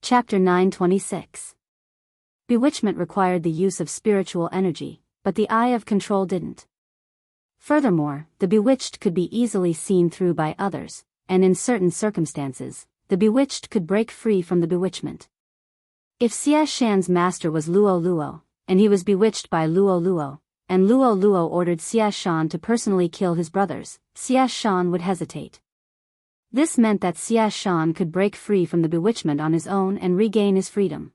Chapter 926. Bewitchment required the use of spiritual energy, but the eye of control didn't. Furthermore, the bewitched could be easily seen through by others, and in certain circumstances, the bewitched could break free from the bewitchment. If Xia Shan's master was Luo Luo, and he was bewitched by Luo Luo, and Luo Luo ordered Xia Shan to personally kill his brothers, Xia Shan would hesitate. This meant that Xia Shan could break free from the bewitchment on his own and regain his freedom.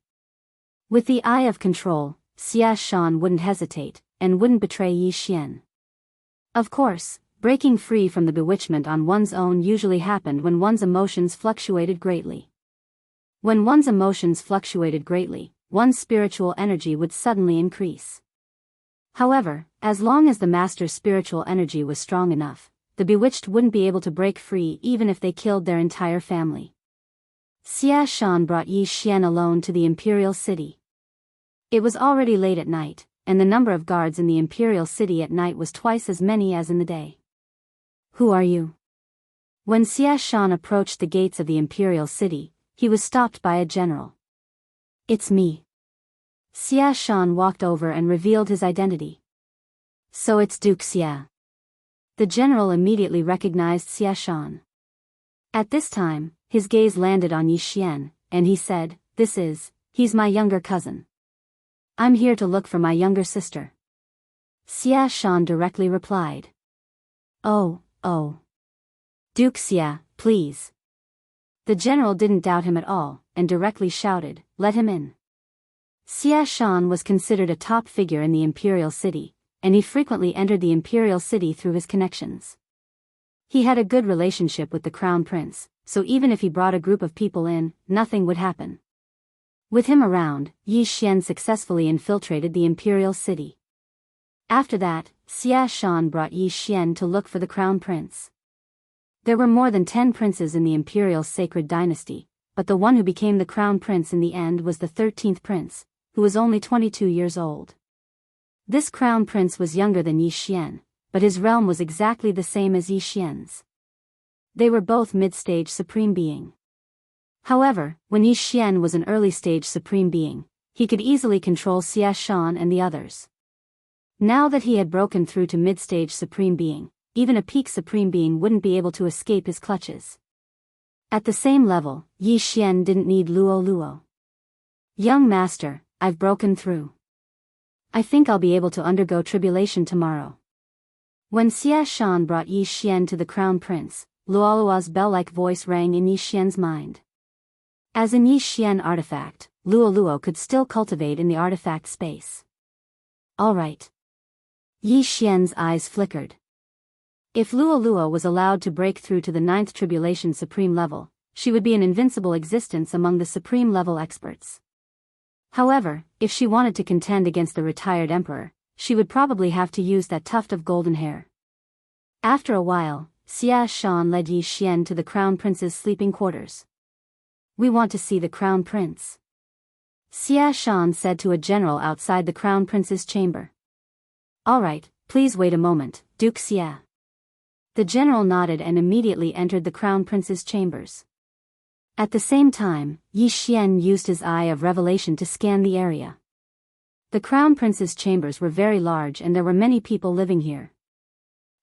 With the eye of control, Xia Shan wouldn't hesitate, and wouldn't betray Yi Xian. Of course, breaking free from the bewitchment on one's own usually happened when one's emotions fluctuated greatly. When one's emotions fluctuated greatly, one's spiritual energy would suddenly increase. However, as long as the master's spiritual energy was strong enough, the bewitched wouldn't be able to break free even if they killed their entire family. Xia Shan brought Yi Xian alone to the imperial city. It was already late at night, and the number of guards in the imperial city at night was twice as many as in the day. "Who are you?" When Xia Shan approached the gates of the imperial city, he was stopped by a general. "It's me." Xia Shan walked over and revealed his identity. "So it's Duke Xia." The general immediately recognized Xia Shan. At this time, his gaze landed on Yi Xian, and he said, He's my younger cousin. I'm here to look for my younger sister." Xia Shan directly replied. Oh. Duke Xia, please." The general didn't doubt him at all, and directly shouted, "Let him in." Xia Shan was considered a top figure in the imperial city, and he frequently entered the imperial city through his connections. He had a good relationship with the crown prince, so even if he brought a group of people in, nothing would happen. With him around, Yi Xian successfully infiltrated the imperial city. After that, Xia Shan brought Yi Xian to look for the crown prince. There were more than 10 princes in the imperial sacred dynasty, but the one who became the crown prince in the end was the 13th prince, who was only 22 years old. This crown prince was younger than Yi Xian, but his realm was exactly the same as Yi Xian's. They were both mid-stage supreme being. However, when Yi Xian was an early-stage supreme being, he could easily control Xia Shan and the others. Now that he had broken through to mid-stage supreme being, even a peak supreme being wouldn't be able to escape his clutches. At the same level, Yi Xian didn't need Luo Luo. "Young master, I've broken through. I think I'll be able to undergo tribulation tomorrow." When Xia Shan brought Yi Xian to the crown prince, Luoluo's bell-like voice rang in Yi Xian's mind. As an Yi Xian artifact, Luo Luo could still cultivate in the artifact space. All right. Yi Xian's eyes flickered. If Luo Luo was allowed to break through to the 9th tribulation supreme level, she would be an invincible existence among the supreme level experts. However, if she wanted to contend against the retired emperor, she would probably have to use that tuft of golden hair. After a while, Xia Shan led Yi Xian to the crown prince's sleeping quarters. "We want to see the crown prince," Xia Shan said to a general outside the crown prince's chamber. "All right, please wait a moment, Duke Xia." The general nodded and immediately entered the crown prince's chambers. At the same time, Yi Xian used his eye of revelation to scan the area. The crown prince's chambers were very large and there were many people living here.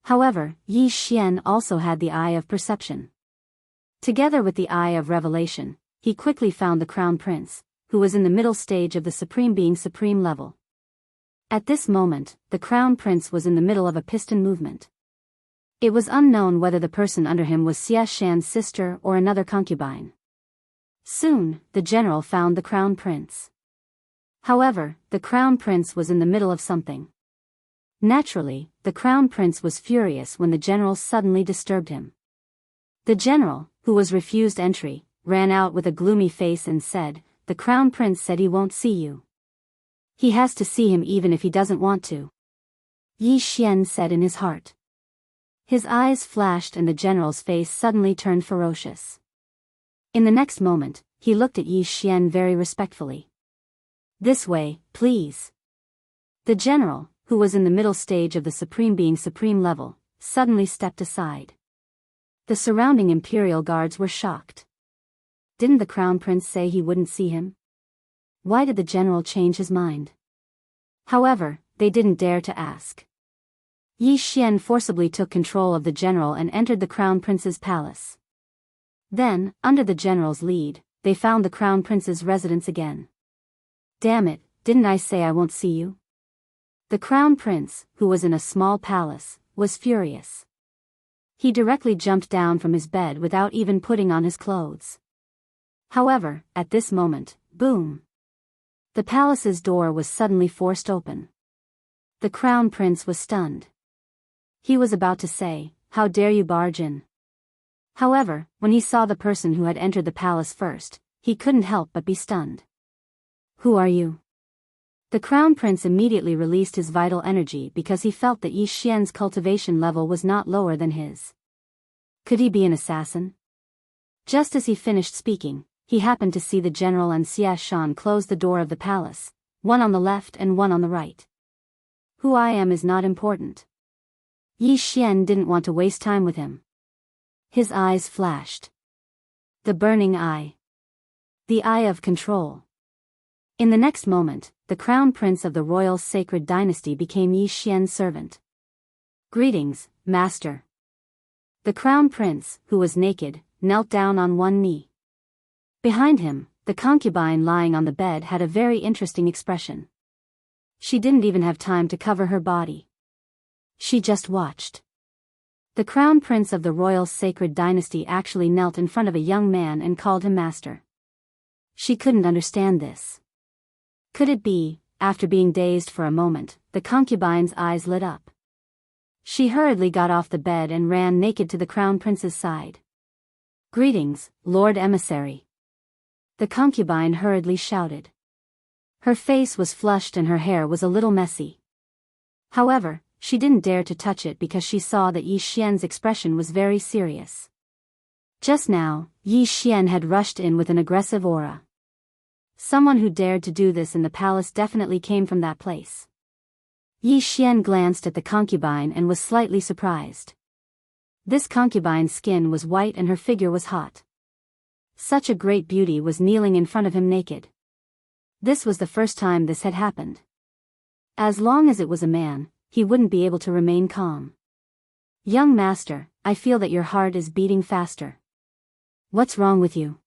However, Yi Xian also had the eye of perception. Together with the eye of revelation, he quickly found the crown prince, who was in the middle stage of the supreme being supreme level. At this moment, the crown prince was in the middle of a piston movement. It was unknown whether the person under him was Xia Shan's sister or another concubine. Soon, the general found the crown prince. However, the crown prince was in the middle of something. Naturally, the crown prince was furious when the general suddenly disturbed him. The general, who was refused entry, ran out with a gloomy face and said, "The crown prince said he won't see you. He has to see him even if he doesn't want to," Yi Xian said in his heart. His eyes flashed and the general's face suddenly turned ferocious. In the next moment, he looked at Yi Xian very respectfully. "This way, please." The general, who was in the middle stage of the supreme being supreme level, suddenly stepped aside. The surrounding imperial guards were shocked. Didn't the crown prince say he wouldn't see him? Why did the general change his mind? However, they didn't dare to ask. Yi Xian forcibly took control of the general and entered the crown prince's palace. Then, under the general's lead, they found the crown prince's residence again. Damn it, didn't I say I won't see you? The crown prince, who was in a small palace, was furious. He directly jumped down from his bed without even putting on his clothes. However, at this moment, boom! The palace's door was suddenly forced open. The crown prince was stunned. He was about to say, "How dare you barge in?" However, when he saw the person who had entered the palace first, he couldn't help but be stunned. "Who are you?" The crown prince immediately released his vital energy because he felt that Yi Xian's cultivation level was not lower than his. Could he be an assassin? Just as he finished speaking, he happened to see the general and Xia Shan close the door of the palace, one on the left and one on the right. Who I am is not important. Yi Xian didn't want to waste time with him. His eyes flashed. The burning eye. The eye of control. In the next moment, the crown prince of the royal sacred dynasty became Yi Xian's servant. "Greetings, master." The crown prince, who was naked, knelt down on one knee. Behind him, the concubine lying on the bed had a very interesting expression. She didn't even have time to cover her body. She just watched. The crown prince of the royal sacred dynasty actually knelt in front of a young man and called him master. She couldn't understand this. Could it be, after being dazed for a moment, the concubine's eyes lit up? She hurriedly got off the bed and ran naked to the crown prince's side. "Greetings, Lord Emissary." The concubine hurriedly shouted. Her face was flushed and her hair was a little messy. However, she didn't dare to touch it because she saw that Yi Xian's expression was very serious. Just now, Yi Xian had rushed in with an aggressive aura. Someone who dared to do this in the palace definitely came from that place. Yi Xian glanced at the concubine and was slightly surprised. This concubine's skin was white and her figure was hot. Such a great beauty was kneeling in front of him naked. This was the first time this had happened. As long as it was a man, he wouldn't be able to remain calm. "Young master, I feel that your heart is beating faster. What's wrong with you?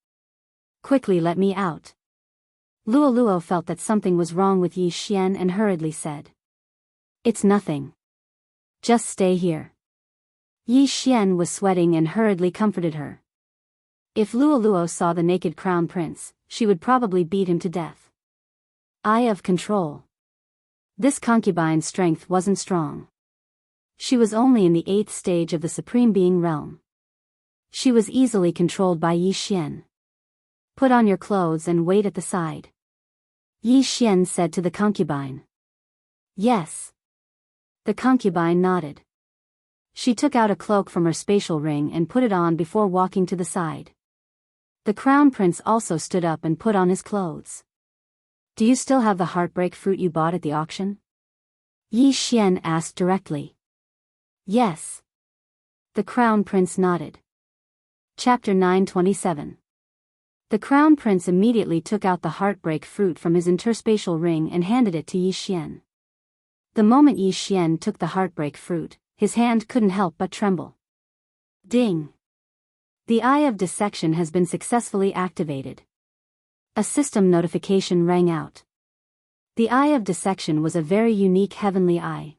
Quickly let me out." Luo felt that something was wrong with Yi Xian and hurriedly said. "It's nothing. Just stay here." Yi Xian was sweating and hurriedly comforted her. If Luo saw the naked crown prince, she would probably beat him to death. Eye of control. This concubine's strength wasn't strong. She was only in the 8th stage of the Supreme Being realm. She was easily controlled by Yi Xian. "Put on your clothes and wait at the side," Yi Xian said to the concubine. "Yes." The concubine nodded. She took out a cloak from her spatial ring and put it on before walking to the side. The crown prince also stood up and put on his clothes. "Do you still have the heartbreak fruit you bought at the auction?" Yi Xian asked directly. "Yes." The crown prince nodded. Chapter 927. The crown prince immediately took out the heartbreak fruit from his interspatial ring and handed it to Yi Xian. The moment Yi Xian took the heartbreak fruit, his hand couldn't help but tremble. Ding! The eye of dissection has been successfully activated. A system notification rang out. The eye of dissection was a very unique heavenly eye.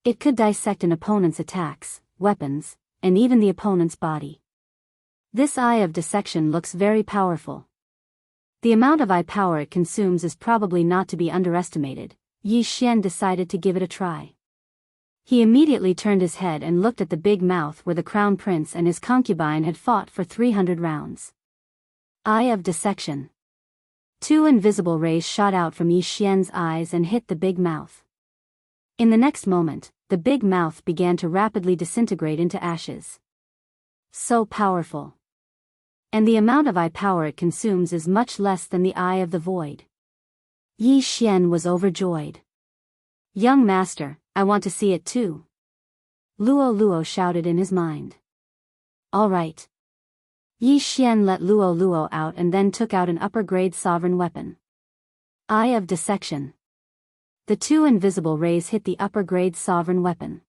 It could dissect an opponent's attacks, weapons, and even the opponent's body. This eye of dissection looks very powerful. The amount of eye power it consumes is probably not to be underestimated. Yi Xian decided to give it a try. He immediately turned his head and looked at the big mouth where the crown prince and his concubine had fought for 300 rounds. Eye of dissection. 2 invisible rays shot out from Yi Xian's eyes and hit the big mouth. In the next moment, the big mouth began to rapidly disintegrate into ashes. So powerful. And the amount of eye power it consumes is much less than the eye of the void. Yi Xian was overjoyed. "Young master, I want to see it too." Luo shouted in his mind. "All right. Yi Xian let Luo Luo out and then took out an upper-grade sovereign weapon. Eye of Dissection. The two invisible rays hit the upper-grade sovereign weapon.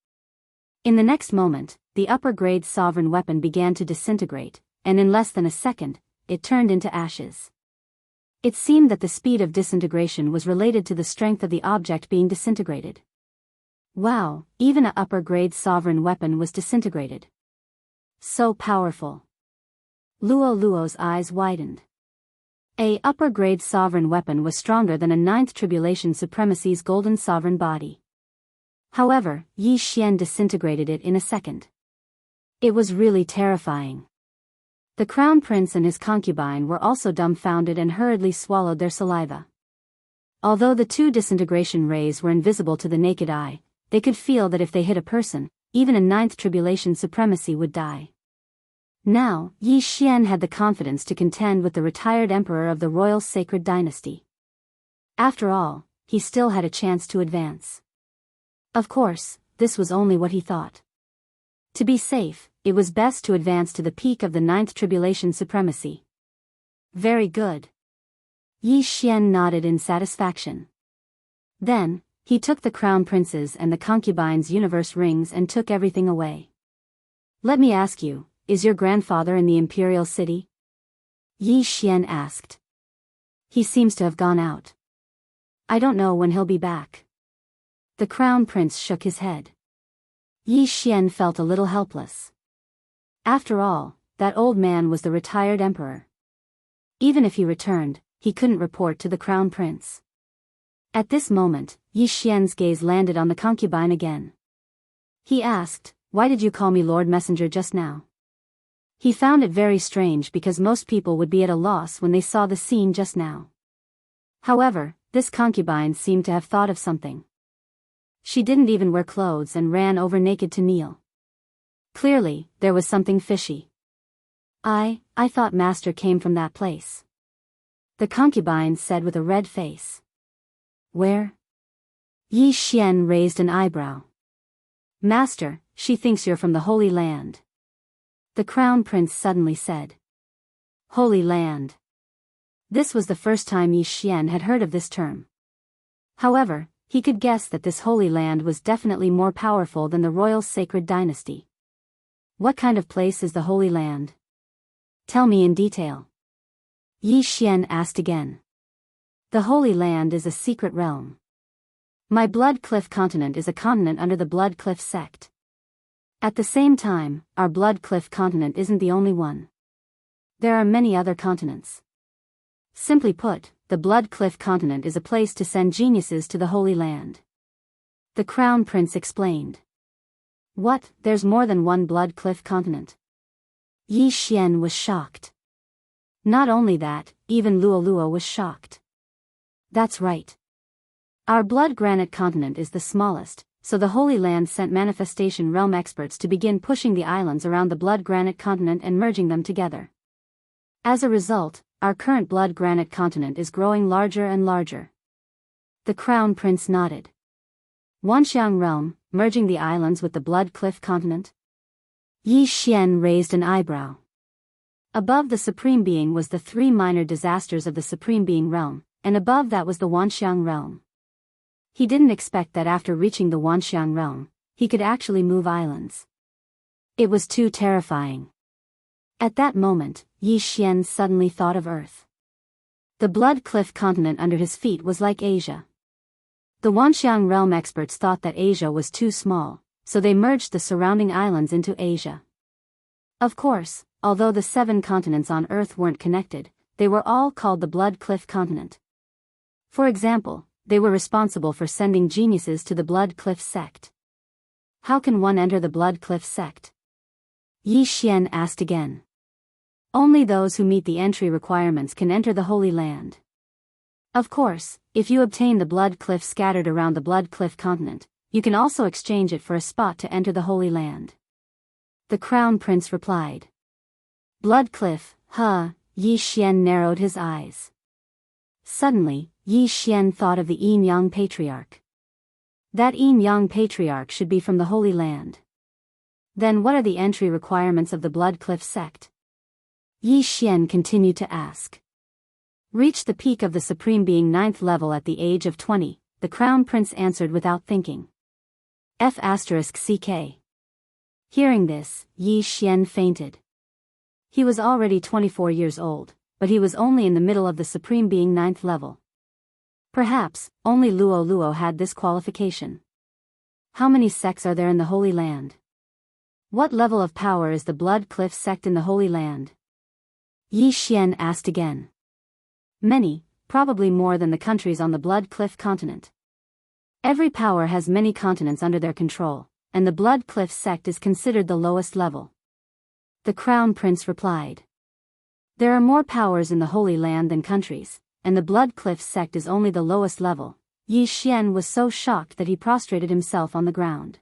In the next moment, the upper-grade sovereign weapon began to disintegrate, and in less than a second, it turned into ashes. It seemed that the speed of disintegration was related to the strength of the object being disintegrated. Wow, even a upper-grade sovereign weapon was disintegrated. So powerful. Luo Luo's eyes widened. A upper-grade sovereign weapon was stronger than a ninth tribulation supremacy's golden sovereign body. However, Yi Xian disintegrated it in a second. It was really terrifying. The crown prince and his concubine were also dumbfounded and hurriedly swallowed their saliva. Although the two disintegration rays were invisible to the naked eye, they could feel that if they hit a person, even a ninth tribulation supremacy would die. Now, Yi Xian had the confidence to contend with the retired emperor of the royal sacred dynasty. After all, he still had a chance to advance. Of course, this was only what he thought. To be safe, it was best to advance to the peak of the ninth tribulation supremacy. Very good. Yi Xian nodded in satisfaction. Then, he took the crown prince's and the concubine's universe rings and took everything away. Let me ask you, is your grandfather in the imperial city? Yi Xian asked. He seems to have gone out. I don't know when he'll be back. The crown prince shook his head. Yi Xian felt a little helpless. After all, that old man was the retired emperor. Even if he returned, he couldn't report to the crown prince. At this moment, Yi Xian's gaze landed on the concubine again. He asked, "Why did you call me Lord Messenger just now?" He found it very strange because most people would be at a loss when they saw the scene just now. However, this concubine seemed to have thought of something. She didn't even wear clothes and ran over naked to kneel. Clearly, there was something fishy. I thought Master came from that place. The concubine said with a red face. Where? Yi Xian raised an eyebrow. Master, she thinks you're from the Holy Land. The crown prince suddenly said. Holy Land. This was the first time Yi Xian had heard of this term. However, he could guess that this Holy Land was definitely more powerful than the royal sacred dynasty. What kind of place is the Holy Land? Tell me in detail. Yi Xian asked again. The Holy Land is a secret realm. My Blood Cliff continent is a continent under the Blood Cliff sect. At the same time, our Blood Cliff continent isn't the only one. There are many other continents. Simply put, the Blood Cliff continent is a place to send geniuses to the Holy Land. The Crown Prince explained. What, there's more than one Blood Cliff continent? Yi Xian was shocked. Not only that, even Luo Luo was shocked. That's right. Our Blood Granite continent is the smallest, so the Holy Land sent Manifestation Realm experts to begin pushing the islands around the Blood Granite continent and merging them together. As a result, our current Blood Granite continent is growing larger and larger. The Crown Prince nodded. Wanxiang Realm, merging the islands with the Blood Cliff continent? Yi Xian raised an eyebrow. Above the Supreme Being was the three minor disasters of the Supreme Being realm, and above that was the Wanxiang Realm. He didn't expect that after reaching the Wanxiang Realm, he could actually move islands. It was too terrifying. At that moment, Yi Xian suddenly thought of Earth. The Blood Cliff continent under his feet was like Asia. The Wanxiang Realm experts thought that Asia was too small, so they merged the surrounding islands into Asia. Of course, although the 7 continents on Earth weren't connected, they were all called the Blood Cliff continent. For example, they were responsible for sending geniuses to the Blood Cliff sect. How can one enter the Blood Cliff sect? Yi Xian asked again. Only those who meet the entry requirements can enter the Holy Land. Of course, if you obtain the Blood Cliff scattered around the Blood Cliff continent, you can also exchange it for a spot to enter the Holy Land. The Crown Prince replied. Blood Cliff, huh? Yi Xian narrowed his eyes. Suddenly, Yi Xian thought of the Yin-Yang Patriarch. That Yin-Yang Patriarch should be from the Holy Land. Then what are the entry requirements of the Blood Cliff sect? Yi Xian continued to ask. Reached the peak of the Supreme Being 9th level at the age of 20, the Crown Prince answered without thinking. F***ck. Hearing this, Yi Xian fainted. He was already 24 years old, but he was only in the middle of the Supreme Being 9th level. Perhaps, only Luo Luo had this qualification. How many sects are there in the Holy Land? What level of power is the Blood Cliff sect in the Holy Land? Yi Xian asked again. Many, probably more than the countries on the Blood Cliff continent. Every power has many continents under their control, and the Blood Cliff sect is considered the lowest level. The Crown Prince replied. There are more powers in the Holy Land than countries, and the Blood Cliff sect is only the lowest level. Yi Xian was so shocked that he prostrated himself on the ground.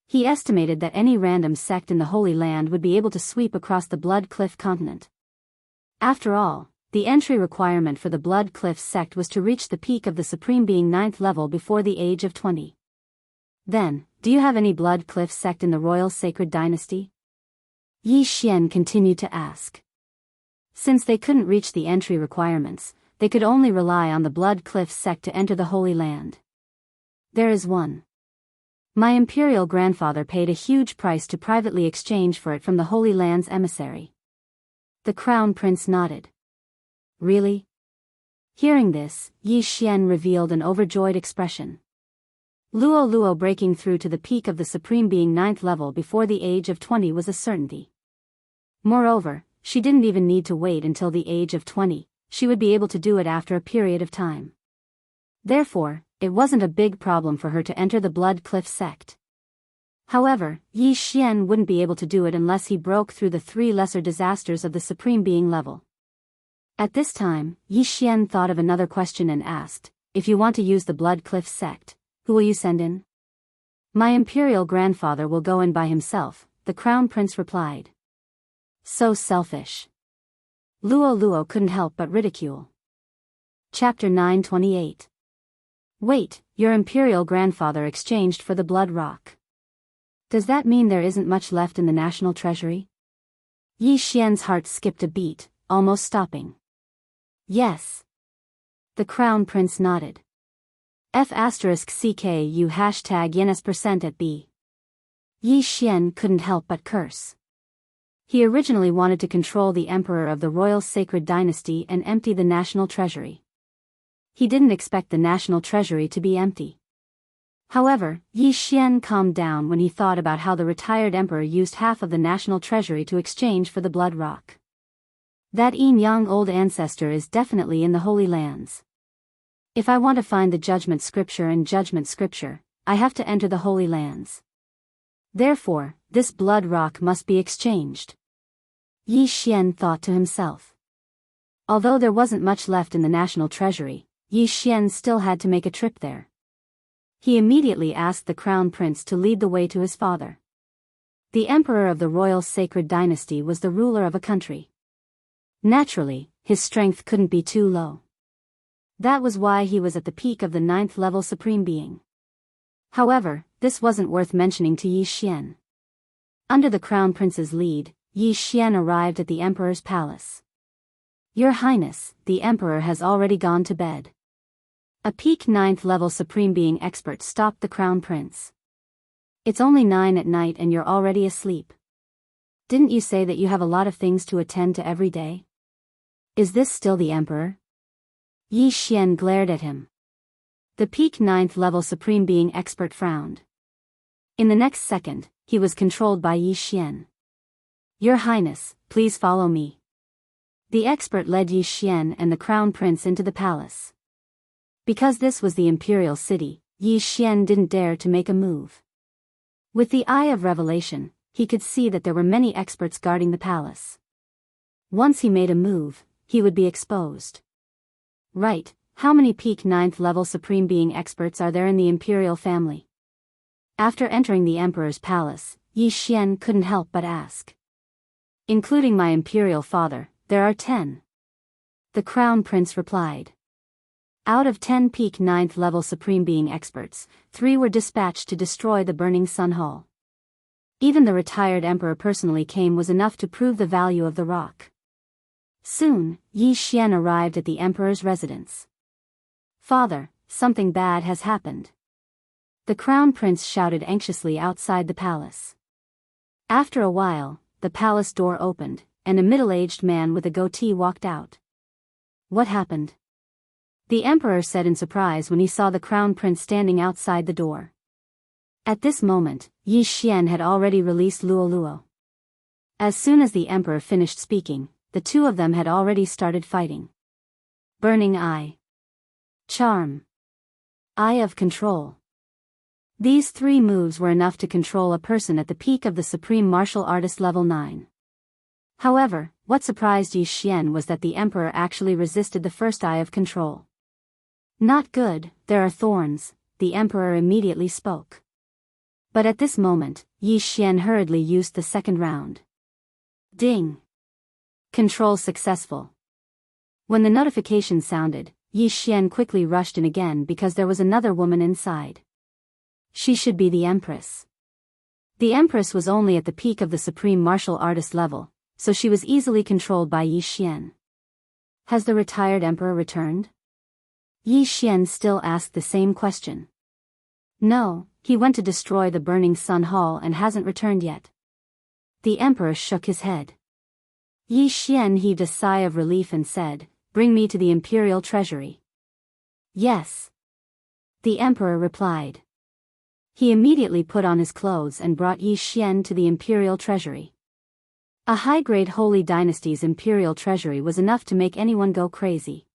He estimated that any random sect in the Holy Land would be able to sweep across the Blood Cliff continent. After all, the entry requirement for the Blood Cliff sect was to reach the peak of the Supreme Being 9th level before the age of 20. Then, do you have any Blood Cliff sect in the Royal Sacred Dynasty? Yi Xian continued to ask. Since they couldn't reach the entry requirements, they could only rely on the Blood Cliff sect to enter the Holy Land. There is one. My imperial grandfather paid a huge price to privately exchange for it from the Holy Land's emissary. The Crown Prince nodded. Really? Hearing this, Yi Xian revealed an overjoyed expression. Luo Luo breaking through to the peak of the Supreme Being 9th level before the age of 20 was a certainty. Moreover, she didn't even need to wait until the age of 20, she would be able to do it after a period of time. Therefore, it wasn't a big problem for her to enter the Blood Cliff sect. However, Yi Xian wouldn't be able to do it unless he broke through the 3 lesser disasters of the Supreme Being level. At this time, Yi Xian thought of another question and asked, if you want to use the Blood Cliff sect, who will you send in? My imperial grandfather will go in by himself, the Crown Prince replied. So selfish. Luo Luo couldn't help but ridicule. Chapter 928. Wait, your imperial grandfather exchanged for the Blood Rock. Does that mean there isn't much left in the national treasury? Yi Xian's heart skipped a beat, almost stopping. Yes. The Crown Prince nodded. F***CKU #YENS% at B. Yi Xian couldn't help but curse. He originally wanted to control the emperor of the Royal Sacred Dynasty and empty the national treasury. He didn't expect the national treasury to be empty. However, Yi Xian calmed down when he thought about how the retired emperor used half of the national treasury to exchange for the Blood Rock. That young old ancestor is definitely in the Holy Lands. If I want to find the Judgment Scripture and Judgment Scripture, I have to enter the Holy Lands. Therefore, this Blood Rock must be exchanged. Yi Xian thought to himself. Although there wasn't much left in the national treasury, Yi Xian still had to make a trip there. He immediately asked the Crown Prince to lead the way to his father. The emperor of the Royal Sacred Dynasty was the ruler of a country. Naturally, his strength couldn't be too low. That was why he was at the peak of the 9th level Supreme Being. However, this wasn't worth mentioning to Yi Xian. Under the Crown Prince's lead, Yi Xian arrived at the Emperor's palace. Your Highness, the Emperor has already gone to bed. A peak 9th level Supreme Being expert stopped the Crown Prince. It's only 9 at night and you're already asleep. Didn't you say that you have a lot of things to attend to every day? Is this still the Emperor? Yi Xian glared at him. The peak 9th level Supreme Being expert frowned. In the next second, he was controlled by Yi Xian. Your Highness, please follow me. The expert led Yi Xian and the Crown Prince into the palace. Because this was the imperial city, Yi Xian didn't dare to make a move. With the eye of revelation, he could see that there were many experts guarding the palace. Once he made a move, he would be exposed. Right, how many peak 9th level Supreme Being experts are there in the imperial family? After entering the Emperor's palace, Yi Xian couldn't help but ask. Including my imperial father, there are 10. The Crown Prince replied. Out of 10 peak 9th level Supreme Being experts, 3 were dispatched to destroy the burning Sun Hall. Even the retired emperor personally came was enough to prove the value of the rock. Soon, Yi Xian arrived at the emperor's residence. "Father, something bad has happened," the crown prince shouted anxiously outside the palace. After a while, the palace door opened, and a middle-aged man with a goatee walked out. "What happened?" the emperor said in surprise when he saw the crown prince standing outside the door. At this moment, Yi Xian had already released Luo Luo. As soon as the emperor finished speaking, the two of them had already started fighting. Burning Eye, Charm, Eye of Control. These three moves were enough to control a person at the peak of the Supreme Martial Artist level 9. However, what surprised Yi Xian was that the emperor actually resisted the first Eye of Control. "Not good, there are thorns," the emperor immediately spoke. But at this moment, Yi Xian hurriedly used the second round. Ding! Control successful. When the notification sounded, Yi Xian quickly rushed in again because there was another woman inside. She should be the Empress. The Empress was only at the peak of the Supreme Martial Artist level, so she was easily controlled by Yi Xian. Has the retired Emperor returned? Yi Xian still asked the same question. No, he went to destroy the Burning Sun Hall and hasn't returned yet. The Emperor shook his head. Yi Xian heaved a sigh of relief and said, "Bring me to the Imperial Treasury." "Yes," the Emperor replied. He immediately put on his clothes and brought Yi Xian to the Imperial Treasury. A high-grade Holy Dynasty's Imperial Treasury was enough to make anyone go crazy.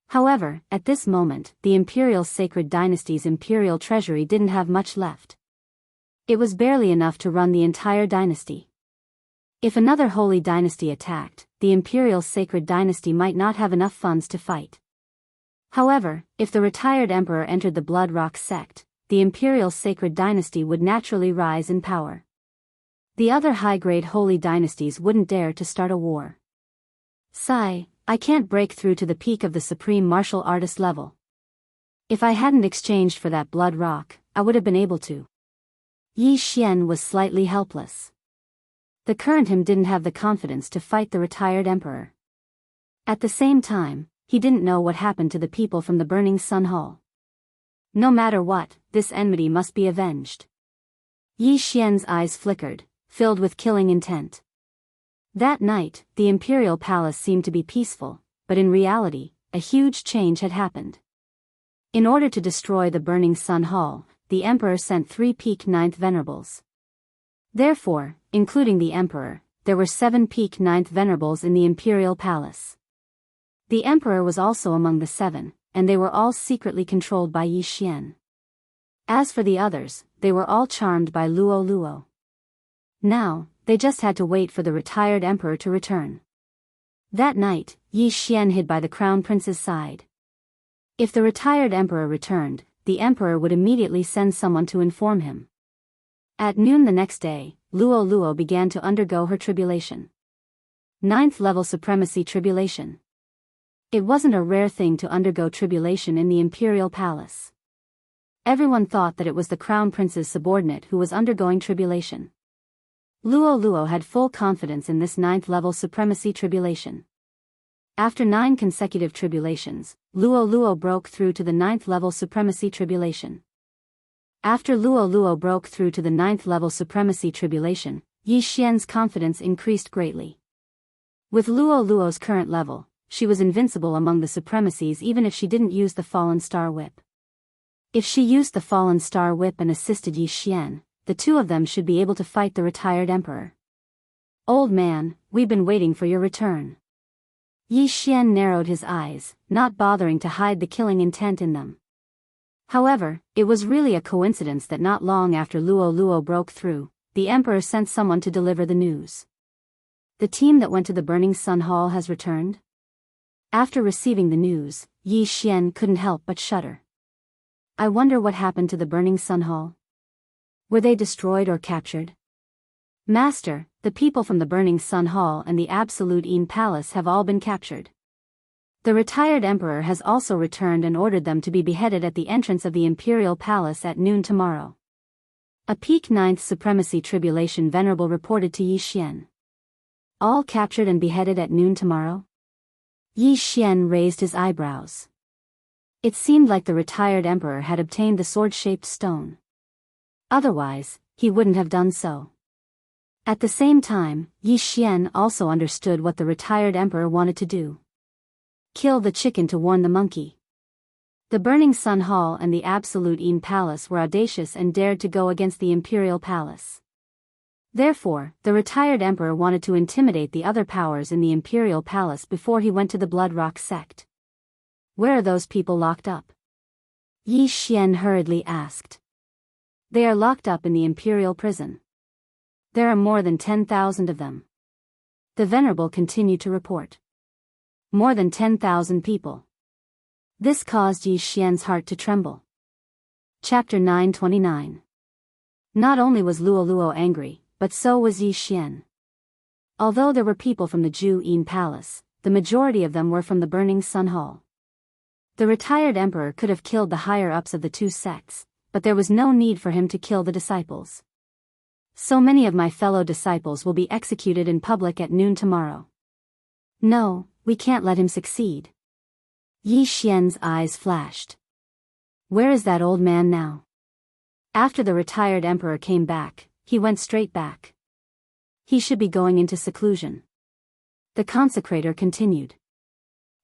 However, at this moment, the Imperial Sacred Dynasty's Imperial Treasury didn't have much left. It was barely enough to run the entire dynasty. If another Holy Dynasty attacked, the Imperial Sacred Dynasty might not have enough funds to fight. However, if the retired emperor entered the Blood Rock sect, the Imperial Sacred Dynasty would naturally rise in power. The other high-grade Holy Dynasties wouldn't dare to start a war. Sigh, I can't break through to the peak of the Supreme Martial Artist level. If I hadn't exchanged for that Blood Rock, I would have been able to. Yi Xian was slightly helpless. The current him didn't have the confidence to fight the retired emperor. At the same time, he didn't know what happened to the people from the Burning Sun Hall. No matter what, this enmity must be avenged. Yi Xian's eyes flickered, filled with killing intent. That night, the imperial palace seemed to be peaceful, but in reality, a huge change had happened. In order to destroy the Burning Sun Hall, the emperor sent 3 peak 9th venerables. Therefore, including the emperor, there were 7 peak 9th venerables in the imperial palace. The emperor was also among the 7, and they were all secretly controlled by Yi Xian. As for the others, they were all charmed by Luo Luo. Now, they just had to wait for the retired emperor to return. That night, Yi Xian hid by the crown prince's side. If the retired emperor returned, the emperor would immediately send someone to inform him. At noon the next day, Luo Luo began to undergo her tribulation. 9th level supremacy tribulation. It wasn't a rare thing to undergo tribulation in the imperial palace. Everyone thought that it was the crown prince's subordinate who was undergoing tribulation. Luo Luo had full confidence in this 9th level supremacy tribulation. After 9 consecutive tribulations, Luo Luo broke through to the 9th level supremacy tribulation. After Luo Luo broke through to the 9th level supremacy tribulation, Yi Xian's confidence increased greatly. With Luo Luo's current level, she was invincible among the supremacies even if she didn't use the Fallen Star Whip. If she used the Fallen Star Whip and assisted Yi Xian, the two of them should be able to fight the retired emperor. Old man, we've been waiting for your return. Yi Xian narrowed his eyes, not bothering to hide the killing intent in them. However, it was really a coincidence that not long after Luo Luo broke through, the emperor sent someone to deliver the news. The team that went to the Burning Sun Hall has returned? After receiving the news, Yi Xian couldn't help but shudder. I wonder what happened to the Burning Sun Hall. Were they destroyed or captured? Master, the people from the Burning Sun Hall and the Absolute Een Palace have all been captured. The retired emperor has also returned and ordered them to be beheaded at the entrance of the imperial palace at noon tomorrow. A peak 9th supremacy tribulation venerable reported to Yi Xian. All captured and beheaded at noon tomorrow? Yi Xian raised his eyebrows. It seemed like the retired emperor had obtained the sword-shaped stone. Otherwise, he wouldn't have done so. At the same time, Yi Xian also understood what the retired emperor wanted to do. Kill the chicken to warn the monkey. The Burning Sun Hall and the Absolute Yin Palace were audacious and dared to go against the imperial palace. Therefore, the retired emperor wanted to intimidate the other powers in the imperial palace before he went to the Blood Rock sect. Where are those people locked up? Yi Xian hurriedly asked. They are locked up in the imperial prison. There are more than 10,000 of them. The Venerable continued to report. More than 10,000 people. This caused Yi Xian's heart to tremble. Chapter 929. Not only was Luo Luo angry, but so was Yi Xian. Although there were people from the Jianghu Yin Palace, the majority of them were from the Burning Sun Hall. The retired emperor could have killed the higher-ups of the two sects, but there was no need for him to kill the disciples. So many of my fellow disciples will be executed in public at noon tomorrow. No, we can't let him succeed. Yi Xian's eyes flashed. Where is that old man now? After the retired emperor came back, he went straight back. He should be going into seclusion. The consecrator continued.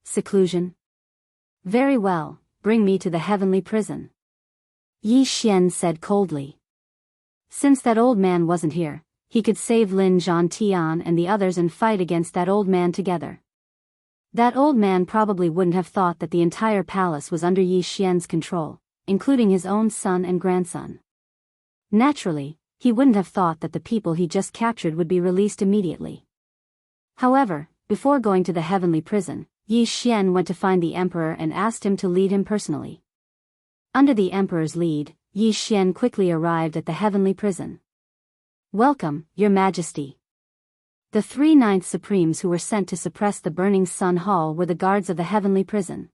Seclusion? Very well, bring me to the heavenly prison. Yi Xian said coldly. Since that old man wasn't here, he could save Lin Zhantian and the others and fight against that old man together. That old man probably wouldn't have thought that the entire palace was under Yi Xian's control, including his own son and grandson. Naturally, he wouldn't have thought that the people he just captured would be released immediately. However, before going to the heavenly prison, Yi Xian went to find the emperor and asked him to lead him personally. Under the emperor's lead, Yi Xian quickly arrived at the heavenly prison. Welcome, Your Majesty. The 3 Ninth Supremes who were sent to suppress the Burning Sun Hall were the guards of the heavenly prison.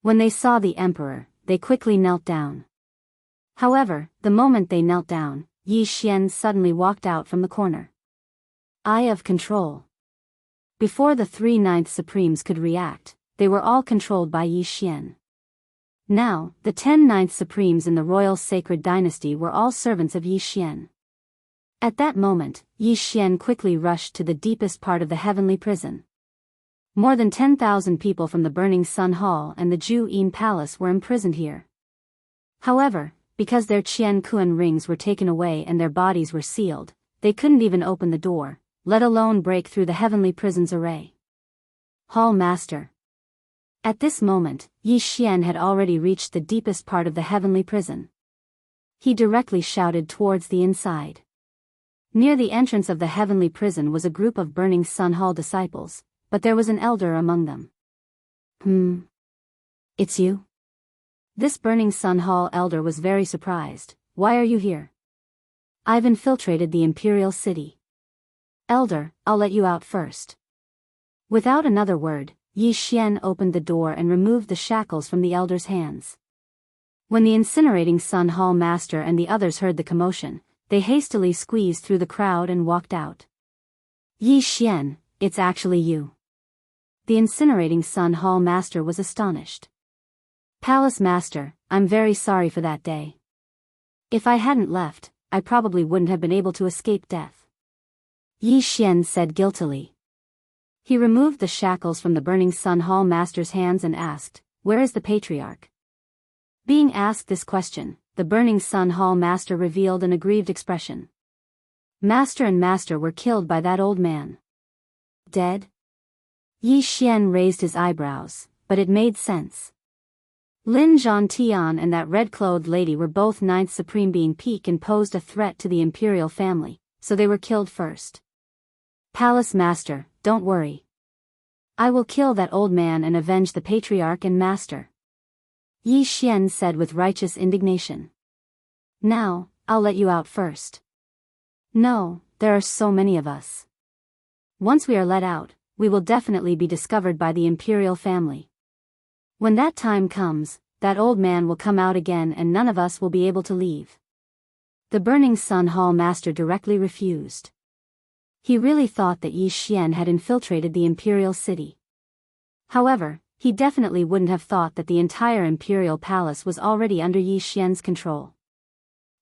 When they saw the emperor, they quickly knelt down. However, the moment they knelt down, Yi Xian suddenly walked out from the corner. Eye of control. Before the 3 Ninth Supremes could react, they were all controlled by Yi Xian. Now, the 10 Ninth Supremes in the royal sacred dynasty were all servants of Yi Xian. At that moment, Yi Xian quickly rushed to the deepest part of the heavenly prison. More than 10,000 people from the Burning Sun Hall and the Jianghu Yin Palace were imprisoned here. However, because their Qian Kuan rings were taken away and their bodies were sealed, they couldn't even open the door, let alone break through the heavenly prison's array. Hall Master. At this moment, Yi Xian had already reached the deepest part of the heavenly prison. He directly shouted towards the inside. Near the entrance of the heavenly prison was a group of Burning Sun Hall disciples, but there was an elder among them. It's you? This Burning Sun Hall elder was very surprised. Why are you here? I've infiltrated the imperial city. Elder, I'll let you out first. Without another word, Yi Xian opened the door and removed the shackles from the elder's hands. When the incinerating Sun Hall master and the others heard the commotion, they hastily squeezed through the crowd and walked out. Yi Xian, it's actually you. The incinerating Sun Hall master was astonished. Palace master, I'm very sorry for that day. If I hadn't left, I probably wouldn't have been able to escape death. Yi Xian said guiltily. He removed the shackles from the Burning Sun Hall master's hands and asked, "Where is the patriarch?" Being asked this question, the Burning Sun Hall master revealed an aggrieved expression. Master and master were killed by that old man. Dead? Yi Xian raised his eyebrows, but it made sense. Lin Zhantian and that red-clothed lady were both Ninth Supreme being peak and posed a threat to the imperial family, so they were killed first. Palace master, don't worry. I will kill that old man and avenge the patriarch and master. Yi Xian said with righteous indignation. Now, I'll let you out first. No, there are so many of us. Once we are let out, we will definitely be discovered by the imperial family. When that time comes, that old man will come out again and none of us will be able to leave. The Burning Sun Hall master directly refused. He really thought that Yi Xian had infiltrated the imperial city. However, he definitely wouldn't have thought that the entire imperial palace was already under Yi Xian's control.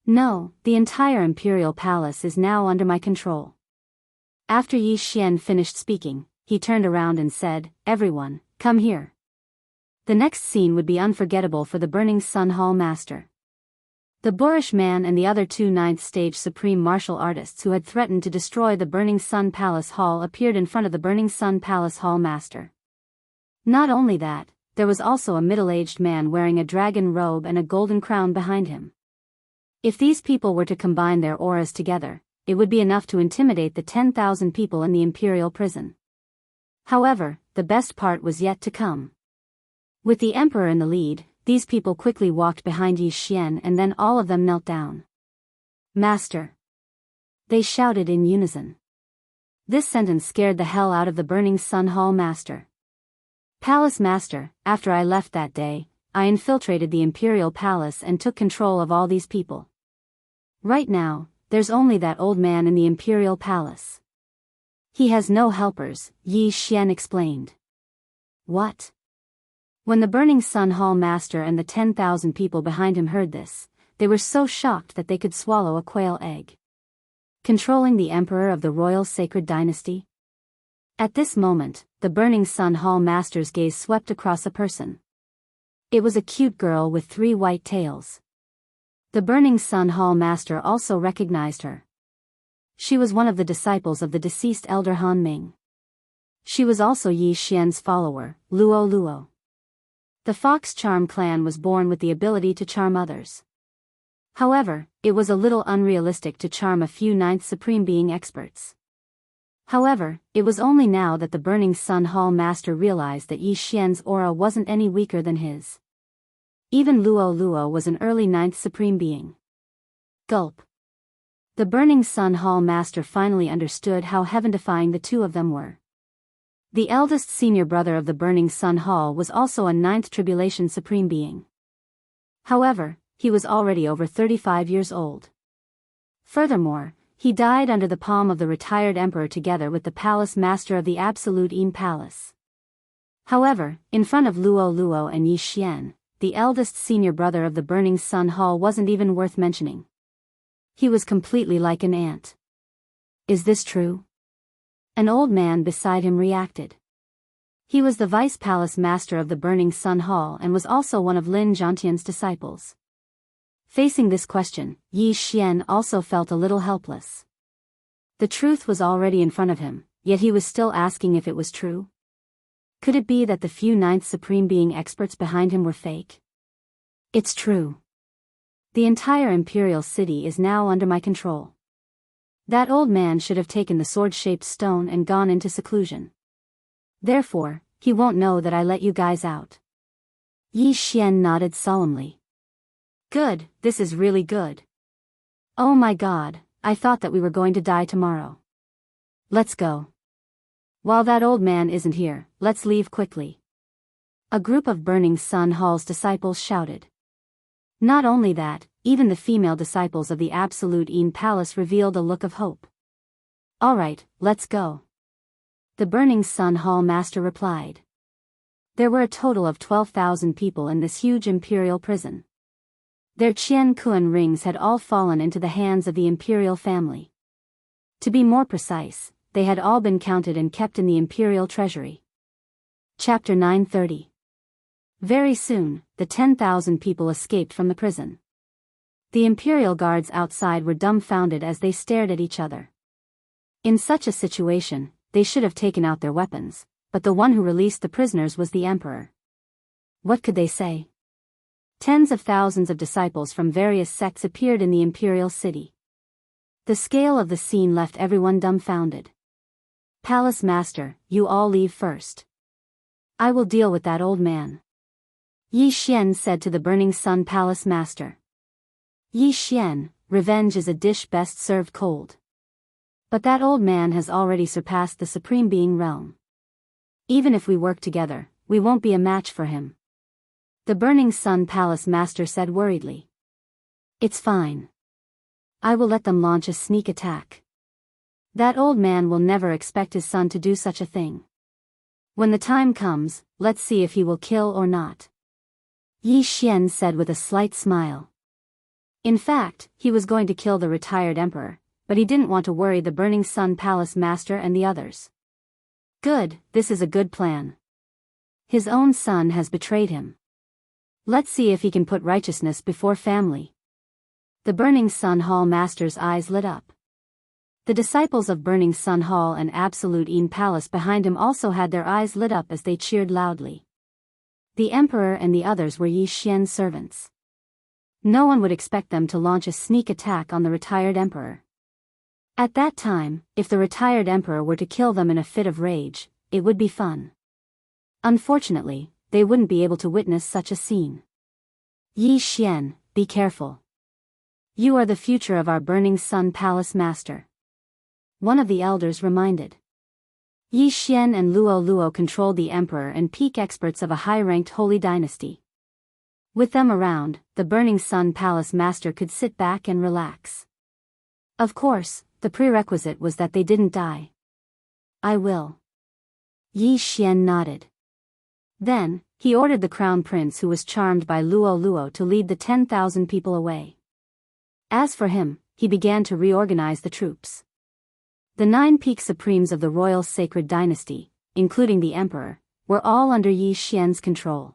No, the entire imperial palace is now under my control. After Yi Xian finished speaking, he turned around and said, "Everyone, come here." The next scene would be unforgettable for the Burning Sun Hall master. The boorish man and the other two ninth-stage supreme martial artists who had threatened to destroy the Burning Sun Palace Hall appeared in front of the Burning Sun Palace Hall master. Not only that, there was also a middle-aged man wearing a dragon robe and a golden crown behind him. If these people were to combine their auras together, it would be enough to intimidate the 10,000 people in the imperial prison. However, the best part was yet to come. With the emperor in the lead, these people quickly walked behind Yi Xian and then all of them knelt down. "Master!" they shouted in unison. This sentence scared the hell out of the Burning Sun Hall master. "Palace master, after I left that day, I infiltrated the imperial palace and took control of all these people. Right now, there's only that old man in the imperial palace. He has no helpers," Yi Xian explained. "What?" When the Burning Sun Hall master and the 10,000 people behind him heard this, they were so shocked that they could swallow a quail egg. Controlling the emperor of the royal sacred dynasty? At this moment, the Burning Sun Hall master's gaze swept across a person. It was a cute girl with 3 white tails. The Burning Sun Hall master also recognized her. She was one of the disciples of the deceased elder Han Ming. She was also Yi Xian's follower, Luo Luo. The Fox Charm clan was born with the ability to charm others. However, it was a little unrealistic to charm a few Ninth Supreme Being experts. However, it was only now that the Burning Sun Hall master realized that Yi Xian's aura wasn't any weaker than his. Even Luo Luo was an early Ninth Supreme Being. Gulp. The Burning Sun Hall master finally understood how heaven-defying the two of them were. The eldest senior brother of the Burning Sun Hall was also a Ninth Tribulation Supreme Being. However, he was already over 35 years old. Furthermore, he died under the palm of the retired emperor together with the palace master of the Absolute Im Palace. However, in front of Luo Luo and Yi Xian, the eldest senior brother of the Burning Sun Hall wasn't even worth mentioning. He was completely like an ant. "Is this true?" An old man beside him reacted. He was the vice palace master of the Burning Sun Hall and was also one of Lin Zhantian's disciples. Facing this question, Yi Xian also felt a little helpless. The truth was already in front of him, yet he was still asking if it was true. Could it be that the few Ninth Supreme Being experts behind him were fake? "It's true. The entire imperial city is now under my control. That old man should have taken the sword-shaped stone and gone into seclusion. Therefore, he won't know that I let you guys out." Yi Xian nodded solemnly. "Good, this is really good. Oh my god, I thought that we were going to die tomorrow. Let's go. While that old man isn't here, let's leave quickly." A group of Burning Sun Hall's disciples shouted. Not only that, even the female disciples of the Absolute Im Palace revealed a look of hope. "Alright, let's go," the Burning Sun Hall master replied. There were a total of 12,000 people in this huge imperial prison. Their Qian Kuan rings had all fallen into the hands of the imperial family. To be more precise, they had all been counted and kept in the imperial treasury. Chapter 930. Very soon, the 10,000 people escaped from the prison. The imperial guards outside were dumbfounded as they stared at each other. In such a situation, they should have taken out their weapons, but the one who released the prisoners was the emperor. What could they say? Tens of thousands of disciples from various sects appeared in the imperial city. The scale of the scene left everyone dumbfounded. "Palace master, you all leave first. I will deal with that old man," Yi Xian said to the Burning Sun Palace master. "Yi Xian, revenge is a dish best served cold. But that old man has already surpassed the Supreme Being realm. Even if we work together, we won't be a match for him," the Burning Sun Palace master said worriedly. "It's fine. I will let them launch a sneak attack. That old man will never expect his son to do such a thing. When the time comes, let's see if he will kill or not. Yi Xian said with a slight smile. In fact, he was going to kill the retired emperor, but he didn't want to worry the Burning Sun Palace master and the others. Good, this is a good plan. His own son has betrayed him. Let's see if he can put righteousness before family. The Burning Sun Hall master's eyes lit up. The disciples of Burning Sun Hall and Absolute Een Palace behind him also had their eyes lit up as they cheered loudly. The emperor and the others were Yi Xian's servants. No one would expect them to launch a sneak attack on the retired emperor. At that time, if the retired emperor were to kill them in a fit of rage, it would be fun. Unfortunately, they wouldn't be able to witness such a scene. Yi Xian, be careful. You are the future of our Burning Sun Palace master. One of the elders reminded. Yi Xian and Luo Luo controlled the emperor and peak experts of a high-ranked holy dynasty. With them around, the Burning Sun Palace master could sit back and relax. Of course, the prerequisite was that they didn't die. I will. Yi Xian nodded. Then, he ordered the crown prince who was charmed by Luo Luo to lead the 10,000 people away. As for him, he began to reorganize the troops. The 9 peak supremes of the royal sacred dynasty, including the emperor, were all under Yi Xian's control.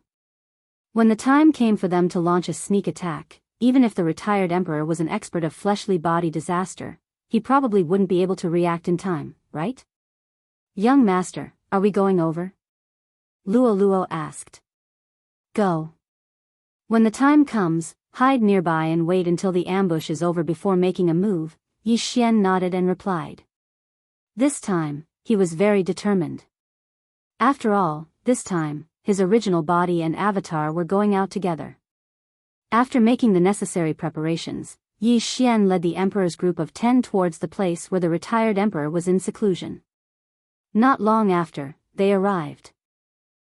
When the time came for them to launch a sneak attack, even if the retired emperor was an expert of fleshly body disaster, he probably wouldn't be able to react in time, right? Young master, are we going over? Luo Luo asked. Go. When the time comes, hide nearby and wait until the ambush is over before making a move, Yi Xian nodded and replied. This time, he was very determined. After all, this time, his original body and avatar were going out together. After making the necessary preparations, Yi Xian led the emperor's group of 10 towards the place where the retired emperor was in seclusion. Not long after, they arrived.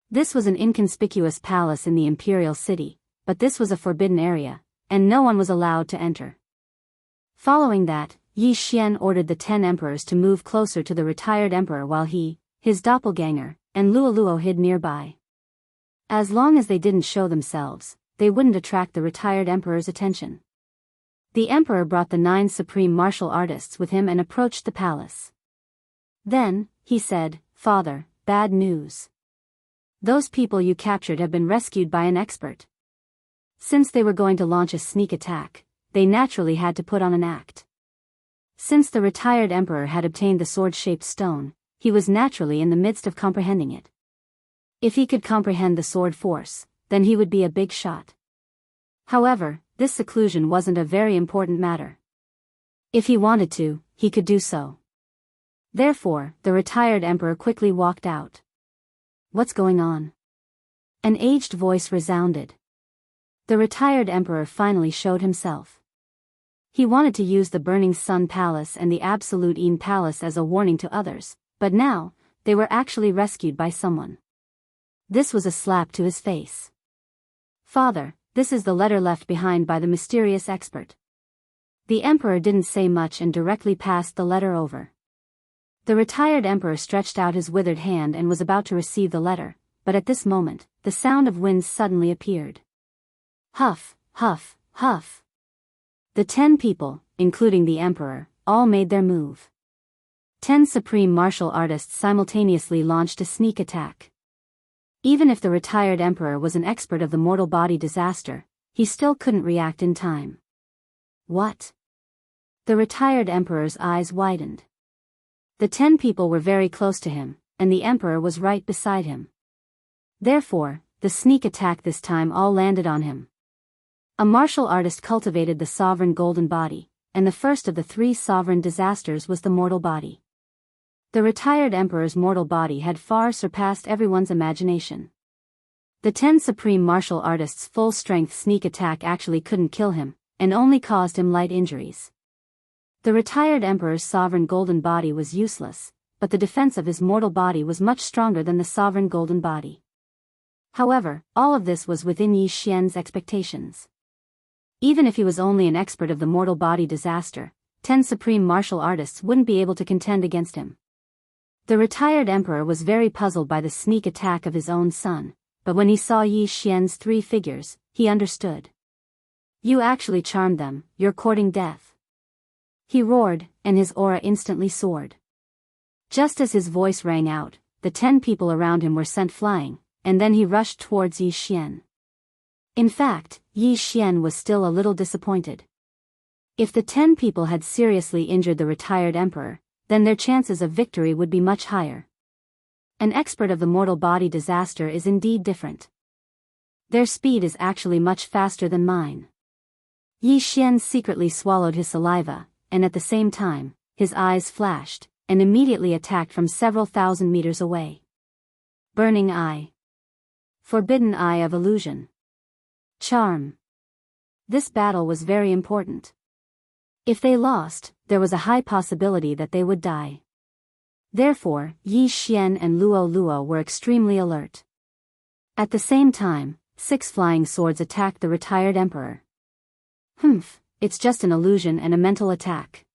This was an inconspicuous palace in the imperial city, but this was a forbidden area, and no one was allowed to enter. Following that, Yi Xian ordered the 10 emperors to move closer to the retired emperor while he, his doppelganger, and Luo Luo hid nearby. As long as they didn't show themselves, they wouldn't attract the retired emperor's attention. The emperor brought the 9 supreme martial artists with him and approached the palace. Then, he said, Father, bad news. Those people you captured have been rescued by an expert. Since they were going to launch a sneak attack, they naturally had to put on an act. Since the retired emperor had obtained the sword-shaped stone, he was naturally in the midst of comprehending it. If he could comprehend the sword force, then he would be a big shot. However, this seclusion wasn't a very important matter. If he wanted to, he could do so. Therefore, the retired emperor quickly walked out. What's going on? An aged voice resounded. The retired emperor finally showed himself. He wanted to use the Burning Sun Palace and the Absolute Een Palace as a warning to others, but now, they were actually rescued by someone. This was a slap to his face. Father, this is the letter left behind by the mysterious expert. The emperor didn't say much and directly passed the letter over. The retired emperor stretched out his withered hand and was about to receive the letter, but at this moment, the sound of winds suddenly appeared. Huff, huff, huff. The 10 people, including the emperor, all made their move. 10 supreme martial artists simultaneously launched a sneak attack. Even if the retired emperor was an expert of the mortal body disaster, he still couldn't react in time. What? The retired emperor's eyes widened. The 10 people were very close to him, and the emperor was right beside him. Therefore, the sneak attack this time all landed on him. A martial artist cultivated the sovereign golden body, and the first of the 3 sovereign disasters was the mortal body. The retired emperor's mortal body had far surpassed everyone's imagination. The 10 supreme martial artists' full-strength sneak attack actually couldn't kill him, and only caused him light injuries. The retired emperor's sovereign golden body was useless, but the defense of his mortal body was much stronger than the sovereign golden body. However, all of this was within Yi Xian's expectations. Even if he was only an expert of the mortal body disaster, 10 supreme martial artists wouldn't be able to contend against him. The retired emperor was very puzzled by the sneak attack of his own son, but when he saw Yi Xian's 3 figures, he understood. You actually charmed them, you're courting death. He roared, and his aura instantly soared. Just as his voice rang out, the 10 people around him were sent flying, and then he rushed towards Yi Xian. In fact, Yi Xian was still a little disappointed. If the 10 people had seriously injured the retired emperor, then their chances of victory would be much higher. An expert of the mortal body disaster is indeed different. Their speed is actually much faster than mine. Yi Xian secretly swallowed his saliva, and at the same time, his eyes flashed, and immediately attacked from several thousand meters away. Burning Eye. Forbidden Eye of Illusion. Charm. This battle was very important. If they lost, there was a high possibility that they would die. Therefore, Yi Xian and Luo Luo were extremely alert. At the same time, 6 flying swords attacked the retired emperor. It's just an illusion and a mental attack.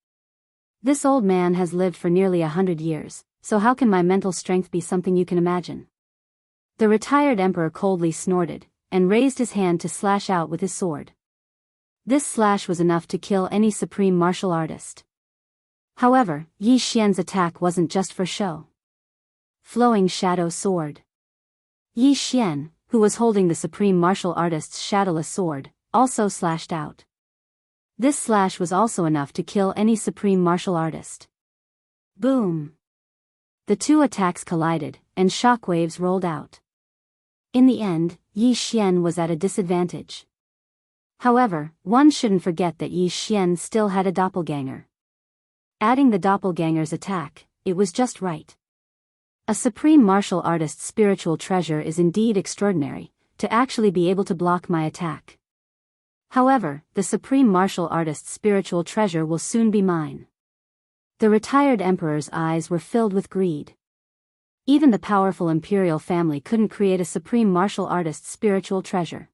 This old man has lived for nearly 100 years, so how can my mental strength be something you can imagine? The retired emperor coldly snorted, and raised his hand to slash out with his sword. This slash was enough to kill any supreme martial artist. However, Yi Xian's attack wasn't just for show. Flowing Shadow Sword. Yi Xian, who was holding the supreme martial artist's shadowless sword, also slashed out. This slash was also enough to kill any supreme martial artist. Boom! The 2 attacks collided, and shockwaves rolled out. In the end, Yi Xian was at a disadvantage. However, one shouldn't forget that Yi Xian still had a doppelganger. Adding the doppelganger's attack, it was just right. A supreme martial artist's spiritual treasure is indeed extraordinary, to actually be able to block my attack. However, the supreme martial artist's spiritual treasure will soon be mine. The retired emperor's eyes were filled with greed. Even the powerful imperial family couldn't create a supreme martial artist's spiritual treasure.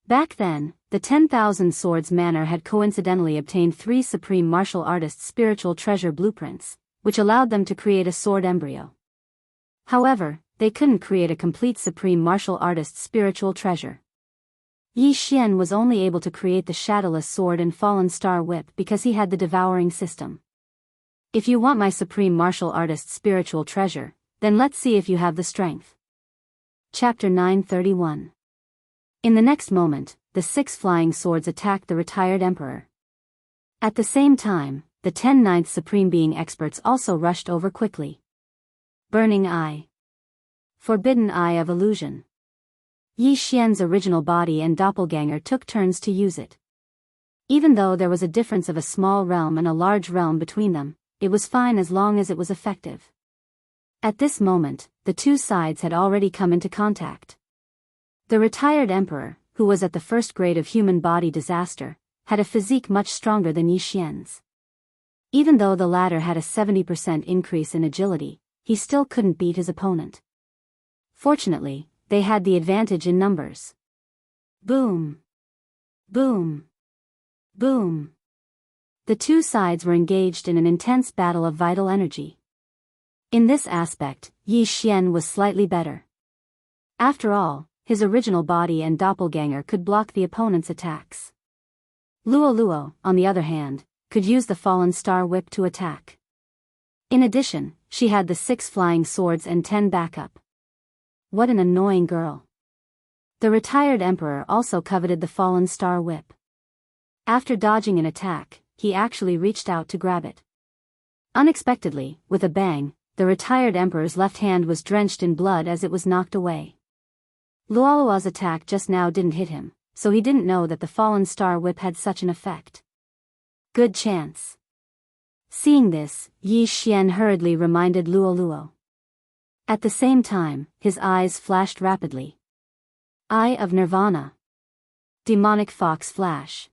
Back then, the 10,000 Swords Manor had coincidentally obtained 3 supreme martial artists' spiritual treasure blueprints, which allowed them to create a sword embryo. However, they couldn't create a complete supreme martial artist's spiritual treasure. Yi Xian was only able to create the Shadowless Sword and Fallen Star Whip because he had the devouring system. If you want my supreme martial artist's spiritual treasure, then let's see if you have the strength. Chapter 931. In the next moment, the 6 flying swords attacked the retired emperor. At the same time, the 10 Ninth Supreme Being experts also rushed over quickly. Burning Eye. Forbidden Eye of Illusion. Yi Xian's original body and doppelganger took turns to use it. Even though there was a difference of a small realm and a large realm between them, it was fine as long as it was effective. At this moment, the 2 sides had already come into contact. The retired emperor, who was at the first grade of human body disaster, had a physique much stronger than Yi Xian's. Even though the latter had a 70% increase in agility, he still couldn't beat his opponent. Fortunately, they had the advantage in numbers. Boom! Boom! Boom! The 2 sides were engaged in an intense battle of vital energy. In this aspect, Yi Xian was slightly better. After all, his original body and doppelganger could block the opponent's attacks. Luo Luo, on the other hand, could use the Fallen Star Whip to attack. In addition, she had the 6 flying swords and 10 backup. What an annoying girl. The retired emperor also coveted the Fallen Star Whip. After dodging an attack, he actually reached out to grab it. Unexpectedly, with a bang, the retired emperor's left hand was drenched in blood as it was knocked away. Luoluo's attack just now didn't hit him, so he didn't know that the Fallen Star Whip had such an effect. Good chance. Seeing this, Yi Xian hurriedly reminded Luo Luo. At the same time, his eyes flashed rapidly. Eye of Nirvana. Demonic Fox Flash.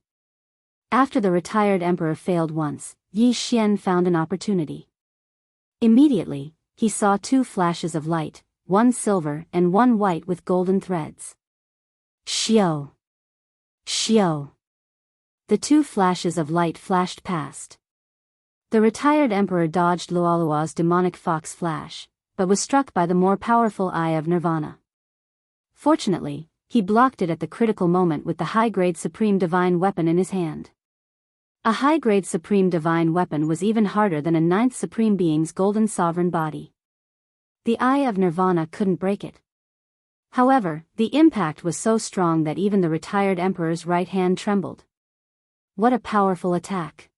After the retired emperor failed once, Yi Xian found an opportunity. Immediately, he saw 2 flashes of light, one silver and one white with golden threads. Xiao! Xiao! The 2 flashes of light flashed past. The retired emperor dodged Luoluo's demonic fox flash, but was struck by the more powerful eye of Nirvana. Fortunately, he blocked it at the critical moment with the high-grade supreme divine weapon in his hand. A high-grade supreme divine weapon was even harder than a ninth supreme being's golden sovereign body. The eye of Nirvana couldn't break it. However, the impact was so strong that even the retired emperor's right hand trembled. What a powerful attack!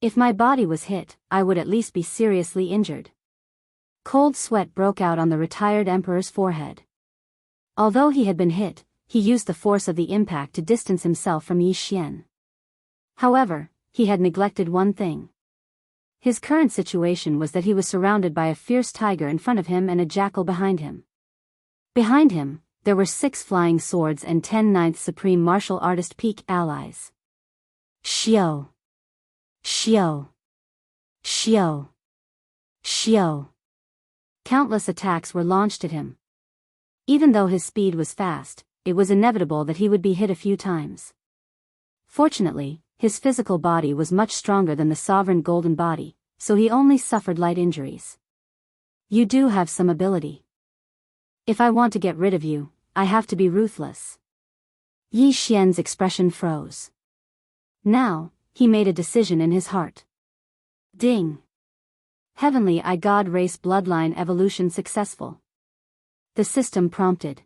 If my body was hit, I would at least be seriously injured. Cold sweat broke out on the retired emperor's forehead. Although he had been hit, he used the force of the impact to distance himself from Yi Xian. However, he had neglected one thing. His current situation was that he was surrounded by a fierce tiger in front of him and a jackal behind him. Behind him, there were 6 flying swords and 10 ninth supreme martial artist peak allies. Xiao! Xiao! Xiao! Xiao! Countless attacks were launched at him. Even though his speed was fast, it was inevitable that he would be hit a few times. Fortunately, his physical body was much stronger than the sovereign golden body, so he only suffered light injuries. You do have some ability. If I want to get rid of you, I have to be ruthless. Yi Xian's expression froze. Now, he made a decision in his heart. Ding! Heavenly Eye God Race Bloodline Evolution successful. The system prompted.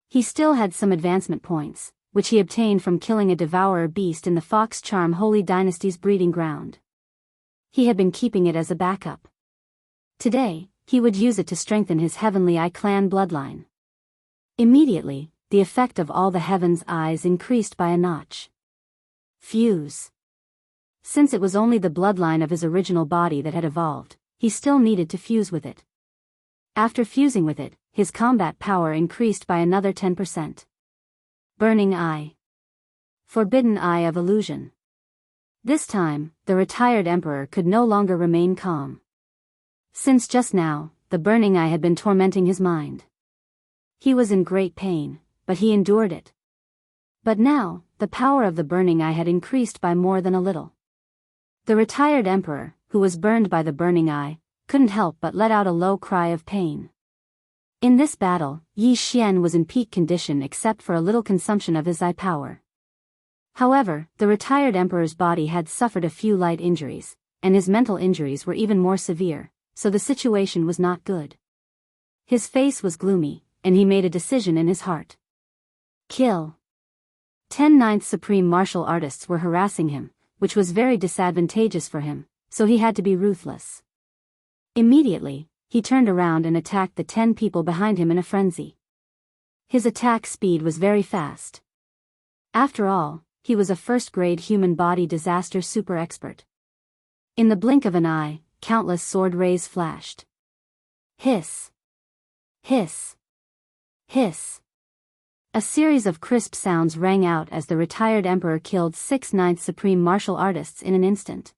He still had some advancement points, which he obtained from killing a devourer beast in the Fox Charm Holy Dynasty's breeding ground. He had been keeping it as a backup. Today, he would use it to strengthen his Heavenly Eye clan bloodline. Immediately, the effect of all the Heaven's Eyes increased by a notch. Fuse. Since it was only the bloodline of his original body that had evolved, he still needed to fuse with it. After fusing with it, his combat power increased by another 10%. Burning Eye. Forbidden Eye of Illusion. This time, the retired emperor could no longer remain calm. Since just now, the burning eye had been tormenting his mind. He was in great pain, but he endured it. But now, the power of the burning eye had increased by more than a little. The retired emperor, who was burned by the burning eye, couldn't help but let out a low cry of pain. In this battle, Yi Xian was in peak condition except for a little consumption of his eye power. However, the retired emperor's body had suffered a few light injuries, and his mental injuries were even more severe, so the situation was not good. His face was gloomy, and he made a decision in his heart. Kill. 10 ninth supreme martial artists were harassing him, which was very disadvantageous for him, so he had to be ruthless. Immediately, he turned around and attacked the 10 people behind him in a frenzy. His attack speed was very fast. After all, he was a first-grade human body disaster super expert. In the blink of an eye, countless sword rays flashed. Hiss! Hiss! Hiss! A series of crisp sounds rang out as the retired emperor killed 6 ninth supreme martial artists in an instant.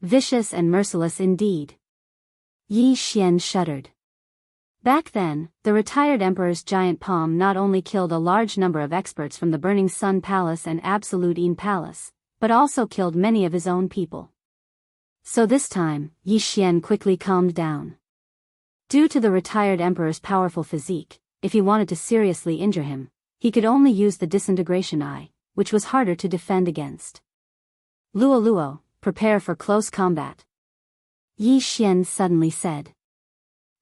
Vicious and merciless indeed. Yi Xian shuddered. Back then, the retired emperor's giant palm not only killed a large number of experts from the Burning Sun Palace and Absolute Yin Palace, but also killed many of his own people. So this time, Yi Xian quickly calmed down. Due to the retired emperor's powerful physique, if he wanted to seriously injure him, he could only use the disintegration eye, which was harder to defend against. Luo, prepare for close combat. Yi Xian suddenly said.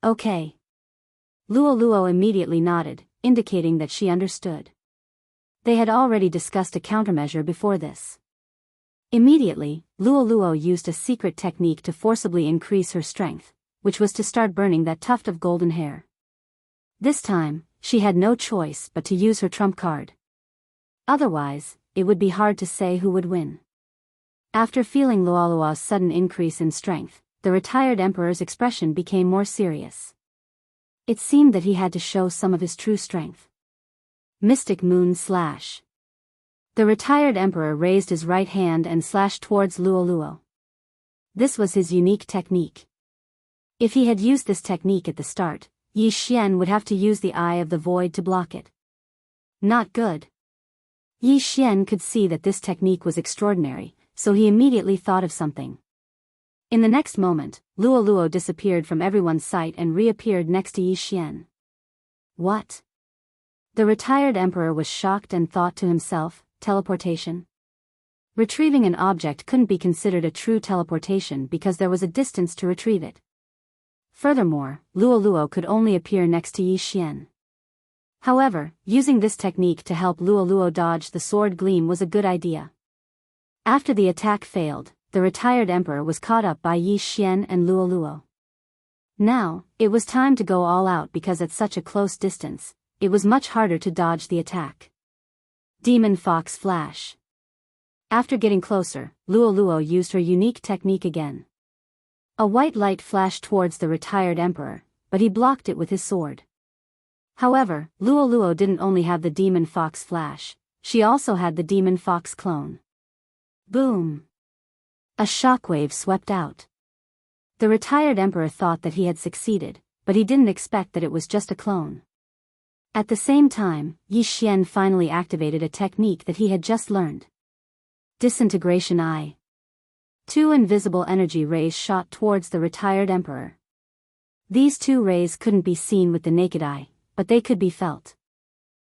Okay. Luo immediately nodded, indicating that she understood. They had already discussed a countermeasure before this. Immediately, Luo used a secret technique to forcibly increase her strength, which was to start burning that tuft of golden hair. This time, she had no choice but to use her trump card. Otherwise, it would be hard to say who would win. After feeling Luo's sudden increase in strength, the retired emperor's expression became more serious. It seemed that he had to show some of his true strength. Mystic Moon Slash. The retired emperor raised his right hand and slashed towards Luo. This was his unique technique. If he had used this technique at the start, Yi Xian would have to use the Eye of the Void to block it. Not good. Yi Xian could see that this technique was extraordinary, so he immediately thought of something. In the next moment, Luo disappeared from everyone's sight and reappeared next to Yi Xian. What? The retired emperor was shocked and thought to himself, teleportation? Retrieving an object couldn't be considered a true teleportation because there was a distance to retrieve it. Furthermore, Luo could only appear next to Yi Xian. However, using this technique to help Luo dodge the sword gleam was a good idea. After the attack failed, the retired emperor was caught up by Yi Xian and Luo. Now, it was time to go all out because at such a close distance, it was much harder to dodge the attack. Demon Fox Flash. After getting closer, Luo used her unique technique again. A white light flashed towards the retired emperor, but he blocked it with his sword. However, Luo didn't only have the Demon Fox Flash, she also had the Demon Fox clone. Boom! A shockwave swept out. The retired emperor thought that he had succeeded, but he didn't expect that it was just a clone. At the same time, Yi Xian finally activated a technique that he had just learned. Disintegration Eye. 2 invisible energy rays shot towards the retired emperor. These 2 rays couldn't be seen with the naked eye, but they could be felt.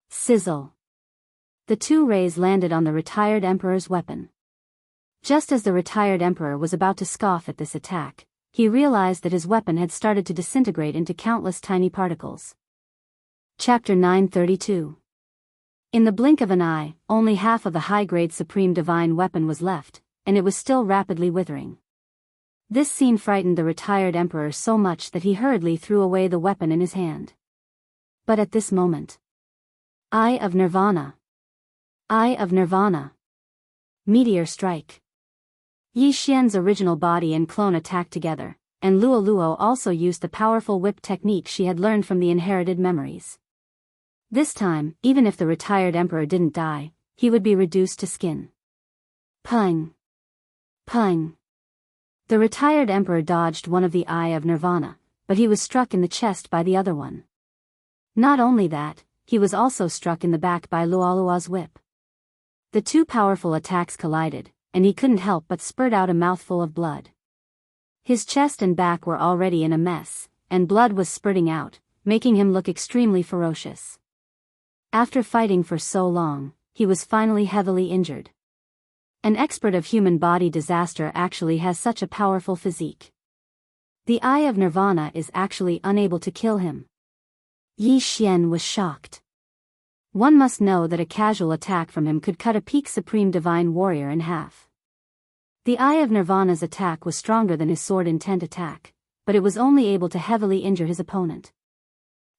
Sizzle. The 2 rays landed on the retired emperor's weapon. Just as the retired emperor was about to scoff at this attack, he realized that his weapon had started to disintegrate into countless tiny particles. Chapter 932. In the blink of an eye, only half of the high-grade Supreme Divine weapon was left, and it was still rapidly withering. This scene frightened the retired emperor so much that he hurriedly threw away the weapon in his hand. But at this moment, Eye of Nirvana. Eye of Nirvana. Meteor Strike. Yi Xian's original body and clone attacked together, and Luo also used the powerful whip technique she had learned from the inherited memories. This time, even if the retired emperor didn't die, he would be reduced to skin. Pung! Pung! The retired emperor dodged one of the Eye of Nirvana, but he was struck in the chest by the other one. Not only that, he was also struck in the back by Luo's whip. The 2 powerful attacks collided, and he couldn't help but spurt out a mouthful of blood. His chest and back were already in a mess, and blood was spurting out, making him look extremely ferocious. After fighting for so long, he was finally heavily injured. An expert of human body disaster actually has such a powerful physique. The Eye of Nirvana is actually unable to kill him. Yi Xian was shocked. One must know that a casual attack from him could cut a peak Supreme Divine Warrior in half. The Eye of Nirvana's attack was stronger than his sword intent attack, but it was only able to heavily injure his opponent.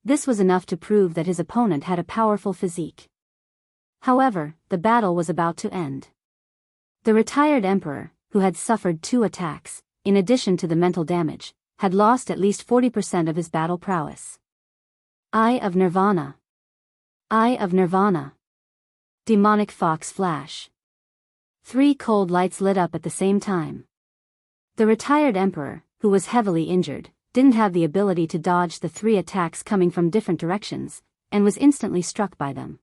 This was enough to prove that his opponent had a powerful physique. However, the battle was about to end. The retired emperor, who had suffered 2 attacks, in addition to the mental damage, had lost at least 40% of his battle prowess. Eye of Nirvana. Eye of Nirvana. Demonic Fox Flash. 3 cold lights lit up at the same time. The retired emperor, who was heavily injured, didn't have the ability to dodge the 3 attacks coming from different directions, and was instantly struck by them.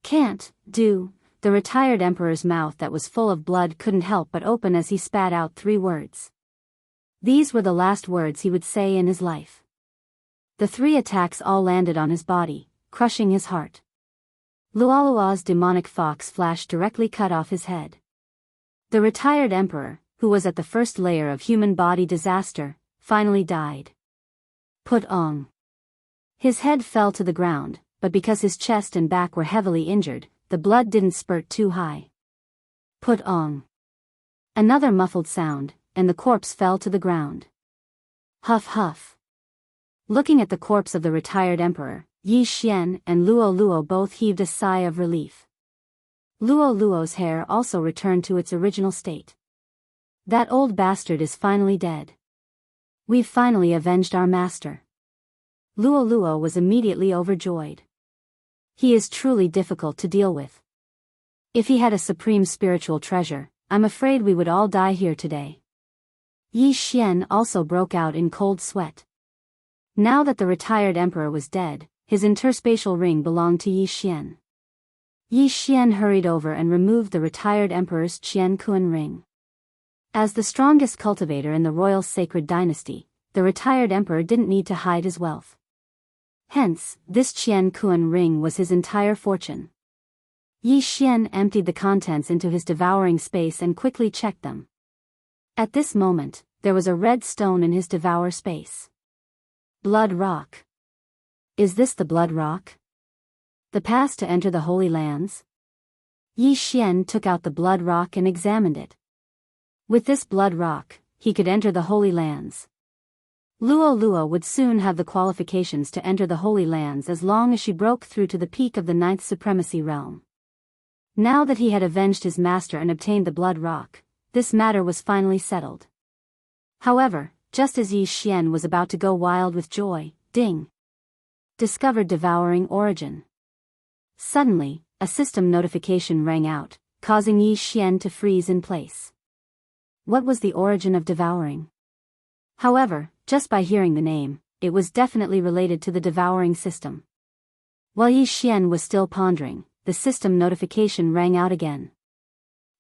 The retired emperor's mouth that was full of blood couldn't help but open as he spat out 3 words. These were the last words he would say in his life. The 3 attacks all landed on his body, crushing his heart. Luo's demonic fox flash directly cut off his head. The retired emperor, who was at the first layer of human body disaster, finally died. Put Ong. His head fell to the ground, but because his chest and back were heavily injured, the blood didn't spurt too high. Put Ong. Another muffled sound, and the corpse fell to the ground. Huff huff. Looking at the corpse of the retired emperor, Yi Xian and Luo both heaved a sigh of relief. Luo's hair also returned to its original state. That old bastard is finally dead. We've finally avenged our master. Luo was immediately overjoyed. He is truly difficult to deal with. If he had a supreme spiritual treasure, I'm afraid we would all die here today. Yi Xian also broke out in cold sweat. Now that the retired emperor was dead, his interspatial ring belonged to Yi Xian. Yi Xian hurried over and removed the retired emperor's Qian Kuan ring. As the strongest cultivator in the royal sacred dynasty, the retired emperor didn't need to hide his wealth. Hence, this Qian Kuan ring was his entire fortune. Yi Xian emptied the contents into his devouring space and quickly checked them. At this moment, there was a red stone in his devour space. Blood rock. Is this the blood rock? The pass to enter the Holy Lands? Yi Xian took out the blood rock and examined it. With this blood rock, he could enter the Holy Lands. Luo Luo would soon have the qualifications to enter the Holy Lands as long as she broke through to the peak of the 9th Supremacy Realm. Now that he had avenged his master and obtained the blood rock, this matter was finally settled. However, just as Yi Xian was about to go wild with joy, ding! Discovered devouring origin. Suddenly, a system notification rang out, causing Yi Xian to freeze in place. What was the origin of devouring? However, just by hearing the name, it was definitely related to the devouring system. While Yi Xian was still pondering, the system notification rang out again.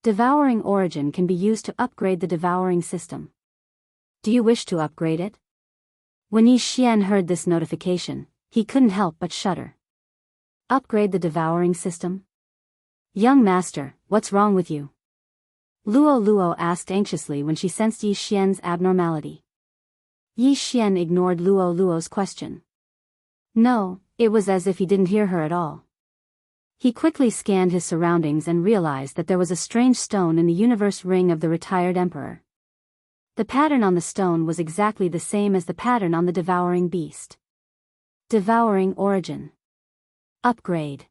Devouring origin can be used to upgrade the devouring system. Do you wish to upgrade it? When Yi Xian heard this notification, he couldn't help but shudder. Upgrade the devouring system? Young master, what's wrong with you? Luo Luo asked anxiously when she sensed Yi Xian's abnormality. Yi Xian ignored Luo Luo's question. No, it was as if he didn't hear her at all. He quickly scanned his surroundings and realized that there was a strange stone in the universe ring of the retired emperor. The pattern on the stone was exactly the same as the pattern on the devouring beast. Devouring origin. Upgrade.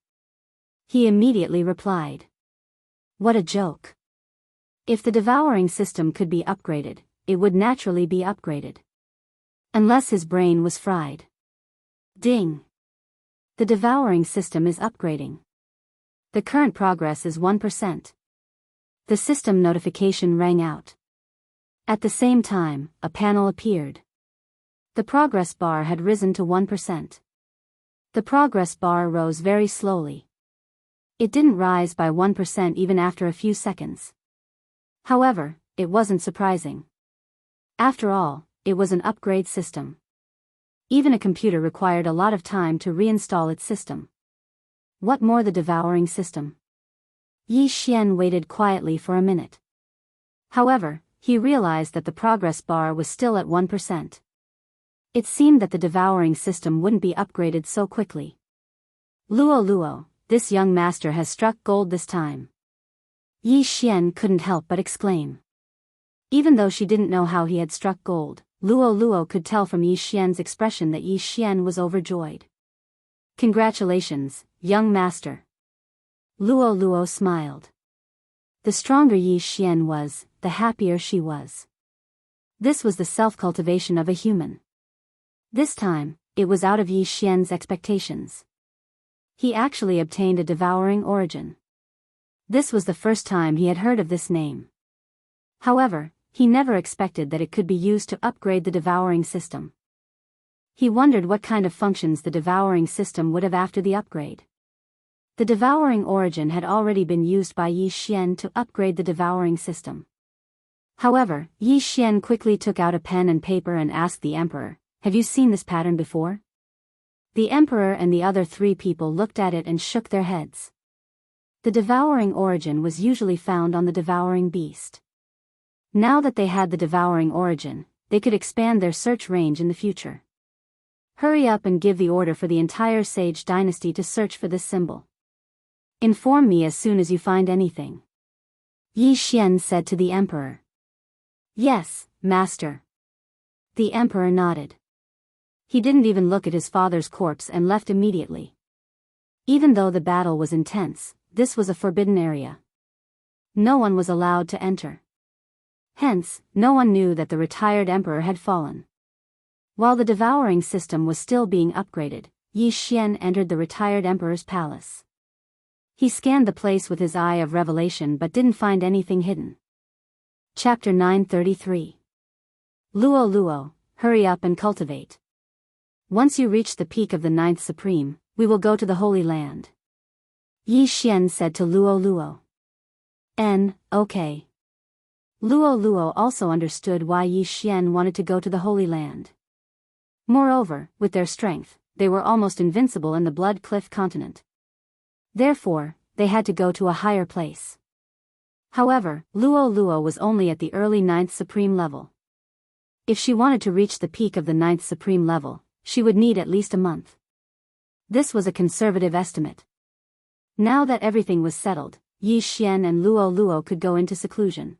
He immediately replied. What a joke. If the devouring system could be upgraded, it would naturally be upgraded. Unless his brain was fried. Ding. The devouring system is upgrading. The current progress is 1%. The system notification rang out. At the same time, a panel appeared. The progress bar had risen to 1%. The progress bar rose very slowly. It didn't rise by 1% even after a few seconds. However, it wasn't surprising. After all, it was an upgrade system. Even a computer required a lot of time to reinstall its system. What more the devouring system? Yi Xian waited quietly for a minute. However, he realized that the progress bar was still at 1%. It seemed that the devouring system wouldn't be upgraded so quickly. Luo Luo, this young master has struck gold this time. Yi Xian couldn't help but exclaim. Even though she didn't know how he had struck gold, Luo Luo could tell from Yi Xian's expression that Yi Xian was overjoyed. Congratulations, young master. Luo Luo smiled. The stronger Yi Xian was, the happier she was. This was the self-cultivation of a human. This time, it was out of Yi Xian's expectations. He actually obtained a devouring origin. This was the first time he had heard of this name. However, he never expected that it could be used to upgrade the devouring system. He wondered what kind of functions the devouring system would have after the upgrade. The devouring origin had already been used by Yi Xian to upgrade the devouring system. However, Yi Xian quickly took out a pen and paper and asked the emperor, "Have you seen this pattern before?" The emperor and the other 3 people looked at it and shook their heads. The devouring origin was usually found on the devouring beast. Now that they had the devouring origin, they could expand their search range in the future. Hurry up and give the order for the entire Sage dynasty to search for this symbol. Inform me as soon as you find anything. Yi Xian said to the emperor. Yes, master. The emperor nodded. He didn't even look at his father's corpse and left immediately. Even though the battle was intense, this was a forbidden area. No one was allowed to enter. Hence, no one knew that the retired emperor had fallen. While the devouring system was still being upgraded, Yi Xian entered the retired emperor's palace. He scanned the place with his eye of revelation but didn't find anything hidden. Chapter 933. Luo Luo, hurry up and cultivate. Once you reach the peak of the 9th Supreme, we will go to the Holy Land. Yi Xian said to Luo Luo. Okay. Luo Luo also understood why Yi Xian wanted to go to the Holy Land. Moreover, with their strength, they were almost invincible in the Blood Cliff continent. Therefore, they had to go to a higher place. However, Luo Luo was only at the early 9th supreme level. If she wanted to reach the peak of the 9th supreme level, she would need at least a month. This was a conservative estimate. Now that everything was settled, Yi Xian and Luo Luo could go into seclusion.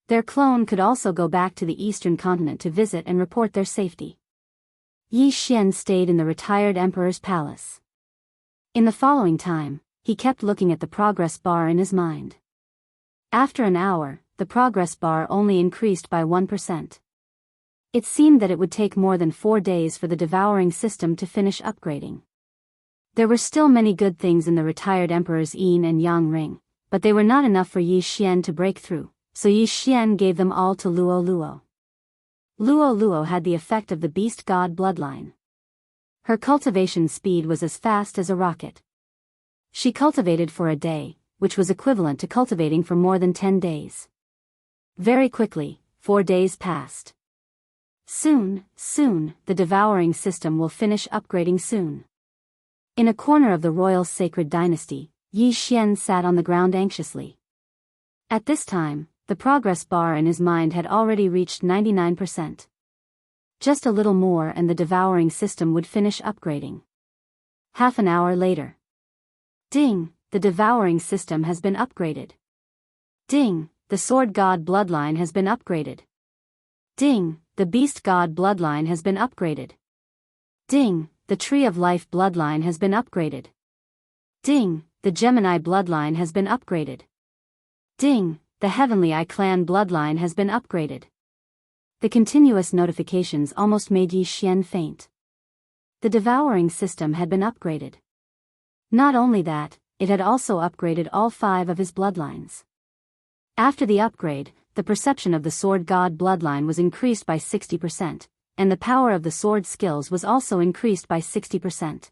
Their clone could also go back to the eastern continent to visit and report their safety. Yi Xian stayed in the retired emperor's palace. In the following time, he kept looking at the progress bar in his mind. After an hour, the progress bar only increased by 1%. It seemed that it would take more than 4 days for the devouring system to finish upgrading. There were still many good things in the retired emperor's yin and yang ring, but they were not enough for Yi Xian to break through, so Yi Xian gave them all to Luo Luo. Luo Luo had the effect of the beast god bloodline. Her cultivation speed was as fast as a rocket. She cultivated for a day, which was equivalent to cultivating for more than 10 days. Very quickly, 4 days passed. Soon, the devouring system will finish upgrading soon. In a corner of the royal sacred dynasty, Yi Xian sat on the ground anxiously. At this time, the progress bar in his mind had already reached 99%. Just a little more and the devouring system would finish upgrading. Half an hour later. Ding, the devouring system has been upgraded. Ding, the sword god bloodline has been upgraded. Ding, the beast god bloodline has been upgraded. Ding, the tree of life bloodline has been upgraded. Ding, the Gemini bloodline has been upgraded. Ding, the Heavenly Eye clan bloodline has been upgraded. The continuous notifications almost made Yi Xian faint. The devouring system had been upgraded. Not only that, it had also upgraded all 5 of his bloodlines. After the upgrade, the perception of the sword god bloodline was increased by 60%, and the power of the sword skills was also increased by 60%.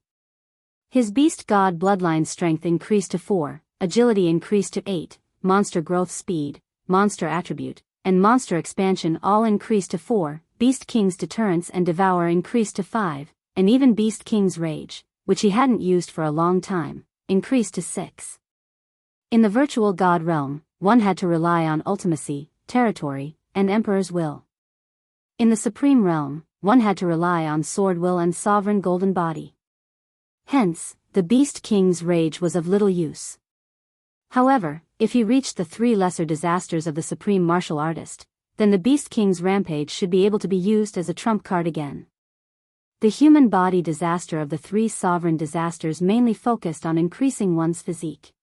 His beast god bloodline strength increased to 4, agility increased to 8, monster growth speed, monster attribute, and monster expansion all increased to 4, Beast King's deterrence and devour increased to 5, and even Beast King's rage, which he hadn't used for a long time, increased to 6. In the virtual god realm, one had to rely on ultimacy, territory, and emperor's will. In the supreme realm, one had to rely on sword will and sovereign golden body. Hence, the Beast King's rage was of little use. However, if he reached the 3 lesser disasters of the supreme martial artist, then the Beast King's rampage should be able to be used as a trump card again. The human body disaster of the 3 sovereign disasters mainly focused on increasing one's physique.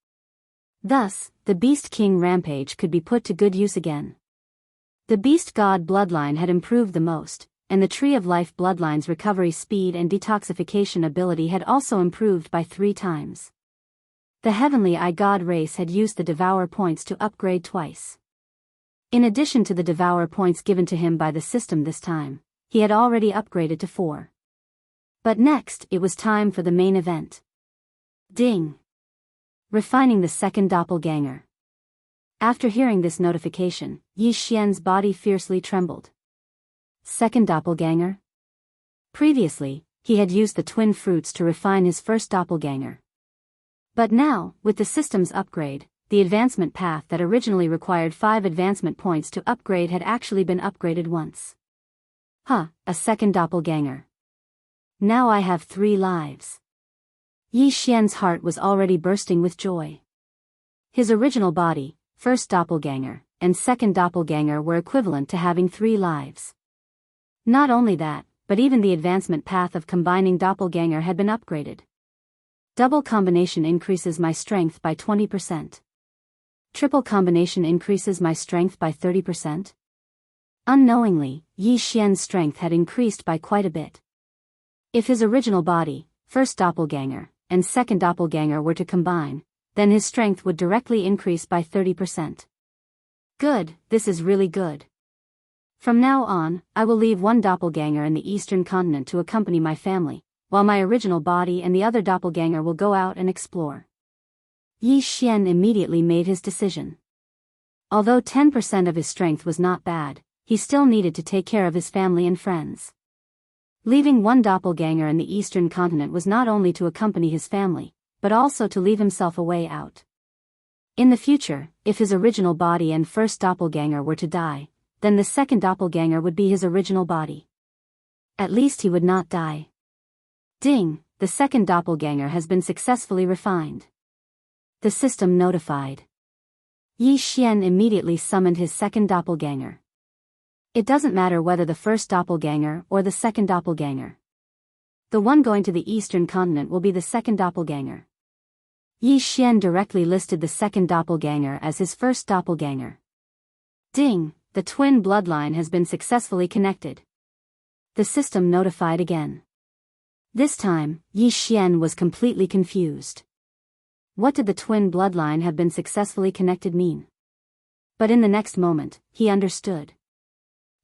Thus, the Beast King rampage could be put to good use again. The Beast God bloodline had improved the most, and the Tree of Life bloodline's recovery speed and detoxification ability had also improved by 3 times. The Heavenly Eye God race had used the Devour points to upgrade twice. In addition to the Devour points given to him by the system this time, he had already upgraded to 4. But next, it was time for the main event. Ding! Refining the second doppelganger. After hearing this notification, Yi Xian's body fiercely trembled. Second doppelganger? Previously, he had used the twin fruits to refine his first doppelganger. But now, with the system's upgrade, the advancement path that originally required 5 advancement points to upgrade had actually been upgraded once. A second doppelganger. Now I have 3 lives. Yi Xian's heart was already bursting with joy. His original body, first doppelganger, and second doppelganger were equivalent to having 3 lives. Not only that, but even the advancement path of combining doppelganger had been upgraded. Double combination increases my strength by 20%. Triple combination increases my strength by 30%. Unknowingly, Yi Xian's strength had increased by quite a bit. If his original body, first doppelganger, and second doppelganger were to combine, then his strength would directly increase by 30%. Good, this is really good. From now on, I will leave 1 doppelganger in the eastern continent to accompany my family, while my original body and the other doppelganger will go out and explore. Yi Xian immediately made his decision. Although 10% of his strength was not bad, he still needed to take care of his family and friends. Leaving one doppelganger in the eastern continent was not only to accompany his family, but also to leave himself a way out. In the future, if his original body and first doppelganger were to die, then the second doppelganger would be his original body. At least he would not die. Ding, the second doppelganger has been successfully refined. The system notified. Yi Xian immediately summoned his second doppelganger. It doesn't matter whether the first doppelganger or the second doppelganger. The one going to the eastern continent will be the second doppelganger. Yi Xian directly listed the second doppelganger as his first doppelganger. Ding, the twin bloodline has been successfully connected. The system notified again. This time, Yi Xian was completely confused. What did the twin bloodline have been successfully connected mean? But in the next moment, he understood.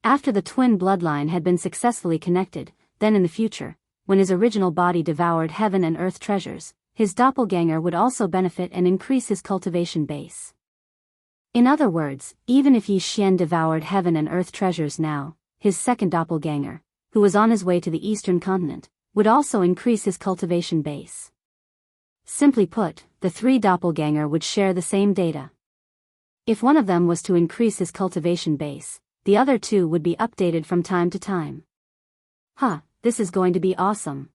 After the twin bloodline had been successfully connected, then in the future, when his original body devoured heaven and earth treasures, his doppelganger would also benefit and increase his cultivation base. In other words, even if Yi Xian devoured heaven and earth treasures now, his second doppelganger, who was on his way to the eastern continent, would also increase his cultivation base. Simply put, the three doppelganger would share the same data. If one of them was to increase his cultivation base, the other two would be updated from time to time. This is going to be awesome.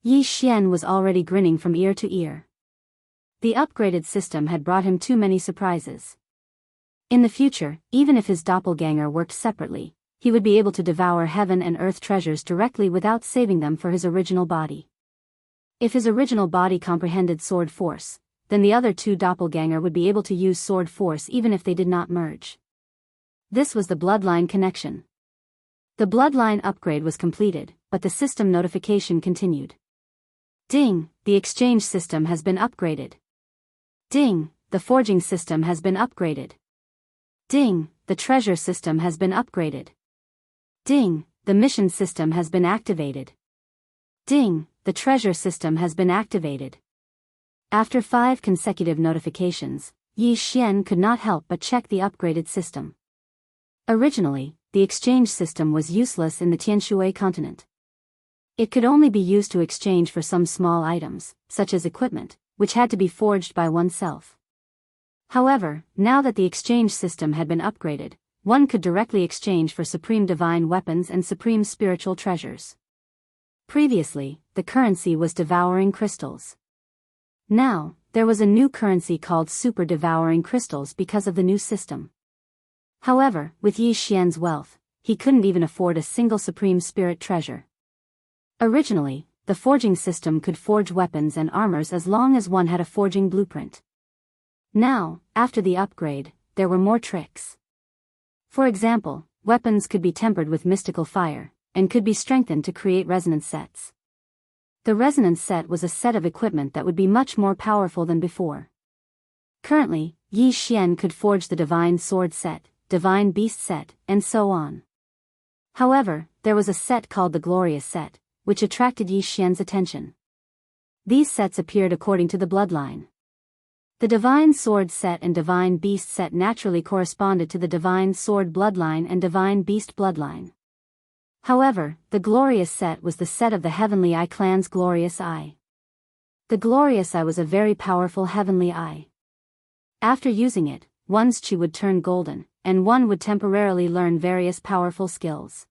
Yi Xian was already grinning from ear to ear. The upgraded system had brought him too many surprises. In the future, even if his doppelganger worked separately, he would be able to devour heaven and earth treasures directly without saving them for his original body. If his original body comprehended sword force, then the other two doppelganger would be able to use sword force even if they did not merge. This was the bloodline connection. The bloodline upgrade was completed, but the system notification continued. Ding, the exchange system has been upgraded. Ding, the forging system has been upgraded. Ding, the treasure system has been upgraded. Ding, the mission system has been activated. Ding, the treasure system has been activated. After 5 consecutive notifications, Yi Xian could not help but check the upgraded system. Originally, the exchange system was useless in the Tianshui continent. It could only be used to exchange for some small items, such as equipment, which had to be forged by oneself. However, now that the exchange system had been upgraded, one could directly exchange for supreme divine weapons and supreme spiritual treasures. Previously, the currency was devouring crystals. Now, there was a new currency called super devouring crystals because of the new system. However, with Yi Xian's wealth, he couldn't even afford a single supreme spirit treasure. Originally, the forging system could forge weapons and armors as long as one had a forging blueprint. Now, after the upgrade, there were more tricks. For example, weapons could be tempered with mystical fire, and could be strengthened to create resonance sets. The resonance set was a set of equipment that would be much more powerful than before. Currently, Yi Xian could forge the divine sword set, divine beast set, and so on. However, there was a set called the glorious set, which attracted Yi Xian's attention. These sets appeared according to the bloodline. The divine sword set and divine beast set naturally corresponded to the divine sword bloodline and divine beast bloodline. However, the glorious set was the set of the Heavenly Eye clan's glorious eye. The glorious eye was a very powerful heavenly eye. After using it, one's chi would turn golden, and one would temporarily learn various powerful skills.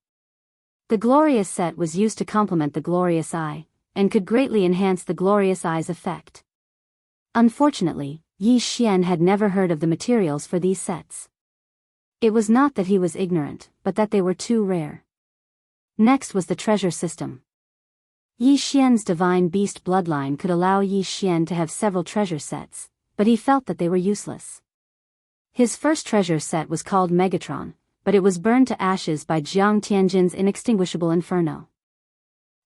The glorious set was used to complement the glorious eye, and could greatly enhance the glorious eye's effect. Unfortunately, Yi Xian had never heard of the materials for these sets. It was not that he was ignorant, but that they were too rare. Next was the treasure system. Yi Xian's divine beast bloodline could allow Yi Xian to have several treasure sets, but he felt that they were useless. His first treasure set was called Megatron, but it was burned to ashes by Jiang Tianjin's inextinguishable inferno.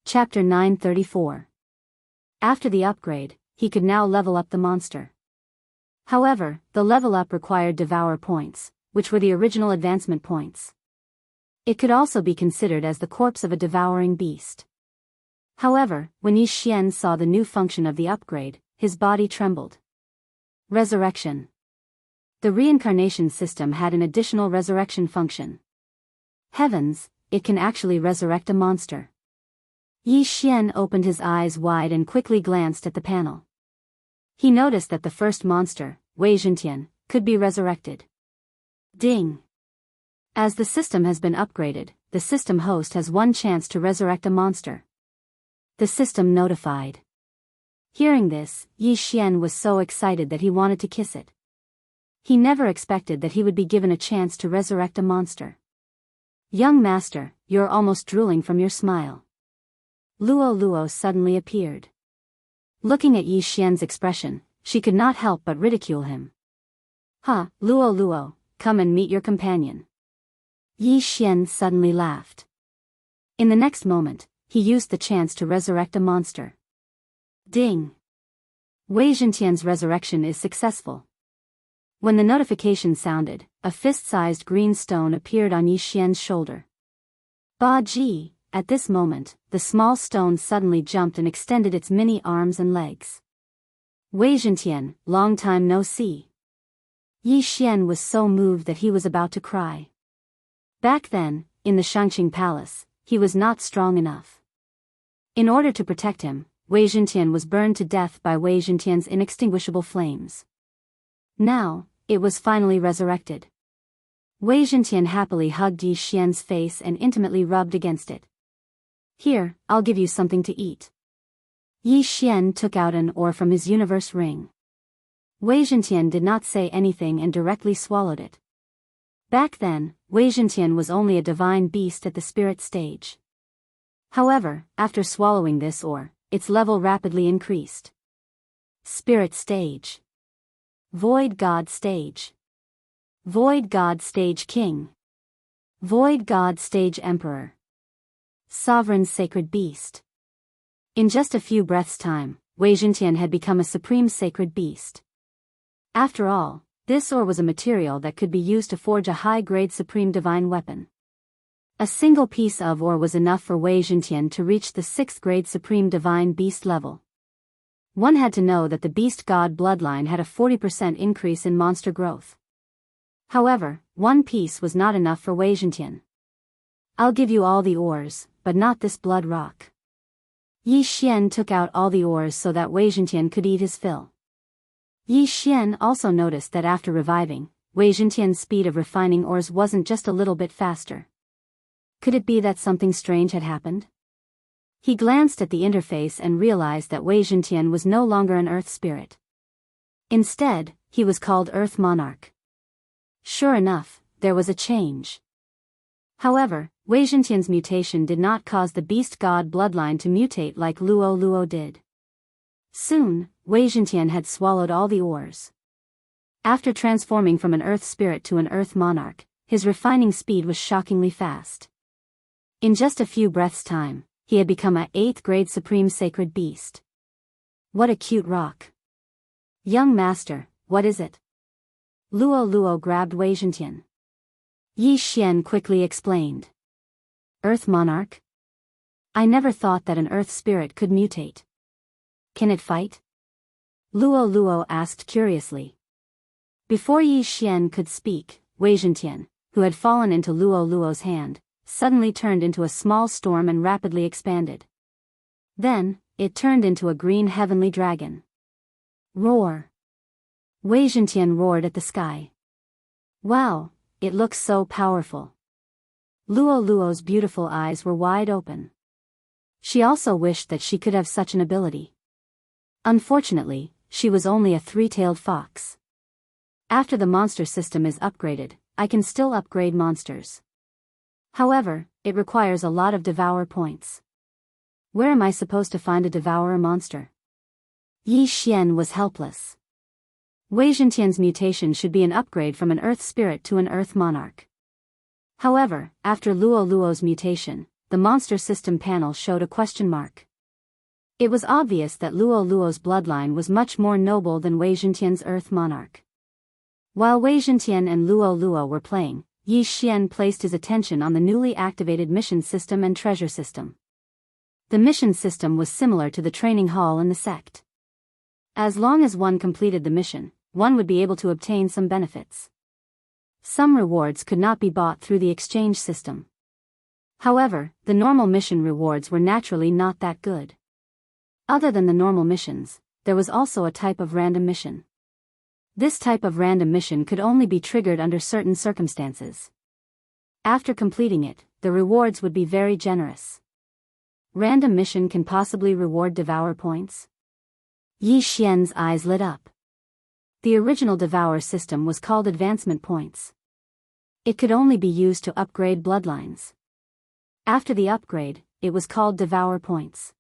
Chapter 934. After the upgrade, he could now level up the monster. However, the level up required devour points, which were the original advancement points. It could also be considered as the corpse of a devouring beast. However, when Yi Xian saw the new function of the upgrade, his body trembled. Resurrection. The reincarnation system had an additional resurrection function. Heavens, it can actually resurrect a monster. Yi Xian opened his eyes wide and quickly glanced at the panel. He noticed that the first monster, Wei Zhentian, could be resurrected. Ding! As the system has been upgraded, the system host has one chance to resurrect a monster. The system notified. Hearing this, Yi Xian was so excited that he wanted to kiss it. He never expected that he would be given a chance to resurrect a monster. Young master, you're almost drooling from your smile. Luo Luo suddenly appeared. Looking at Yi Xian's expression, she could not help but ridicule him. Ha, Luo Luo, come and meet your companion. Yi Xian suddenly laughed. In the next moment, he used the chance to resurrect a monster. Ding! Wei Zhentian's resurrection is successful. When the notification sounded, a fist-sized green stone appeared on Yi Xian's shoulder. Ba Ji! At this moment, the small stone suddenly jumped and extended its mini arms and legs. Wei Zhentian, long time no see. Yi Xian was so moved that he was about to cry. Back then, in the Shangqing Palace, he was not strong enough. In order to protect him, Wei Zhentian was burned to death by Wei Zhentian's inextinguishable flames. Now, it was finally resurrected. Wei Zhentian happily hugged Yi Xian's face and intimately rubbed against it. Here, I'll give you something to eat. Yi Xian took out an ore from his universe ring. Wei Zhentian did not say anything and directly swallowed it. Back then, Wei Zhentian was only a divine beast at the spirit stage. However, after swallowing this ore, its level rapidly increased. Spirit stage. Void God stage. Void God stage King. Void God stage Emperor. Sovereign sacred beast. In just a few breaths' time, Wei Zhentian had become a supreme sacred beast. After all, this ore was a material that could be used to forge a high-grade supreme divine weapon. A single piece of ore was enough for Wei Zhentian to reach the 6th grade supreme divine beast level. One had to know that the beast god bloodline had a 40% increase in monster growth. However, one piece was not enough for Wei Zhentian. I'll give you all the ores, but not this blood rock. Yi Xian took out all the ores so that Wei Zhentian could eat his fill. Yi Xian also noticed that after reviving, Wei Zhentian's speed of refining ores wasn't just a little bit faster. Could it be that something strange had happened? He glanced at the interface and realized that Wei Zhentian was no longer an earth spirit. Instead, he was called Earth Monarch. Sure enough, there was a change. However, Wei Zhentian's mutation did not cause the beast god bloodline to mutate like Luo Luo did. Soon, Wei Zhentian had swallowed all the ores. After transforming from an earth spirit to an earth monarch, his refining speed was shockingly fast. In just a few breaths' time, he had become a 8th grade supreme sacred beast. What a cute rock. Young master, what is it? Luo Luo grabbed Wei Zhentian. Yi Xian quickly explained. Earth monarch? I never thought that an earth spirit could mutate. Can it fight? Luo Luo asked curiously. Before Yi Xian could speak, Wei Zhentian, who had fallen into Luo Luo's hand, suddenly turned into a small storm and rapidly expanded. Then, it turned into a green heavenly dragon. Roar! Wei Zhentian roared at the sky. Wow, it looks so powerful. Luo Luo's beautiful eyes were wide open. She also wished that she could have such an ability. Unfortunately, she was only a 3-tailed fox. After the monster system is upgraded, I can still upgrade monsters. However, it requires a lot of devour points. Where am I supposed to find a devourer monster? Yi Xian was helpless. Wei Zhentian's mutation should be an upgrade from an earth spirit to an earth monarch. However, after Luo Luo's mutation, the monster system panel showed a question mark. It was obvious that Luo Luo's bloodline was much more noble than Wei Zhentian's earth monarch. While Wei Zhentian and Luo Luo were playing, Yi Xian placed his attention on the newly activated mission system and treasure system. The mission system was similar to the training hall in the sect. As long as one completed the mission, one would be able to obtain some benefits. Some rewards could not be bought through the exchange system. However, the normal mission rewards were naturally not that good. Other than the normal missions, there was also a type of random mission. This type of random mission could only be triggered under certain circumstances. After completing it, the rewards would be very generous. Random mission can possibly reward devour points? Yi Xian's eyes lit up. The original devour system was called advancement points. It could only be used to upgrade bloodlines. After the upgrade, it was called devour points.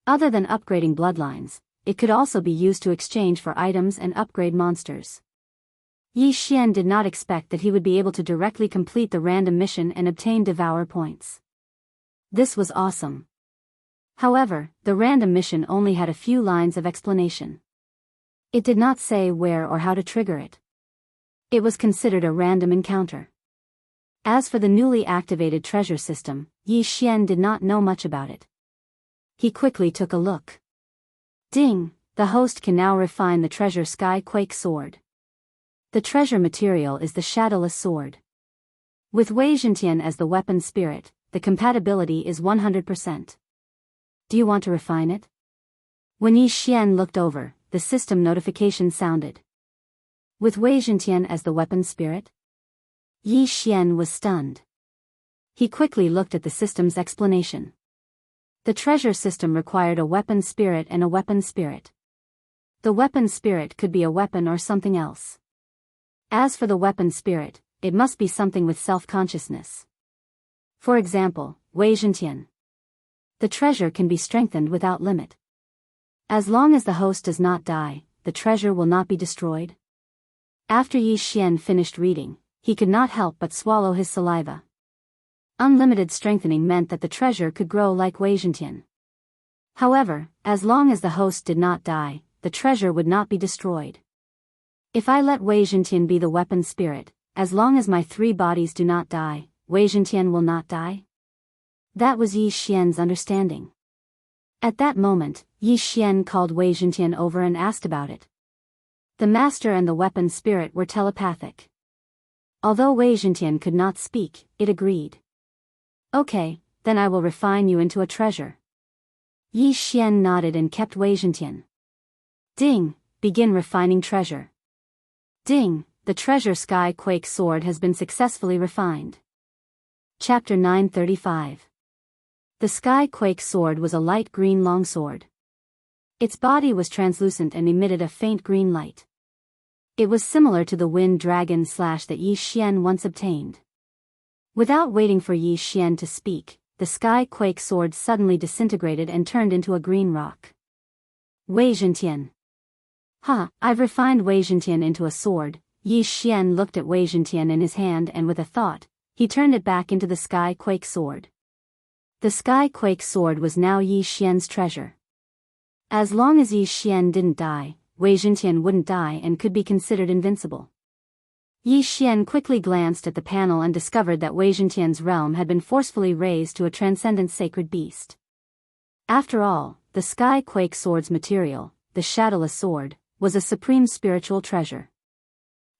Other than upgrading bloodlines, it could also be used to exchange for items and upgrade monsters. Yi Xian did not expect that he would be able to directly complete the random mission and obtain devour points. This was awesome. However, the random mission only had a few lines of explanation. It did not say where or how to trigger it. It was considered a random encounter. As for the newly activated treasure system, Yi Xian did not know much about it. He quickly took a look. Ding! The host can now refine the treasure Sky Quake sword. The treasure material is the shadowless sword. With Wei Zhentian as the weapon spirit, the compatibility is 100%. Do you want to refine it? When Yi Xian looked over, the system notification sounded. With Wei Zhentian as the weapon spirit? Yi Xian was stunned. He quickly looked at the system's explanation. The treasure system required a weapon spirit and a weapon spirit. The weapon spirit could be a weapon or something else. As for the weapon spirit, it must be something with self-consciousness. For example, Wei Zhentian. The treasure can be strengthened without limit. As long as the host does not die, the treasure will not be destroyed. After Yi Xian finished reading, he could not help but swallow his saliva. Unlimited strengthening meant that the treasure could grow like Wei Zhentian. However, as long as the host did not die, the treasure would not be destroyed. If I let Wei Zhentian be the weapon spirit, as long as my 3 bodies do not die, Wei Zhentian will not die? That was Yi Xian's understanding. At that moment, Yi Xian called Wei Zhentian over and asked about it. The master and the weapon spirit were telepathic. Although Wei Zhentian could not speak, it agreed. Okay, then I will refine you into a treasure. Yi Xian nodded and kept Wei Zhentian. Ding! Begin refining treasure. Ding! The treasure Sky Quake sword has been successfully refined. Chapter 935. The Sky Quake sword was a light green longsword. Its body was translucent and emitted a faint green light. It was similar to the wind dragon slash that Yi Xian once obtained. Without waiting for Yi Xian to speak, the Sky Quake sword suddenly disintegrated and turned into a green rock. Wei Zhentian. I've refined Wei Zhentian into a sword. Yi Xian looked at Wei Zhentian in his hand and with a thought, he turned it back into the Sky Quake sword. The Sky Quake sword was now Yi Xian's treasure. As long as Yi Xian didn't die, Wei Zhentian wouldn't die and could be considered invincible. Yi Xian quickly glanced at the panel and discovered that Wei Zhentian's realm had been forcefully raised to a transcendent sacred beast. After all, the Sky Quake sword's material, the shadowless sword, was a supreme spiritual treasure.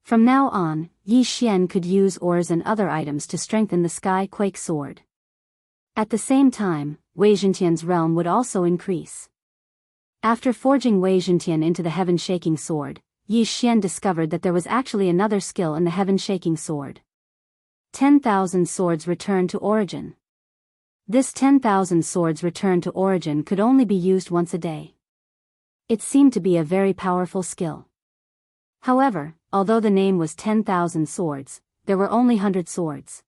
From now on, Yi Xian could use ores and other items to strengthen the Sky Quake sword. At the same time, Wei Zhentian's realm would also increase. After forging Wei Zhentian into the heaven-shaking sword, Yi Xian discovered that there was actually another skill in the heaven-shaking sword. 10,000 swords return to origin. This 10,000 swords return to origin could only be used once a day. It seemed to be a very powerful skill. However, although the name was 10,000 swords, there were only 100 swords.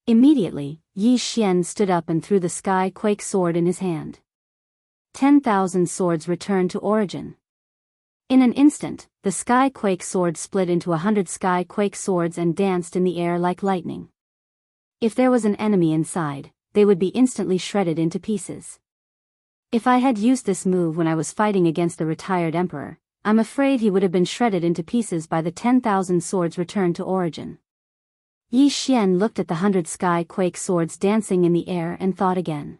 Immediately, Yi Xian stood up and threw the Sky Quake sword in his hand. 10,000 swords returned to origin. In an instant, the Sky Quake sword split into 100 Sky Quake swords and danced in the air like lightning. If there was an enemy inside, they would be instantly shredded into pieces. If I had used this move when I was fighting against the retired emperor, I'm afraid he would have been shredded into pieces by the 10,000 swords returned to origin. Yi Xian looked at the 100 Sky Quake swords dancing in the air and thought again.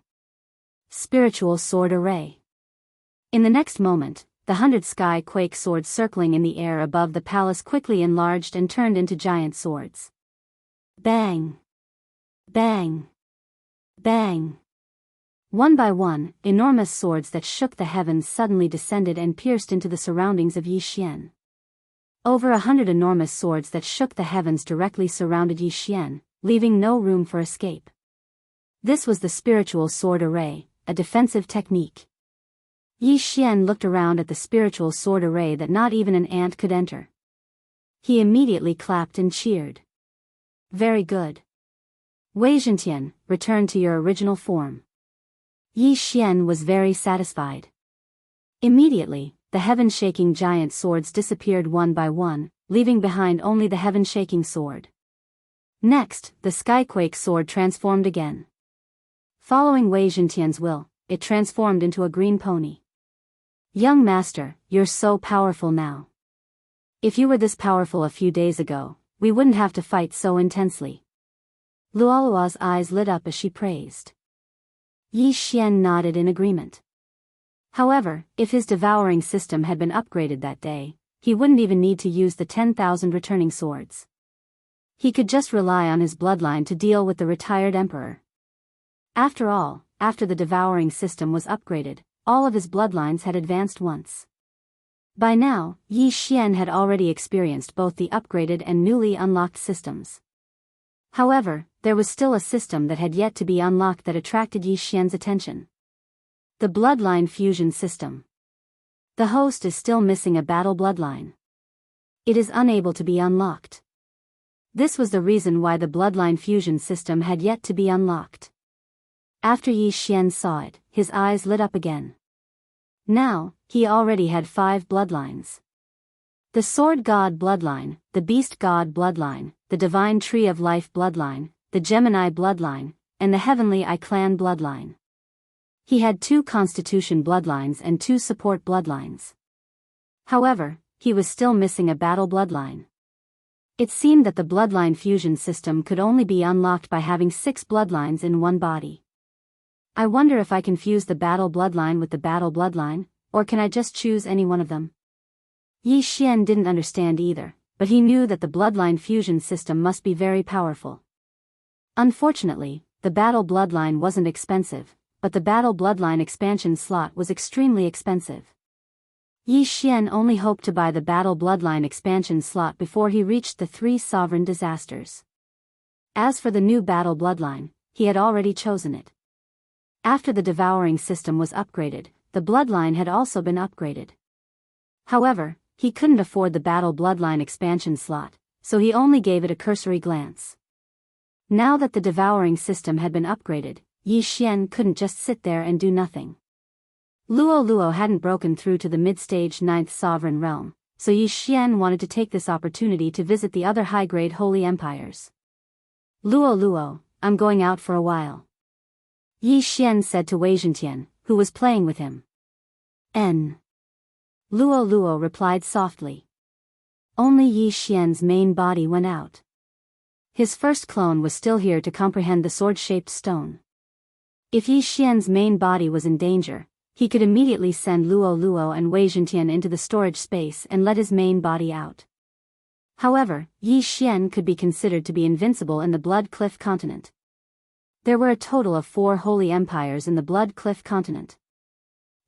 Spiritual sword array. In the next moment, the 100 sky quake swords circling in the air above the palace quickly enlarged and turned into giant swords. Bang! Bang! Bang! One by one, enormous swords that shook the heavens suddenly descended and pierced into the surroundings of Yi Xian. Over 100 enormous swords that shook the heavens directly surrounded Yi Xian, leaving no room for escape. This was the spiritual sword array, a defensive technique. Yi Xian looked around at the spiritual sword array that not even an ant could enter. He immediately clapped and cheered. Very good. Wei Zhentian, return to your original form. Yi Xian was very satisfied. Immediately, the heaven-shaking giant swords disappeared one by one, leaving behind only the heaven-shaking sword. Next, the skyquake sword transformed again. Following Wei Zhentian's will, it transformed into a green pony. Young master, you're so powerful now. If you were this powerful a few days ago, we wouldn't have to fight so intensely. Luolua's eyes lit up as she praised. Yi Xian nodded in agreement. However, if his devouring system had been upgraded that day, he wouldn't even need to use the 10,000 returning swords. He could just rely on his bloodline to deal with the retired emperor. After all, after the devouring system was upgraded, all of his bloodlines had advanced once. By now, Yi Xian had already experienced both the upgraded and newly unlocked systems. However, there was still a system that had yet to be unlocked that attracted Yi Xian's attention. The bloodline fusion system. The host is still missing a battle bloodline. It is unable to be unlocked. This was the reason why the bloodline fusion system had yet to be unlocked. After Yi Xian saw it, his eyes lit up again. Now, he already had 5 bloodlines. The Sword God bloodline, the Beast God bloodline, the Divine Tree of Life bloodline, the Gemini bloodline, and the Heavenly Eye clan bloodline. He had 2 Constitution bloodlines and 2 support bloodlines. However, he was still missing a battle bloodline. It seemed that the bloodline fusion system could only be unlocked by having 6 bloodlines in one body. I wonder if I can fuse the battle bloodline with the battle bloodline, or can I just choose any one of them? Yi Xian didn't understand either, but he knew that the bloodline fusion system must be very powerful. Unfortunately, the battle bloodline wasn't expensive, but the battle bloodline expansion slot was extremely expensive. Yi Xian only hoped to buy the battle bloodline expansion slot before he reached the 3 sovereign disasters. As for the new battle bloodline, he had already chosen it. After the devouring system was upgraded, the bloodline had also been upgraded. However, he couldn't afford the battle bloodline expansion slot, so he only gave it a cursory glance. Now that the devouring system had been upgraded, Yi Xian couldn't just sit there and do nothing. Luo hadn't broken through to the mid-stage 9th sovereign realm, so Yi Xian wanted to take this opportunity to visit the other high-grade holy empires. Luo, I'm going out for a while. Yi Xian said to Wei Zhentian, who was playing with him. Luo replied softly. Only Yi Xian's main body went out. His first clone was still here to comprehend the sword-shaped stone. If Yi Xian's main body was in danger, he could immediately send Luo and Wei Zhentian into the storage space and let his main body out. However, Yi Xian could be considered to be invincible in the Blood Cliff continent. There were a total of 4 holy empires in the Blood Cliff continent.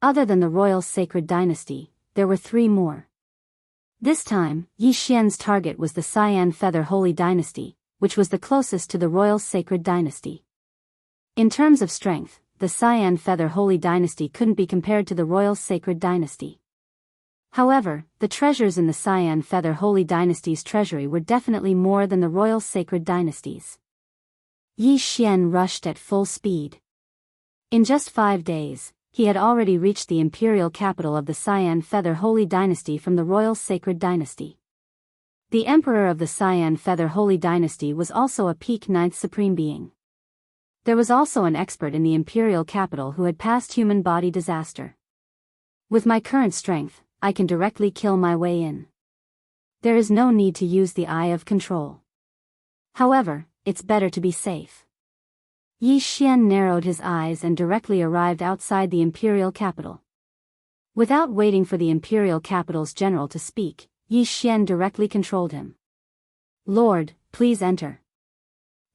Other than the Royal Sacred Dynasty, there were 3 more. This time, Yi Xian's target was the Cyan Feather Holy Dynasty, which was the closest to the Royal Sacred Dynasty. In terms of strength, the Cyan Feather Holy Dynasty couldn't be compared to the Royal Sacred Dynasty. However, the treasures in the Cyan Feather Holy Dynasty's treasury were definitely more than the Royal Sacred Dynasty's. Yi Xian rushed at full speed. In just 5 days, he had already reached the imperial capital of the Cyan Feather Holy Dynasty from the Royal Sacred Dynasty. The emperor of the Cyan Feather Holy Dynasty was also a peak 9th supreme being. There was also an expert in the imperial capital who had passed human body disaster. With my current strength, I can directly kill my way in. There is no need to use the eye of control. However, it's better to be safe. Yi Xian narrowed his eyes and directly arrived outside the imperial capital. Without waiting for the imperial capital's general to speak, Yi Xian directly controlled him. "Lord, please enter."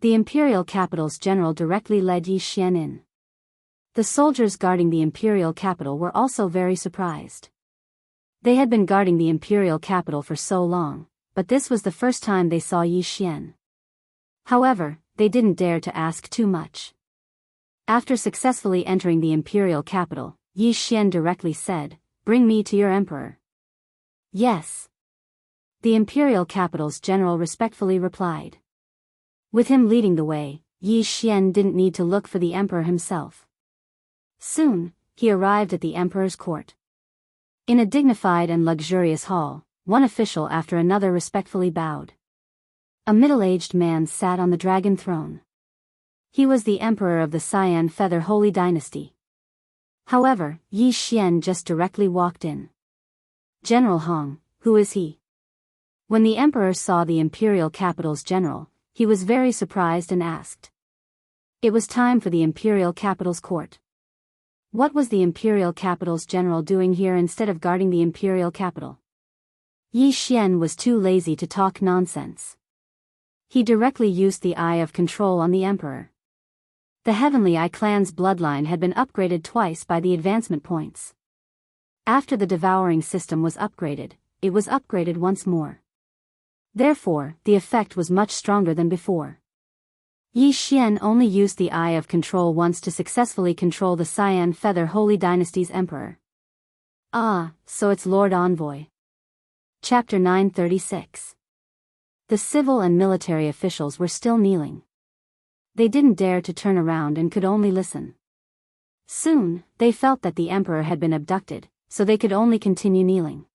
The imperial capital's general directly led Yi Xian in. The soldiers guarding the imperial capital were also very surprised. They had been guarding the imperial capital for so long, but this was the first time they saw Yi Xian. However, they didn't dare to ask too much. After successfully entering the imperial capital, Yi Xian directly said, "Bring me to your emperor." "Yes." The imperial capital's general respectfully replied. With him leading the way, Yi Xian didn't need to look for the emperor himself. Soon, he arrived at the emperor's court. In a dignified and luxurious hall, one official after another respectfully bowed. A middle-aged man sat on the dragon throne. He was the emperor of the Cyan Feather Holy Dynasty. However, Yi Xian just directly walked in. "General Hong, who is he?" When the emperor saw the imperial capital's general, he was very surprised and asked. It was time for the imperial capital's court. What was the imperial capital's general doing here instead of guarding the imperial capital? Yi Xian was too lazy to talk nonsense. He directly used the Eye of Control on the emperor. The Heavenly Eye clan's bloodline had been upgraded twice by the advancement points. After the devouring system was upgraded, it was upgraded once more. Therefore, the effect was much stronger than before. Yi Xian only used the Eye of Control once to successfully control the Cyan Feather Holy Dynasty's emperor. Ah, so it's Lord Envoy. Chapter 936. The civil and military officials were still kneeling. They didn't dare to turn around and could only listen. Soon, they felt that the emperor had been abducted, so they could only continue kneeling.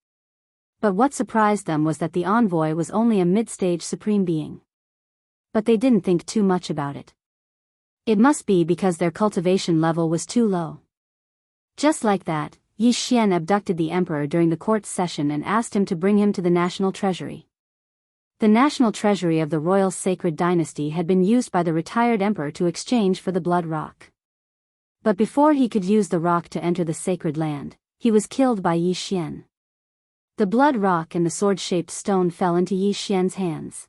But what surprised them was that the envoy was only a mid-stage supreme being. But they didn't think too much about it. It must be because their cultivation level was too low. Just like that, Yi Xian abducted the emperor during the court session and asked him to bring him to the national treasury. The national treasury of the royal sacred dynasty had been used by the retired emperor to exchange for the blood rock. But before he could use the rock to enter the sacred land, he was killed by Yi Xian. The blood rock and the sword-shaped stone fell into Yi Xian's hands.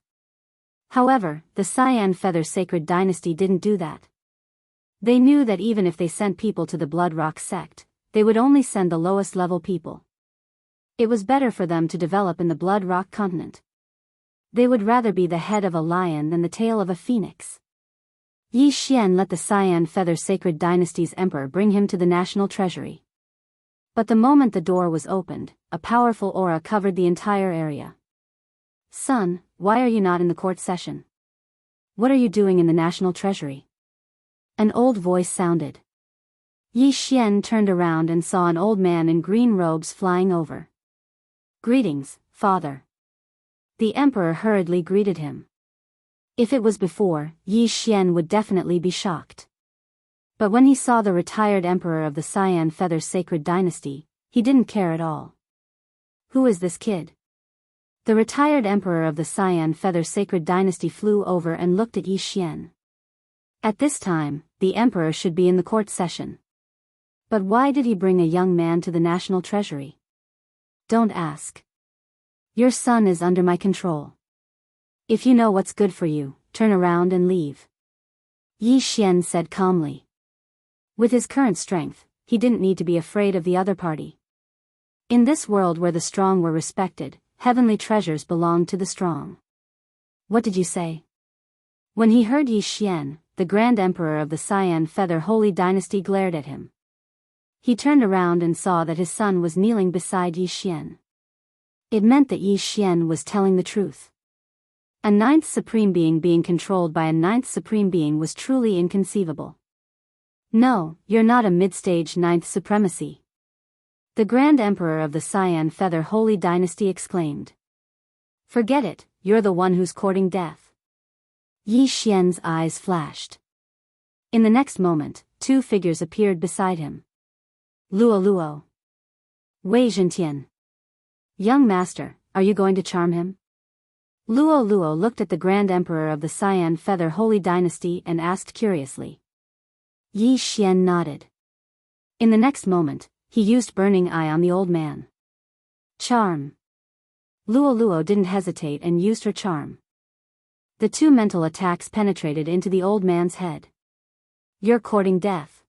However, the Cyan Feather Sacred Dynasty didn't do that. They knew that even if they sent people to the Blood Rock sect, they would only send the lowest level people. It was better for them to develop in the Blood Rock continent. They would rather be the head of a lion than the tail of a phoenix. Yi Xian let the Cyan Feather Sacred Dynasty's emperor bring him to the national treasury. But the moment the door was opened, a powerful aura covered the entire area. "Son, why are you not in the court session? What are you doing in the national treasury?" An old voice sounded. Yi Xian turned around and saw an old man in green robes flying over. "Greetings, father." The emperor hurriedly greeted him. If it was before, Yi Xian would definitely be shocked. But when he saw the retired emperor of the Cyan Feather Sacred Dynasty, he didn't care at all. Who is this kid? The retired emperor of the Cyan Feather Sacred Dynasty flew over and looked at Yi Xian. At this time, the emperor should be in the court session. But why did he bring a young man to the national treasury? Don't ask. Your son is under my control. If you know what's good for you, turn around and leave. Yi Xian said calmly. With his current strength, he didn't need to be afraid of the other party. In this world where the strong were respected, heavenly treasures belonged to the strong. What did you say? When he heard Yi Xian, the Grand Emperor of the Cyan Feather Holy Dynasty glared at him. He turned around and saw that his son was kneeling beside Yi Xian. It meant that Yi Xian was telling the truth. A ninth supreme being controlled by a ninth supreme being was truly inconceivable. No, you're not a mid-stage ninth supremacy. The Grand Emperor of the Cyan Feather Holy Dynasty exclaimed. Forget it, you're the one who's courting death. Yi Xian's eyes flashed. In the next moment, two figures appeared beside him. Luo Luo. Wei Zhentian. Young master, are you going to charm him? Luo Luo looked at the Grand Emperor of the Cyan Feather Holy Dynasty and asked curiously. Yi Xian nodded. In the next moment, he used Burning Eye on the old man. Charm. Luo didn't hesitate and used her charm. The two mental attacks penetrated into the old man's head. You're courting death.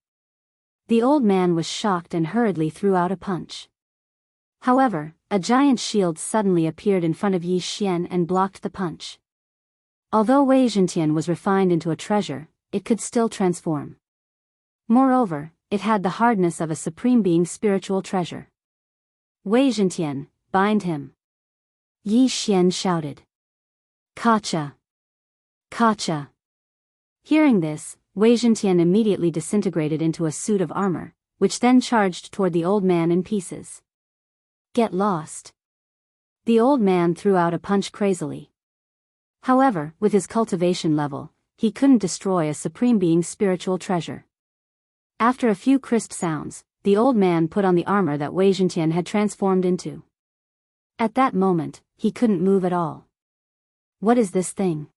The old man was shocked and hurriedly threw out a punch. However, a giant shield suddenly appeared in front of Yi Xian and blocked the punch. Although Wei Zhentian was refined into a treasure, it could still transform. Moreover, it had the hardness of a supreme being's spiritual treasure. Wei Zhentian, bind him. Yi Xian shouted. Kacha! Kacha! Hearing this, Wei Zhentian immediately disintegrated into a suit of armor, which then charged toward the old man in pieces. Get lost. The old man threw out a punch crazily. However, with his cultivation level, he couldn't destroy a supreme being's spiritual treasure. After a few crisp sounds, the old man put on the armor that Wei Zhentian had transformed into. At that moment, he couldn't move at all. What is this thing?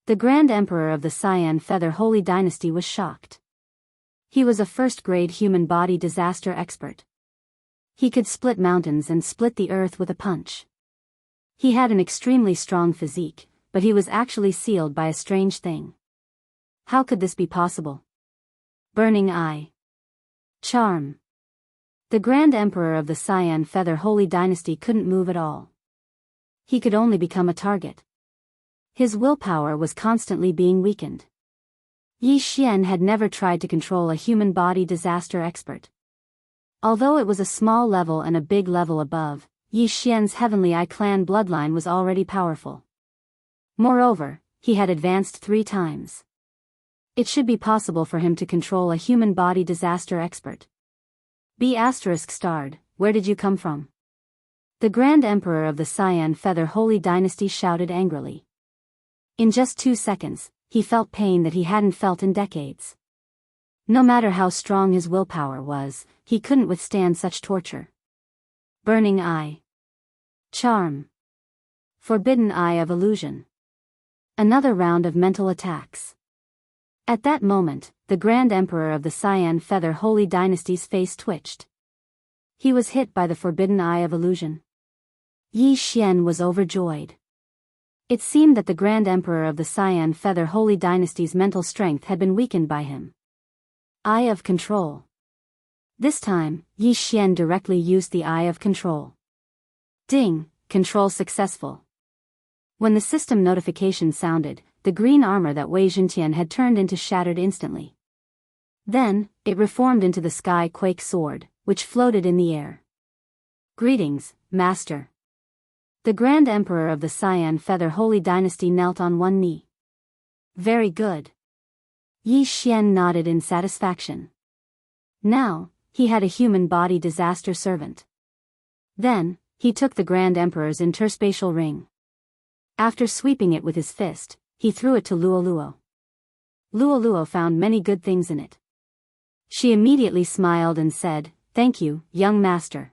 The Grand Emperor of the Cyan Feather Holy Dynasty was shocked. He was a first-grade human body disaster expert. He could split mountains and split the earth with a punch. He had an extremely strong physique, but he was actually sealed by a strange thing. How could this be possible? Burning Eye. Charm. The Grand Emperor of the Cyan Feather Holy Dynasty couldn't move at all. He could only become a target. His willpower was constantly being weakened. Yi Xian had never tried to control a human body disaster expert. Although it was a small level and a big level above, Yi Xian's Heavenly Eye clan bloodline was already powerful. Moreover, he had advanced 3 times. It should be possible for him to control a human body disaster expert. B****, where did you come from? The Grand Emperor of the Cyan Feather Holy Dynasty shouted angrily. In just 2 seconds, he felt pain that he hadn't felt in decades. No matter how strong his willpower was, he couldn't withstand such torture. Burning Eye. Charm. Forbidden Eye of Illusion. Another round of mental attacks. At that moment, the Grand Emperor of the Cyan Feather Holy Dynasty's face twitched. He was hit by the Forbidden Eye of Illusion. Yi Xian was overjoyed. It seemed that the Grand Emperor of the Cyan Feather Holy Dynasty's mental strength had been weakened by him. Eye of Control. This time, Yi Xian directly used the Eye of Control. Ding, control successful. When the system notification sounded, the green armor that Wei Zhentian had turned into shattered instantly. Then, it reformed into the Sky Quake Sword, which floated in the air. Greetings, Master. The Grand Emperor of the Cyan Feather Holy Dynasty knelt on one knee. Very good. Yi Xian nodded in satisfaction. Now, he had a human body disaster servant. Then, he took the Grand Emperor's interspatial ring. After sweeping it with his fist, he threw it to Luo. Luo found many good things in it. She immediately smiled and said, "Thank you, young master."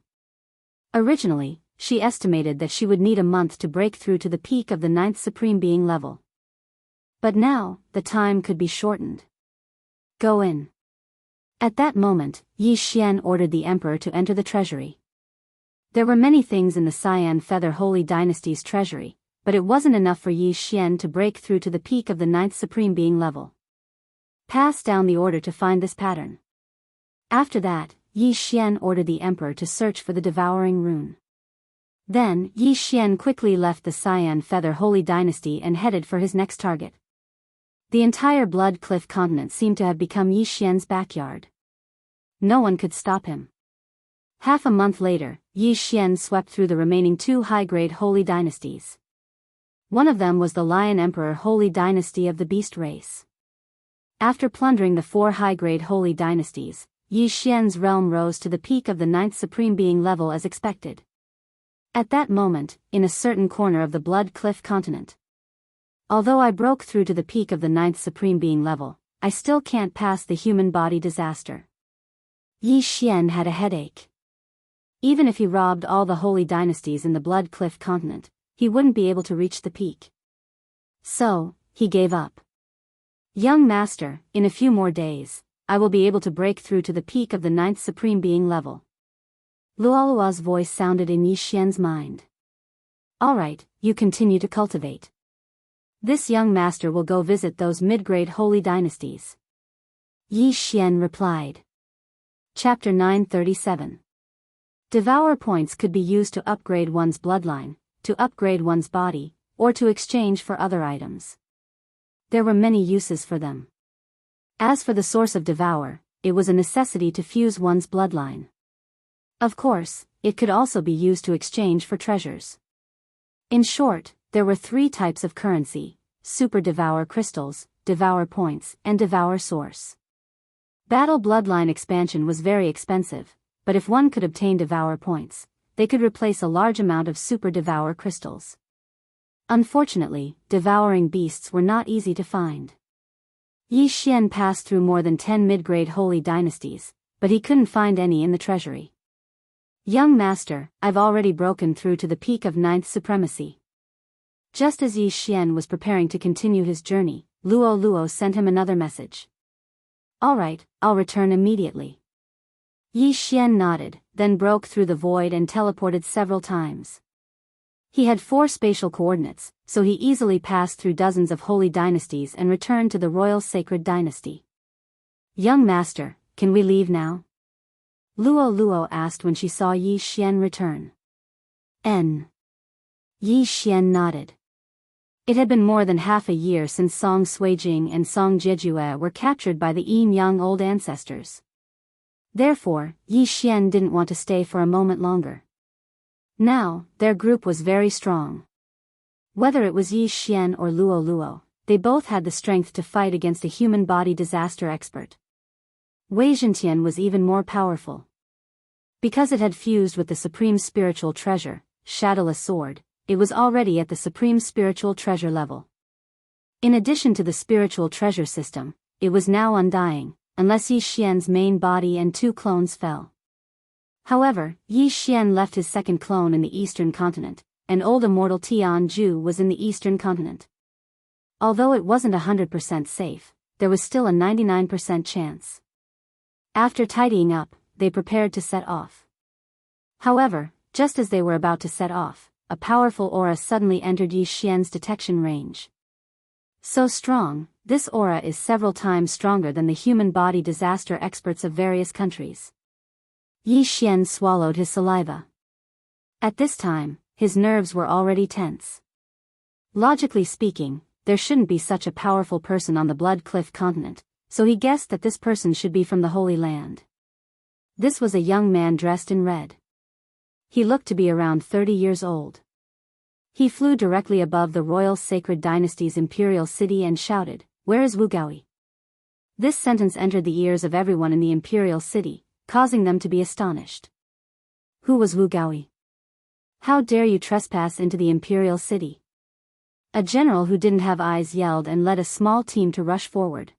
Originally, she estimated that she would need a month to break through to the peak of the 9th Supreme Being level. But now, the time could be shortened. Go in. At that moment, Yi Xian ordered the emperor to enter the treasury. There were many things in the Cyan Feather Holy Dynasty's treasury, but it wasn't enough for Yi Xian to break through to the peak of the 9th Supreme Being level. Pass down the order to find this pattern. After that, Yi Xian ordered the emperor to search for the devouring rune. Then, Yi Xian quickly left the Cyan Feather Holy Dynasty and headed for his next target. The entire Blood Cliff continent seemed to have become Yi Xian's backyard. No one could stop him. Half a month later, Yi Xian swept through the remaining 2 high-grade holy dynasties. One of them was the Lion Emperor Holy Dynasty of the Beast race. After plundering the 4 high-grade holy dynasties, Yi Xian's realm rose to the peak of the 9th Supreme Being level as expected. At that moment, in a certain corner of the Blood Cliff continent. Although I broke through to the peak of the 9th Supreme Being level, I still can't pass the human body disaster. Yi Xian had a headache. Even if he robbed all the holy dynasties in the Blood Cliff continent, he wouldn't be able to reach the peak. So, he gave up. Young master, in a few more days, I will be able to break through to the peak of the 9th Supreme Being level. Luolua's voice sounded in Yi Xian's mind. Alright, you continue to cultivate. This young master will go visit those mid-grade holy dynasties. Yi Xian replied. Chapter 937. Devour points could be used to upgrade one's bloodline, to upgrade one's body, or to exchange for other items. There were many uses for them. As for the source of devour, it was a necessity to fuse one's bloodline. Of course, it could also be used to exchange for treasures. In short, there were 3 types of currency: super devour crystals, devour points, and devour source. Battle bloodline expansion was very expensive, but if one could obtain devour points, they could replace a large amount of super devour crystals. Unfortunately, devouring beasts were not easy to find. Yi Xian passed through more than 10 mid-grade holy dynasties, but he couldn't find any in the treasury. Young master, I've already broken through to the peak of 9th supremacy. Just as Yi Xian was preparing to continue his journey, Luo sent him another message. Alright, I'll return immediately. Yi Xian nodded, then broke through the void and teleported several times. He had 4 spatial coordinates, so he easily passed through dozens of holy dynasties and returned to the royal sacred dynasty. Young master, can we leave now? Luo asked when she saw Yi Xian return. Yi Xian nodded. It had been more than half a year since Song Suijing and Song Jiejue were captured by the Yin-Yang old ancestors. Therefore, Yi Xian didn't want to stay for a moment longer. Now, their group was very strong. Whether it was Yi Xian or Luo, they both had the strength to fight against a human body disaster expert. Wei Zhentian was even more powerful. Because it had fused with the supreme spiritual treasure, Shadowless Sword, it was already at the supreme spiritual treasure level. In addition to the spiritual treasure system, it was now undying, unless Yi Xian's main body and 2 clones fell. However, Yi Xian left his second clone in the eastern continent, and old immortal Tian Ju was in the eastern continent. Although it wasn't 100% safe, there was still a 99% chance. After tidying up, they prepared to set off. However, just as they were about to set off, a powerful aura suddenly entered Yi Xian's detection range. So strong, this aura is several times stronger than the human body disaster experts of various countries. Yi Xian swallowed his saliva. At this time, his nerves were already tense. Logically speaking, there shouldn't be such a powerful person on the Blood Cliff continent, so he guessed that this person should be from the Holy Land. This was a young man dressed in red. He looked to be around 30 years old. He flew directly above the royal sacred dynasty's imperial city and shouted, "Where is Wu Gaoyi?" This sentence entered the ears of everyone in the imperial city, causing them to be astonished. Who was Wu Gaoyi? How dare you trespass into the imperial city? A general who didn't have eyes yelled and led a small team to rush forward.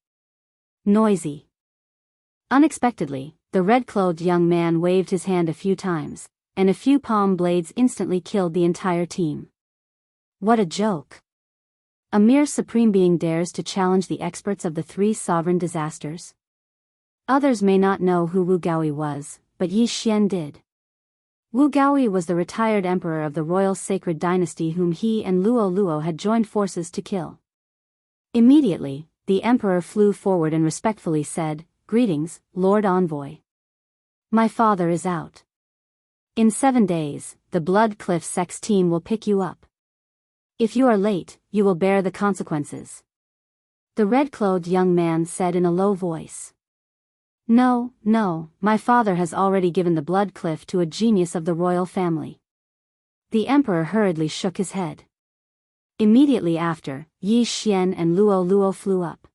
Noisy. Unexpectedly, the red-clothed young man waved his hand a few times, and a few palm blades instantly killed the entire team. What a joke! A mere supreme being dares to challenge the experts of the 3 sovereign disasters? Others may not know who Wu Gaoyi was, but Yi Xian did. Wu Gaoyi was the retired emperor of the royal sacred dynasty whom he and Luo had joined forces to kill. Immediately, the emperor flew forward and respectfully said, "Greetings, Lord Envoy. My father is out. In 7 days, the Blood Cliff Sex team will pick you up. If you are late, you will bear the consequences." The red-clothed young man said in a low voice. No, my father has already given the Blood Cliff to a genius of the royal family." The emperor hurriedly shook his head. Immediately after, Yi Xian and Luo flew up.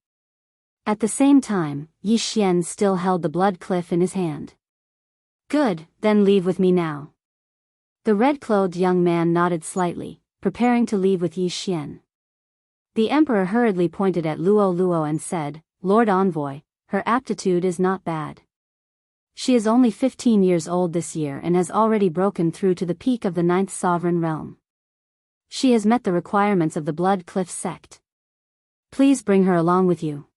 At the same time, Yi Xian still held the Blood Cliff in his hand. "Good, then leave with me now." The red-clothed young man nodded slightly, preparing to leave with Yi Xian. The emperor hurriedly pointed at Luo and said, "Lord Envoy, her aptitude is not bad. She is only 15 years old this year and has already broken through to the peak of the 9th sovereign realm. She has met the requirements of the Blood Cliff sect. Please bring her along with you."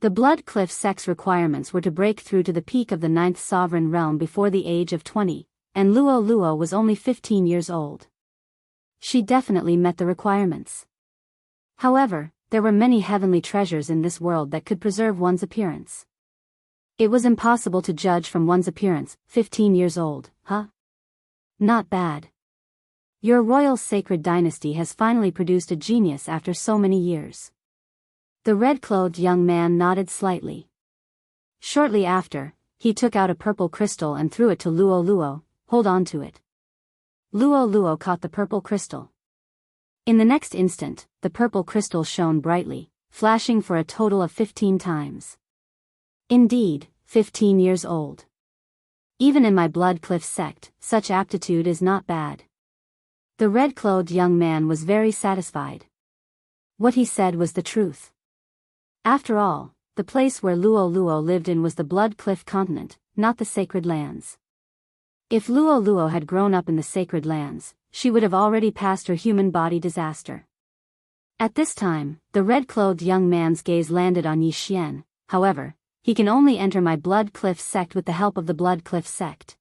The Blood Cliff sect's requirements were to break through to the peak of the 9th sovereign realm before the age of 20, and Luo Luo was only 15 years old. She definitely met the requirements. However, there were many heavenly treasures in this world that could preserve one's appearance. It was impossible to judge from one's appearance. 15 years old, huh? Not bad. Your royal sacred dynasty has finally produced a genius after so many years. The red-clothed young man nodded slightly. Shortly after, he took out a purple crystal and threw it to Luo Luo. Hold on to it. Luo Luo caught the purple crystal. In the next instant, the purple crystal shone brightly, flashing for a total of 15 times. Indeed, 15 years old. Even in my Blood Cliff sect, such aptitude is not bad. The red-clothed young man was very satisfied. What he said was the truth. After all, the place where Luo Luo lived in was the Blood Cliff continent, not the Sacred Lands. If Luo Luo had grown up in the Sacred Lands, she would have already passed her human body disaster. At this time, the red-clothed young man's gaze landed on Yi Xian. However, he can only enter my Blood Cliff sect with the help of the Blood Cliff sect.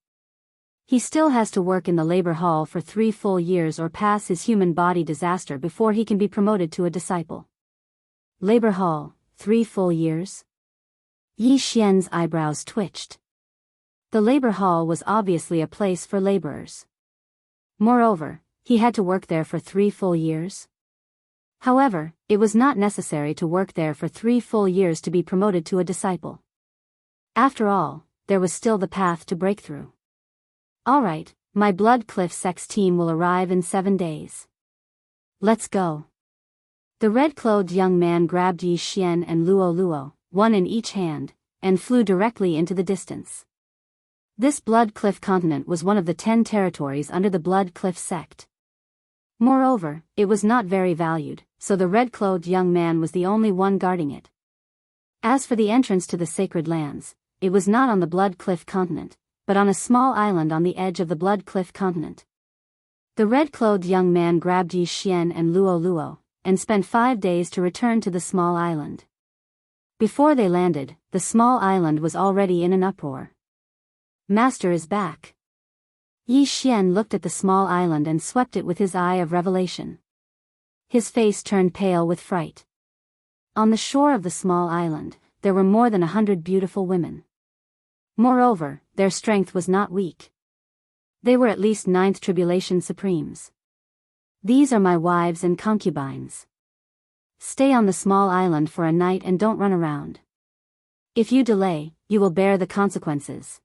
He still has to work in the labor hall for 3 full years or pass his human body disaster before he can be promoted to a disciple. Labor hall, 3 full years? Yi Xian's eyebrows twitched. The labor hall was obviously a place for laborers. Moreover, he had to work there for 3 full years. However, it was not necessary to work there for 3 full years to be promoted to a disciple. After all, there was still the path to breakthrough. Alright, my Blood Cliff sect's team will arrive in 7 days. Let's go. The red-clothed young man grabbed Yi Xian and Luo Luo, one in each hand, and flew directly into the distance. This Blood Cliff continent was one of the 10 territories under the Blood Cliff sect. Moreover, it was not very valued, so the red-clothed young man was the only one guarding it. As for the entrance to the Sacred Lands, it was not on the Blood Cliff continent, but on a small island on the edge of the Blood Cliff continent. The red-clothed young man grabbed Yi Xian and Luo Luo, and spent 5 days to return to the small island. Before they landed, the small island was already in an uproar. Master is back. Yi Xian looked at the small island and swept it with his eye of revelation. His face turned pale with fright. On the shore of the small island, there were more than 100 beautiful women. Moreover, their strength was not weak. They were at least 9th Tribulation Supremes. These are my wives and concubines. Stay on the small island for a night and don't run around. If you delay, you will bear the consequences.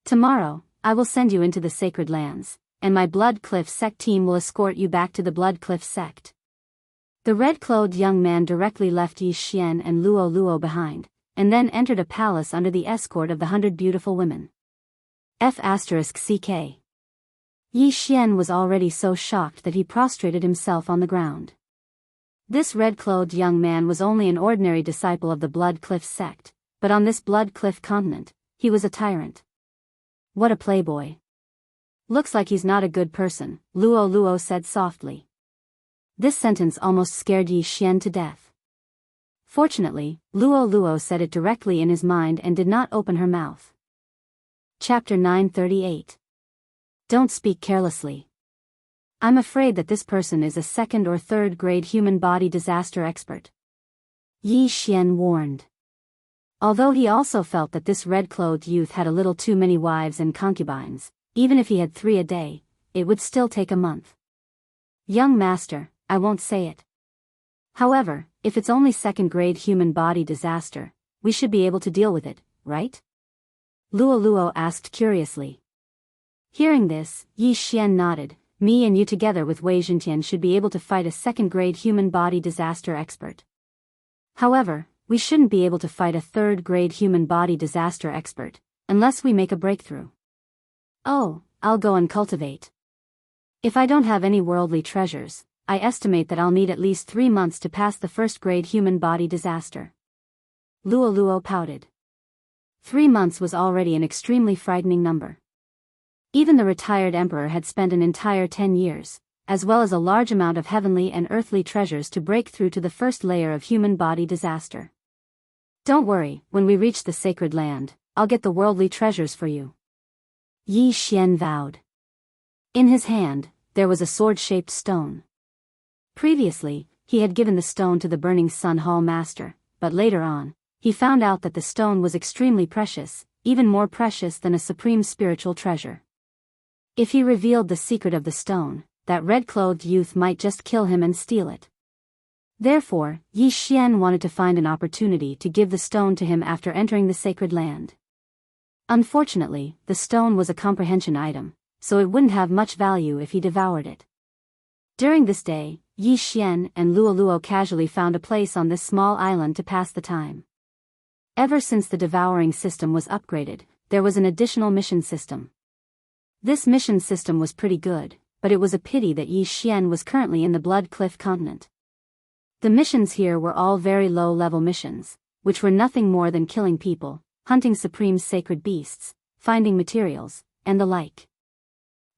Tomorrow, I will send you into the Sacred Lands, and my Blood Cliff sect team will escort you back to the Blood Cliff sect. The red-clothed young man directly left Yi Xian and Luo Luo behind, and then entered a palace under the escort of the 100 beautiful women. F***ck. Yi Xian was already so shocked that he prostrated himself on the ground. This red-clothed young man was only an ordinary disciple of the Blood Cliff sect, but on this Blood Cliff continent, he was a tyrant. What a playboy. Looks like he's not a good person, Luo Luo said softly. This sentence almost scared Yi Xian to death. Fortunately, Luo Luo said it directly in his mind and did not open her mouth. Chapter 938. Don't speak carelessly. I'm afraid that this person is a 2nd or 3rd grade human body disaster expert. Yi Xian warned. Although he also felt that this red-clothed youth had a little too many wives and concubines, even if he had 3 a day, it would still take a month. Young master, I won't say it. However, if it's only 2nd grade human body disaster, we should be able to deal with it, right? Luo Luo asked curiously. Hearing this, Yi Xian nodded. Me and you together with Wei Zhentian should be able to fight a 2nd grade human body disaster expert. However, we shouldn't be able to fight a 3rd grade human body disaster expert, unless we make a breakthrough. Oh, I'll go and cultivate. If I don't have any worldly treasures, I estimate that I'll need at least 3 months to pass the 1st grade human body disaster. Luo Luo pouted. 3 months was already an extremely frightening number. Even the retired emperor had spent an entire 10 years, as well as a large amount of heavenly and earthly treasures to break through to the 1st layer of human body disaster. Don't worry, when we reach the sacred land, I'll get the worldly treasures for you. Yi Xian vowed. In his hand, there was a sword-shaped stone. Previously, he had given the stone to the Burning Sun Hall master, but later on, he found out that the stone was extremely precious, even more precious than a supreme spiritual treasure. If he revealed the secret of the stone, that red-clothed youth might just kill him and steal it. Therefore, Yi Xian wanted to find an opportunity to give the stone to him after entering the sacred land. Unfortunately, the stone was a comprehension item, so it wouldn't have much value if he devoured it. During this day, Yi Xian and Luo casually found a place on this small island to pass the time. Ever since the devouring system was upgraded, there was an additional mission system. This mission system was pretty good, but it was a pity that Yi Xian was currently in the Blood Cliff continent. The missions here were all very low-level missions, which were nothing more than killing people, hunting supreme sacred beasts, finding materials, and the like.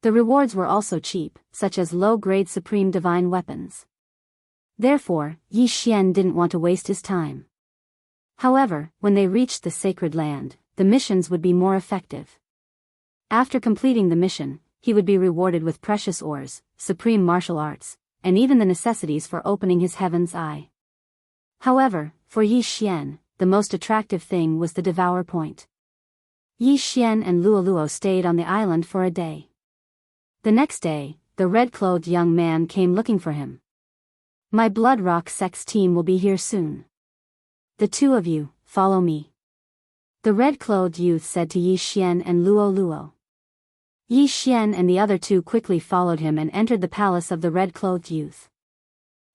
The rewards were also cheap, such as low-grade supreme divine weapons. Therefore, Yi Xian didn't want to waste his time. However, when they reached the sacred land, the missions would be more effective. After completing the mission, he would be rewarded with precious ores, supreme martial arts, and even the necessities for opening his heaven's eye. However, for Yi Xian, the most attractive thing was the devour point. Yi Xian and Luo stayed on the island for a day. The next day, the red-clothed young man came looking for him. My Blood Rock Sect's team will be here soon. The two of you, follow me. The red-clothed youth said to Yi Xian and Luo. Yi Xian and the other two quickly followed him and entered the palace of the red-clothed youth.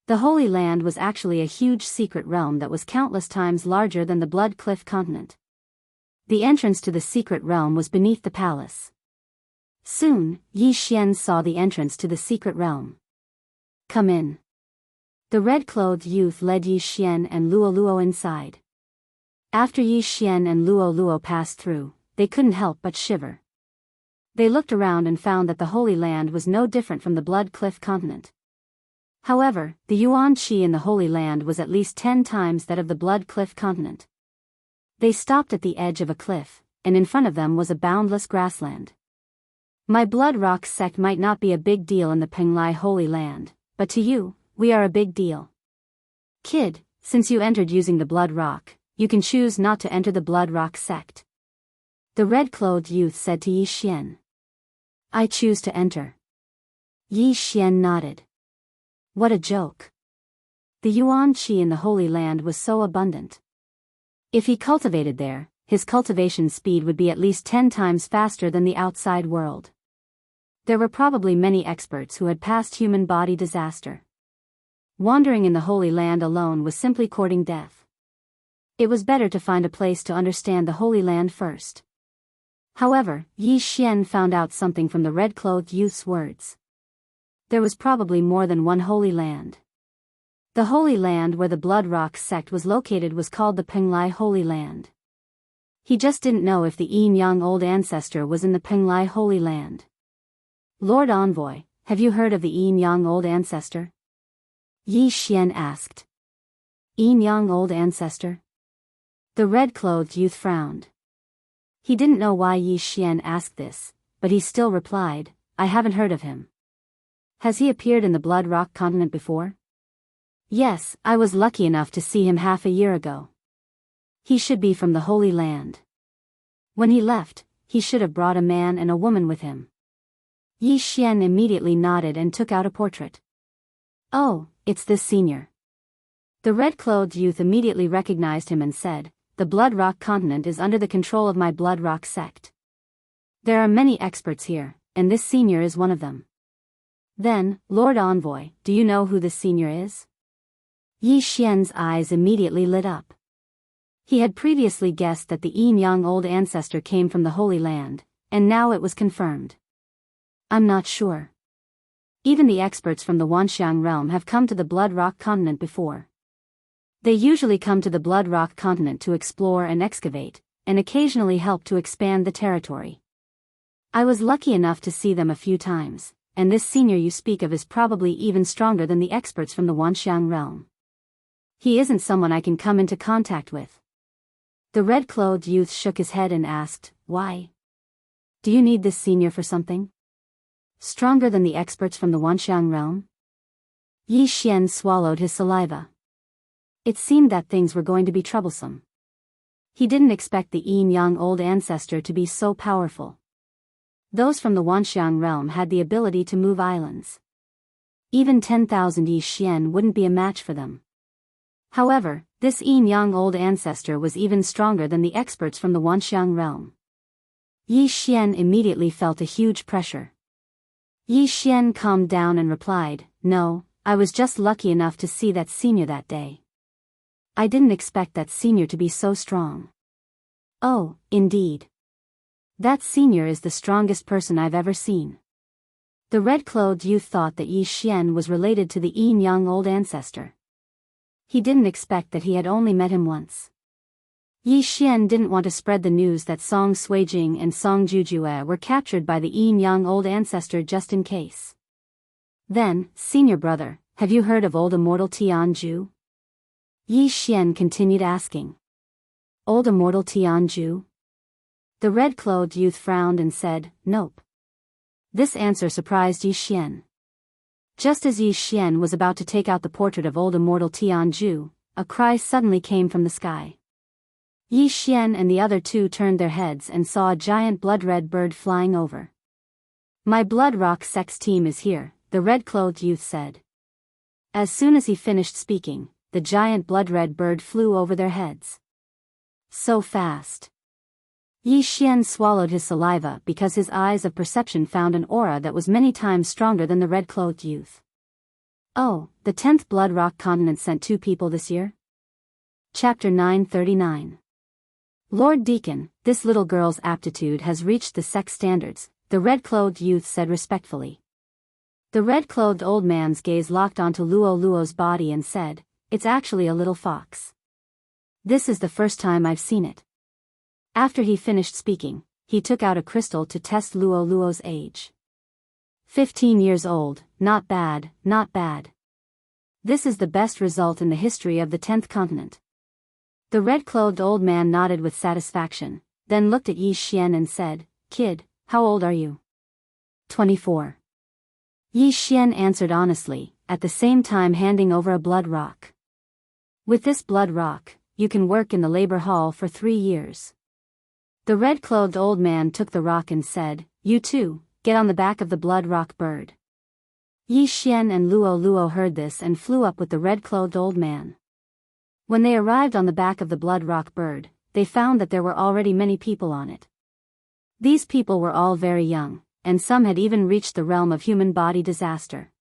The Holy Land was actually a huge secret realm that was countless times larger than the Blood Cliff continent. The entrance to the secret realm was beneath the palace. Soon, Yi Xian saw the entrance to the secret realm. Come in. The red-clothed youth led Yi Xian and Luo inside. After Yi Xian and Luo passed through, they couldn't help but shiver. They looked around and found that the Holy Land was no different from the Blood Cliff continent. However, the yuan qi in the Holy Land was at least 10 times that of the Blood Cliff continent. They stopped at the edge of a cliff, and in front of them was a boundless grassland. My Blood Rock sect might not be a big deal in the Penglai Holy Land, but to you, we are a big deal. Kid, since you entered using the Blood Rock, you can choose not to enter the Blood Rock sect. The red-clothed youth said to Yi Xian. I choose to enter. Yi Xian nodded. What a joke. The yuan qi in the Holy Land was so abundant. If he cultivated there, his cultivation speed would be at least 10 times faster than the outside world. There were probably many experts who had passed human body disaster. Wandering in the Holy Land alone was simply courting death. It was better to find a place to understand the Holy Land first. However, Yi Xian found out something from the red-clothed youth's words. There was probably more than one Holy Land. The Holy Land where the Blood Rock sect was located was called the Penglai Holy Land. He just didn't know if the Yin Yang Old Ancestor was in the Penglai Holy Land. Lord Envoy, have you heard of the Yin Yang Old Ancestor? Yi Xian asked. Yin Yang Old Ancestor? The red-clothed youth frowned. He didn't know why Yi Xian asked this, but he still replied, I haven't heard of him. Has he appeared in the Blood Rock continent before? Yes, I was lucky enough to see him half a year ago. He should be from the Holy Land. When he left, he should have brought a man and a woman with him. Yi Xian immediately nodded and took out a portrait. Oh, it's this senior. The red-clothed youth immediately recognized him and said, the Blood Rock continent is under the control of my Blood Rock sect. There are many experts here, and this senior is one of them. Then, Lord Envoy, do you know who this senior is? Yi Xian's eyes immediately lit up. He had previously guessed that the Yin Yang Old Ancestor came from the Holy Land, and now it was confirmed. I'm not sure. Even the experts from the Wanxiang realm have come to the Blood Rock continent before. They usually come to the Blood Rock continent to explore and excavate, and occasionally help to expand the territory. I was lucky enough to see them a few times, and this senior you speak of is probably even stronger than the experts from the Wanxiang realm. He isn't someone I can come into contact with. The red-clothed youth shook his head and asked, "Why? Do you need this senior for something? Stronger than the experts from the Wanxiang realm?" Yi Xian swallowed his saliva. It seemed that things were going to be troublesome. He didn't expect the yin-yang old ancestor to be so powerful. Those from the Wanxiang realm had the ability to move islands. Even 10,000 Yi Xian wouldn't be a match for them. However, this yin-yang old ancestor was even stronger than the experts from the Wanxiang realm. Yi Xian immediately felt a huge pressure. Yi Xian calmed down and replied, "No, I was just lucky enough to see that senior that day. I didn't expect that senior to be so strong." "Oh, indeed. That senior is the strongest person I've ever seen." The red-clothed youth thought that Yi Xian was related to the yin-yang old ancestor. He didn't expect that he had only met him once. Yi Xian didn't want to spread the news that Song Suijing and Song Jujue were captured by the yin-yang old ancestor just in case. "Then, senior brother, have you heard of old immortal Tianju?" Yi Xian continued asking. "Old immortal Tianju?" The red-clothed youth frowned and said, "Nope." This answer surprised Yi Xian. Just as Yi Xian was about to take out the portrait of old immortal Tianju, a cry suddenly came from the sky. Yi Xian and the other two turned their heads and saw a giant blood-red bird flying over. "My Blood Rock Sex team is here," the red-clothed youth said. As soon as he finished speaking, the giant blood-red bird flew over their heads. So fast. Yi Xian swallowed his saliva because his eyes of perception found an aura that was many times stronger than the red-clothed youth. "Oh, the 10th Blood Rock continent sent 2 people this year?" Chapter 939. "Lord Deacon, this little girl's aptitude has reached the sex standards," the red-clothed youth said respectfully. The red-clothed old man's gaze locked onto Luo Luo's body and said, "It's actually a little fox. This is the first time I've seen it." After he finished speaking, he took out a crystal to test Luo Luo's age. 15 years old, not bad, not bad. This is the best result in the history of the 10th continent. The red-clothed old man nodded with satisfaction, then looked at Yi Xian and said, "Kid, how old are you?" 24. Yi Xian answered honestly, at the same time handing over a blood rock. "With this blood rock, you can work in the labor hall for 3 years. The red-clothed old man took the rock and said, "You too, get on the back of the blood rock bird." Yi Xian and Luo Luo heard this and flew up with the red-clothed old man. When they arrived on the back of the blood rock bird, they found that there were already many people on it. These people were all very young, and some had even reached the realm of human body disaster.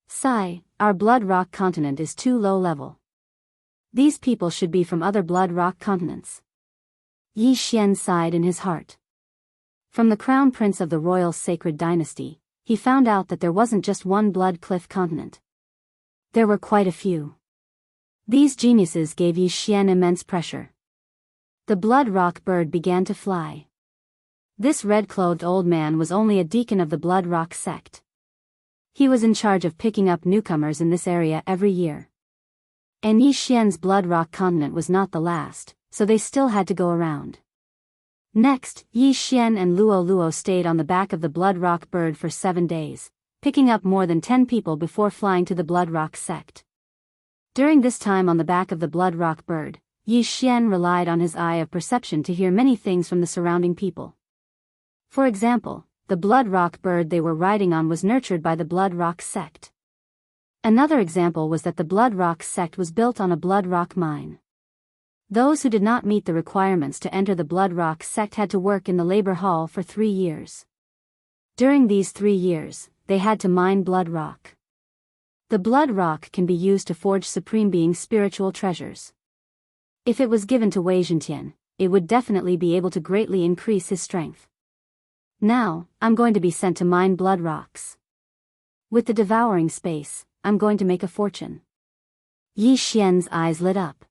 "Sigh, our blood rock continent is too low level. These people should be from other blood rock continents." Yi Xian sighed in his heart. From the crown prince of the royal sacred dynasty, he found out that there wasn't just one blood cliff continent. There were quite a few. These geniuses gave Yi Xian immense pressure. The blood rock bird began to fly. This red-clothed old man was only a deacon of the blood rock sect. He was in charge of picking up newcomers in this area every year. And Yi Xian's blood rock continent was not the last, so they still had to go around. Next, Yi Xian and Luo Luo stayed on the back of the blood rock bird for 7 days, picking up more than 10 people before flying to the blood rock sect. During this time on the back of the blood rock bird, Yi Xian relied on his eye of perception to hear many things from the surrounding people. For example, the blood rock bird they were riding on was nurtured by the blood rock sect. Another example was that the blood rock sect was built on a blood rock mine. Those who did not meet the requirements to enter the blood rock sect had to work in the labor hall for 3 years. During these 3 years, they had to mine blood rock. The blood rock can be used to forge Supreme Being's spiritual treasures. If it was given to Wei Zhentian, it would definitely be able to greatly increase his strength. Now, I'm going to be sent to mine blood rocks. With the devouring space, I'm going to make a fortune. Yi Xian's eyes lit up.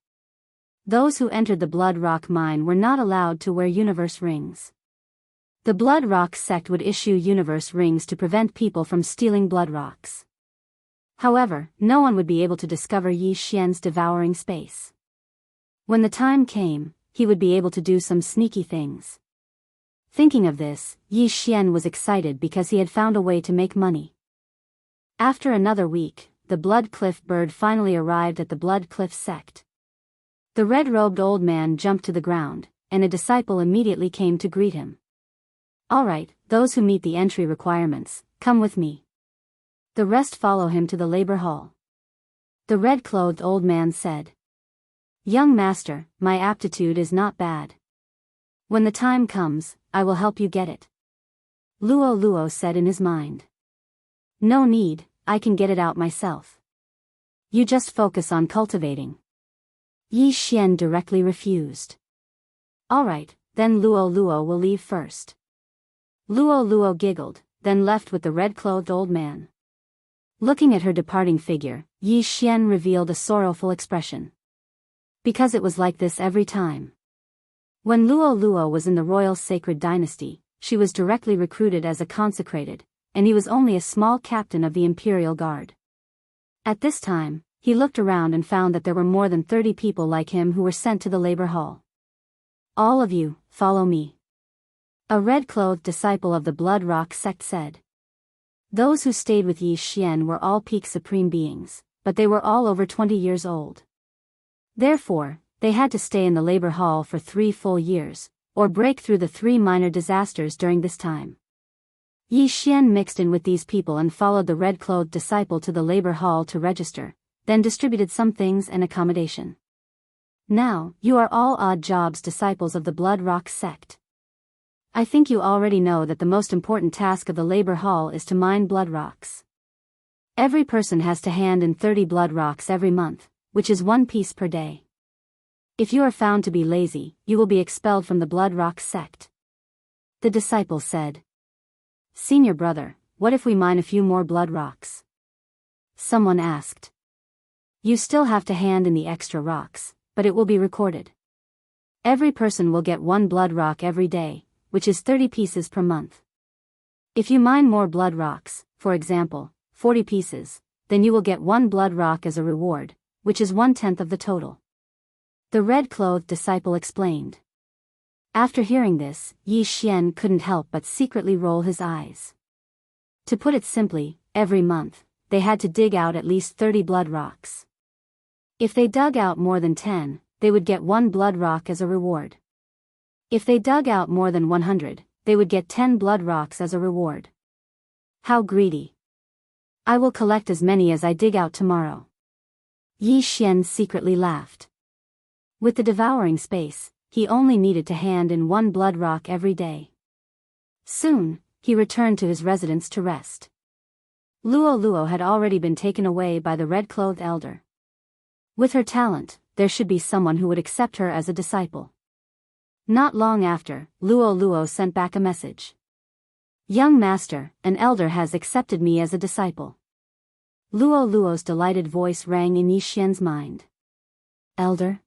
Those who entered the blood rock mine were not allowed to wear universe rings. The blood rock sect would issue universe rings to prevent people from stealing blood rocks. However, no one would be able to discover Yi Xian's devouring space. When the time came, he would be able to do some sneaky things. Thinking of this, Yi Xian was excited because he had found a way to make money. After another week, the Blood Cliff bird finally arrived at the Blood Cliff sect. The red-robed old man jumped to the ground, and a disciple immediately came to greet him. "All right, those who meet the entry requirements, come with me. The rest follow him to the labor hall." The red-clothed old man said, "Young master, my aptitude is not bad. When the time comes, I will help you get it." Luo Luo said in his mind. "No need, I can get it out myself. You just focus on cultivating." Yi Xian directly refused. "All right, then Luo Luo will leave first." Luo Luo giggled, then left with the red-clothed old man. Looking at her departing figure, Yi Xian revealed a sorrowful expression. Because it was like this every time. When Luo Luo was in the royal sacred dynasty, she was directly recruited as a consecrated, and he was only a small captain of the imperial guard. At this time, he looked around and found that there were more than 30 people like him who were sent to the labor hall. "All of you, follow me," a red-clothed disciple of the Blood Rock sect said. Those who stayed with Yi Xian were all peak supreme beings, but they were all over 20 years old. Therefore, they had to stay in the labor hall for 3 full years, or break through the 3 minor disasters during this time. Yi Xian mixed in with these people and followed the red-clothed disciple to the labor hall to register, then distributed some things and accommodation. "Now, you are all odd jobs disciples of the Blood Rock sect. I think you already know that the most important task of the labor hall is to mine blood rocks. Every person has to hand in 30 blood rocks every month, which is 1 piece per day. If you are found to be lazy, you will be expelled from the Blood Rock sect." The disciple said. "Senior brother, what if we mine a few more blood rocks?" Someone asked. "You still have to hand in the extra rocks, but it will be recorded. Every person will get 1 blood rock every day, which is 30 pieces per month. If you mine more blood rocks, for example, 40 pieces, then you will get 1 blood rock as a reward, which is 1/10 of the total." The red-clothed disciple explained. After hearing this, Yi Xian couldn't help but secretly roll his eyes. To put it simply, every month, they had to dig out at least 30 blood rocks. If they dug out more than 10, they would get 1 blood rock as a reward. If they dug out more than 100, they would get 10 blood rocks as a reward. How greedy. "I will collect as many as I dig out tomorrow." Yi Xian secretly laughed. With the devouring space, he only needed to hand in 1 blood rock every day. Soon, he returned to his residence to rest. Luo Luo had already been taken away by the red-clothed elder. With her talent, there should be someone who would accept her as a disciple. Not long after, Luo Luo sent back a message. "Young master, an elder has accepted me as a disciple." Luo Luo's delighted voice rang in Yi Xian's mind. "Elder?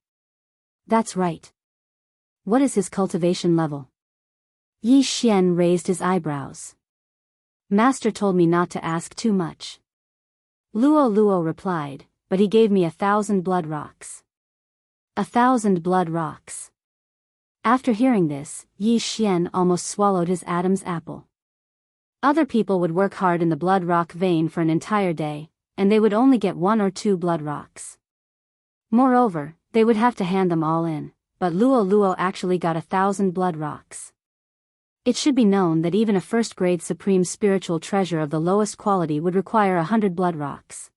That's right. What is his cultivation level?" Yi Xian raised his eyebrows. "Master told me not to ask too much." Luo Luo replied, "But he gave me 1,000 blood rocks." 1,000 blood rocks. After hearing this, Yi Xian almost swallowed his Adam's apple. Other people would work hard in the blood rock vein for an entire day, and they would only get 1 or 2 blood rocks. Moreover, they would have to hand them all in, but Luo Luo actually got 1,000 blood rocks. It should be known that even a first-grade supreme spiritual treasure of the lowest quality would require 100 blood rocks.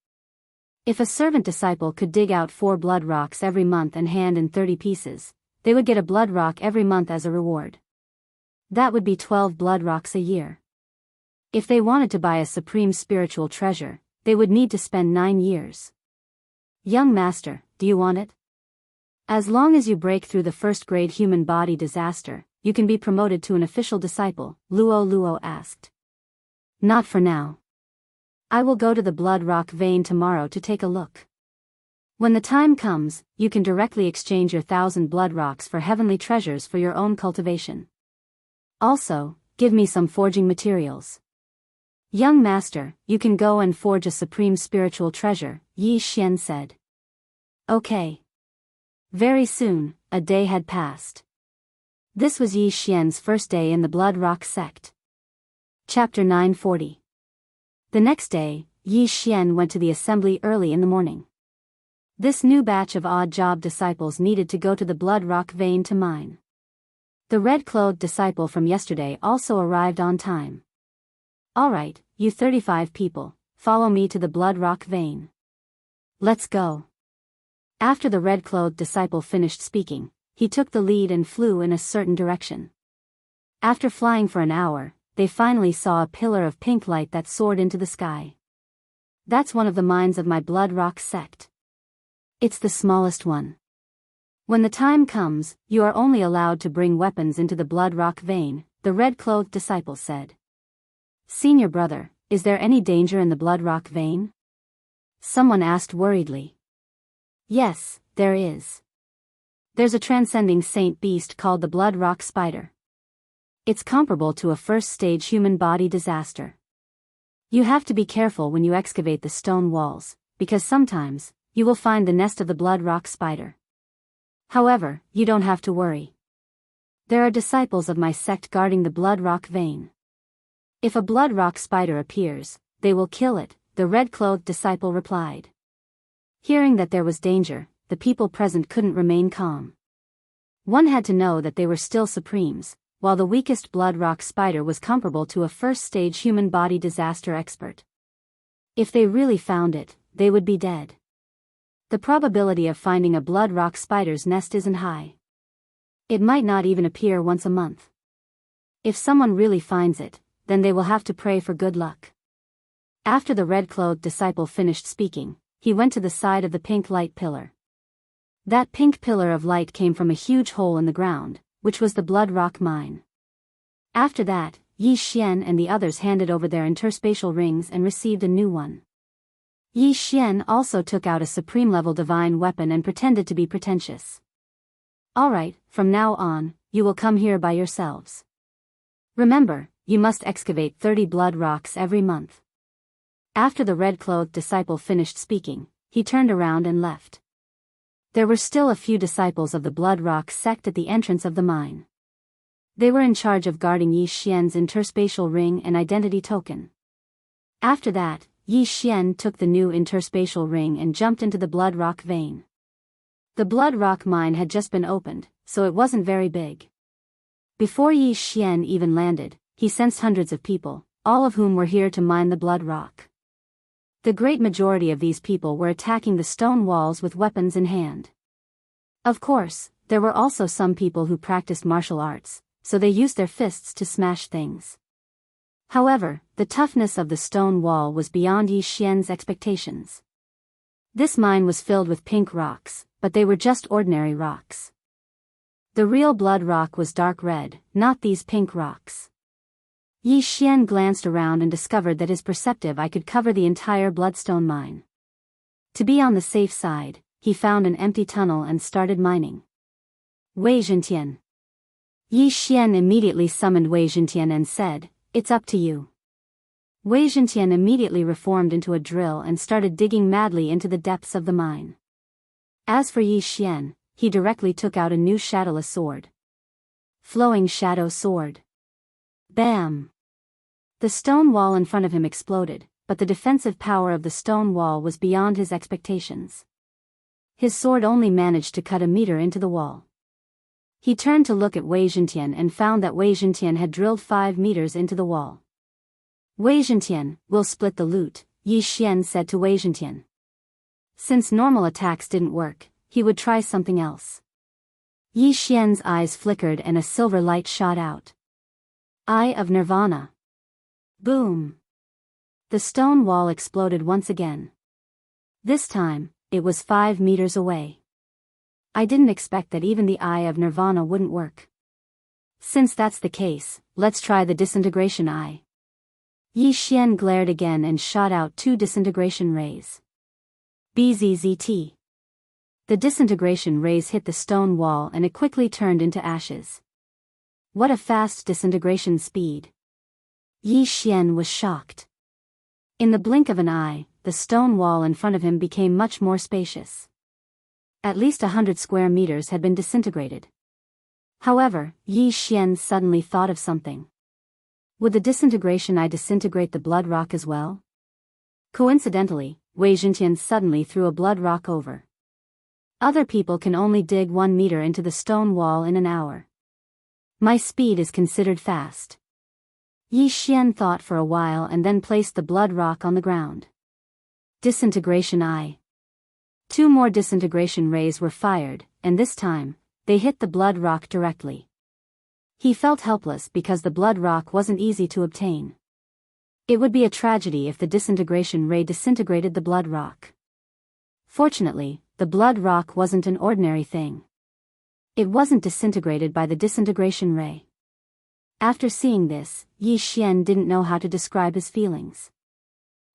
If a servant disciple could dig out 4 blood rocks every month and hand in 30 pieces, they would get a blood rock every month as a reward. That would be 12 blood rocks a year. If they wanted to buy a supreme spiritual treasure, they would need to spend 9 years. "Young master, do you want it? As long as you break through the first-grade human body disaster, you can be promoted to an official disciple," Luo Luo asked. "Not for now. I will go to the blood rock vein tomorrow to take a look. When the time comes, you can directly exchange your 1,000 blood rocks for heavenly treasures for your own cultivation. Also, give me some forging materials." "Young master, you can go and forge a supreme spiritual treasure," Yi Xian said. "Okay." Very soon, a day had passed. This was Yi Xian's first day in the Blood Rock sect. Chapter 940. The next day, Yi Xian went to the assembly early in the morning. This new batch of odd job disciples needed to go to the Blood Rock vein to mine. The red-clothed disciple from yesterday also arrived on time. "All right, you 35 people, follow me to the Blood Rock vein. Let's go." After the red-clothed disciple finished speaking, he took the lead and flew in a certain direction. After flying for an hour, they finally saw a pillar of pink light that soared into the sky. "That's one of the mines of my Blood Rock sect. It's the smallest one. When the time comes, you are only allowed to bring weapons into the Blood Rock vein," the red-clothed disciple said. "Senior brother, is there any danger in the Blood Rock vein?" someone asked worriedly. "Yes, there is. There's a transcending saint beast called the Blood Rock Spider. It's comparable to a first-stage human body disaster. You have to be careful when you excavate the stone walls, because sometimes, you will find the nest of the Blood Rock Spider. However, you don't have to worry. There are disciples of my sect guarding the Blood Rock vein. If a Blood Rock Spider appears, they will kill it," the red-clothed disciple replied. Hearing that there was danger, the people present couldn't remain calm. One had to know that they were still supremes, while the weakest Blood Rock Spider was comparable to a first-stage human body disaster expert. If they really found it, they would be dead. The probability of finding a Blood Rock Spider's nest isn't high. It might not even appear once a month. If someone really finds it, then they will have to pray for good luck. After the red-clothed disciple finished speaking, he went to the side of the pink light pillar. That pink pillar of light came from a huge hole in the ground, which was the Blood Rock mine. After that, Yi Xian and the others handed over their interspatial rings and received a new one. Yi Xian also took out a supreme-level divine weapon and pretended to be pretentious. "All right, from now on, you will come here by yourselves. Remember, you must excavate 30 blood rocks every month." After the red-clothed disciple finished speaking, he turned around and left. There were still a few disciples of the Blood Rock sect at the entrance of the mine. They were in charge of guarding Yi Xian's interspatial ring and identity token. After that, Yi Xian took the new interspatial ring and jumped into the Blood Rock vein. The Blood Rock mine had just been opened, so it wasn't very big. Before Yi Xian even landed, he sensed hundreds of people, all of whom were here to mine the Blood Rock. The great majority of these people were attacking the stone walls with weapons in hand. Of course, there were also some people who practiced martial arts, so they used their fists to smash things. However, the toughness of the stone wall was beyond Yi Xian's expectations. This mine was filled with pink rocks, but they were just ordinary rocks. The real Blood Rock was dark red, not these pink rocks. Yi Xian glanced around and discovered that his perceptive eye could cover the entire bloodstone mine. To be on the safe side, he found an empty tunnel and started mining. Wei Zhentian. Yi Xian immediately summoned Wei Zhentian and said, "It's up to you." Wei Zhentian immediately reformed into a drill and started digging madly into the depths of the mine. As for Yi Xian, he directly took out a new shadowless sword. Flowing Shadow Sword. Bam! The stone wall in front of him exploded, but the defensive power of the stone wall was beyond his expectations. His sword only managed to cut a meter into the wall. He turned to look at Wei Zhentian and found that Wei Zhentian had drilled 5 meters into the wall. "Wei Zhentian, we'll split the loot," Yi Xian said to Wei Zhentian. Since normal attacks didn't work, he would try something else. Yi Xian's eyes flickered and a silver light shot out. Eye of Nirvana. Boom! The stone wall exploded once again. This time, it was 5 meters away. I didn't expect that even the Eye of Nirvana wouldn't work. Since that's the case, let's try the disintegration eye. Yi Xian glared again and shot out 2 disintegration rays. BZZT. The disintegration rays hit the stone wall and it quickly turned into ashes. What a fast disintegration speed. Yi Xian was shocked. In the blink of an eye, the stone wall in front of him became much more spacious. At least 100 square meters had been disintegrated. However, Yi Xian suddenly thought of something. Would the disintegration disintegrate the blood rock as well? Coincidentally, Wei Zhentian suddenly threw a blood rock over. Other people can only dig 1 meter into the stone wall in an hour. My speed is considered fast. Yi Xian thought for a while and then placed the blood rock on the ground. Disintegration I. 2 more disintegration rays were fired, and this time, they hit the blood rock directly. He felt helpless because the blood rock wasn't easy to obtain. It would be a tragedy if the disintegration ray disintegrated the blood rock. Fortunately, the blood rock wasn't an ordinary thing. It wasn't disintegrated by the disintegration ray. After seeing this, Yi Xian didn't know how to describe his feelings.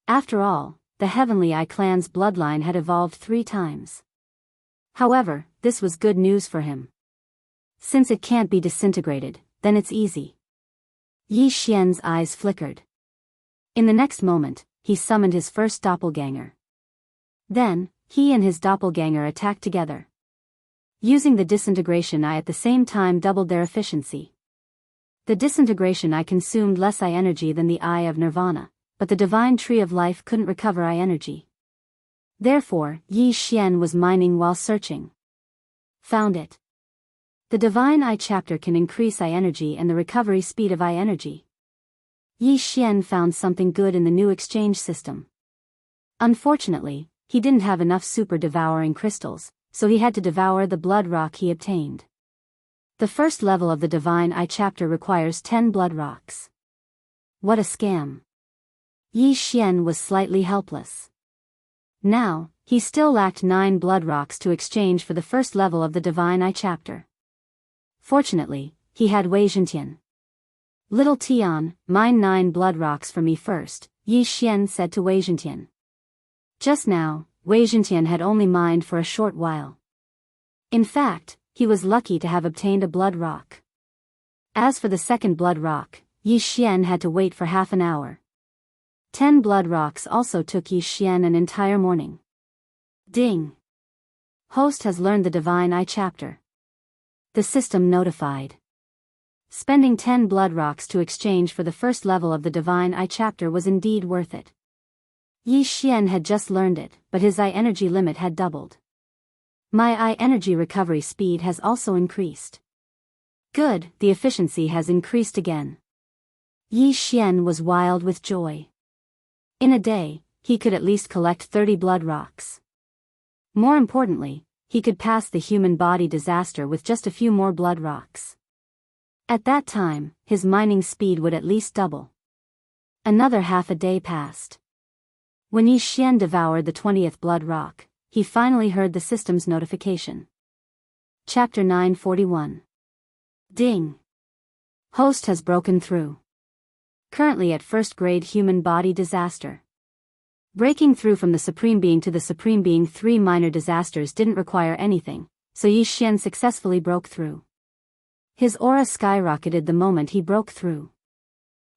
After all, the Heavenly Eye clan's bloodline had evolved 3 times. However, this was good news for him. Since it can't be disintegrated, then it's easy. Yi Xian's eyes flickered. In the next moment, he summoned his first doppelganger. Then, he and his doppelganger attacked together. Using the disintegration eye at the same time doubled their efficiency. The disintegration eye consumed less eye energy than the eye of nirvana, but the divine tree of life couldn't recover eye energy. Therefore, Yi Xian was mining while searching. Found it. The divine eye chapter can increase eye energy and the recovery speed of eye energy. Yi Xian found something good in the new exchange system. Unfortunately, he didn't have enough super devouring crystals, so he had to devour the blood rock he obtained. The first level of the divine eye chapter requires 10 blood rocks. What a scam. Yi Xian was slightly helpless. Now, he still lacked 9 blood rocks to exchange for the first level of the divine eye chapter. Fortunately, he had Wei Zhentian. Little Tian, mine 9 blood rocks for me first, Yi Xian said to Wei Zhentian. Just now, Wei Zhentian had only mined for a short while. In fact, he was lucky to have obtained a blood rock. As for the second blood rock, Yi Xian had to wait for half an hour. 10 blood rocks also took Yi Xian an entire morning. Ding! Host has learned the divine eye chapter. The system notified. Spending 10 blood rocks to exchange for the first level of the divine eye chapter was indeed worth it. Yi Xian had just learned it, but his eye energy limit had doubled. My eye energy recovery speed has also increased. Good, the efficiency has increased again. Yi Xian was wild with joy. In a day, he could at least collect 30 blood rocks. More importantly, he could pass the human body disaster with just a few more blood rocks. At that time, his mining speed would at least double. Another half a day passed. When Yi Xian devoured the 20th blood rock, he finally heard the system's notification. Chapter 941. Ding! Host has broken through. Currently at first grade human body disaster. Breaking through from the Supreme Being to the Supreme Being, 3 minor disasters didn't require anything, so Yi Xian successfully broke through. His aura skyrocketed the moment he broke through.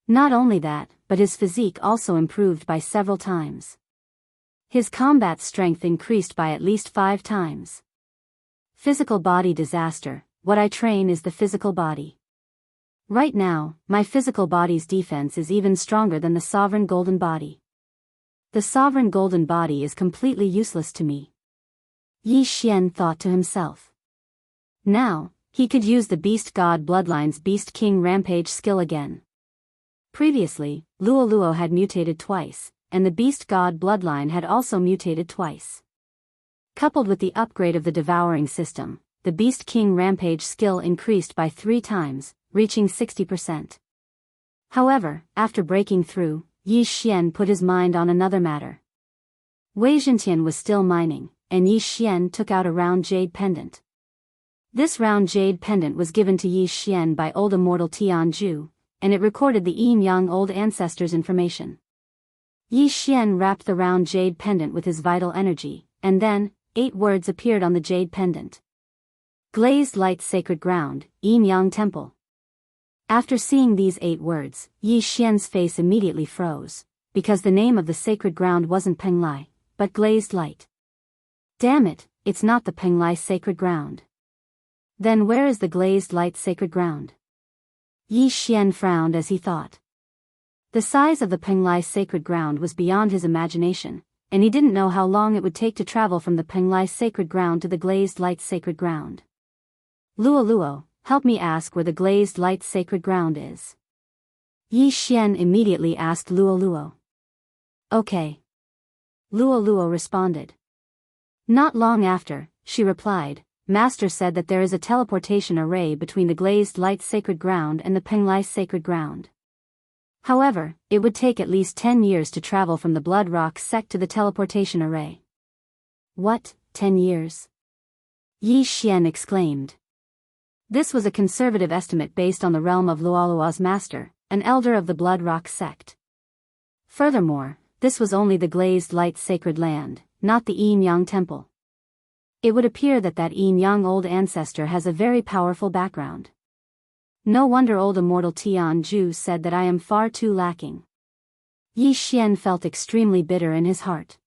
Not only that, but his physique also improved by several times. His combat strength increased by at least 5 times. Physical body disaster, what I train is the physical body. Right now, my physical body's defense is even stronger than the sovereign golden body. The sovereign golden body is completely useless to me. Yi Xian thought to himself. Now, he could use the Beast God Bloodline's Beast King Rampage skill again. Previously, Luo had mutated twice, and the Beast God Bloodline had also mutated twice. Coupled with the upgrade of the Devouring system, the Beast King Rampage skill increased by 3 times, reaching 60%. However, after breaking through, Yi Xian put his mind on another matter. Wei Zhentian was still mining, and Yi Xian took out a round jade pendant. This round jade pendant was given to Yi Xian by old immortal Tianju, and it recorded the Yin-Yang old ancestors' information. Yi Xian wrapped the round jade pendant with his vital energy, and then, 8 words appeared on the jade pendant. Glazed light sacred ground, Yin-Yang temple. After seeing these 8 words, Yi Xian's face immediately froze, because the name of the sacred ground wasn't Penglai, but glazed light. Damn it, it's not the Penglai sacred ground. Then where is the glazed light sacred ground? Yi Xian frowned as he thought. The size of the Penglai sacred ground was beyond his imagination, and he didn't know how long it would take to travel from the Penglai sacred ground to the glazed light sacred ground. Luo Luo, help me ask where the glazed light sacred ground is. Yi Xian immediately asked Luo Luo. Okay. Luo Luo responded. Not long after, she replied, Master said that there is a teleportation array between the glazed light sacred ground and the Penglai sacred ground. However, it would take at least 10 years to travel from the Blood Rock sect to the teleportation array. What, 10 years? Yi Xian exclaimed. This was a conservative estimate based on the realm of Luoluo's master, an elder of the Blood Rock sect. Furthermore, this was only the glazed light sacred land, not the Yin Yang temple. It would appear that Yin Yang old ancestor has a very powerful background. No wonder old immortal Tianju said that I am far too lacking. Yi Xian felt extremely bitter in his heart.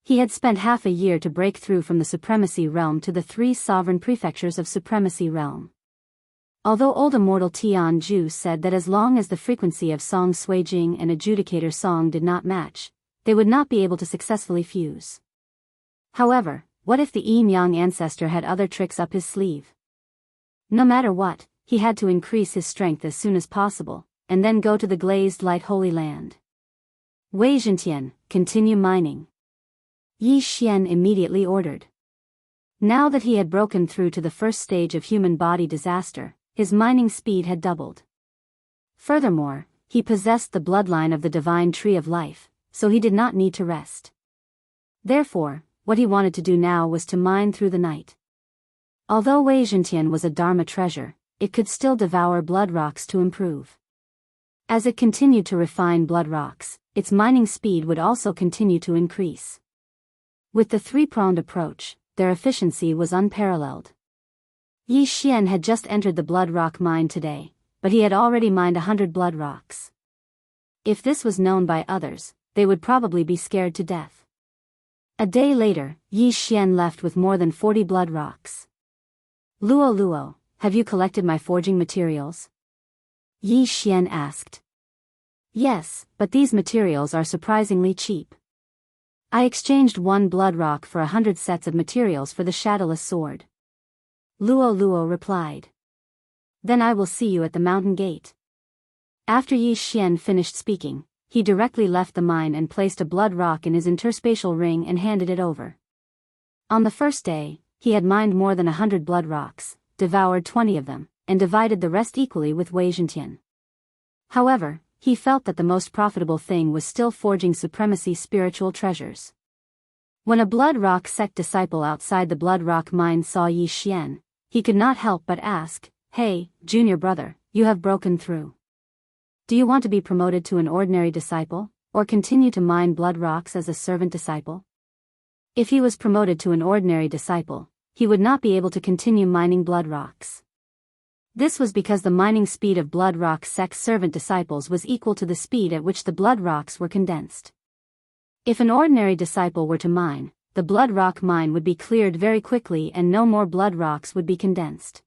He had spent half a year to break through from the Supremacy Realm to the 3 sovereign prefectures of Supremacy Realm. Although old immortal Tianju said that as long as the frequency of Song Suijing and Adjudicator Song did not match, they would not be able to successfully fuse. However, what if the Yin Yang ancestor had other tricks up his sleeve? No matter what, he had to increase his strength as soon as possible, and then go to the glazed light holy land. Wei Zhentian, continue mining. Yi Xian immediately ordered. Now that he had broken through to the first stage of human body disaster, his mining speed had doubled. Furthermore, he possessed the bloodline of the divine tree of life, so he did not need to rest. Therefore, what he wanted to do now was to mine through the night. Although Wei Zhentian was a Dharma treasure, it could still devour blood rocks to improve. As it continued to refine blood rocks, its mining speed would also continue to increase. With the 3-pronged approach, their efficiency was unparalleled. Yi Xian had just entered the blood rock mine today, but he had already mined 100 blood rocks. If this was known by others, they would probably be scared to death. A day later, Yi Xian left with more than 40 blood rocks. Luo Luo, have you collected my forging materials? Yi Xian asked. Yes, but these materials are surprisingly cheap. I exchanged 1 blood rock for 100 sets of materials for the shadowless sword. Luo Luo replied. Then I will see you at the mountain gate. After Yi Xian finished speaking, he directly left the mine and placed a blood rock in his interspatial ring and handed it over. On the first day, he had mined more than 100 blood rocks, devoured 20 of them, and divided the rest equally with Wei Zhentian. However, he felt that the most profitable thing was still forging supremacy spiritual treasures. When a Blood Rock sect disciple outside the Blood Rock mine saw Yi Xian, he could not help but ask, Hey, junior brother, you have broken through. Do you want to be promoted to an ordinary disciple, or continue to mine blood rocks as a servant disciple? If he was promoted to an ordinary disciple, he would not be able to continue mining blood rocks. This was because the mining speed of Blood Rock sect servant disciples was equal to the speed at which the blood rocks were condensed. If an ordinary disciple were to mine, the blood rock mine would be cleared very quickly and no more blood rocks would be condensed.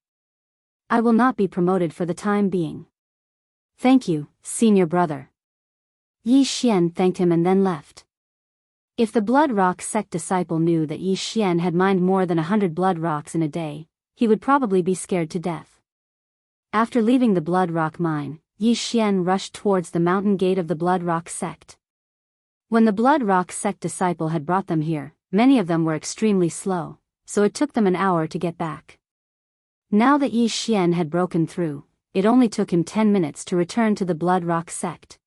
I will not be promoted for the time being. Thank you, senior brother. Yi Xian thanked him and then left. If the Blood Rock sect disciple knew that Yi Xian had mined more than 100 blood rocks in a day, he would probably be scared to death. After leaving the Blood Rock mine, Yi Xian rushed towards the mountain gate of the Blood Rock sect. When the Blood Rock sect disciple had brought them here, many of them were extremely slow, so it took them an hour to get back. Now that Yi Xian had broken through, it only took him 10 minutes to return to the Blood Rock sect.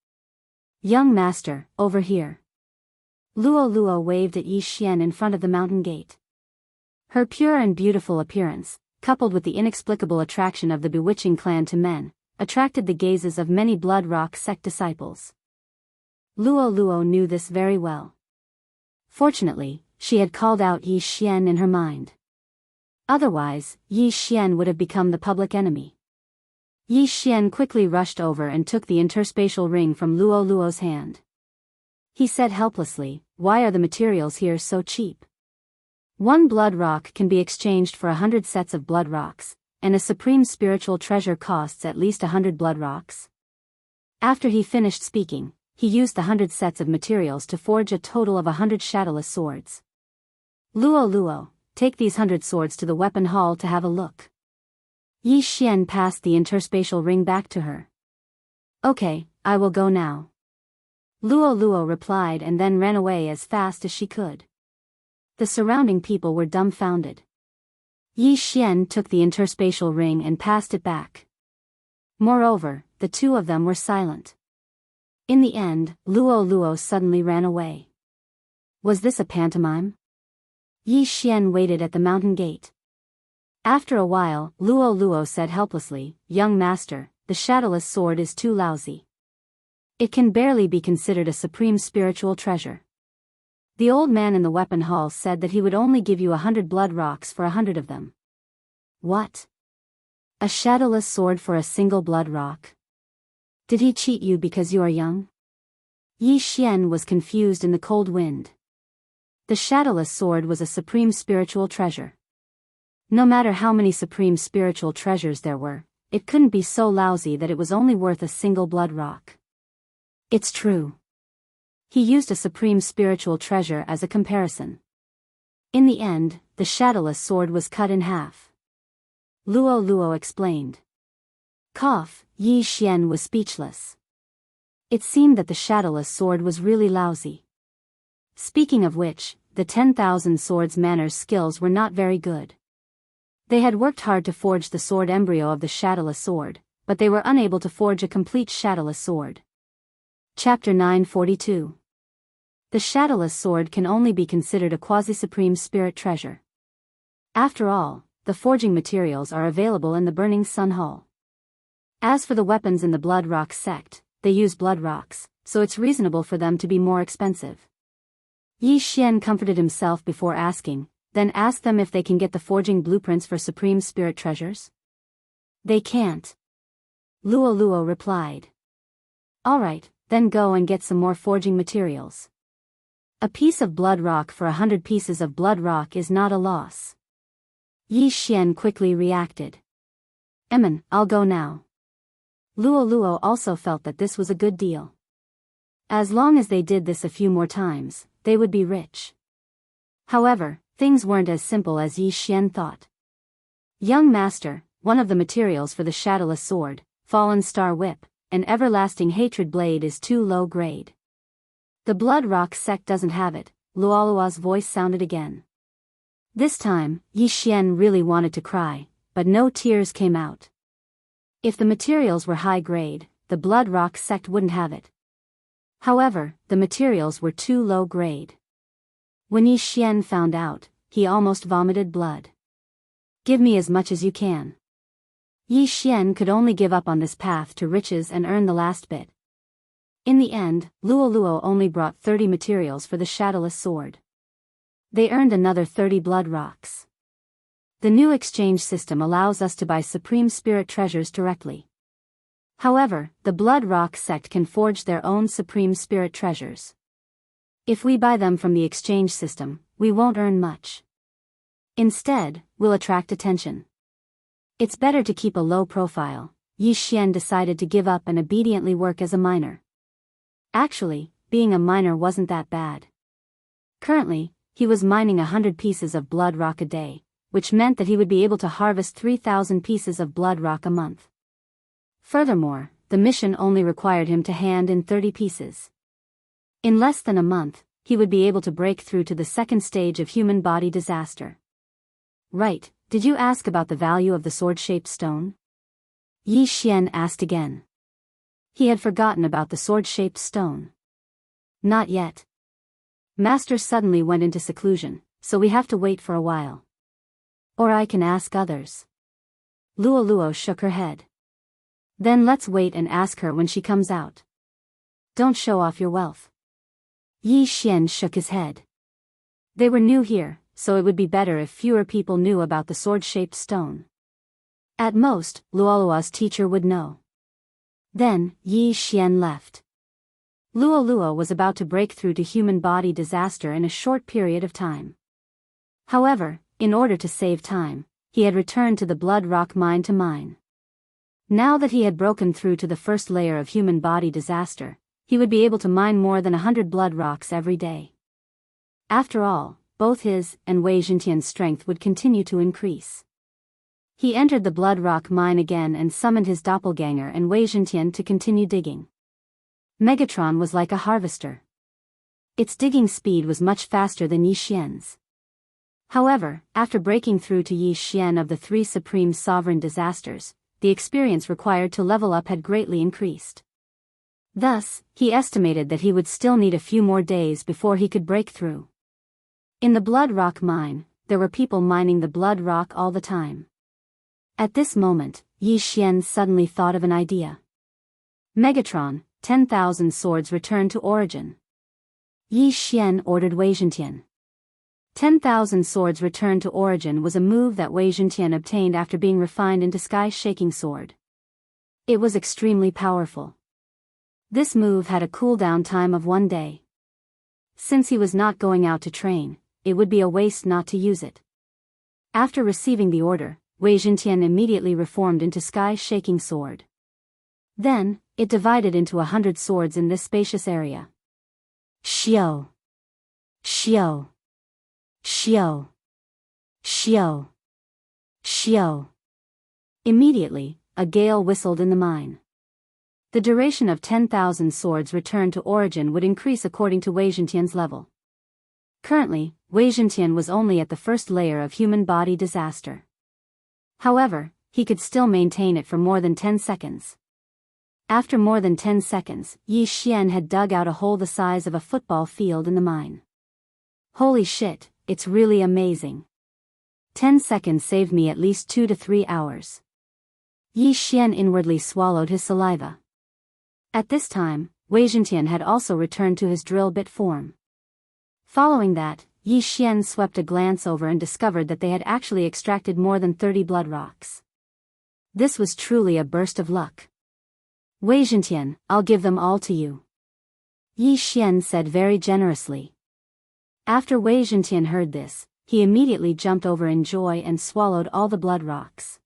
Young master, over here. Luo Luo waved at Yi Xian in front of the mountain gate. Her pure and beautiful appearance, coupled with the inexplicable attraction of the bewitching clan to men, attracted the gazes of many Blood Rock sect disciples. Luo Luo knew this very well. Fortunately, she had called out Yi Xian in her mind. Otherwise, Yi Xian would have become the public enemy. Yi Xian quickly rushed over and took the interspatial ring from Luo Luo's hand. He said helplessly, Why are the materials here so cheap? One blood rock can be exchanged for 100 sets of blood rocks, and a supreme spiritual treasure costs at least 100 blood rocks. After he finished speaking, he used the 100 sets of materials to forge a total of 100 shadowless swords. Luo, take these 100 swords to the weapon hall to have a look. Yi Xian passed the interspatial ring back to her. Okay, I will go now. Luo replied and then ran away as fast as she could. The surrounding people were dumbfounded. Yi Xian took the interspatial ring and passed it back. Moreover, the two of them were silent. In the end, Luo suddenly ran away. Was this a pantomime? Yi Xian waited at the mountain gate. After a while, Luo said helplessly, "Young master, the shadowless sword is too lousy. It can barely be considered a supreme spiritual treasure." The old man in the weapon hall said that he would only give you 100 blood rocks for 100 of them. What? A shadowless sword for a single blood rock? Did he cheat you because you are young? Yi Xian was confused in the cold wind. The shadowless sword was a supreme spiritual treasure. No matter how many supreme spiritual treasures there were, it couldn't be so lousy that it was only worth a single blood rock. It's true. He used a supreme spiritual treasure as a comparison. In the end, the shadowless sword was cut in half. Luo explained. Yi Xian was speechless. It seemed that the shadowless sword was really lousy. Speaking of which, the 10,000 swordsmen's skills were not very good. They had worked hard to forge the sword embryo of the shadowless sword, but they were unable to forge a complete shadowless sword. Chapter 942. The shadowless sword can only be considered a quasi-supreme spirit treasure. After all, the forging materials are available in the Burning Sun Hall. As for the weapons in the Blood Rock sect, they use blood rocks, so it's reasonable for them to be more expensive. Yi Xian comforted himself before asking, then asked them if they can get the forging blueprints for supreme spirit treasures. They can't. Luo replied. Alright, then go and get some more forging materials. A piece of blood rock for 100 pieces of blood rock is not a loss. Yi Xian quickly reacted. I'll go now. Luo also felt that this was a good deal. As long as they did this a few more times, they would be rich. However, things weren't as simple as Yi Xian thought. Young master, one of the materials for the shadowless sword, Fallen Star Whip, an everlasting hatred blade is too low grade. The Blood Rock sect doesn't have it, Luo's voice sounded again. This time, Yi Xian really wanted to cry, but no tears came out. If the materials were high grade, the Blood Rock sect wouldn't have it. However, the materials were too low grade. When Yi Xian found out, he almost vomited blood. Give me as much as you can. Yi Xian could only give up on this path to riches and earn the last bit. In the end, Luo only brought 30 materials for the shadowless sword. They earned another 30 blood rocks. The new exchange system allows us to buy supreme spirit treasures directly. However, the Blood Rock sect can forge their own supreme spirit treasures. If we buy them from the exchange system, we won't earn much. Instead, we'll attract attention. It's better to keep a low profile. Yi Xian decided to give up and obediently work as a miner. Actually, being a miner wasn't that bad. Currently, he was mining 100 pieces of blood rock a day, which meant that he would be able to harvest 3,000 pieces of blood rock a month. Furthermore, the mission only required him to hand in 30 pieces. In less than a month, he would be able to break through to the second stage of human body disaster. Right, did you ask about the value of the sword-shaped stone? Yi Xian asked again. He had forgotten about the sword-shaped stone. Not yet. Master suddenly went into seclusion, so we have to wait for a while. Or I can ask others. Luo shook her head. Then let's wait and ask her when she comes out. Don't show off your wealth. Yi Xian shook his head. They were new here, so it would be better if fewer people knew about the sword-shaped stone. At most, Luo's teacher would know. Then, Yi Xian left. Luo was about to break through to human body disaster in a short period of time. However, in order to save time, he had returned to the blood rock mine to mine. Now that he had broken through to the first layer of human body disaster, he would be able to mine more than 100 blood rocks every day. After all, both his and Wei Zhentian's strength would continue to increase. He entered the blood rock mine again and summoned his doppelganger and Wei Zhentian to continue digging. Megatron was like a harvester. Its digging speed was much faster than Yi Xian's. However, after breaking through to Yi Xian of the three supreme sovereign disasters, the experience required to level up had greatly increased. Thus, he estimated that he would still need a few more days before he could break through. In the blood rock mine, there were people mining the blood rock all the time. At this moment, Yi Xian suddenly thought of an idea. Megatron, 10,000 swords return to origin. Yi Xian ordered Wei Zhentian. 10,000 swords return to origin was a move that Wei Zhentian obtained after being refined into sky-shaking sword. It was extremely powerful. This move had a cooldown time of 1 day. Since he was not going out to train, it would be a waste not to use it. After receiving the order, Wei Zhentian immediately reformed into sky-shaking sword. Then, it divided into 100 swords in this spacious area. Xiao! Xiao! Xiao! Xiao! Xiao! Immediately, a gale whistled in the mine. The duration of 10,000 swords returned to origin would increase according to Wei Zhentian's level. Currently, Wei Zhentian was only at the first layer of human body disaster. However, he could still maintain it for more than 10 seconds. After more than 10 seconds, Yi Xian had dug out a hole the size of a football field in the mine. Holy shit, it's really amazing. 10 seconds saved me at least 2 to 3 hours. Yi Xian inwardly swallowed his saliva. At this time, Wei Zhentian had also returned to his drill bit form. Following that, Yi Xian swept a glance over and discovered that they had actually extracted more than 30 blood rocks. This was truly a burst of luck. Wei Zhentian, I'll give them all to you. Yi Xian said very generously. After Wei Zhentian heard this, he immediately jumped over in joy and swallowed all the blood rocks.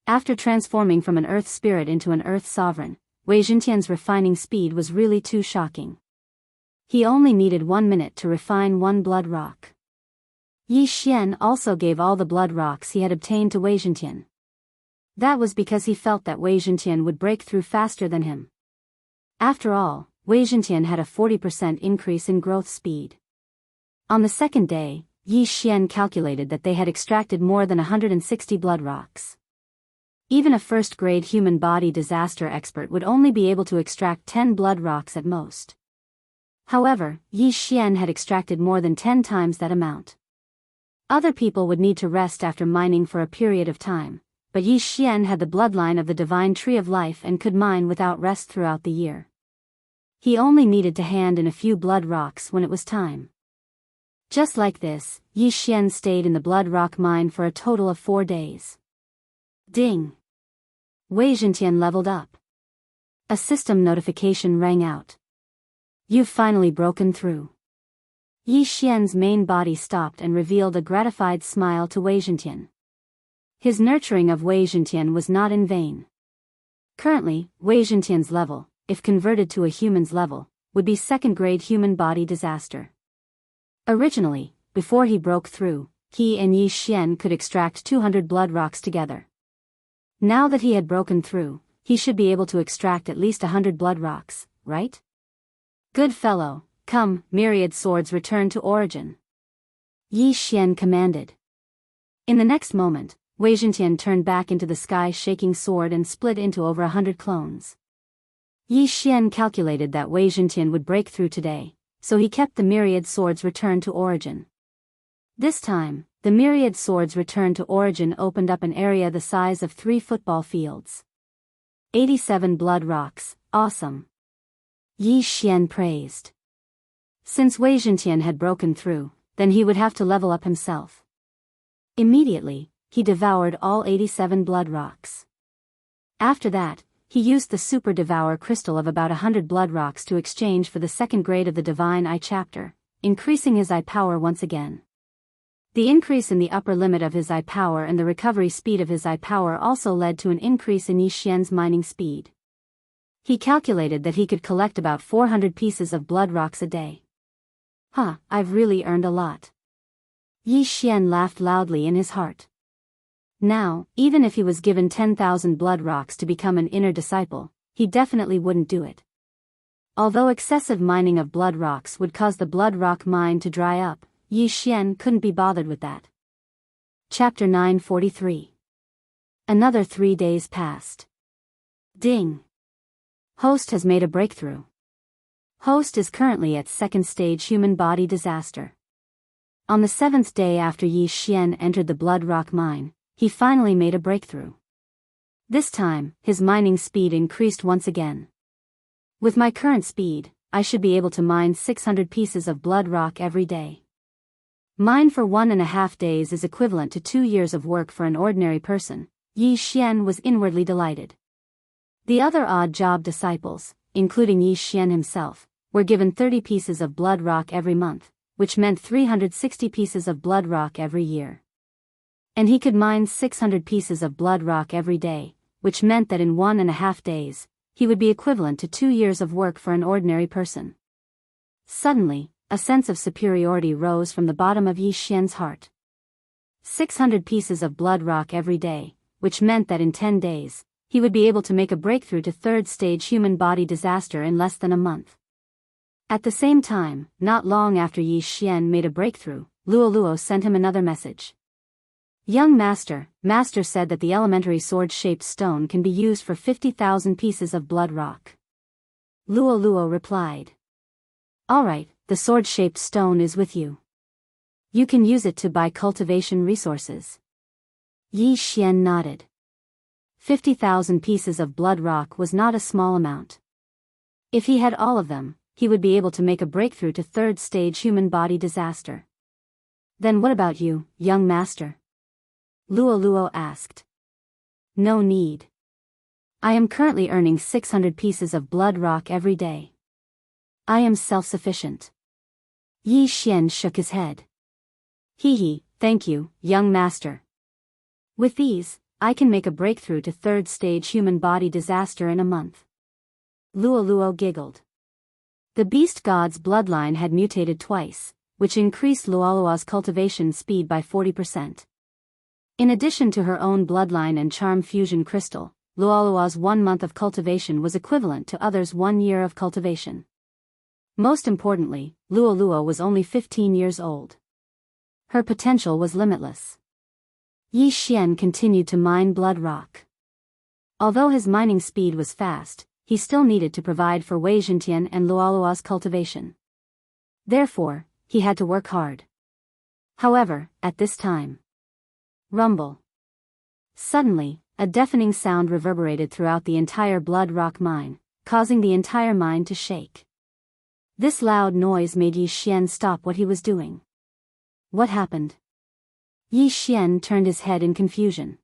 After transforming from an earth spirit into an earth sovereign, Wei Zhentian's refining speed was really too shocking. He only needed 1 minute to refine 1 blood rock. Yi Xian also gave all the blood rocks he had obtained to Wei Zhentian. That was because he felt that Wei Zhentian would break through faster than him. After all, Wei Zhentian had a 40% increase in growth speed. On the second day, Yi Xian calculated that they had extracted more than 160 blood rocks. Even a first-grade human body disaster expert would only be able to extract 10 blood rocks at most. However, Yi Xian had extracted more than 10 times that amount. Other people would need to rest after mining for a period of time, but Yi Xian had the bloodline of the divine tree of life and could mine without rest throughout the year. He only needed to hand in a few blood rocks when it was time. Just like this, Yi Xian stayed in the blood rock mine for a total of 4 days. Ding! Wei Zhentian leveled up. A system notification rang out. You've finally broken through. Yi Xian's main body stopped and revealed a gratified smile to Wei Zhentian. His nurturing of Wei Zhentian was not in vain. Currently, Wei Zhentian's level, if converted to a human's level, would be second-grade human body disaster. Originally, before he broke through, he and Yi Xian could extract 200 blood rocks together. Now that he had broken through, he should be able to extract at least 100 blood rocks, right? Good fellow, come, myriad swords return to origin. Yi Xian commanded. In the next moment, Wei Zhentian turned back into the sky-shaking sword and split into over 100 clones. Yi Xian calculated that Wei Zhentian would break through today, so he kept the myriad swords return to origin. This time, the myriad swords return to origin opened up an area the size of 3 football fields. 87 blood rocks, awesome. Yi Xian praised. Since Wei Zhentian had broken through, then he would have to level up himself. Immediately, he devoured all 87 blood rocks. After that, he used the Super Devour crystal of about 100 blood rocks to exchange for the second grade of the Divine Eye chapter, increasing his eye power once again. The increase in the upper limit of his eye power and the recovery speed of his eye power also led to an increase in Yi Xian's mining speed. He calculated that he could collect about 400 pieces of blood rocks a day. I've really earned a lot. Yi Xian laughed loudly in his heart. Now, even if he was given 10,000 blood rocks to become an inner disciple, he definitely wouldn't do it. Although excessive mining of blood rocks would cause the blood rock mine to dry up, Yi Xian couldn't be bothered with that. Chapter 943. Another 3 days passed. Ding. Host has made a breakthrough. Host is currently at second stage human body disaster. On the 7th day after Yi Xian entered the blood rock mine, he finally made a breakthrough. This time, his mining speed increased once again. With my current speed, I should be able to mine 600 pieces of blood rock every day. Mine for 1.5 days is equivalent to 2 years of work for an ordinary person. Yi Xian was inwardly delighted. The other odd job disciples, including Yi Xian himself, were given 30 pieces of blood rock every month, which meant 360 pieces of blood rock every year. And he could mine 600 pieces of blood rock every day, which meant that in 1.5 days, he would be equivalent to 2 years of work for an ordinary person. Suddenly, a sense of superiority rose from the bottom of Yi Xian's heart. 600 pieces of blood rock every day, which meant that in 10 days, he would be able to make a breakthrough to third stage human body disaster in less than a month. At the same time, not long after Yi Xian made a breakthrough, Luo sent him another message. Young Master said that the elementary sword-shaped stone can be used for 50,000 pieces of blood rock. Luo replied. Alright, the sword-shaped stone is with you. You can use it to buy cultivation resources. Yi Xian nodded. 50,000 pieces of blood rock was not a small amount. If he had all of them, he would be able to make a breakthrough to third stage human body disaster. Then what about you, young master? Luo asked. No need. I am currently earning 600 pieces of blood rock every day. I am self-sufficient. Yi Xian shook his head. Thank you, young master. With these, I can make a breakthrough to third stage human body disaster in a month. Luo giggled. The beast god's bloodline had mutated twice, which increased Luo's cultivation speed by 40%. In addition to her own bloodline and charm fusion crystal, Luo's 1 month of cultivation was equivalent to others' 1 year of cultivation. Most importantly, Luo was only 15 years old. Her potential was limitless. Yi Xian continued to mine blood rock. Although his mining speed was fast, he still needed to provide for Wei Zhentian and Luo's cultivation. Therefore, he had to work hard. However, at this time, rumble. Suddenly, a deafening sound reverberated throughout the entire blood rock mine, causing the entire mine to shake. This loud noise made Yi Xian stop what he was doing. What happened? Yi Xian turned his head in confusion.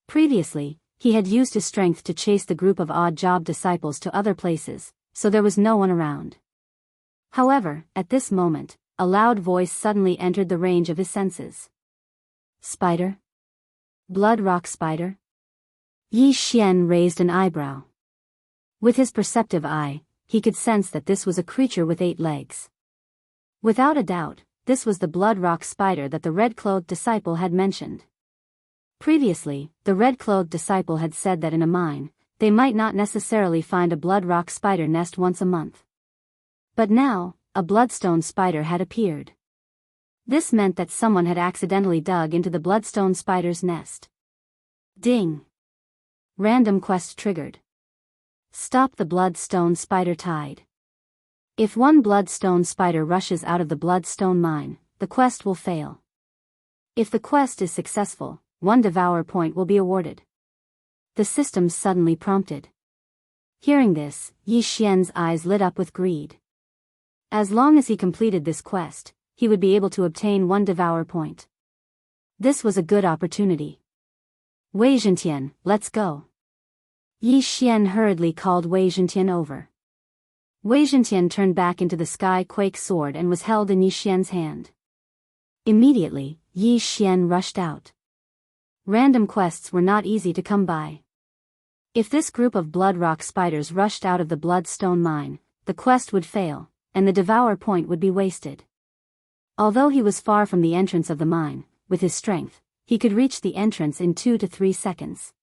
Previously, he had used his strength to chase the group of odd job disciples to other places, so there was no one around. However, at this moment, a loud voice suddenly entered the range of his senses. Spider? Blood rock spider? Yi Xian raised an eyebrow. With his perceptive eye, he could sense that this was a creature with 8 legs. Without a doubt, this was the blood rock spider that the red-clothed disciple had mentioned. Previously, the red-clothed disciple had said that in a mine, they might not necessarily find a blood rock spider nest once a month. But now, a bloodstone spider had appeared. This meant that someone had accidentally dug into the bloodstone spider's nest. Ding! Random quest triggered. Stop the bloodstone spider tide. If one bloodstone spider rushes out of the bloodstone mine, the quest will fail. If the quest is successful, 1 devour point will be awarded. The system suddenly prompted. Hearing this, Yi Xian's eyes lit up with greed. As long as he completed this quest, he would be able to obtain 1 devour point. This was a good opportunity. Wei Zhentian, let's go. Yi Xian hurriedly called Wei Zhentian over. Wei Zhentian turned back into the sky quake sword and was held in Yi Xian's hand. Immediately, Yi Xian rushed out. Random quests were not easy to come by. If this group of blood rock spiders rushed out of the bloodstone mine, the quest would fail, and the devour point would be wasted. Although he was far from the entrance of the mine, with his strength, he could reach the entrance in 2 to 3 seconds.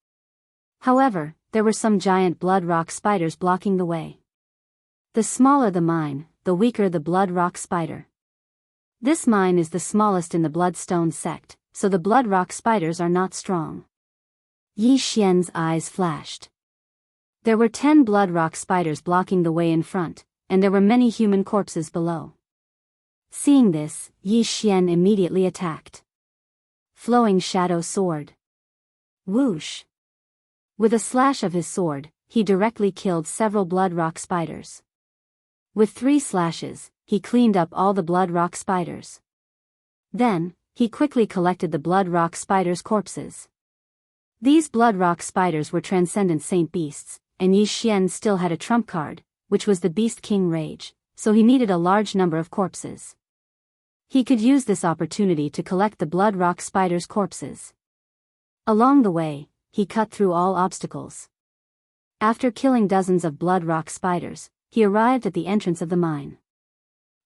However, there were some giant blood rock spiders blocking the way. The smaller the mine, the weaker the blood rock spider. This mine is the smallest in the bloodstone sect, so the blood rock spiders are not strong. Yi Xian's eyes flashed. There were 10 blood rock spiders blocking the way in front, and there were many human corpses below. Seeing this, Yi Xian immediately attacked. Flowing shadow sword. Whoosh! With a slash of his sword, he directly killed several blood rock spiders. With 3 slashes, he cleaned up all the blood rock spiders. Then, he quickly collected the blood rock spiders' corpses. These blood rock spiders were transcendent saint beasts, and Yi Xian still had a trump card, which was the Beast King Rage, so he needed a large number of corpses. He could use this opportunity to collect the blood rock spiders' corpses. Along the way, he cut through all obstacles. After killing dozens of blood rock spiders, he arrived at the entrance of the mine.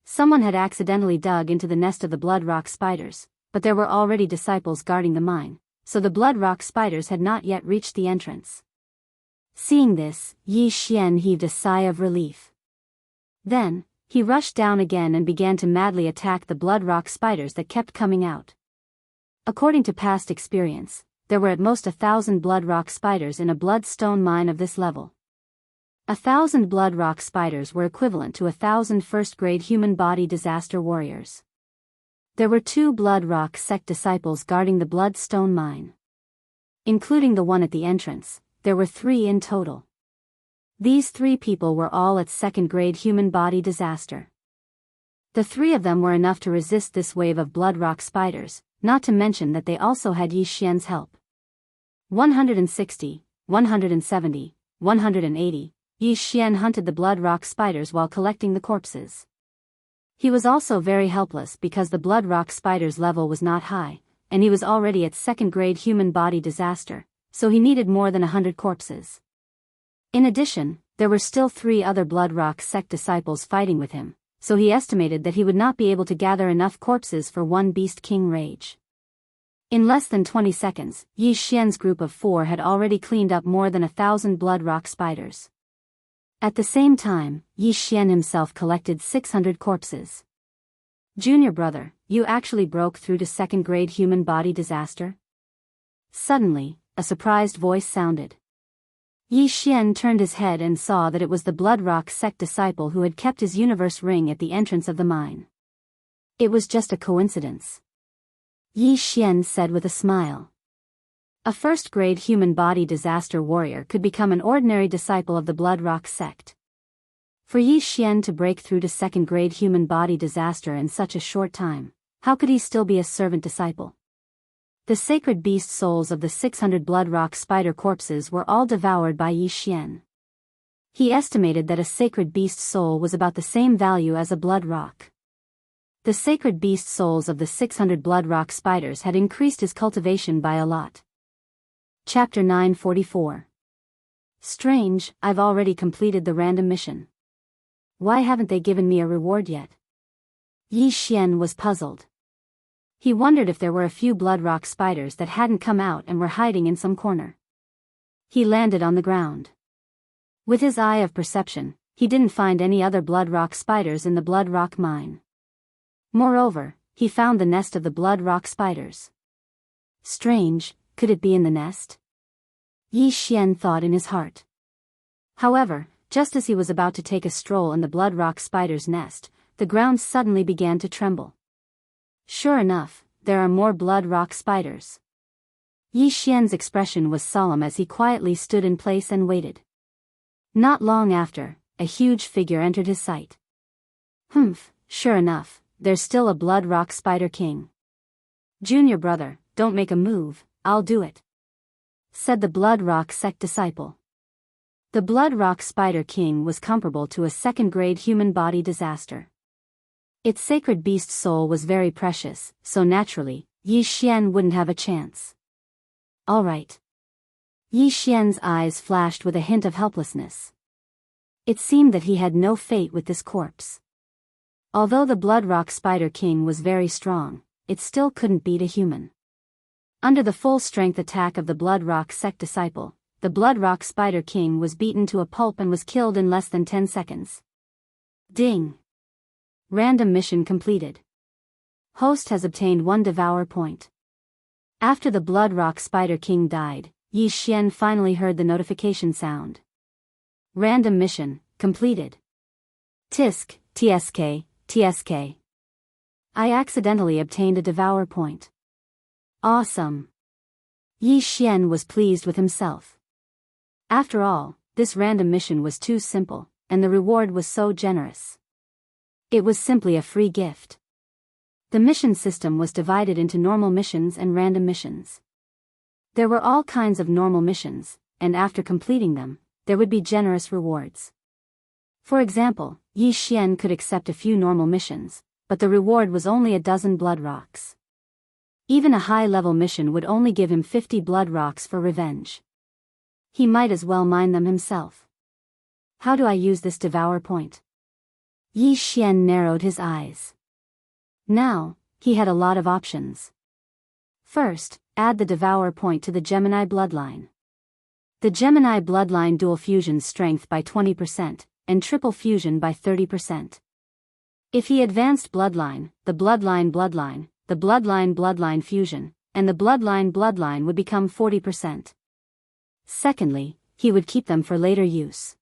Someone had accidentally dug into the nest of the blood rock spiders, but there were already disciples guarding the mine, so the blood rock spiders had not yet reached the entrance. Seeing this, Yi Xian heaved a sigh of relief. Then, he rushed down again and began to madly attack the blood rock spiders that kept coming out. According to past experience, there were at most 1,000 blood rock spiders in a bloodstone mine of this level. 1,000 blood rock spiders were equivalent to 1,000 first-grade human body disaster warriors. There were 2 blood rock sect disciples guarding the bloodstone mine. Including the one at the entrance, there were 3 in total. These 3 people were all at second-grade human body disaster. The 3 of them were enough to resist this wave of blood rock spiders, not to mention that they also had Yi Xian's help. 160, 170, 180, Yi Xian hunted the blood rock spiders while collecting the corpses. He was also very helpless because the blood rock spider's level was not high, and he was already at second-grade human body disaster, so he needed more than 100 corpses. In addition, there were still 3 other blood rock sect disciples fighting with him, so he estimated that he would not be able to gather enough corpses for one Beast King Rage. In less than 20 seconds, Yi Xian's group of 4 had already cleaned up more than 1,000 blood rock spiders. At the same time, Yi Xian himself collected 600 corpses. Junior brother, you actually broke through to second-grade human body disaster? Suddenly, a surprised voice sounded. Yi Xian turned his head and saw that it was the blood rock sect disciple who had kept his universe ring at the entrance of the mine. It was just a coincidence. Yi Xian said with a smile. A first-grade human body disaster warrior could become an ordinary disciple of the blood rock sect. For Yi Xian to break through to second-grade human body disaster in such a short time, how could he still be a servant disciple? The sacred beast souls of the 600 blood rock spider corpses were all devoured by Yi Xian. He estimated that a sacred beast soul was about the same value as a blood rock. The sacred beast souls of the 600 blood rock spiders had increased his cultivation by a lot. Chapter 944. Strange, I've already completed the random mission. Why haven't they given me a reward yet? Yi Xian was puzzled. He wondered if there were a few blood rock spiders that hadn't come out and were hiding in some corner. He landed on the ground. With his eye of perception, he didn't find any other blood rock spiders in the blood rock mine. Moreover, he found the nest of the blood rock spiders. Strange, could it be in the nest? Yi Xian thought in his heart. However, just as he was about to take a stroll in the blood rock spider's nest, the ground suddenly began to tremble. Sure enough, there are more blood rock spiders. Yi Xian's expression was solemn as he quietly stood in place and waited. Not long after, a huge figure entered his sight. Sure enough, there's still a blood rock spider king. Junior brother, don't make a move, I'll do it, said the blood rock sect disciple. The blood rock spider king was comparable to a second-grade human body disaster. Its sacred beast soul was very precious, so naturally, Yi Xian wouldn't have a chance. All right. Yi Xian's eyes flashed with a hint of helplessness. It seemed that he had no fate with this corpse. Although the Blood Rock Spider King was very strong, it still couldn't beat a human. Under the full strength attack of the Blood Rock sect disciple, the Blood Rock Spider King was beaten to a pulp and was killed in less than 10 seconds. Ding! Random mission completed. Host has obtained 1 Devour point. After the Blood Rock Spider King died, Yi Xian finally heard the notification sound. Random mission completed. Tisk, TSK, TSK. I accidentally obtained a Devour point. Awesome. Yi Xian was pleased with himself. After all, this random mission was too simple, and the reward was so generous. It was simply a free gift. The mission system was divided into normal missions and random missions. There were all kinds of normal missions, and after completing them, there would be generous rewards. For example, Yi Xian could accept a few normal missions, but the reward was only a dozen blood rocks. Even a high-level mission would only give him 50 blood rocks for revenge. He might as well mine them himself. How do I use this Devour point? Yi Xian narrowed his eyes. Now, he had a lot of options. First, add the Devour point to the Gemini bloodline. The Gemini bloodline dual fusion strength by 20%, and triple fusion by 30%. If he advanced bloodline, the bloodline fusion, and the bloodline would become 40%. Secondly, he would keep them for later use.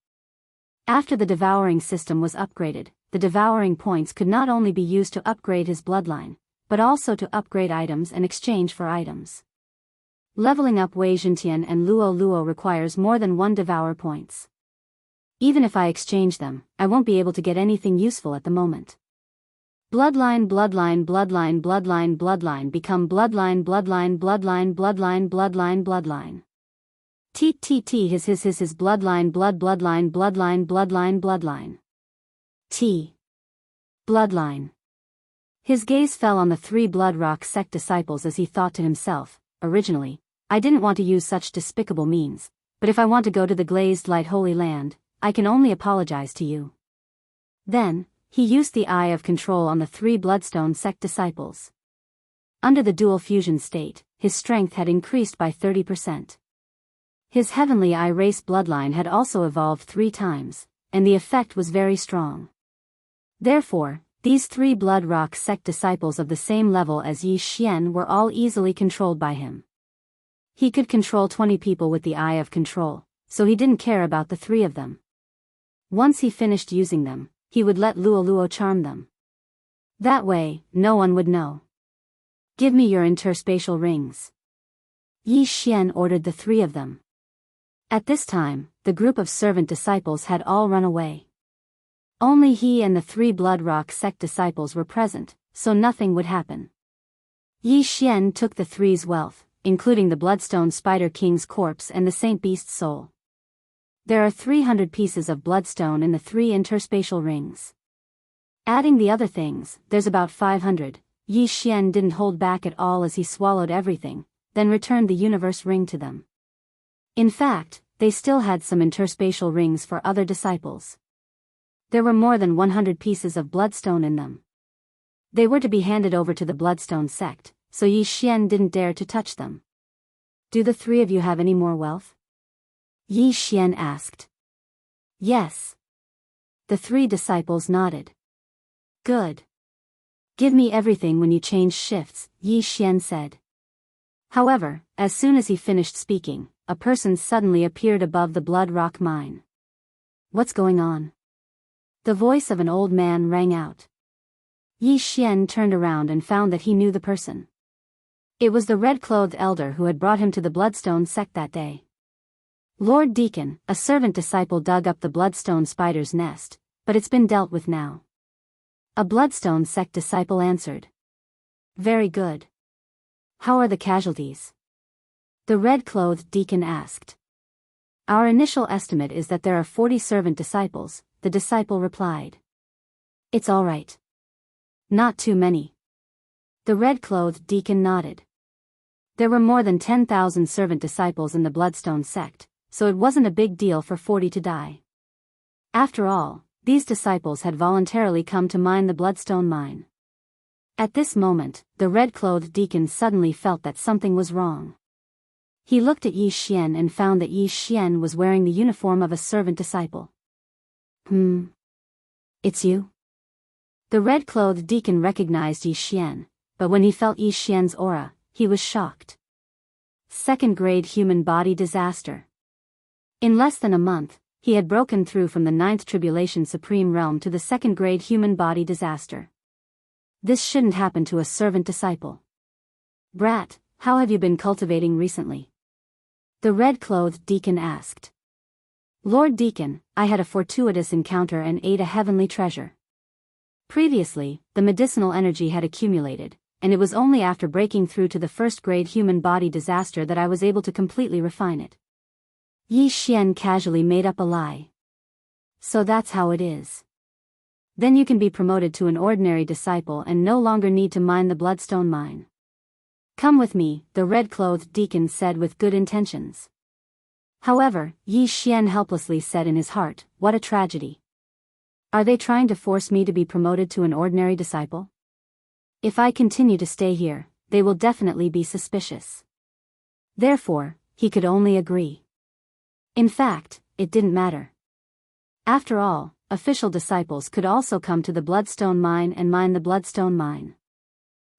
After the devouring system was upgraded, the devouring points could not only be used to upgrade his bloodline, but also to upgrade items and exchange for items. Leveling up Wei Zhentian and Luo Luo requires more than 1 Devour points. Even if I exchange them, I won't be able to get anything useful at the moment. Bloodline become bloodline. His bloodline. T. Bloodline. His gaze fell on the 3 Blood Rock sect disciples as he thought to himself, originally, I didn't want to use such despicable means, but if I want to go to the glazed light holy land, I can only apologize to you. Then, he used the Eye of Control on the 3 Bloodstone sect disciples. Under the dual fusion state, his strength had increased by 30%. His Heavenly Eye race bloodline had also evolved 3 times, and the effect was very strong. Therefore, these 3 Blood Rock sect disciples of the same level as Yi Xian were all easily controlled by him. He could control 20 people with the Eye of Control, so he didn't care about the 3 of them. Once he finished using them, he would let Luo Luo charm them. That way, no one would know. Give me your interspatial rings. Yi Xian ordered the 3 of them. At this time, the group of servant disciples had all run away. Only he and the 3 Blood Rock sect disciples were present, so nothing would happen. Yi Xian took the 3's wealth, including the Bloodstone Spider King's corpse and the Saint Beast's soul. There are 300 pieces of bloodstone in the 3 interspatial rings. Adding the other things, there's about 500. Yi Xian didn't hold back at all as he swallowed everything, then returned the universe ring to them. In fact, they still had some interspatial rings for other disciples. There were more than 100 pieces of bloodstone in them. They were to be handed over to the Bloodstone sect, so Yi Xian didn't dare to touch them. Do the 3 of you have any more wealth? Yi Xian asked. Yes. The 3 disciples nodded. Good. Give me everything when you change shifts, Yi Xian said. However, as soon as he finished speaking, a person suddenly appeared above the Blood Rock mine. What's going on? The voice of an old man rang out. Yi Xian turned around and found that he knew the person. It was the red-clothed elder who had brought him to the Bloodstone sect that day. Lord Deacon, a servant disciple, dug up the Bloodstone spider's nest, but it's been dealt with now. A Bloodstone sect disciple answered. Very good. How are the casualties? The red-clothed deacon asked. Our initial estimate is that there are 40 servant disciples, the disciple replied. It's all right. Not too many. The red-clothed deacon nodded. There were more than 10,000 servant disciples in the Bloodstone sect, so it wasn't a big deal for 40 to die. After all, these disciples had voluntarily come to mine the Bloodstone mine. At this moment, the red-clothed deacon suddenly felt that something was wrong. He looked at Yi Xian and found that Yi Xian was wearing the uniform of a servant disciple. It's you? The red-clothed deacon recognized Yi Xian, but when he felt Yi Xian's aura, he was shocked. Second-grade human body disaster. In less than a month, he had broken through from the 9th Tribulation Supreme Realm to the second-grade human body disaster. This shouldn't happen to a servant disciple. Brat, how have you been cultivating recently? The red-clothed deacon asked. Lord Deacon, I had a fortuitous encounter and ate a heavenly treasure. Previously, the medicinal energy had accumulated, and it was only after breaking through to the first-grade human body disaster that I was able to completely refine it. Yi Xian casually made up a lie. So that's how it is. Then you can be promoted to an ordinary disciple and no longer need to mine the Bloodstone mine. Come with me, the red-clothed deacon said with good intentions. However, Yi Xian helplessly said in his heart, what a tragedy. Are they trying to force me to be promoted to an ordinary disciple? If I continue to stay here, they will definitely be suspicious. Therefore, he could only agree. In fact, it didn't matter. After all, official disciples could also come to the Bloodstone mine and mine the Bloodstone mine.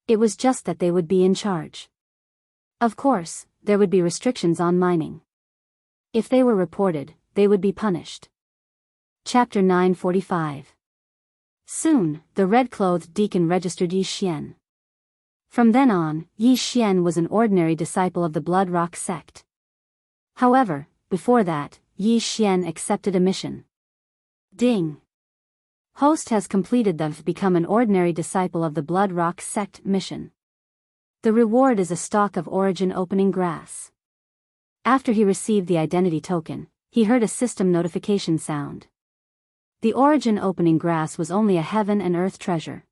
It was just that they would be in charge. Of course, there would be restrictions on mining. If they were reported, they would be punished. Chapter 945. Soon, the red-clothed deacon registered Yi Xian. From then on, Yi Xian was an ordinary disciple of the Blood Rock sect. However, before that, Yi Xian accepted a mission. Ding! Host has completed the Become an Ordinary Disciple of the Blood Rock Sect mission. The reward is a stalk of origin opening grass. After he received the identity token, he heard a system notification sound. The origin opening grass was only a heaven and earth treasure.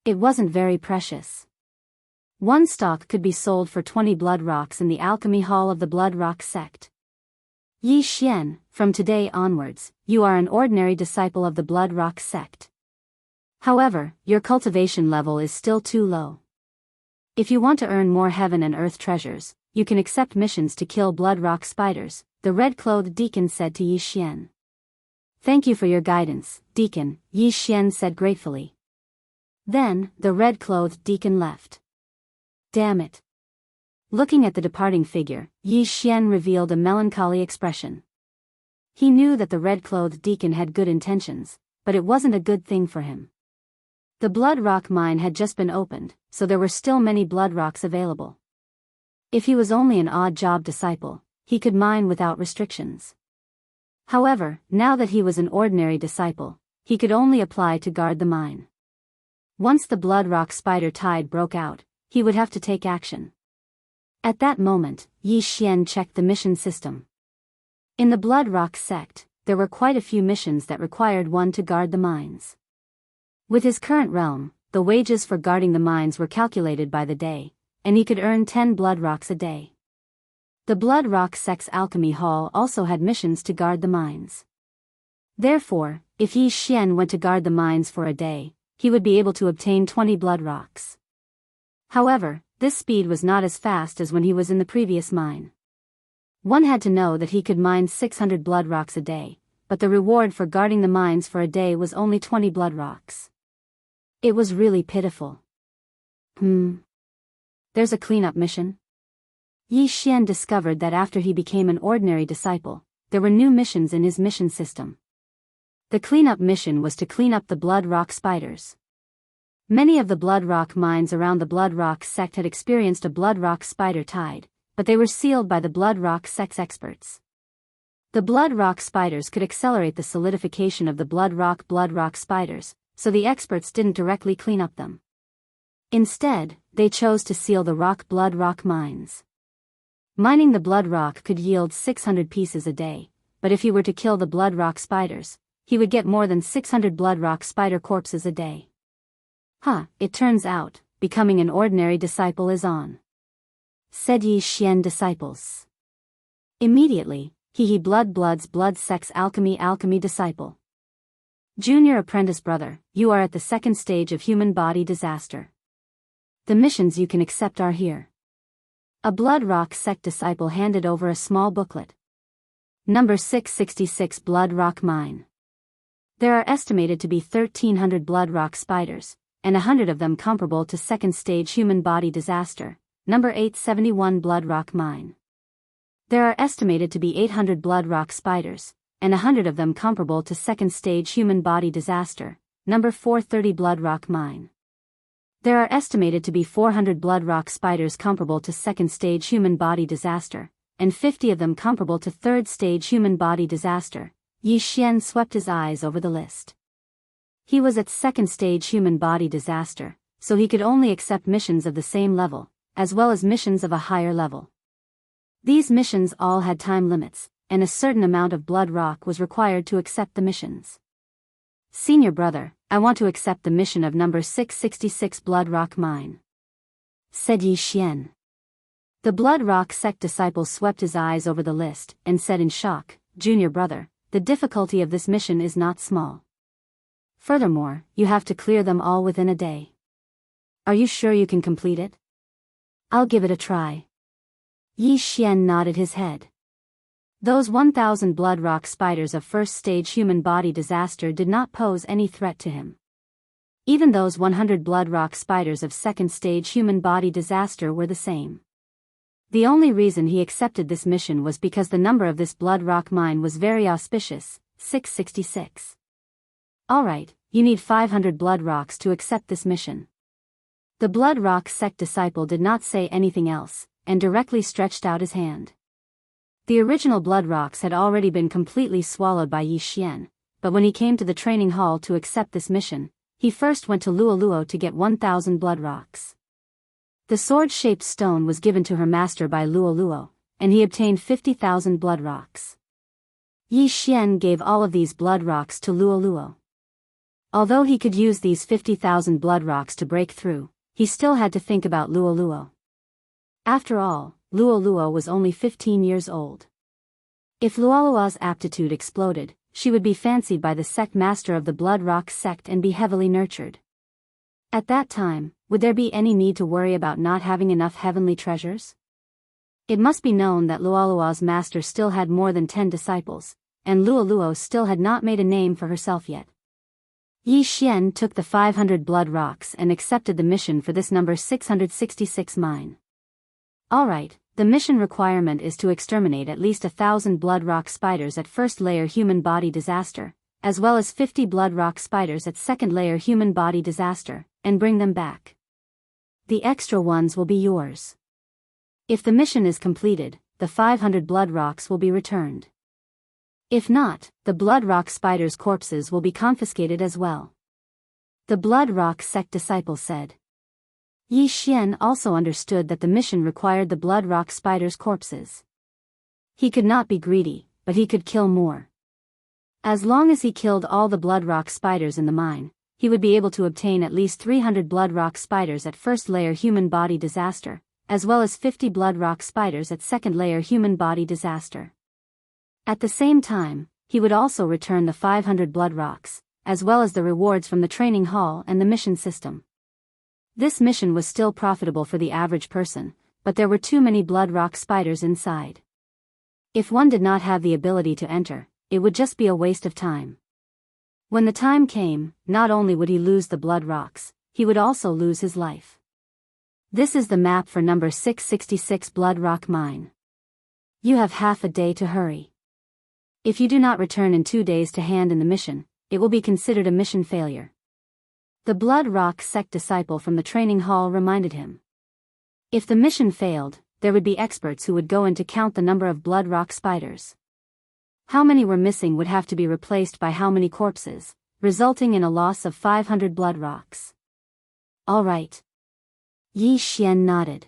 It wasn't very precious. One stalk could be sold for 20 blood rocks in the alchemy hall of the Blood Rock sect. Yi Xian, from today onwards, you are an ordinary disciple of the Blood Rock sect. However, your cultivation level is still too low. If you want to earn more heaven and earth treasures, you can accept missions to kill Blood Rock spiders, the red-clothed deacon said to Yi Xian. Thank you for your guidance, deacon, Yi Xian said gratefully. Then, the red-clothed deacon left. Damn it. Looking at the departing figure, Yi Xian revealed a melancholy expression. He knew that the red-clothed deacon had good intentions, but it wasn't a good thing for him. The Blood Rock mine had just been opened, so there were still many blood rocks available. If he was only an odd-job disciple, he could mine without restrictions. However, now that he was an ordinary disciple, he could only apply to guard the mine. Once the Blood Rock spider tide broke out, he would have to take action. At that moment, Yi Xian checked the mission system. In the Blood Rock sect, there were quite a few missions that required one to guard the mines. With his current realm, the wages for guarding the mines were calculated by the day, and he could earn 10 blood rocks a day. The Blood Rock sect's alchemy hall also had missions to guard the mines. Therefore, if Yi Xian went to guard the mines for a day, he would be able to obtain 20 blood rocks. However, this speed was not as fast as when he was in the previous mine. One had to know that he could mine 600 blood rocks a day, but the reward for guarding the mines for a day was only 20 blood rocks. It was really pitiful. There's a cleanup mission? Yi Xian discovered that after he became an ordinary disciple, there were new missions in his mission system. The cleanup mission was to clean up the Blood Rock spiders. Many of the Blood Rock mines around the Blood Rock sect had experienced a Blood Rock spider tide, but they were sealed by the Blood Rock sect's experts. The Blood Rock spiders could accelerate the solidification of the Blood Rock spiders, so the experts didn't directly clean up them. Instead, they chose to seal the Blood Rock mines. Mining the Blood Rock could yield 600 pieces a day, but if he were to kill the Blood Rock spiders, he would get more than 600 Blood Rock spider corpses a day. It turns out, becoming an ordinary disciple is on. Said Yi Xian disciples. Immediately, he bloods blood sex alchemy disciple. Junior apprentice brother, you are at the second stage of human body disaster. The missions you can accept are here. A blood rock sect disciple handed over a small booklet. Number 666 Blood Rock Mine. There are estimated to be 1,300 blood rock spiders, and 100 of them comparable to second stage human body disaster. Number 871 Blood Rock Mine. There are estimated to be 800 blood rock spiders, and 100 of them comparable to second stage human body disaster. Number 430 Blood Rock Mine. There are estimated to be 400 blood rock spiders comparable to second stage human body disaster, and 50 of them comparable to third stage human body disaster. Yi Xian swept his eyes over the list. He was at second stage human body disaster, so he could only accept missions of the same level, as well as missions of a higher level. These missions all had time limits, and a certain amount of blood rock was required to accept the missions. Senior brother, I want to accept the mission of number 666 Blood Rock Mine. Said Yi Xian. The blood rock sect disciple swept his eyes over the list, and said in shock, Junior brother, the difficulty of this mission is not small. Furthermore, you have to clear them all within a day. Are you sure you can complete it? I'll give it a try. Yi Xian nodded his head. Those 1,000 blood rock spiders of first stage human body disaster did not pose any threat to him. Even those 100 blood rock spiders of second stage human body disaster were the same. The only reason he accepted this mission was because the number of this blood rock mine was very auspicious, 666. Alright, you need 500 blood rocks to accept this mission. The blood rock sect disciple did not say anything else, and directly stretched out his hand. The original blood rocks had already been completely swallowed by Yi Xian, but when he came to the training hall to accept this mission, he first went to Luoluo to get 1,000 blood rocks. The sword-shaped stone was given to her master by Luoluo, and he obtained 50,000 blood rocks. Yi Xian gave all of these blood rocks to Luoluo. Although he could use these 50,000 blood rocks to break through, he still had to think about Luoluo. After all, Luoluo was only 15 years old. If Luoluo's aptitude exploded, she would be fancied by the sect master of the Blood Rock sect and be heavily nurtured. At that time, would there be any need to worry about not having enough heavenly treasures? It must be known that Luoluo's master still had more than 10 disciples, and Luoluo still had not made a name for herself yet. Yi Xian took the 500 blood rocks and accepted the mission for this number 666 mine. Alright, the mission requirement is to exterminate at least 1,000 blood rock spiders at first layer human body disaster, as well as 50 blood rock spiders at second layer human body disaster, and bring them back. The extra ones will be yours. If the mission is completed, the 500 blood rocks will be returned. If not, the blood rock spiders' corpses will be confiscated as well. The blood rock sect disciple said. Yi Xian also understood that the mission required the blood rock spiders' corpses. He could not be greedy, but he could kill more. As long as he killed all the blood rock spiders in the mine, he would be able to obtain at least 300 blood rock spiders at first layer human body disaster, as well as 50 blood rock spiders at second layer human body disaster. At the same time, he would also return the 500 blood rocks, as well as the rewards from the training hall and the mission system. This mission was still profitable for the average person, but there were too many blood rock spiders inside. If one did not have the ability to enter, it would just be a waste of time. When the time came, not only would he lose the blood rocks, he would also lose his life. This is the map for number 666 Blood Rock Mine. You have half a day to hurry. If you do not return in 2 days to hand in the mission, it will be considered a mission failure. The Blood Rock sect disciple from the training hall reminded him. If the mission failed, there would be experts who would go in to count the number of blood rock spiders. How many were missing would have to be replaced by how many corpses, resulting in a loss of 500 blood rocks. All right. Yi Xian nodded.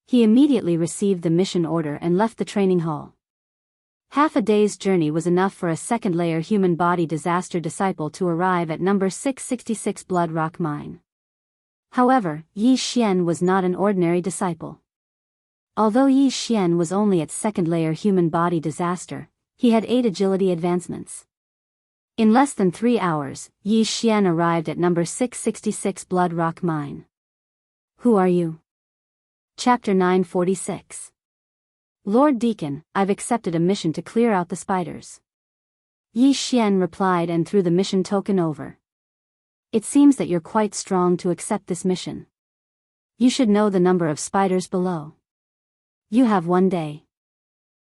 He immediately received the mission order and left the training hall. Half a day's journey was enough for a second-layer human body disaster disciple to arrive at number 666 Blood Rock Mine. However, Yi Xian was not an ordinary disciple. Although Yi Xian was only at second-layer human body disaster, he had 8 agility advancements. In less than 3 hours, Yi Xian arrived at number 666 Blood Rock Mine. Who are you? Chapter 946. Lord Deacon, I've accepted a mission to clear out the spiders. Yi Xian replied and threw the mission token over. It seems that you're quite strong to accept this mission. You should know the number of spiders below. You have 1 day.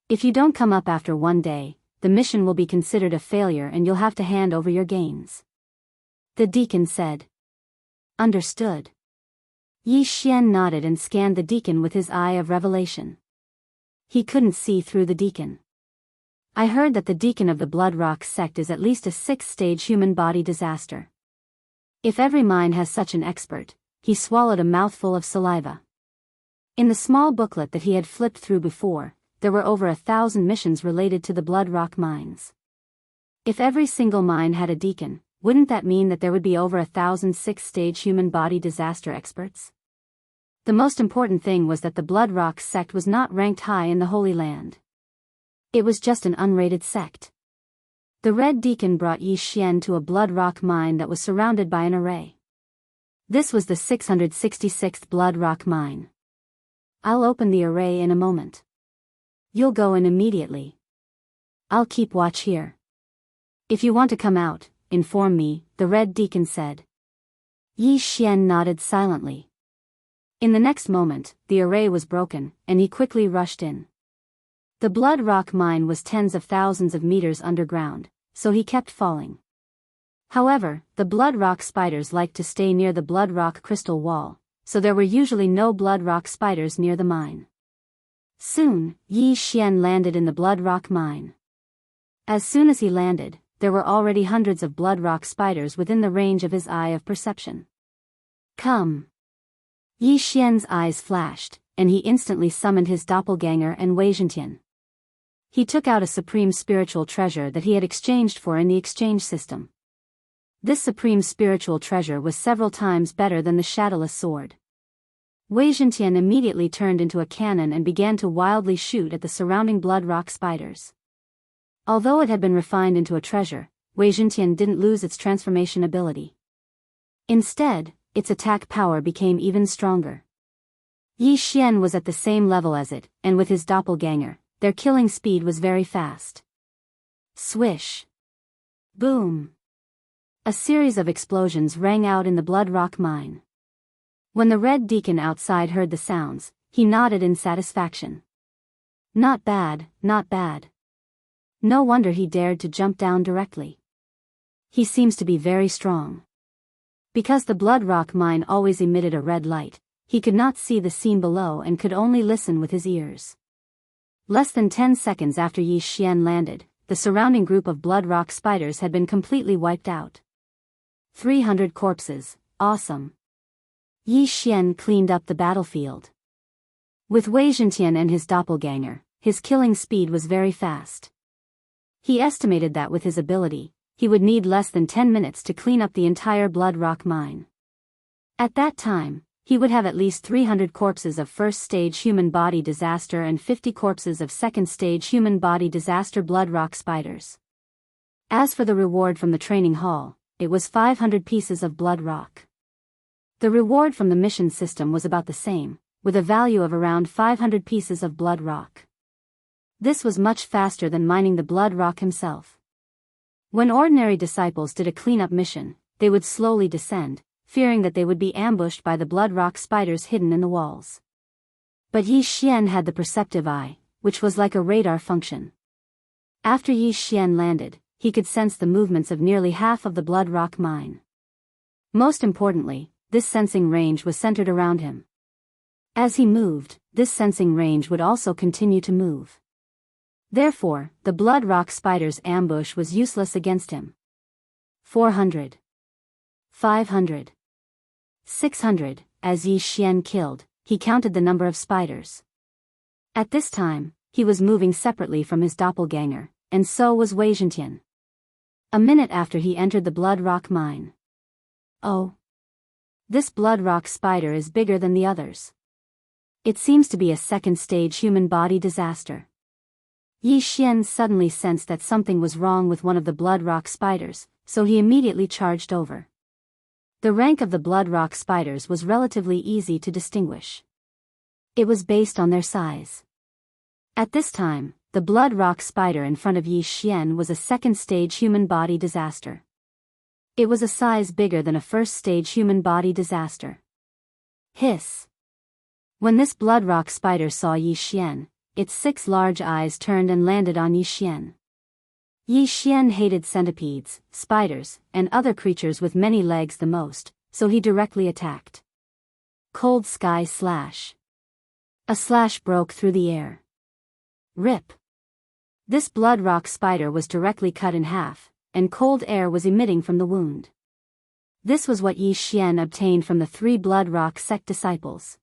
If you don't come up after 1 day, the mission will be considered a failure and you'll have to hand over your gains. The deacon said. Understood. Yi Xian nodded and scanned the deacon with his eye of revelation. He couldn't see through the deacon. I heard that the deacon of the Blood Rock sect is at least a 6th-stage human body disaster. If every mine has such an expert, he swallowed a mouthful of saliva. In the small booklet that he had flipped through before, there were over 1,000 missions related to the Blood Rock mines. If every single mine had a deacon, wouldn't that mean that there would be over 1,000 6th-stage human body disaster experts? The most important thing was that the Blood Rock sect was not ranked high in the Holy Land. It was just an unrated sect. The Red Deacon brought Yi Xian to a Blood Rock mine that was surrounded by an array. This was the 666th Blood Rock mine. I'll open the array in a moment. You'll go in immediately. I'll keep watch here. If you want to come out, inform me, the Red Deacon said. Yi Xian nodded silently. In the next moment, the array was broken, and he quickly rushed in. The Blood Rock mine was tens of thousands of meters underground, so he kept falling. However, the Blood Rock spiders liked to stay near the Blood Rock crystal wall, so there were usually no Blood Rock spiders near the mine. Soon, Yi Xian landed in the Blood Rock mine. As soon as he landed, there were already hundreds of Blood Rock spiders within the range of his eye of perception. Come! Yi Xian's eyes flashed, and he instantly summoned his doppelganger and Wei Zhentian. He took out a supreme spiritual treasure that he had exchanged for in the exchange system. This supreme spiritual treasure was several times better than the shadowless sword. Wei Zhentian immediately turned into a cannon and began to wildly shoot at the surrounding Blood Rock spiders. Although it had been refined into a treasure, Wei Zhentian didn't lose its transformation ability. Instead, its attack power became even stronger. Yi Xian was at the same level as it, and with his doppelganger, their killing speed was very fast. Swish! Boom! A series of explosions rang out in the Blood Rock mine. When the Red Deacon outside heard the sounds, he nodded in satisfaction. Not bad, not bad. No wonder he dared to jump down directly. He seems to be very strong. Because the Blood Rock mine always emitted a red light, he could not see the scene below and could only listen with his ears. Less than 10 seconds after Yi Xian landed, the surrounding group of Blood Rock spiders had been completely wiped out. 300 corpses, awesome. Yi Xian cleaned up the battlefield. With Wei Zhentian and his doppelganger, his killing speed was very fast. He estimated that with his ability, he would need less than 10 minutes to clean up the entire Blood Rock mine. At that time, he would have at least 300 corpses of first-stage human body disaster and 50 corpses of second-stage human body disaster Blood Rock spiders. As for the reward from the training hall, it was 500 pieces of Blood Rock. The reward from the mission system was about the same, with a value of around 500 pieces of Blood Rock. This was much faster than mining the Blood Rock himself. When ordinary disciples did a cleanup mission, they would slowly descend, fearing that they would be ambushed by the Blood Rock spiders hidden in the walls. But Yi Xian had the perceptive eye, which was like a radar function. After Yi Xian landed, he could sense the movements of nearly half of the Blood Rock mine. Most importantly, this sensing range was centered around him. As he moved, this sensing range would also continue to move. Therefore, the Blood Rock spider's ambush was useless against him. 400. 500. 600, as Yi Xian killed, he counted the number of spiders. At this time, he was moving separately from his doppelganger, and so was Wei Zhentian. A minute after he entered the Blood Rock mine. Oh! This blood rock spider is bigger than the others. It seems to be a second-stage human body disaster. Yi Xian suddenly sensed that something was wrong with one of the blood rock spiders, so he immediately charged over. The rank of the blood rock spiders was relatively easy to distinguish. It was based on their size. At this time, the blood rock spider in front of Yi Xian was a second-stage human body disaster. It was a size bigger than a first-stage human body disaster. Hiss. When this blood rock spider saw Yi Xian, its 6 large eyes turned and landed on Yi Xian. Yi Xian hated centipedes, spiders, and other creatures with many legs the most, so he directly attacked. Cold Sky Slash. A slash broke through the air. Rip. This blood rock spider was directly cut in half, and cold air was emitting from the wound. This was what Yi Xian obtained from the 3 blood rock sect disciples.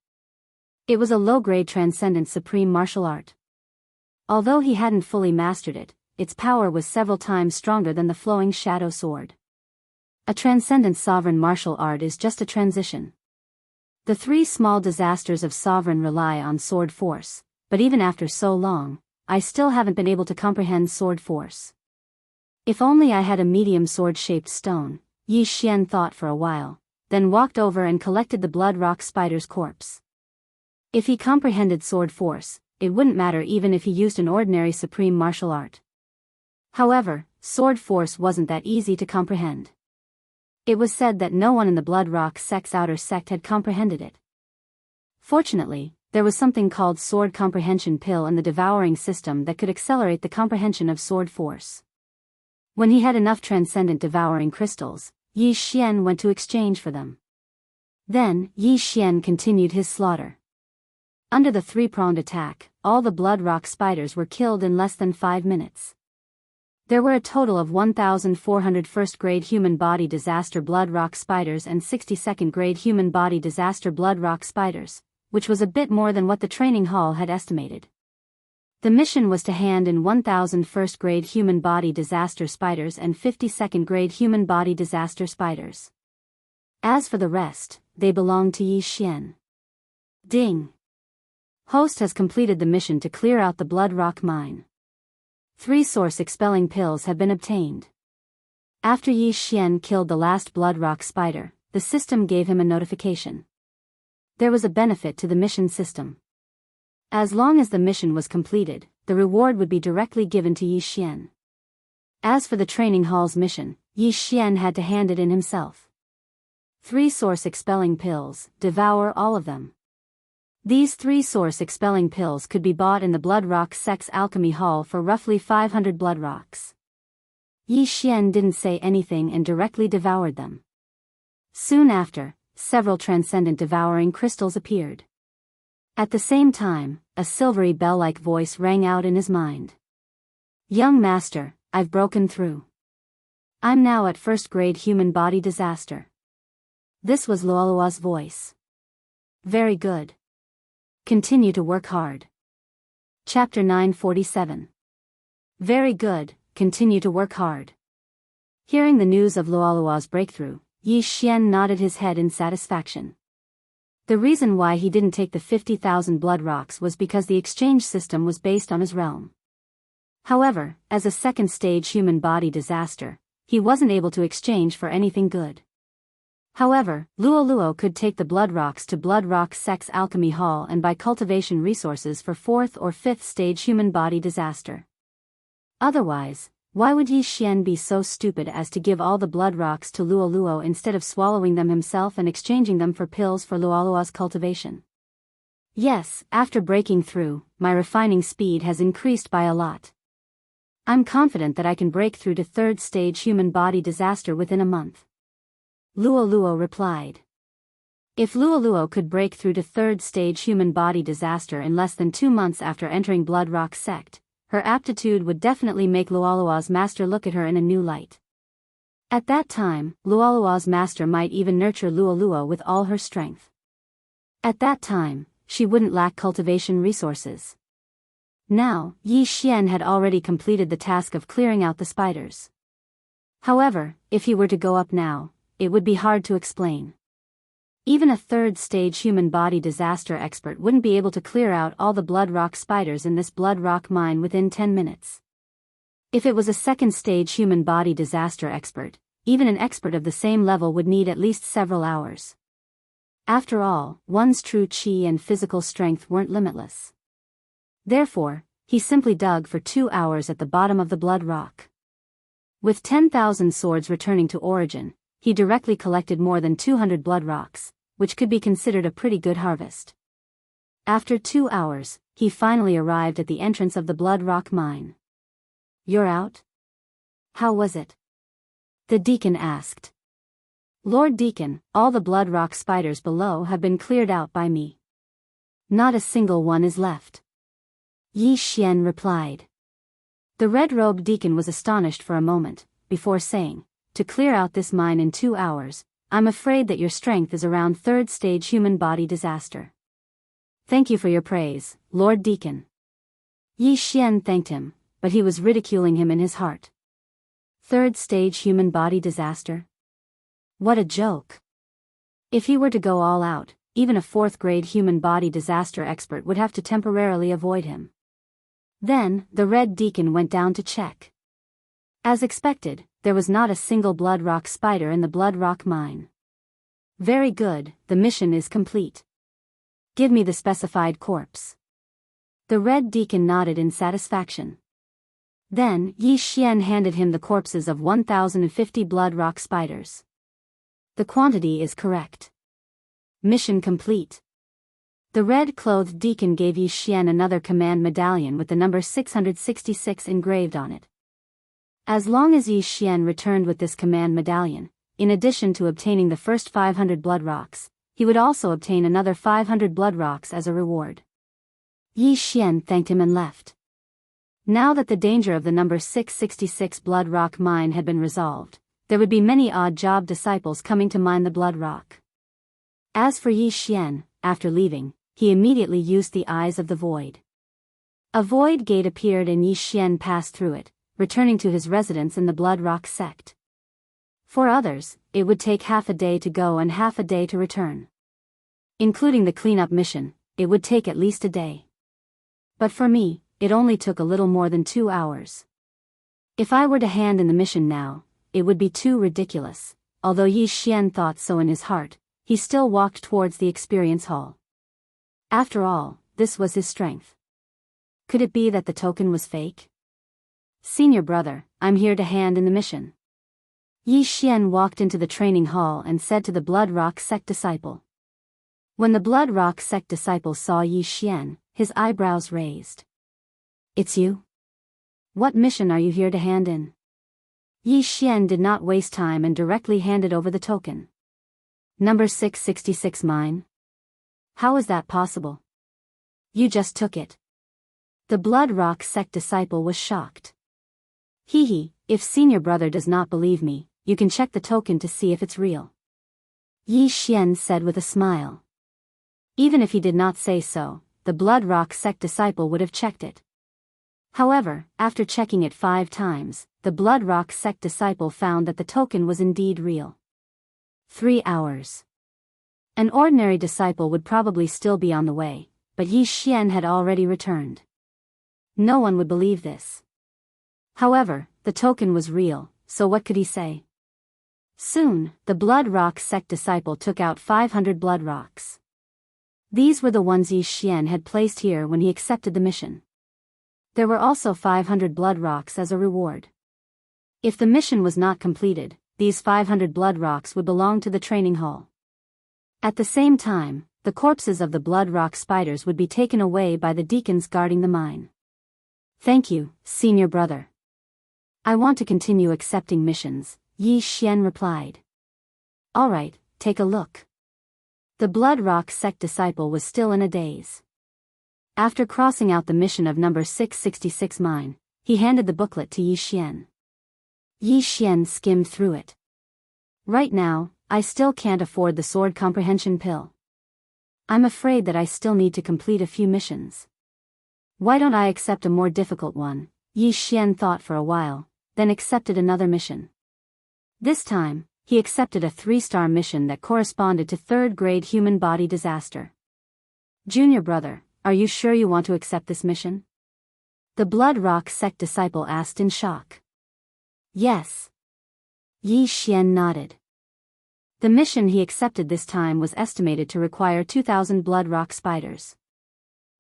It was a low-grade transcendent supreme martial art. Although he hadn't fully mastered it, its power was several times stronger than the flowing shadow sword. A transcendent sovereign martial art is just a transition. The 3 small disasters of sovereign rely on sword force, but even after so long, I still haven't been able to comprehend sword force. If only I had a medium sword-shaped stone, Yi Xian thought for a while, then walked over and collected the blood rock spider's corpse. If he comprehended sword force, it wouldn't matter even if he used an ordinary supreme martial art. However, sword force wasn't that easy to comprehend. It was said that no one in the blood rock sect's outer sect had comprehended it. Fortunately, there was something called sword comprehension pill in the devouring system that could accelerate the comprehension of sword force. When he had enough transcendent devouring crystals, Yi Xian went to exchange for them. Then, Yi Xian continued his slaughter. Under the 3-pronged attack, all the blood rock spiders were killed in less than 5 minutes. There were a total of 1,400 first-grade human body disaster blood rock spiders and 62nd-grade human body disaster blood rock spiders, which was a bit more than what the training hall had estimated. The mission was to hand in 1,000 first-grade human body disaster spiders and 52nd-grade human body disaster spiders. As for the rest, they belonged to Yi Xian. Ding! Host has completed the mission to clear out the blood rock mine. 3 source-expelling pills have been obtained. After Yi Xian killed the last blood rock spider, the system gave him a notification. There was a benefit to the mission system. As long as the mission was completed, the reward would be directly given to Yi Xian. As for the training hall's mission, Yi Xian had to hand it in himself. 3 source-expelling pills, devour all of them. These 3 source-expelling pills could be bought in the Blood Rock Sect's alchemy hall for roughly 500 blood rocks. Yi Xian didn't say anything and directly devoured them. Soon after, several transcendent devouring crystals appeared. At the same time, a silvery bell-like voice rang out in his mind. Young master, I've broken through. I'm now at first-grade human body disaster. This was Luolua's voice. Very good. Continue to work hard. Chapter 947. Very good, continue to work hard. Hearing the news of Luolua's breakthrough, Yi Xian nodded his head in satisfaction. The reason why he didn't take the 50,000 blood rocks was because the exchange system was based on his realm. However, as a second-stage human body disaster, he wasn't able to exchange for anything good. However, Luoluo could take the blood rocks to Blood Rock Sect's alchemy hall and buy cultivation resources for 4th or 5th stage human body disaster. Otherwise, why would Yi Xian be so stupid as to give all the blood rocks to Luoluo instead of swallowing them himself and exchanging them for pills for Luoluo's cultivation? Yes, after breaking through, my refining speed has increased by a lot. I'm confident that I can break through to 3rd stage human body disaster within a month. Luoluo replied. If Luoluo could break through to 3rd stage human body disaster in less than 2 months after entering Blood Rock Sect, her aptitude would definitely make Luolua's master look at her in a new light. At that time, Luolua's master might even nurture Luoluo with all her strength. At that time, she wouldn't lack cultivation resources. Now, Yi Xian had already completed the task of clearing out the spiders. However, if he were to go up now, it would be hard to explain. Even a third-stage human body disaster expert wouldn't be able to clear out all the blood rock spiders in this blood rock mine within 10 minutes. If it was a second-stage human body disaster expert, even an expert of the same level would need at least several hours. After all, one's true chi and physical strength weren't limitless. Therefore, he simply dug for 2 hours at the bottom of the blood rock. With 10,000 swords returning to origin, he directly collected more than 200 blood rocks, which could be considered a pretty good harvest. After 2 hours, he finally arrived at the entrance of the blood rock mine. "You're out? How was it?" the deacon asked. "Lord Deacon, all the blood rock spiders below have been cleared out by me. Not a single one is left," Yi Xian replied. The red-robed deacon was astonished for a moment, before saying, "To clear out this mine in 2 hours, I'm afraid that your strength is around third-stage human body disaster." "Thank you for your praise, Lord Deacon." Yi Xian thanked him, but he was ridiculing him in his heart. Third-stage human body disaster? What a joke. If he were to go all out, even a fourth-grade human body disaster expert would have to temporarily avoid him. Then, the red deacon went down to check. As expected, there was not a single blood rock spider in the blood rock mine. "Very good, the mission is complete. Give me the specified corpse." The red deacon nodded in satisfaction. Then, Yi Xian handed him the corpses of 1,050 blood rock spiders. "The quantity is correct. Mission complete." The red-clothed deacon gave Yi Xian another command medallion with the number 666 engraved on it. As long as Yi Xian returned with this command medallion, in addition to obtaining the first 500 blood rocks, he would also obtain another 500 blood rocks as a reward. Yi Xian thanked him and left. Now that the danger of the number 666 blood rock mine had been resolved, there would be many odd job disciples coming to mine the blood rock. As for Yi Xian, after leaving, he immediately used the eyes of the void. A void gate appeared and Yi Xian passed through it, returning to his residence in the blood rock sect. For others, it would take half a day to go and half a day to return. Including the cleanup mission, it would take at least a day. But for me, it only took a little more than 2 hours. If I were to hand in the mission now, it would be too ridiculous. Although Yi Xian thought so in his heart, he still walked towards the experience hall. After all, this was his strength. Could it be that the token was fake? "Senior brother, I'm here to hand in the mission." Yi Xian walked into the training hall and said to the Blood Rock sect disciple. When the Blood Rock sect disciple saw Yi Xian, his eyebrows raised. "It's you? What mission are you here to hand in?" Yi Xian did not waste time and directly handed over the token. "Number 666 mine? How is that possible? You just took it." The Blood Rock sect disciple was shocked. "Hee, if senior brother does not believe me, you can check the token to see if it's real," Yi Xian said with a smile. Even if he did not say so, the Blood Rock sect disciple would have checked it. However, after checking it 5 times, the Blood Rock sect disciple found that the token was indeed real. 3 hours. An ordinary disciple would probably still be on the way, but Yi Xian had already returned. No one would believe this. However, the token was real, so what could he say? Soon, the Blood Rock sect disciple took out 500 blood rocks. These were the ones Yi Xian had placed here when he accepted the mission. There were also 500 blood rocks as a reward. If the mission was not completed, these 500 blood rocks would belong to the training hall. At the same time, the corpses of the blood rock spiders would be taken away by the deacons guarding the mine. "Thank you, senior brother. I want to continue accepting missions," Yi Xian replied. "All right, take a look." The Blood Rock sect disciple was still in a daze. After crossing out the mission of number 666 mine, he handed the booklet to Yi Xian. Yi Xian skimmed through it. "Right now, I still can't afford the sword comprehension pill. I'm afraid that I still need to complete a few missions. Why don't I accept a more difficult one?" Yi Xian thought for a while, then accepted another mission. This time, he accepted a 3-star mission that corresponded to 3rd-grade human body disaster. Junior brother, are you sure you want to accept this mission? The Blood Rock sect disciple asked in shock. Yes. Yi Xian nodded. The mission he accepted this time was estimated to require 2,000 Blood Rock spiders.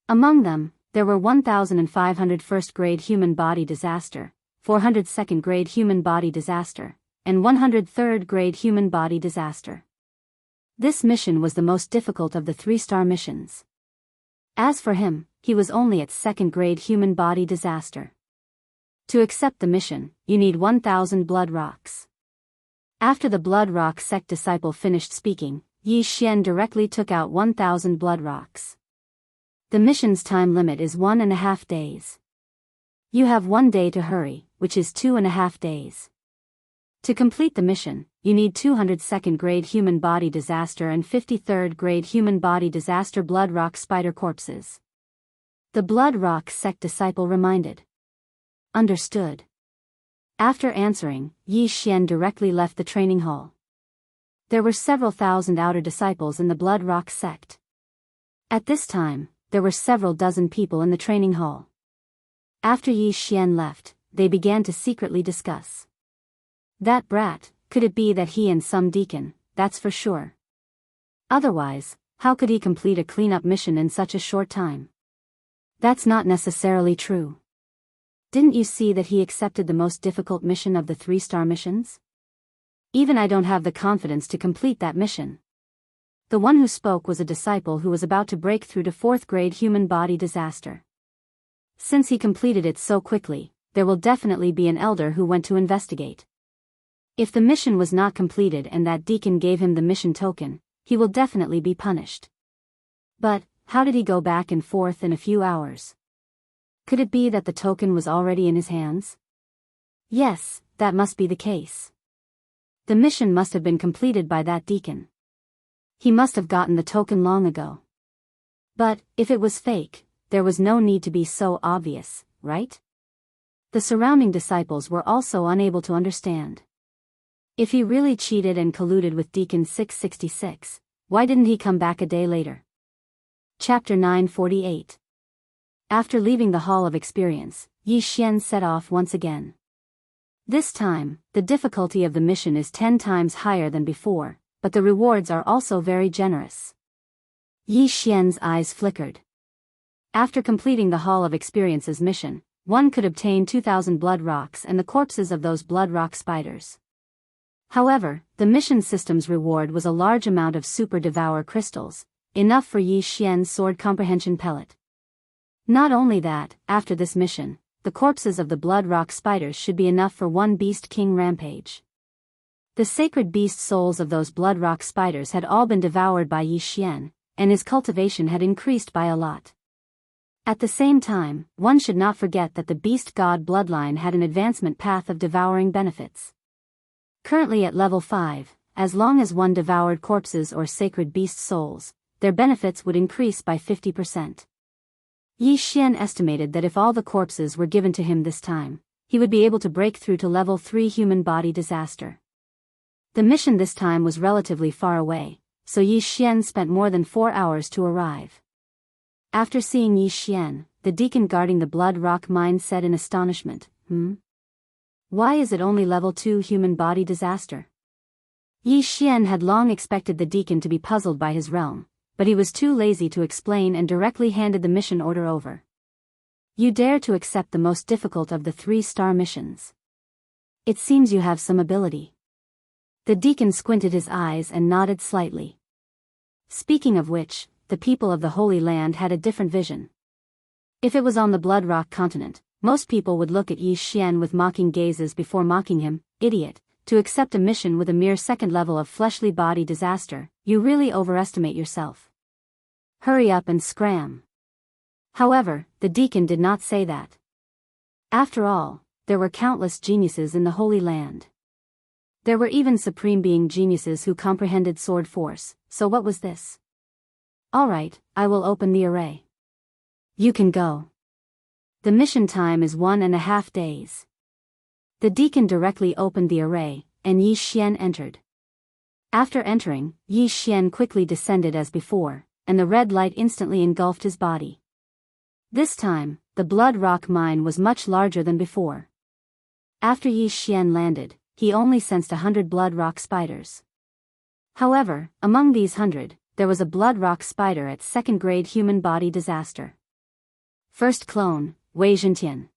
Among them, there were 1,500 1st-grade human body disaster, 400 2nd-grade human body disaster, and 100 3rd-grade human body disaster. This mission was the most difficult of the 3-star missions. As for him, he was only at 2nd-grade human body disaster. To accept the mission, you need 1,000 Blood Rocks. After the Blood Rock sect disciple finished speaking, Yi Xian directly took out 1,000 Blood Rocks. The mission's time limit is 1.5 days. You have 1 day to hurry, which is 2.5 days. To complete the mission, you need 200 2nd-grade human body disaster and 50 3rd-grade human body disaster Blood Rock spider corpses. The Blood Rock sect disciple reminded. Understood. After answering, Yi Xian directly left the training hall. There were several thousand outer disciples in the Blood Rock sect. At this time, there were several dozen people in the training hall. After Yi Xian left, they began to secretly discuss. That brat, could it be that he and some deacon, that's for sure. Otherwise, how could he complete a cleanup mission in such a short time? That's not necessarily true. Didn't you see that he accepted the most difficult mission of the 3-star missions? Even I don't have the confidence to complete that mission. The one who spoke was a disciple who was about to break through to 4th-grade human body disaster. Since he completed it so quickly, there will definitely be an elder who went to investigate. If the mission was not completed and that deacon gave him the mission token, he will definitely be punished. But, how did he go back and forth in a few hours? Could it be that the token was already in his hands? Yes, that must be the case. The mission must have been completed by that deacon. He must have gotten the token long ago. But, if it was fake, there was no need to be so obvious, right? The surrounding disciples were also unable to understand. If he really cheated and colluded with Deacon 666, why didn't he come back a day later? Chapter 948. After leaving the Hall of Experience, Yi Xian set off once again. This time, the difficulty of the mission is 10 times higher than before, but the rewards are also very generous. Yi Xian's eyes flickered. After completing the Hall of Experience's mission, one could obtain 2,000 Blood Rocks and the corpses of those Blood Rock spiders. However, the mission system's reward was a large amount of Super Devour crystals, enough for Yi Xian's sword comprehension pellet. Not only that, after this mission, the corpses of the Blood Rock spiders should be enough for one Beast King rampage. The sacred beast souls of those Blood Rock spiders had all been devoured by Yi Xian, and his cultivation had increased by a lot. At the same time, one should not forget that the Beast God bloodline had an advancement path of devouring benefits. Currently at level 5, as long as one devoured corpses or sacred beast souls, their benefits would increase by 50%. Yi Xian estimated that if all the corpses were given to him this time, he would be able to break through to level 3 human body disaster. The mission this time was relatively far away, so Yi Xian spent more than 4 hours to arrive. After seeing Yi Xian, the deacon guarding the Blood Rock mine said in astonishment, Why is it only level 2 human body disaster? Yi Xian had long expected the deacon to be puzzled by his realm, but he was too lazy to explain and directly handed the mission order over. You dare to accept the most difficult of the 3-star missions. It seems you have some ability. The deacon squinted his eyes and nodded slightly. Speaking of which, the people of the Holy Land had a different vision. If it was on the Blood Rock continent, most people would look at Yi Xian with mocking gazes before mocking him. Idiot, to accept a mission with a mere 2nd level of fleshly body disaster, you really overestimate yourself. Hurry up and scram. However, the deacon did not say that. After all, there were countless geniuses in the Holy Land. There were even supreme being geniuses who comprehended sword force, so what was this? Alright, I will open the array. You can go. The mission time is 1.5 days. The deacon directly opened the array, and Yi Xian entered. After entering, Yi Xian quickly descended as before, and the red light instantly engulfed his body. This time, the blood rock mine was much larger than before. After Yi Xian landed, he only sensed 100 blood rock spiders. However, among these 100, there was a blood rock spider at second-grade human body disaster. First clone, Wei Zhentian.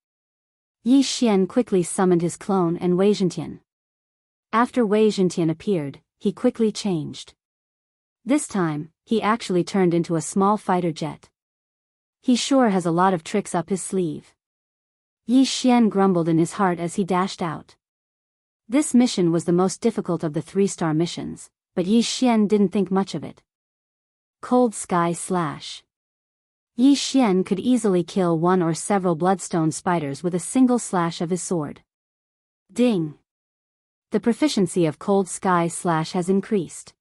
Yi Xian quickly summoned his clone and Wei Zhentian. After Wei Zhentian appeared, he quickly changed. This time, he actually turned into a small fighter jet. He sure has a lot of tricks up his sleeve. Yi Xian grumbled in his heart as he dashed out. This mission was the most difficult of the 3-star missions, but Yi Xian didn't think much of it. Cold Sky Slash. Yi Xian could easily kill one or several bloodstone spiders with a single slash of his sword. Ding! The proficiency of Cold Sky Slash has increased.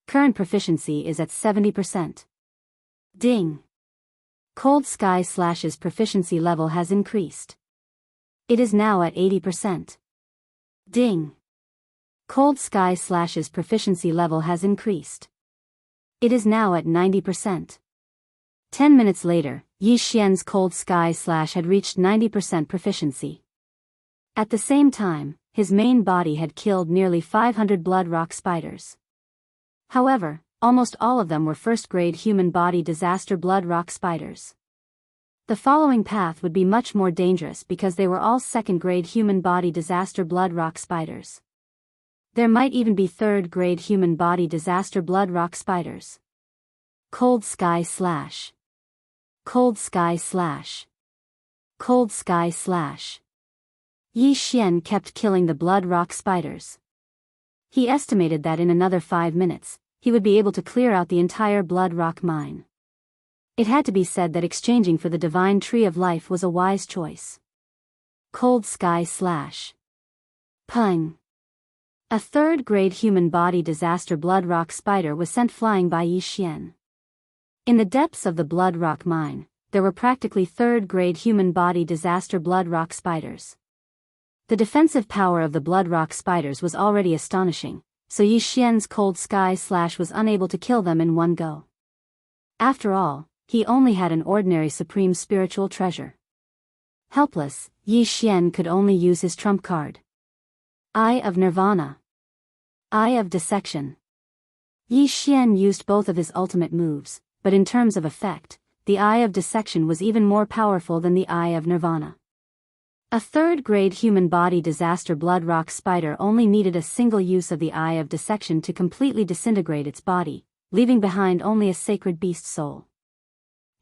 Current proficiency is at 70%. Ding! Cold Sky Slash's proficiency level has increased. It is now at 80%. Ding! Cold Sky Slash's proficiency level has increased. It is now at 90%. 10 minutes later, Yi Xian's Cold Sky Slash had reached 90% proficiency. At the same time, his main body had killed nearly 500 blood rock spiders. However, almost all of them were first-grade human body disaster blood rock spiders. The following path would be much more dangerous because they were all second-grade human body disaster blood rock spiders. There might even be third-grade human body disaster blood rock spiders. Cold Sky Slash. Cold Sky Slash. Cold Sky Slash. Yi Xian kept killing the blood rock spiders. He estimated that in another 5 minutes, he would be able to clear out the entire blood rock mine. It had to be said that exchanging for the divine tree of life was a wise choice. Cold Sky Slash. Pung. A third-grade human body disaster blood rock spider was sent flying by Yi Xian. In the depths of the blood rock mine, there were practically third-grade human body disaster blood rock spiders. The defensive power of the blood rock spiders was already astonishing, so Yi Xian's Cold Sky Slash was unable to kill them in one go. After all, he only had an ordinary supreme spiritual treasure. Helpless, Yi Xian could only use his trump card. Eye of Nirvana. Eye of Dissection. Yi Xian used both of his ultimate moves, but in terms of effect, the Eye of Dissection was even more powerful than the Eye of Nirvana. A third-grade human body disaster blood rock spider only needed a single use of the Eye of Dissection to completely disintegrate its body, leaving behind only a sacred beast soul.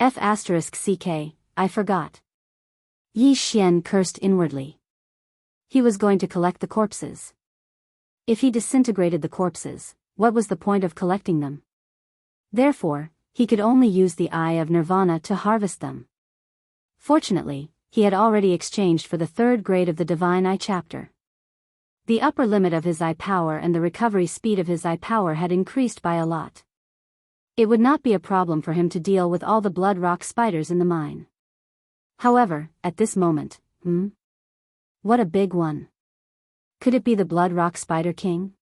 F***ck, I forgot. Yi Xian cursed inwardly. He was going to collect the corpses. If he disintegrated the corpses, what was the point of collecting them? Therefore, he could only use the Eye of Nirvana to harvest them. Fortunately, he had already exchanged for the third grade of the Divine Eye chapter. The upper limit of his eye power and the recovery speed of his eye power had increased by a lot. It would not be a problem for him to deal with all the blood rock spiders in the mine. However, at this moment, what a big one. Could it be the blood rock spider king?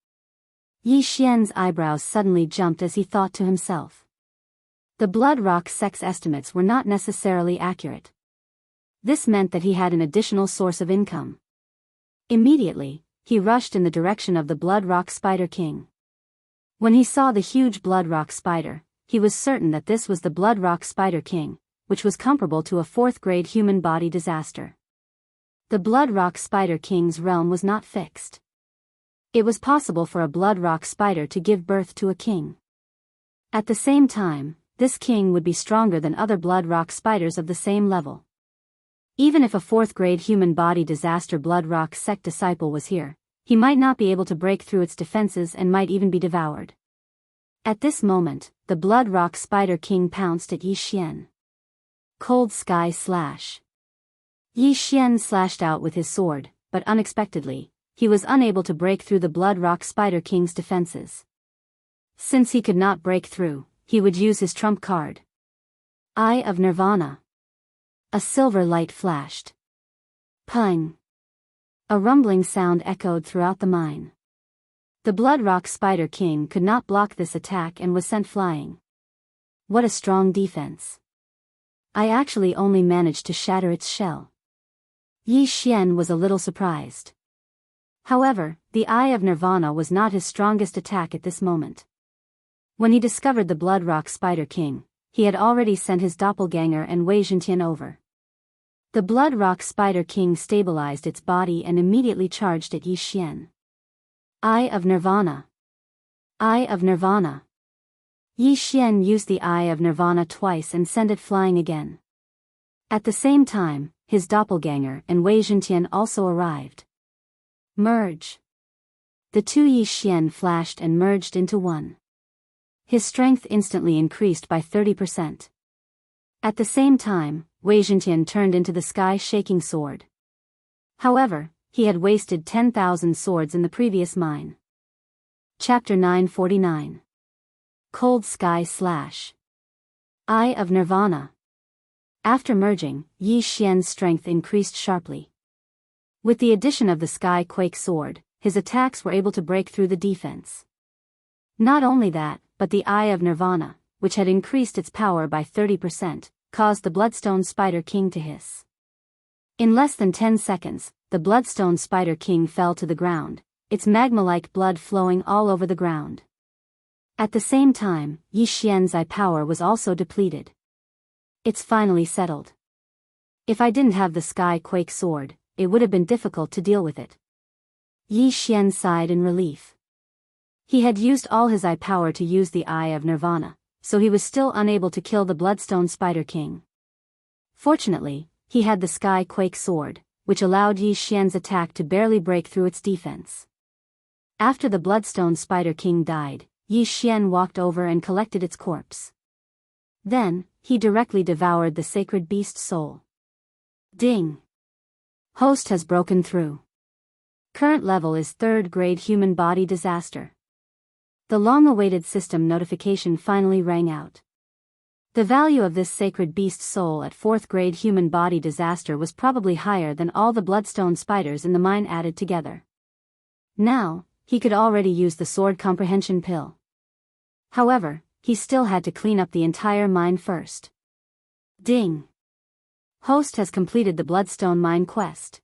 Yi Xian's eyebrows suddenly jumped as he thought to himself. The blood rock sex estimates were not necessarily accurate. This meant that he had an additional source of income. Immediately, he rushed in the direction of the blood rock spider king. When he saw the huge blood rock spider, he was certain that this was the blood rock spider king, which was comparable to a fourth-grade human body disaster. The blood rock spider king's realm was not fixed. It was possible for a blood rock spider to give birth to a king. At the same time, this king would be stronger than other blood rock spiders of the same level. Even if a fourth-grade human body disaster blood rock sect disciple was here, he might not be able to break through its defenses and might even be devoured. At this moment, the blood rock spider king pounced at Yi Xian. Cold Sky Slash. Yi Xian slashed out with his sword, but unexpectedly, he was unable to break through the blood rock spider king's defenses. Since he could not break through, he would use his trump card. Eye of Nirvana. A silver light flashed. Pung. A rumbling sound echoed throughout the mine. The Blood Rock Spider King could not block this attack and was sent flying. What a strong defense. I actually only managed to shatter its shell. Yi Xian was a little surprised. However, the Eye of Nirvana was not his strongest attack at this moment. When he discovered the Blood Rock Spider King, he had already sent his doppelganger and Wei Zhentian over. The Blood Rock Spider King stabilized its body and immediately charged at Yi Xian. Eye of Nirvana. Eye of Nirvana. Yi Xian used the Eye of Nirvana twice and sent it flying again. At the same time, his doppelganger and Wei Zhentian also arrived. Merge. The two Yi Xian flashed and merged into one. His strength instantly increased by 30%. At the same time, Wei Zhentian turned into the sky-shaking sword. However, he had wasted 10,000 swords in the previous mine. Chapter 949. Cold Sky Slash. Eye of Nirvana. After merging, Yi Xian's strength increased sharply. With the addition of the Sky Quake Sword, his attacks were able to break through the defense. Not only that, but the Eye of Nirvana, which had increased its power by 30%, caused the Bloodstone Spider King to hiss. In less than 10 seconds, the Bloodstone Spider King fell to the ground, its magma-like blood flowing all over the ground. At the same time, Yi Xian's eye power was also depleted. It's finally settled. If I didn't have the Sky Quake Sword, it would have been difficult to deal with it. Yi Xian sighed in relief. He had used all his eye power to use the Eye of Nirvana, so he was still unable to kill the Bloodstone Spider King. Fortunately, he had the Sky Quake Sword, which allowed Yi Xian's attack to barely break through its defense. After the Bloodstone Spider King died, Yi Xian walked over and collected its corpse. Then, he directly devoured the sacred beast soul. Ding! Host has broken through. Current level is 3rd grade human body disaster. The long-awaited system notification finally rang out. The value of this sacred beast soul at 4th grade human body disaster was probably higher than all the bloodstone spiders in the mine added together. Now, he could already use the sword comprehension pill. However, he still had to clean up the entire mine first. Ding! Host has completed the Bloodstone Mine quest.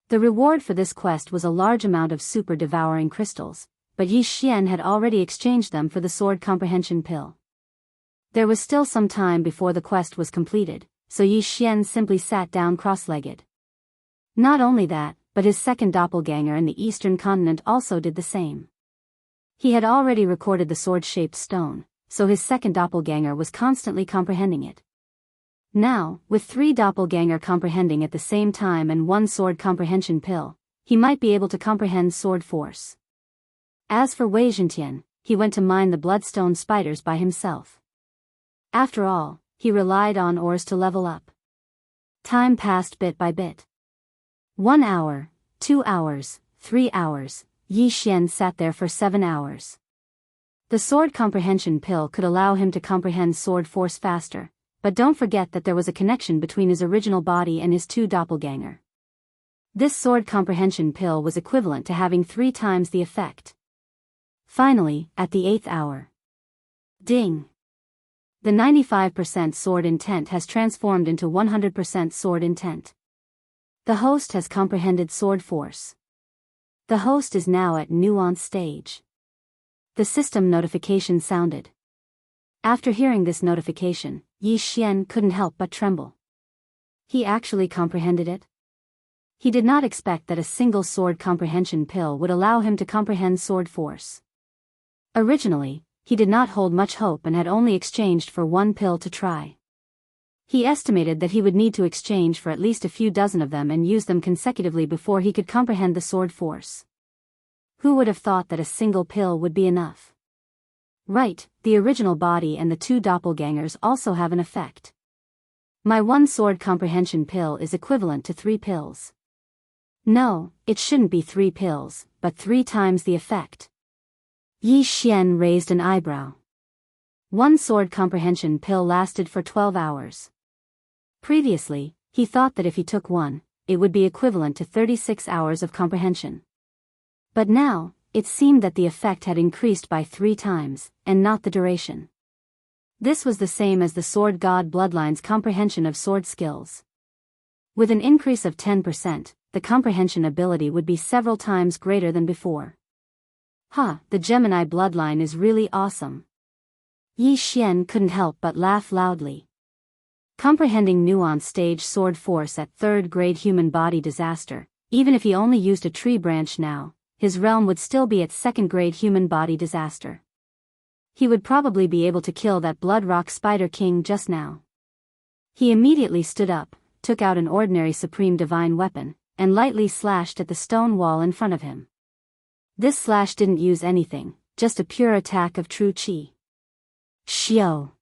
The reward for this quest was a large amount of super devouring crystals, but Yi Xian had already exchanged them for the sword comprehension pill. There was still some time before the quest was completed, so Yi Xian simply sat down cross-legged. Not only that, but his second doppelganger in the eastern continent also did the same. He had already recorded the sword-shaped stone, so his second doppelganger was constantly comprehending it. Now, with 3 doppelganger comprehending at the same time and 1 sword comprehension pill, he might be able to comprehend sword force. As for Wei Zhentian, he went to mine the bloodstone spiders by himself. After all, he relied on ores to level up. Time passed bit by bit. 1 hour, 2 hours, 3 hours, Yi Xian sat there for 7 hours. The sword comprehension pill could allow him to comprehend sword force faster, but don't forget that there was a connection between his original body and his 2 doppelganger. This sword comprehension pill was equivalent to having 3 times the effect. Finally, at the 8th hour. Ding! The 95% sword intent has transformed into 100% sword intent. The host has comprehended sword force. The host is now at nuance stage. The system notification sounded. After hearing this notification, Yi Xian couldn't help but tremble. He actually comprehended it. He did not expect that a single sword comprehension pill would allow him to comprehend sword force. Originally, he did not hold much hope and had only exchanged for 1 pill to try. He estimated that he would need to exchange for at least a few dozen of them and use them consecutively before he could comprehend the sword force. Who would have thought that a single pill would be enough? Right, the original body and the 2 doppelgangers also have an effect. My 1 sword comprehension pill is equivalent to 3 pills. No, it shouldn't be 3 pills, but 3 times the effect. Yi Xian raised an eyebrow. 1 sword comprehension pill lasted for 12 hours. Previously, he thought that if he took 1, it would be equivalent to 36 hours of comprehension. But now, it seemed that the effect had increased by 3 times, and not the duration. This was the same as the sword god bloodline's comprehension of sword skills. With an increase of 10%, the comprehension ability would be several times greater than before. The Gemini bloodline is really awesome. Yi Xian couldn't help but laugh loudly. Comprehending nuanced stage sword force at 3rd grade human body disaster, even if he only used a tree branch now, his realm would still be at 2nd grade human body disaster. He would probably be able to kill that blood rock spider king just now. He immediately stood up, took out an ordinary supreme divine weapon, and lightly slashed at the stone wall in front of him. This slash didn't use anything, just a pure attack of true qi. Xiao.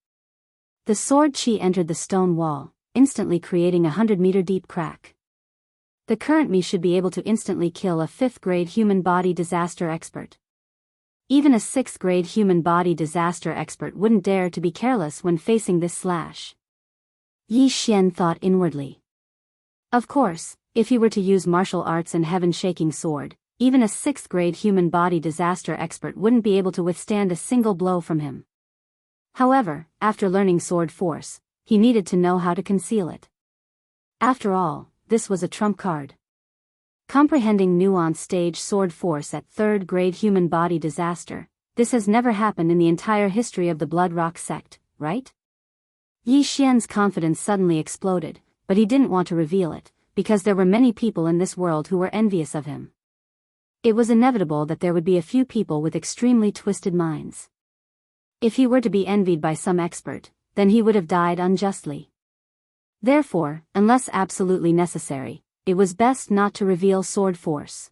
The sword qi entered the stone wall, instantly creating a 100-meter deep crack. The current me should be able to instantly kill a 5th grade human body disaster expert. Even a 6th grade human body disaster expert wouldn't dare to be careless when facing this slash. Yi Xian thought inwardly. Of course, if he were to use martial arts and heaven-shaking sword, even a 6th grade human body disaster expert wouldn't be able to withstand a single blow from him. However, after learning sword force, he needed to know how to conceal it. After all, this was a trump card. Comprehending nuanced stage sword force at 3rd grade human body disaster, this has never happened in the entire history of the Blood Rock sect, right? Yi Xian's confidence suddenly exploded, but he didn't want to reveal it, because there were many people in this world who were envious of him. It was inevitable that there would be a few people with extremely twisted minds. If he were to be envied by some expert, then he would have died unjustly. Therefore, unless absolutely necessary, it was best not to reveal sword force.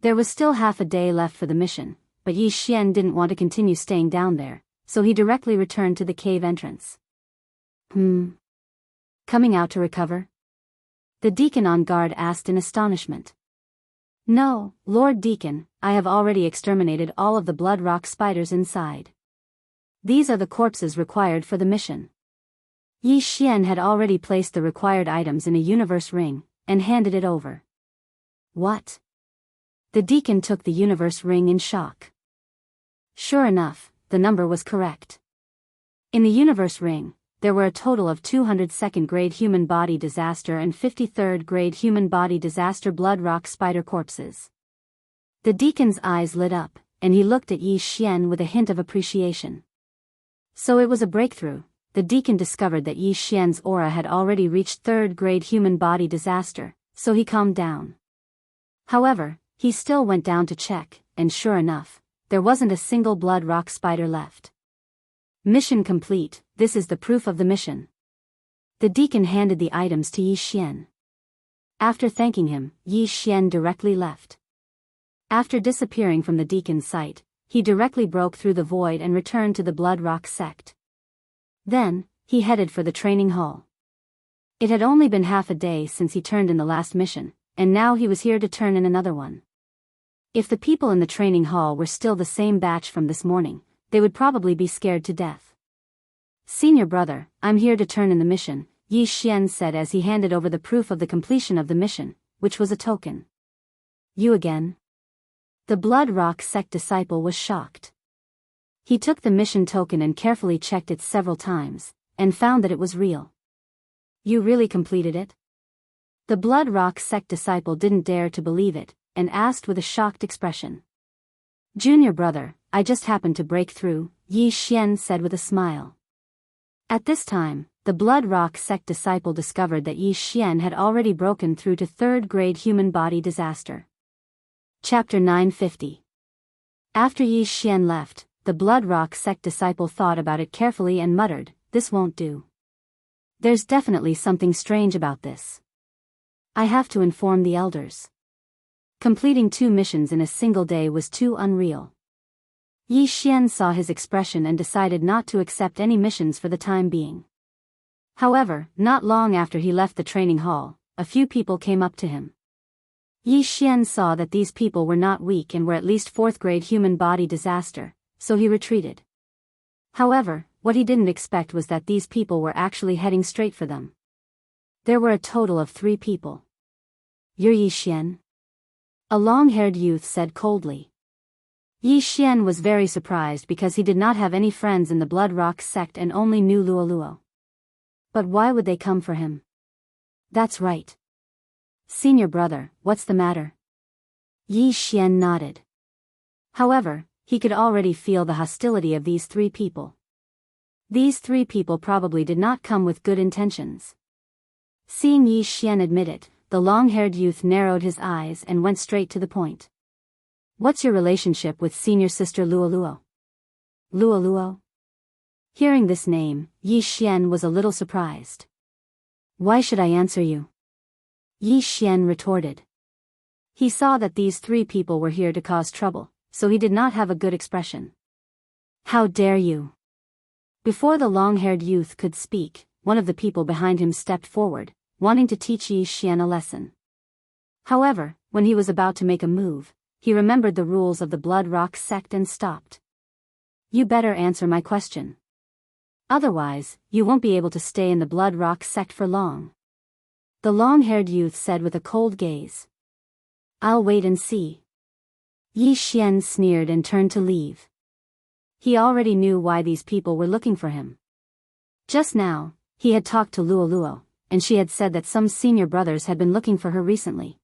There was still half a day left for the mission, but Yi Xian didn't want to continue staying down there, so he directly returned to the cave entrance. Coming out to recover? The deacon on guard asked in astonishment. No, Lord Deacon, I have already exterminated all of the blood rock spiders inside. These are the corpses required for the mission. Yi Xian had already placed the required items in a universe ring, and handed it over. What? The deacon took the universe ring in shock. Sure enough, the number was correct. In the universe ring, there were a total of 202nd grade human body disaster and 53rd grade human body disaster blood rock spider corpses. The deacon's eyes lit up, and he looked at Yi Xian with a hint of appreciation. So it was a breakthrough. The deacon discovered that Yi Xian's aura had already reached 3rd grade human body disaster, so he calmed down. However, he still went down to check, and sure enough, there wasn't a single blood rock spider left. Mission complete, this is the proof of the mission. The deacon handed the items to Yi Xian. After thanking him, Yi Xian directly left. After disappearing from the deacon's sight, he directly broke through the void and returned to the Blood Rock sect. Then, he headed for the training hall. It had only been half a day since he turned in the last mission, and now he was here to turn in another one. If the people in the training hall were still the same batch from this morning, they would probably be scared to death. Senior brother, I'm here to turn in the mission, Yi Xian said as he handed over the proof of the completion of the mission, which was a token. You again? The Blood Rock sect disciple was shocked. He took the mission token and carefully checked it several times, and found that it was real. You really completed it? The Blood Rock sect disciple didn't dare to believe it, and asked with a shocked expression. Junior brother, I just happened to break through, Yi Xian said with a smile. At this time, the Blood Rock sect disciple discovered that Yi Xian had already broken through to 3rd grade human body disaster. Chapter 950. After Yi Xian left, the Blood Rock sect disciple thought about it carefully and muttered, this won't do. There's definitely something strange about this. I have to inform the elders. Completing 2 missions in a single day was too unreal. Yi Xian saw his expression and decided not to accept any missions for the time being. However, not long after he left the training hall, a few people came up to him. Yi Xian saw that these people were not weak and were at least 4th grade human body disaster, so he retreated. However, what he didn't expect was that these people were actually heading straight for them. There were a total of 3 people. You're Yi Xian? A long-haired youth said coldly. Yi Xian was very surprised because he did not have any friends in the Blood Rock sect and only knew Luo Luo. But why would they come for him? That's right. Senior brother, what's the matter? Yi Xian nodded. However, he could already feel the hostility of these three people. These three people probably did not come with good intentions. Seeing Yi Xian admit it, the long-haired youth narrowed his eyes and went straight to the point. What's your relationship with senior sister Luo Luo? Luo Luo? Hearing this name, Yi Xian was a little surprised. Why should I answer you? Yi Xian retorted. He saw that these three people were here to cause trouble, so he did not have a good expression. How dare you? Before the long-haired youth could speak, one of the people behind him stepped forward, wanting to teach Yi Xian a lesson. However, when he was about to make a move, he remembered the rules of the Blood Rock sect and stopped. You better answer my question. Otherwise, you won't be able to stay in the Blood Rock sect for long. The long-haired youth said with a cold gaze. I'll wait and see. Yi Xian sneered and turned to leave. He already knew why these people were looking for him. Just now, he had talked to Luo Luo, and she had said that some senior brothers had been looking for her recently.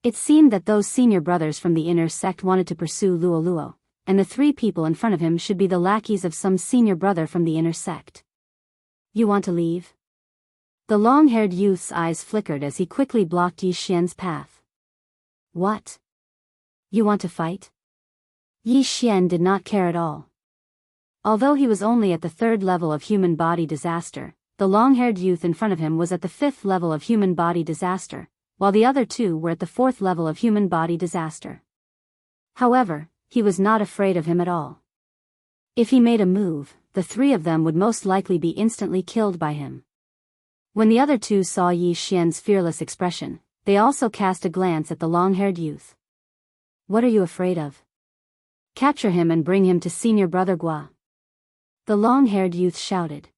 It seemed that those senior brothers from the inner sect wanted to pursue Luo Luo, and the three people in front of him should be the lackeys of some senior brother from the inner sect. You want to leave? The long-haired youth's eyes flickered as he quickly blocked Yi Xian's path. What? You want to fight? Yi Xian did not care at all. Although he was only at the 3rd level of human body disaster, the long-haired youth in front of him was at the 5th level of human body disaster, while the other two were at the 4th level of human body disaster. However, he was not afraid of him at all. If he made a move, the three of them would most likely be instantly killed by him. When the other two saw Yi Xian's fearless expression, they also cast a glance at the long-haired youth. What are you afraid of? Capture him and bring him to Senior Brother Gua. The long-haired youth shouted.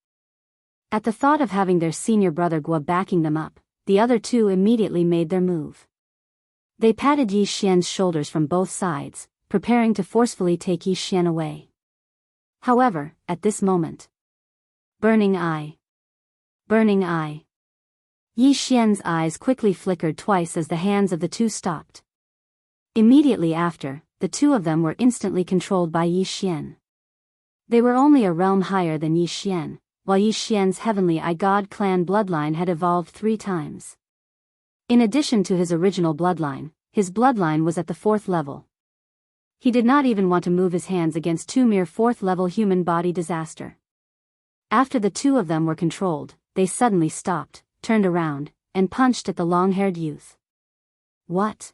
At the thought of having their Senior Brother Gua backing them up, the other two immediately made their move. They patted Yi Xian's shoulders from both sides, preparing to forcefully take Yi Xian away. However, at this moment. Burning eye. Burning eye. Yi Xian's eyes quickly flickered twice as the hands of the two stopped. Immediately after, the two of them were instantly controlled by Yi Xian. They were only a realm higher than Yi Xian, while Yi Xian's Heavenly Eye God clan bloodline had evolved 3 times. In addition to his original bloodline, his bloodline was at the 4th level. He did not even want to move his hands against 2 mere 4th level human body disaster. After the two of them were controlled, they suddenly stopped, turned around, and punched at the long-haired youth. What?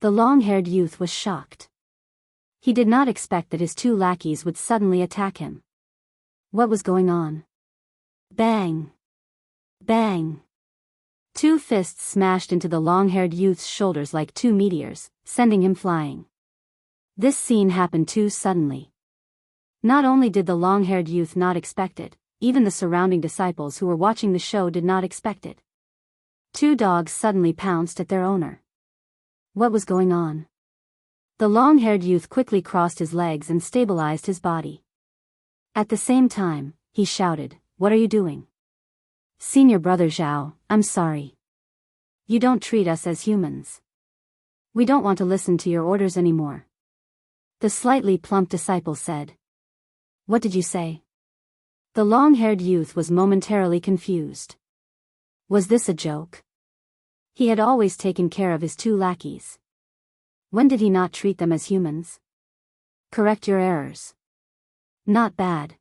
The long-haired youth was shocked. He did not expect that his 2 lackeys would suddenly attack him. What was going on? Bang! Bang! 2 fists smashed into the long-haired youth's shoulders like 2 meteors, sending him flying. This scene happened too suddenly. Not only did the long-haired youth not expect it, even the surrounding disciples who were watching the show did not expect it. 2 dogs suddenly pounced at their owner. What was going on? The long-haired youth quickly crossed his legs and stabilized his body. At the same time, he shouted, What are you doing? Senior Brother Zhao, I'm sorry. You don't treat us as humans. We don't want to listen to your orders anymore. The slightly plump disciple said. What did you say? The long-haired youth was momentarily confused. Was this a joke? He had always taken care of his 2 lackeys. When did he not treat them as humans? Correct your errors. Not bad.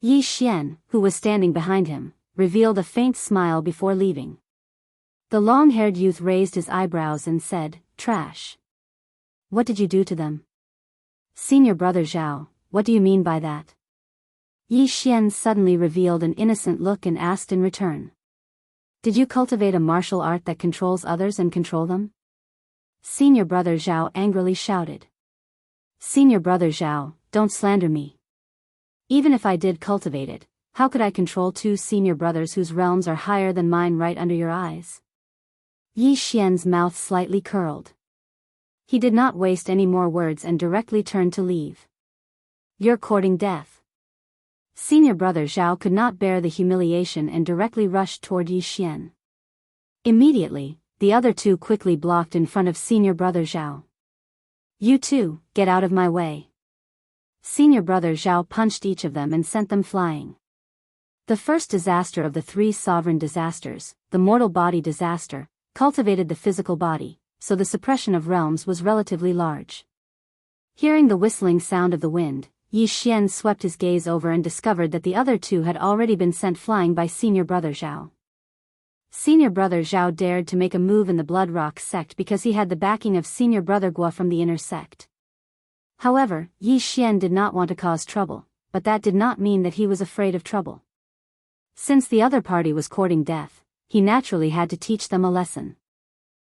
Yi Xian, who was standing behind him, revealed a faint smile before leaving. The long-haired youth raised his eyebrows and said, Trash. What did you do to them? Senior Brother Zhao, what do you mean by that? Yi Xian suddenly revealed an innocent look and asked in return. Did you cultivate a martial art that controls others and control them? Senior Brother Zhao angrily shouted. Senior Brother Zhao, don't slander me. Even if I did cultivate it, how could I control 2 senior brothers whose realms are higher than mine right under your eyes? Yi Xian's mouth slightly curled. He did not waste any more words and directly turned to leave. You're courting death. Senior brother Zhao could not bear the humiliation and directly rushed toward Yi Xian. Immediately, the other two quickly blocked in front of senior brother Zhao. You two, get out of my way. Senior brother Zhao punched each of them and sent them flying. The first disaster of the three sovereign disasters, the mortal body disaster, cultivated the physical body, so the suppression of realms was relatively large. Hearing the whistling sound of the wind, Yi Xian swept his gaze over and discovered that the other two had already been sent flying by senior brother Zhao. Senior brother Zhao dared to make a move in the Blood Rock sect because he had the backing of senior brother Guo from the inner sect. However, Yi Xian did not want to cause trouble, but that did not mean that he was afraid of trouble. Since the other party was courting death, he naturally had to teach them a lesson.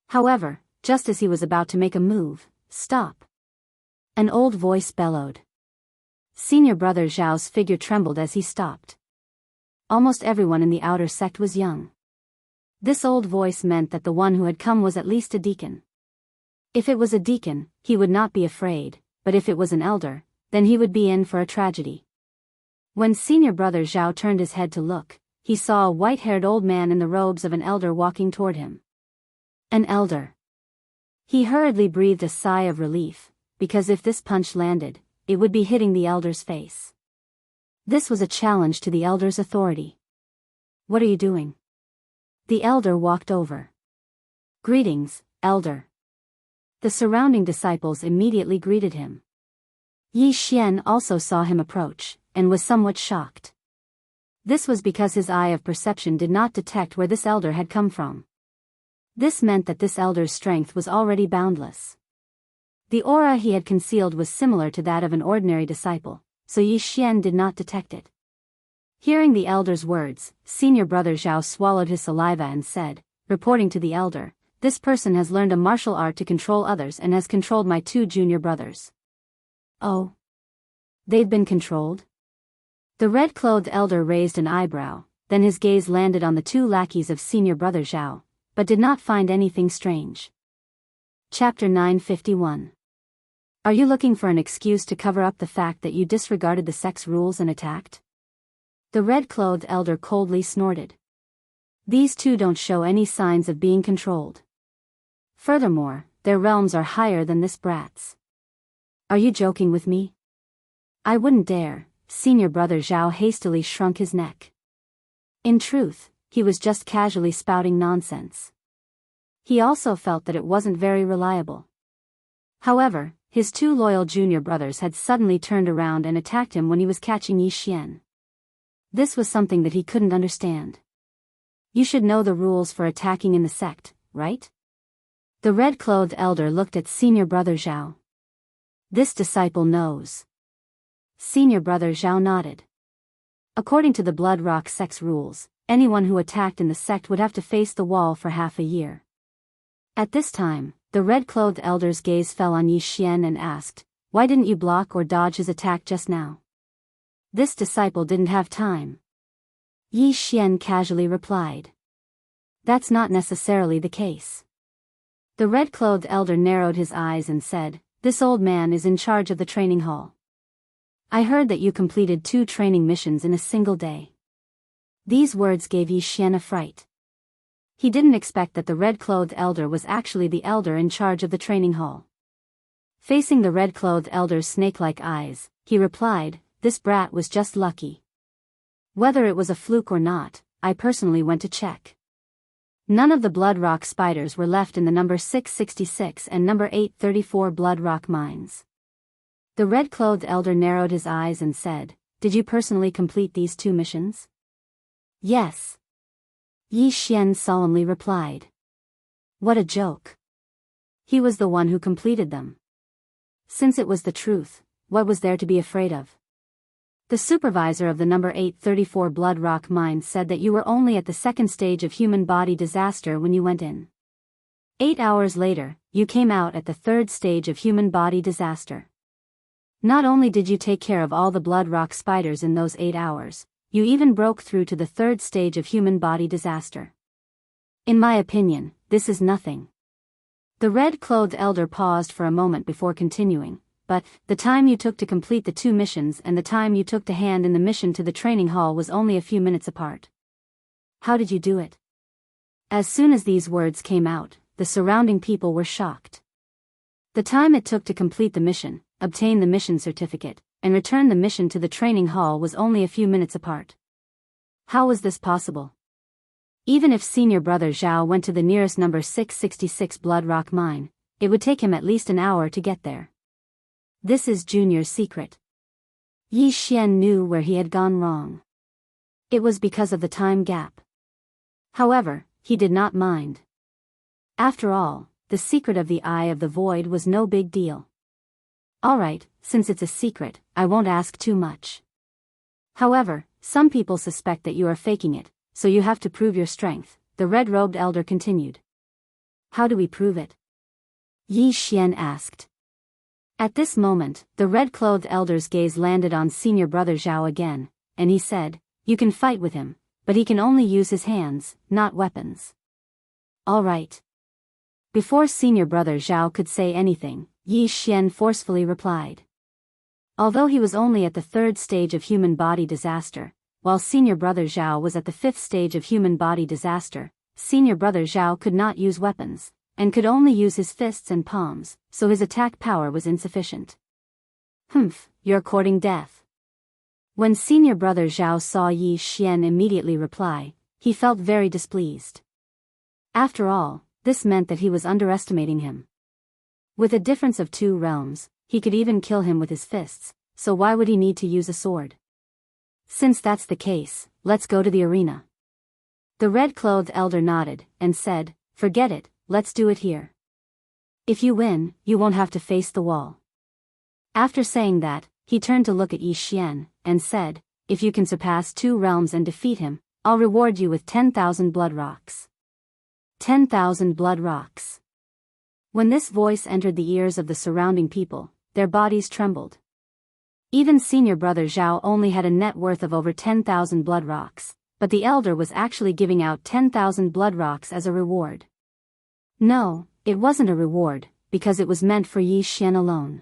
However, just as he was about to make a move, stop! An old voice bellowed. Senior brother Zhao's figure trembled as he stopped. Almost everyone in the outer sect was young. This old voice meant that the one who had come was at least a deacon. If it was a deacon, he would not be afraid, but if it was an elder, then he would be in for a tragedy. When senior brother Zhao turned his head to look, he saw a white-haired old man in the robes of an elder walking toward him. An elder. He hurriedly breathed a sigh of relief, because if this punch landed, it would be hitting the elder's face. This was a challenge to the elder's authority. What are you doing? The elder walked over. Greetings, elder. The surrounding disciples immediately greeted him. Yi Xian also saw him approach, and was somewhat shocked. This was because his eye of perception did not detect where this elder had come from. This meant that this elder's strength was already boundless. The aura he had concealed was similar to that of an ordinary disciple, so Yi Xian did not detect it. Hearing the elder's words, senior brother Zhao swallowed his saliva and said, reporting to the elder, this person has learned a martial art to control others and has controlled my two junior brothers. Oh. They've been controlled? The red-clothed elder raised an eyebrow, then his gaze landed on the two lackeys of senior brother Zhao, but did not find anything strange. Chapter 951. Are you looking for an excuse to cover up the fact that you disregarded the sect's rules and attacked? The red-clothed elder coldly snorted. These two don't show any signs of being controlled. Furthermore, their realms are higher than this brat's. Are you joking with me? I wouldn't dare. Senior brother Zhao hastily shrunk his neck. In truth, he was just casually spouting nonsense. He also felt that it wasn't very reliable. However, his two loyal junior brothers had suddenly turned around and attacked him when he was catching Yi Xian. This was something that he couldn't understand. You should know the rules for attacking in the sect, right? The red-clothed elder looked at senior brother Zhao. This disciple knows. Senior brother Zhao nodded. According to the Blood Rock sect's rules, anyone who attacked in the sect would have to face the wall for half a year. At this time, the red-clothed elder's gaze fell on Yi Xian and asked, why didn't you block or dodge his attack just now? This disciple didn't have time. Yi Xian casually replied. That's not necessarily the case. The red-clothed elder narrowed his eyes and said, this old man is in charge of the training hall. I heard that you completed 2 training missions in a single day. These words gave Yi Xian a fright. He didn't expect that the red-clothed elder was actually the elder in charge of the training hall. Facing the red-clothed elder's snake-like eyes, he replied, this brat was just lucky. Whether it was a fluke or not, I personally went to check. None of the Blood Rock spiders were left in the number 666 and number 834 Blood Rock mines. The red-clothed elder narrowed his eyes and said, did you personally complete these 2 missions? Yes. Yi Xian solemnly replied. What a joke. He was the one who completed them. Since it was the truth, what was there to be afraid of? The supervisor of the number 834 Blood Rock mine said that you were only at the 2nd stage of human body disaster when you went in. 8 hours later, you came out at the 3rd stage of human body disaster. Not only did you take care of all the Blood Rock spiders in those 8 hours, you even broke through to the 3rd stage of human body disaster. In my opinion, this is nothing. The red-clothed elder paused for a moment before continuing, but the time you took to complete the 2 missions and the time you took to hand in the mission to the training hall was only a few minutes apart. How did you do it? As soon as these words came out, the surrounding people were shocked. The time it took to complete the mission, obtain the mission certificate, and return the mission to the training hall was only a few minutes apart. How was this possible? Even if senior brother Zhao went to the nearest number 666 Blood Rock mine, it would take him at least an hour to get there. This is Junior's secret. Yi Xian knew where he had gone wrong. It was because of the time gap. However, he did not mind. After all, the secret of the Eye of the Void was no big deal. Alright, since it's a secret, I won't ask too much. However, some people suspect that you are faking it, so you have to prove your strength, the red-robed elder continued. How do we prove it? Yi Xian asked. At this moment, the red-clothed elder's gaze landed on senior brother Zhao again, and he said, "You can fight with him, but he can only use his hands, not weapons." All right. Before senior brother Zhao could say anything, Yi Xian forcefully replied. Although he was only at the 3rd stage of human body disaster, while senior brother Zhao was at the 5th stage of human body disaster, senior brother Zhao could not use weapons, and could only use his fists and palms, so his attack power was insufficient. Humph, you're courting death. When senior brother Zhao saw Yi Xian immediately reply, he felt very displeased. After all, this meant that he was underestimating him. With a difference of 2 realms, he could even kill him with his fists, so why would he need to use a sword? Since that's the case, let's go to the arena. The red-clothed elder nodded, and said, "Forget it, let's do it here. If you win, you won't have to face the wall." After saying that, he turned to look at Yi Xian, and said, "If you can surpass 2 realms and defeat him, I'll reward you with 10,000 blood rocks." 10,000 blood rocks. When this voice entered the ears of the surrounding people, their bodies trembled. Even senior brother Zhao only had a net worth of over 10,000 blood rocks, but the elder was actually giving out 10,000 blood rocks as a reward. No, it wasn't a reward, because it was meant for Yi Xian alone.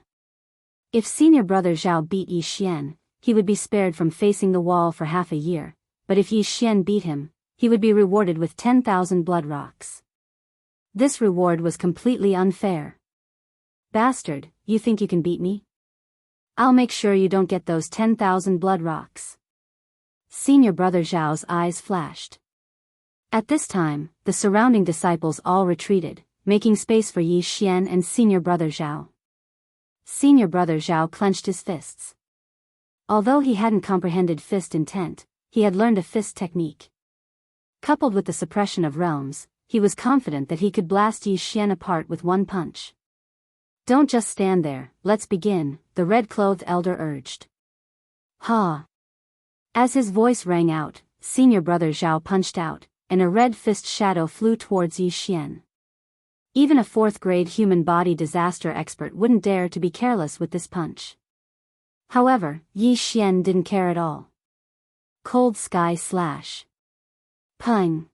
If senior brother Zhao beat Yi Xian, he would be spared from facing the wall for half a year, but if Yi Xian beat him, he would be rewarded with 10,000 blood rocks. This reward was completely unfair. Bastard, you think you can beat me? I'll make sure you don't get those 10,000 blood rocks. Senior brother Zhao's eyes flashed. At this time, the surrounding disciples all retreated, making space for Yi Xian and senior brother Zhao. Senior brother Zhao clenched his fists. Although he hadn't comprehended fist intent, he had learned a fist technique. Coupled with the suppression of realms, he was confident that he could blast Yi Xian apart with one punch. "Don't just stand there, let's begin," the red-clothed elder urged. Ha! As his voice rang out, senior brother Zhao punched out, and a red fist shadow flew towards Yi Xian. Even a 4th-grade human body disaster expert wouldn't dare to be careless with this punch. However, Yi Xian didn't care at all. Cold Sky Slash. Pung!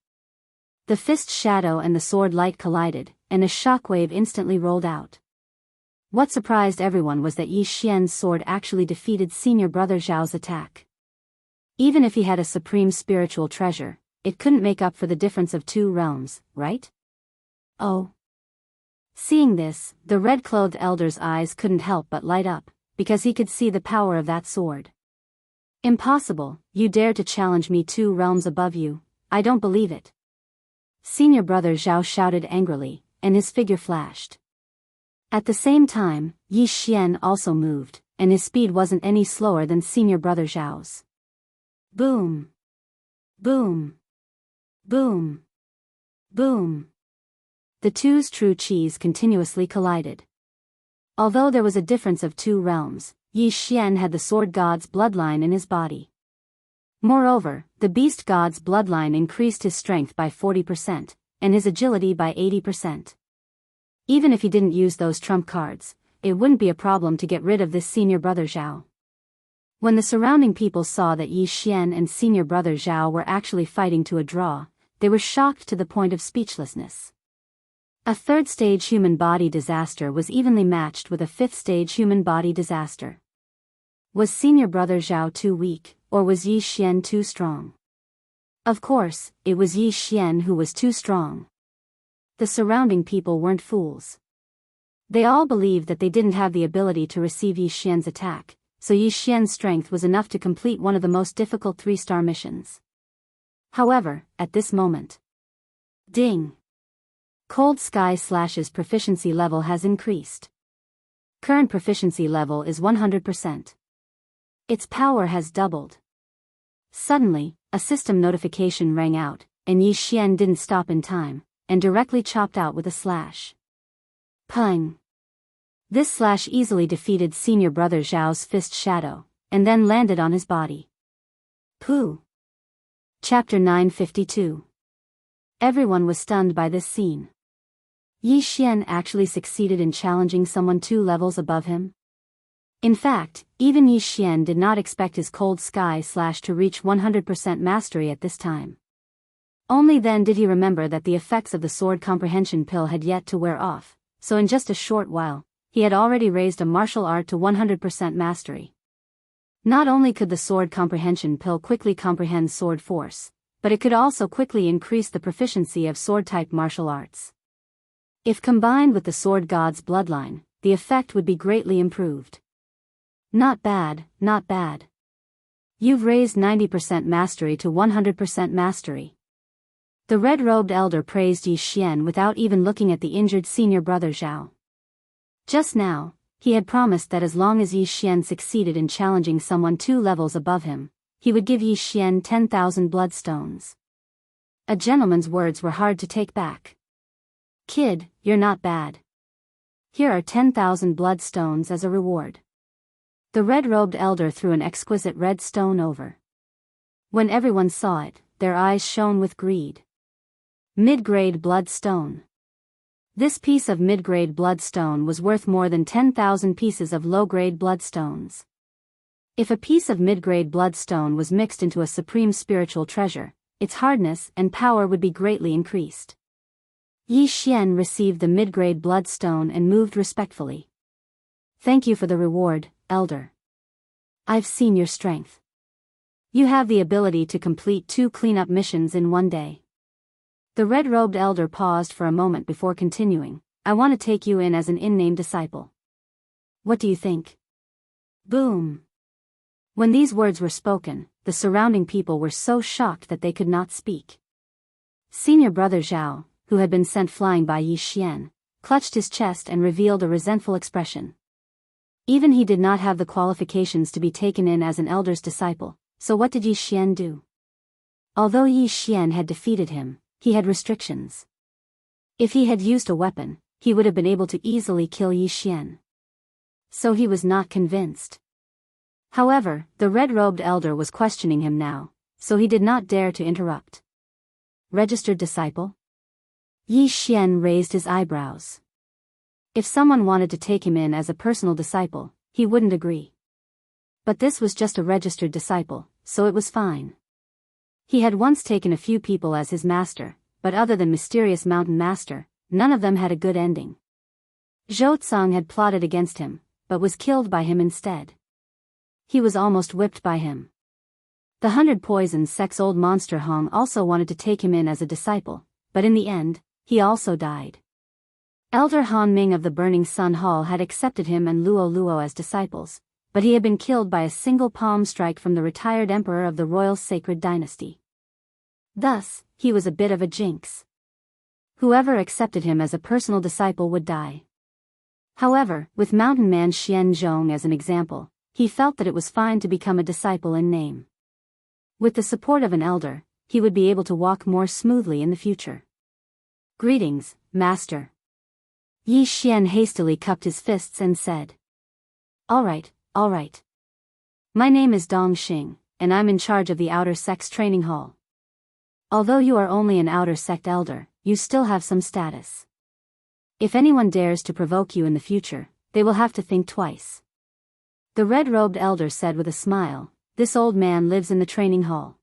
The fist shadow and the sword light collided, and a shockwave instantly rolled out. What surprised everyone was that Yi Xian's sword actually defeated senior brother Zhao's attack. Even if he had a supreme spiritual treasure, it couldn't make up for the difference of 2 realms, right? Oh. Seeing this, the red-clothed elder's eyes couldn't help but light up, because he could see the power of that sword. "Impossible, you dare to challenge me 2 realms above you, I don't believe it." Senior brother Zhao shouted angrily, and his figure flashed. At the same time, Yi Xian also moved, and his speed wasn't any slower than senior brother Zhao's. Boom! Boom! Boom! Boom! The two's true chis continuously collided. Although there was a difference of 2 realms, Yi Xian had the sword god's bloodline in his body. Moreover, the beast god's bloodline increased his strength by 40%, and his agility by 80%. Even if he didn't use those trump cards, it wouldn't be a problem to get rid of this senior brother Zhao. When the surrounding people saw that Yi Xian and senior brother Zhao were actually fighting to a draw, they were shocked to the point of speechlessness. A third-stage human body disaster was evenly matched with a fifth-stage human body disaster. Was senior brother Zhao too weak, or was Yi Xian too strong? Of course, it was Yi Xian who was too strong. The surrounding people weren't fools. They all believed that they didn't have the ability to receive Yi Xian's attack, so Yi Xian's strength was enough to complete one of the most difficult 3-star missions. However, at this moment, ding! Cold Sky Slash's proficiency level has increased. Current proficiency level is 100%. Its power has doubled. Suddenly, a system notification rang out, and Yi Xian didn't stop in time, and directly chopped out with a slash. Pung! This slash easily defeated senior brother Zhao's fist shadow, and then landed on his body. Pooh! Chapter 952. Everyone was stunned by this scene. Yi Xian actually succeeded in challenging someone 2 levels above him. In fact, even Yi Xian did not expect his Cold Sky Slash to reach 100% mastery at this time. Only then did he remember that the effects of the sword comprehension pill had yet to wear off, so in just a short while, he had already raised a martial art to 100% mastery. Not only could the sword comprehension pill quickly comprehend sword force, but it could also quickly increase the proficiency of sword-type martial arts. If combined with the sword god's bloodline, the effect would be greatly improved. Not bad, not bad. You've raised 90% mastery to 100% mastery. The red-robed elder praised Yi Xian without even looking at the injured senior brother Zhao. Just now, he had promised that as long as Yi Xian succeeded in challenging someone 2 levels above him, he would give Yi Xian 10,000 bloodstones. A gentleman's words were hard to take back. Kid, you're not bad. Here are 10,000 bloodstones as a reward. The red-robed elder threw an exquisite red stone over. When everyone saw it, their eyes shone with greed. Mid-grade bloodstone. This piece of mid-grade bloodstone was worth more than 10,000 pieces of low-grade bloodstones. If a piece of mid-grade bloodstone was mixed into a supreme spiritual treasure, its hardness and power would be greatly increased. Yi Xian received the mid-grade bloodstone and moved respectfully. Thank you for the reward, elder. I've seen your strength. You have the ability to complete 2 cleanup missions in one day. The red-robed elder paused for a moment before continuing. I want to take you in as an in-name disciple. What do you think? Boom! When these words were spoken, the surrounding people were so shocked that they could not speak. Senior brother Zhao, who had been sent flying by Yi Xian, clutched his chest and revealed a resentful expression. Even he did not have the qualifications to be taken in as an elder's disciple, so what did Yi Xian do? Although Yi Xian had defeated him, he had restrictions. If he had used a weapon, he would have been able to easily kill Yi Xian. So he was not convinced. However, the red-robed elder was questioning him now, so he did not dare to interrupt. Registered disciple? Yi Xian raised his eyebrows. If someone wanted to take him in as a personal disciple, he wouldn't agree. But this was just a registered disciple, so it was fine. He had once taken a few people as his master, but other than Mysterious Mountain Master, none of them had a good ending. Zhou Tsang had plotted against him, but was killed by him instead. He was almost whipped by him. The 100 Poisons sex old monster Hong also wanted to take him in as a disciple, but in the end, he also died. Elder Han Ming of the Burning Sun Hall had accepted him and Luo Luo as disciples, but he had been killed by a single palm strike from the retired emperor of the Royal Sacred Dynasty. Thus, he was a bit of a jinx. Whoever accepted him as a personal disciple would die. However, with Mountain Man Xian Zhong as an example, he felt that it was fine to become a disciple in name. With the support of an elder, he would be able to walk more smoothly in the future. Greetings, Master. Yi Xian hastily cupped his fists and said. All right. My name is Dong Xing, and I'm in charge of the Outer Sect's training hall. Although you are only an Outer Sect elder, you still have some status. If anyone dares to provoke you in the future, they will have to think twice. The red-robed elder said with a smile, this old man lives in the training hall.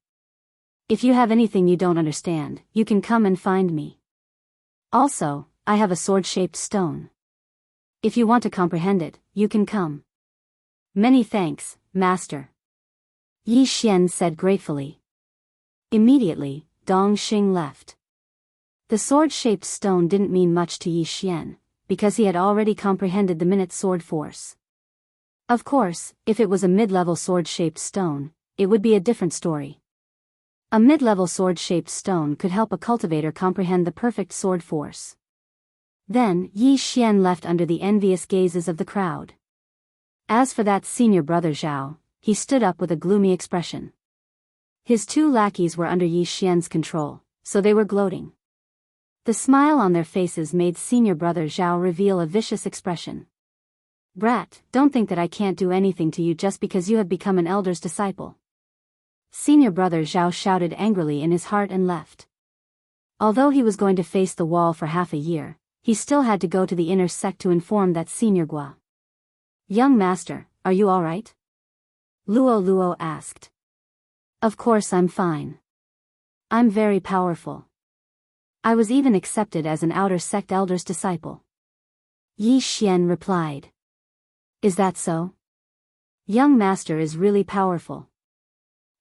If you have anything you don't understand, you can come and find me. Also, I have a sword-shaped stone. If you want to comprehend it, you can come. Many thanks, master. Yi Xian said gratefully. Immediately, Dong Xing left. The sword-shaped stone didn't mean much to Yi Xian, because he had already comprehended the minute sword force. Of course, if it was a mid-level sword-shaped stone, it would be a different story. A mid-level sword-shaped stone could help a cultivator comprehend the perfect sword force. Then, Yi Xian left under the envious gazes of the crowd. As for that senior brother Zhao, he stood up with a gloomy expression. His two lackeys were under Yi Xian's control, so they were gloating. The smile on their faces made senior brother Zhao reveal a vicious expression. Brat, don't think that I can't do anything to you just because you have become an elder's disciple. Senior brother Zhao shouted angrily in his heart and left. Although he was going to face the wall for half a year, he still had to go to the inner sect to inform that senior Gua. Young master, are you all right? Luo asked. Of course I'm fine. I'm very powerful. I was even accepted as an outer sect elder's disciple. Yi Xian replied. Is that so? Young master is really powerful.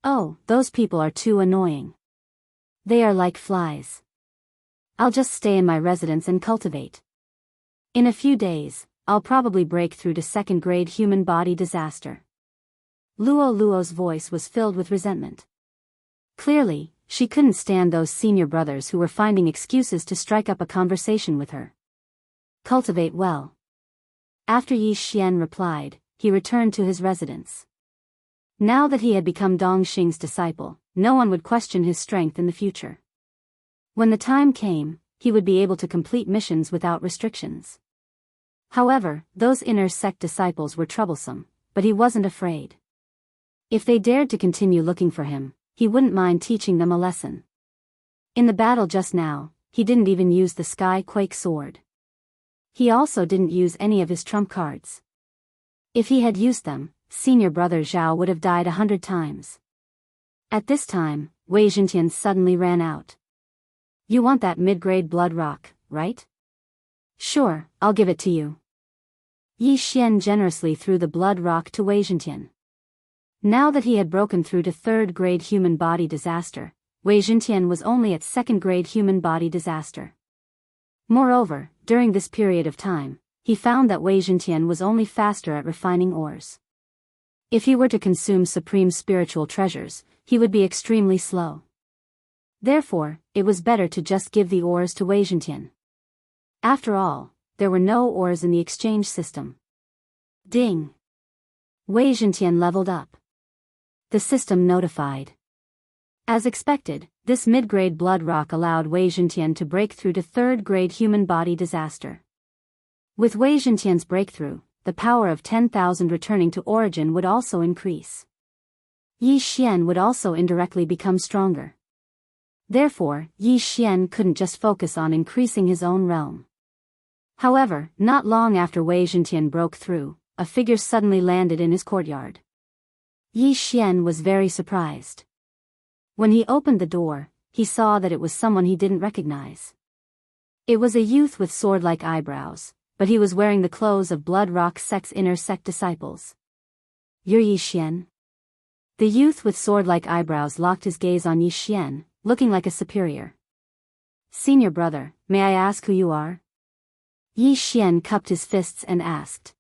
Oh, those people are too annoying. They are like flies. I'll just stay in my residence and cultivate. In a few days, I'll probably break through to second-grade human body disaster. Luo's voice was filled with resentment. Clearly, she couldn't stand those senior brothers who were finding excuses to strike up a conversation with her. Cultivate well. After Yi Xian replied, he returned to his residence. Now that he had become Dong Xing's disciple, no one would question his strength in the future. When the time came, he would be able to complete missions without restrictions. However, those inner sect disciples were troublesome, but he wasn't afraid. If they dared to continue looking for him, he wouldn't mind teaching them a lesson. In the battle just now, he didn't even use the Sky Quake sword. He also didn't use any of his trump cards. If he had used them, senior brother Zhao would have died 100 times. At this time, Wei Zhentian suddenly ran out. You want that mid-grade blood rock, right? Sure, I'll give it to you. Yi Xian generously threw the blood rock to Wei Zhentian. Now that he had broken through to third-grade human body disaster, Wei Zhentian was only at second-grade human body disaster. Moreover, during this period of time, he found that Wei Zhentian was only faster at refining ores. If he were to consume supreme spiritual treasures, he would be extremely slow. Therefore, it was better to just give the ores to Wei Zhentian. After all, there were no ores in the exchange system. Ding! Wei Zhentian leveled up. The system notified. As expected, this mid-grade blood rock allowed Wei Zhentian to break through to third-grade human body disaster. With Wei Zhentian's breakthrough, the power of 10,000 returning to origin would also increase. Yi Xian would also indirectly become stronger. Therefore, Yi Xian couldn't just focus on increasing his own realm. However, not long after Wei Zhentian broke through, a figure suddenly landed in his courtyard. Yi Xian was very surprised. When he opened the door, he saw that it was someone he didn't recognize. It was a youth with sword-like eyebrows, but he was wearing the clothes of Blood Rock Sect's inner sect disciples. You're Yi Xian? The youth with sword-like eyebrows locked his gaze on Yi Xian, looking like a superior. Senior brother, may I ask who you are? Yi Xian cupped his fists and asked.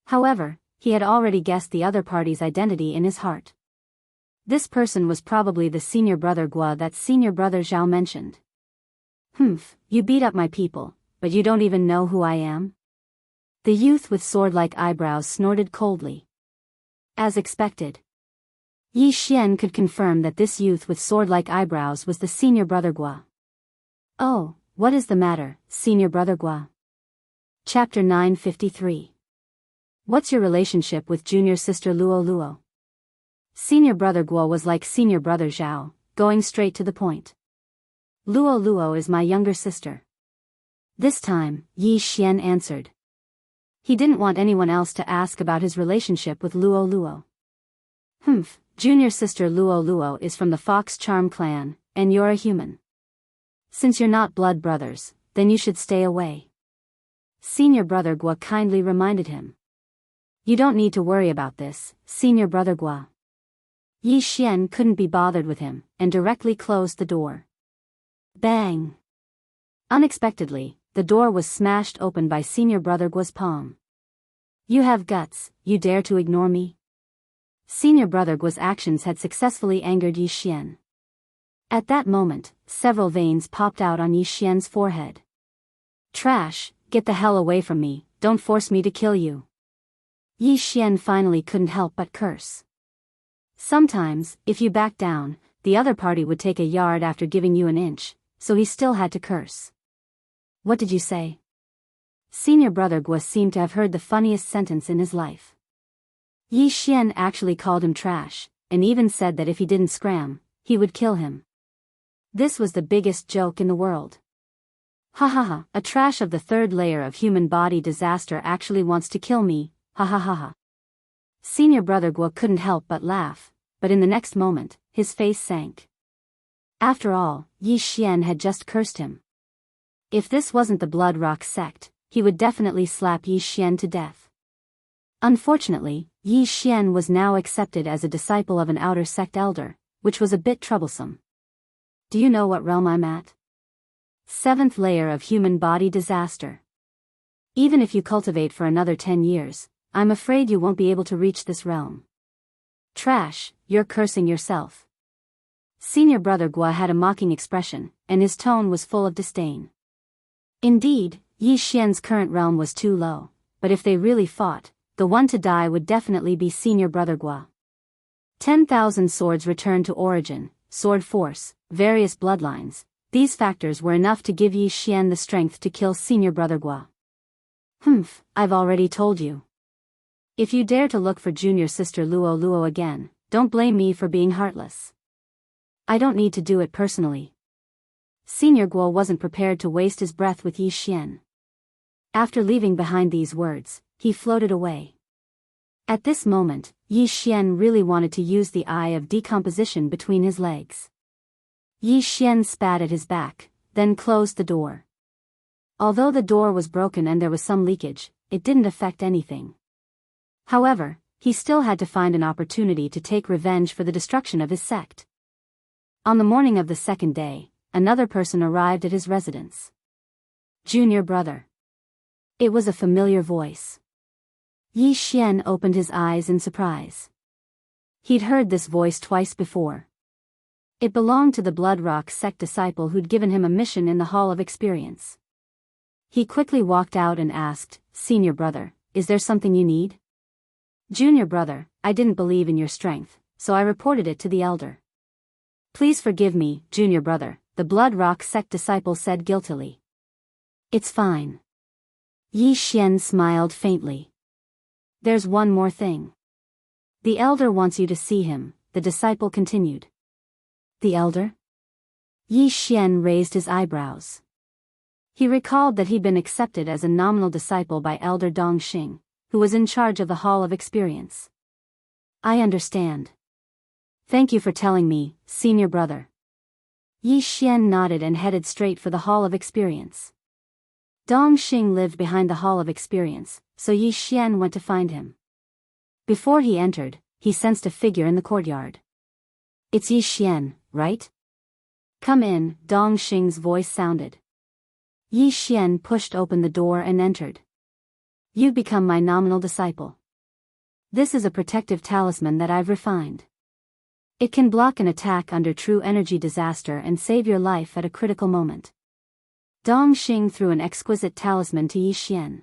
However, he had already guessed the other party's identity in his heart. This person was probably the senior brother Gua that senior brother Zhao mentioned. Humph, you beat up my people, but you don't even know who I am? The youth with sword-like eyebrows snorted coldly. As expected. Yi Xian could confirm that this youth with sword-like eyebrows was the senior brother Gua. Oh, what is the matter, senior brother Gua? Chapter 953. What's your relationship with junior sister Luo? Senior brother Guo was like senior brother Zhao, going straight to the point. Luo is my younger sister. This time, Yi Xian answered. He didn't want anyone else to ask about his relationship with Luo. Humph, junior sister Luo is from the Fox Charm clan, and you're a human. Since you're not blood brothers, then you should stay away. Senior brother Gua kindly reminded him. You don't need to worry about this, senior brother Gua. Yi Xian couldn't be bothered with him, and directly closed the door. Bang! Unexpectedly, the door was smashed open by senior brother Gua's palm. You have guts, you dare to ignore me? Senior brother Gua's actions had successfully angered Yi Xian. At that moment, several veins popped out on Yi Xian's forehead. Trash, get the hell away from me, don't force me to kill you. Yi Xian finally couldn't help but curse. Sometimes, if you back down, the other party would take a yard after giving you an inch, so he still had to curse. What did you say? Senior brother Gua seemed to have heard the funniest sentence in his life. Yi Xian actually called him trash, and even said that if he didn't scram, he would kill him. This was the biggest joke in the world. Ha ha ha, a trash of the third layer of human body disaster actually wants to kill me, ha ha ha ha. Senior brother Gua couldn't help but laugh, but in the next moment, his face sank. After all, Yi Xian had just cursed him. If this wasn't the Blood Rock sect, he would definitely slap Yi Xian to death. Unfortunately, Yi Xian was now accepted as a disciple of an outer sect elder, which was a bit troublesome. Do you know what realm I'm at? 7th layer of human body disaster. Even if you cultivate for another 10 years, I'm afraid you won't be able to reach this realm. Trash, you're cursing yourself. Senior brother Gua had a mocking expression, and his tone was full of disdain. Indeed, Yi Xian's current realm was too low, but if they really fought, the one to die would definitely be senior brother Gua. 10,000 swords returned to origin, sword force, various bloodlines. These factors were enough to give Yi Xian the strength to kill senior brother Gua. Humph, I've already told you. If you dare to look for junior sister Luo again, don't blame me for being heartless. I don't need to do it personally. Senior Guo wasn't prepared to waste his breath with Yi Xian. After leaving behind these words, he floated away. At this moment, Yi Xian really wanted to use the eye of decomposition between his legs. Yi Xian spat at his back, then closed the door. Although the door was broken and there was some leakage, it didn't affect anything. However, he still had to find an opportunity to take revenge for the destruction of his sect. On the morning of the second day, another person arrived at his residence. Junior brother. It was a familiar voice. Yi Xian opened his eyes in surprise. He'd heard this voice twice before. It belonged to the Blood Rock sect disciple who'd given him a mission in the Hall of Experience. He quickly walked out and asked, Senior brother, is there something you need? Junior brother, I didn't believe in your strength, so I reported it to the elder. Please forgive me, junior brother, the Blood Rock sect disciple said guiltily. It's fine. Yi Xian smiled faintly. There's one more thing. The elder wants you to see him, the disciple continued. The elder? Yi Xian raised his eyebrows. He recalled that he'd been accepted as a nominal disciple by Elder Dongxing, who was in charge of the Hall of Experience. I understand. Thank you for telling me, senior brother. Yi Xian nodded and headed straight for the Hall of Experience. Dongxing lived behind the Hall of Experience, so Yi Xian went to find him. Before he entered, he sensed a figure in the courtyard. It's Yi Xian, right? Come in, Dongxing's voice sounded. Yi Xian pushed open the door and entered. You've become my nominal disciple. This is a protective talisman that I've refined. It can block an attack under true energy disaster and save your life at a critical moment. Dongxing threw an exquisite talisman to Yi Xian.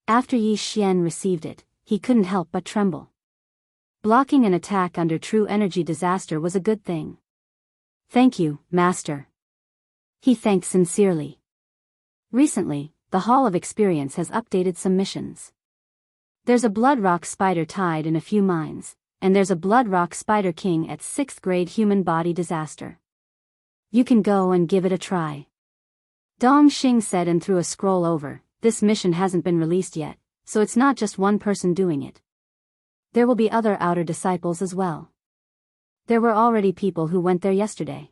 After Yi Xian received it, he couldn't help but tremble. Blocking an attack under true energy disaster was a good thing. Thank you, Master. He thanked sincerely. Recently, the Hall of Experience has updated some missions. There's a Blood Rock Spider tied in a few mines, and there's a Blood Rock Spider King at 6th grade human body disaster. You can go and give it a try. Dongxing said and threw a scroll over. This mission hasn't been released yet, so it's not just one person doing it. There will be other outer disciples as well. There were already people who went there yesterday.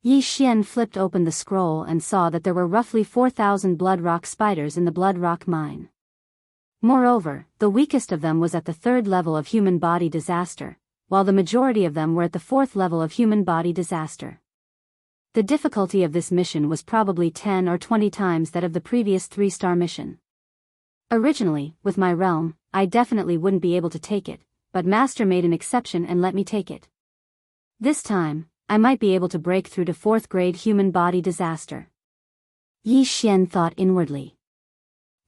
Yi Xian flipped open the scroll and saw that there were roughly 4,000 blood rock spiders in the blood rock mine. Moreover, the weakest of them was at the 3rd level of human body disaster, while the majority of them were at the 4th level of human body disaster. The difficulty of this mission was probably 10 or 20 times that of the previous 3-star mission. Originally, with my realm, I definitely wouldn't be able to take it, but Master made an exception and let me take it. This time, I might be able to break through to 4th grade human body disaster. Yi Xian thought inwardly.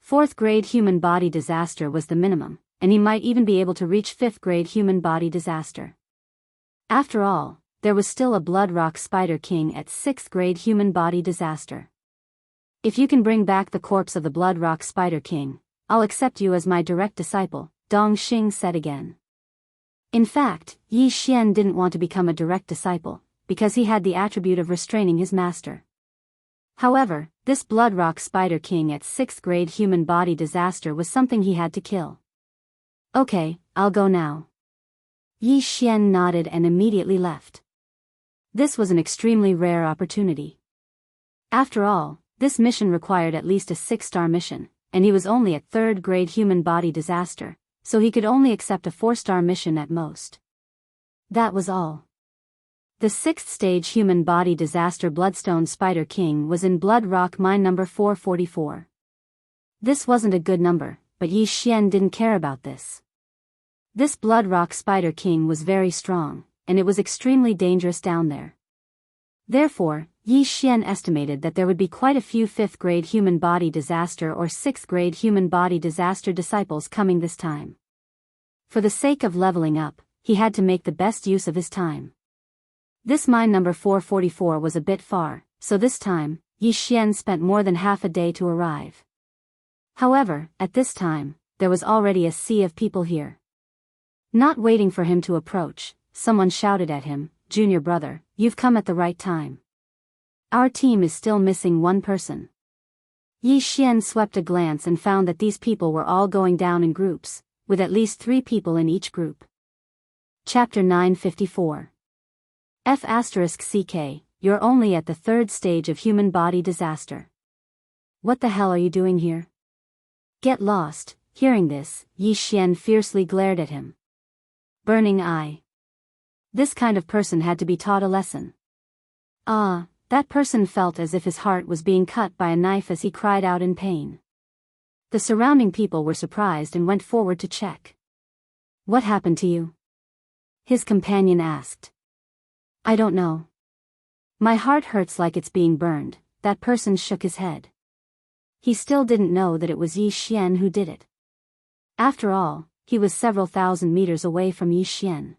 4th grade human body disaster was the minimum, and he might even be able to reach 5th grade human body disaster. After all, there was still a blood rock spider king at 6th grade human body disaster. If you can bring back the corpse of the blood rock spider king, I'll accept you as my direct disciple, Dong Xing said again. In fact, Yi Xian didn't want to become a direct disciple, because he had the attribute of restraining his master. However, this blood rock spider king at 6th grade human body disaster was something he had to kill. Okay, I'll go now. Yi Xian nodded and immediately left. This was an extremely rare opportunity. After all, this mission required at least a 6-star mission, and he was only at 3rd grade human body disaster, so he could only accept a 4-star mission at most. That was all. The 6th stage human body disaster Bloodstone Spider King was in Blood Rock Mine number 444. This wasn't a good number, but Yi Xian didn't care about this. This Blood Rock Spider King was very strong, and it was extremely dangerous down there. Therefore, Yi Xian estimated that there would be quite a few 5th grade human body disaster or 6th grade human body disaster disciples coming this time. For the sake of leveling up, he had to make the best use of his time. This mine number 444 was a bit far, so this time, Yi Xian spent more than half a day to arrive. However, at this time, there was already a sea of people here. Not waiting for him to approach, someone shouted at him, "Junior brother, you've come at the right time. Our team is still missing one person." Yi Xian swept a glance and found that these people were all going down in groups, with at least 3 people in each group. Chapter 954. F***CK, you're only at the 3rd stage of human body disaster. What the hell are you doing here? Get lost. Hearing this, Yi Xian fiercely glared at him. Burning eye. This kind of person had to be taught a lesson. That person felt as if his heart was being cut by a knife as he cried out in pain. The surrounding people were surprised and went forward to check. What happened to you? His companion asked. I don't know. My heart hurts like it's being burned. That person shook his head. He still didn't know that it was Yi Xian who did it. After all, he was several thousand meters away from Yi Xian.